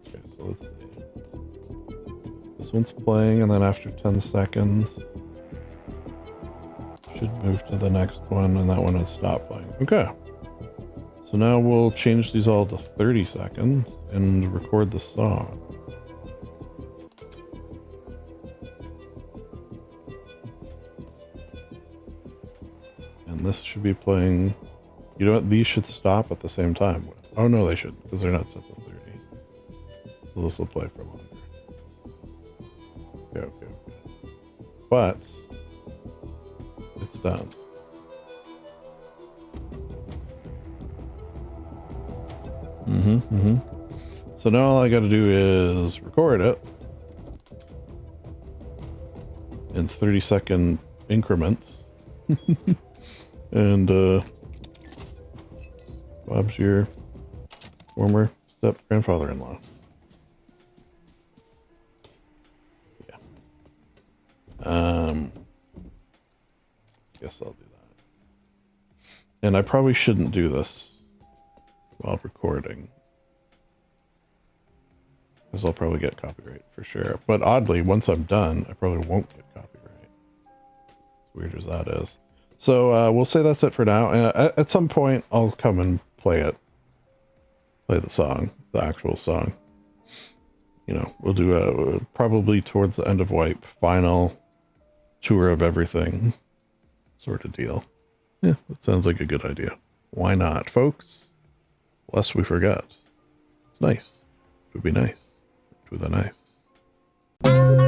Okay, so let's see. This one's playing, and then after 10 seconds, should move to the next one, and that one has stopped playing. Okay. So now we'll change these all to 30 seconds and record the song. And this should be playing. You know what? These should stop at the same time. Oh no, they shouldn't, because they're not set to 30. So this will play for longer. Okay. But it's done. So now all I got to do is record it in 30-second increments. And Bob's your former step-grandfather-in-law. Yeah. Guess I'll do that. And I probably shouldn't do this while recording, because I'll probably get copyright for sure. But oddly, once I'm done, I probably won't get copyright. As weird as that is. So we'll say that's it for now. At some point, I'll come and play the song. the actual song. You know, we'll do a probably towards the end of Wipe, final tour of everything sort of deal. Yeah, that sounds like a good idea. Why not, folks? Lest we forget. It's nice. It would be nice. It would be nice.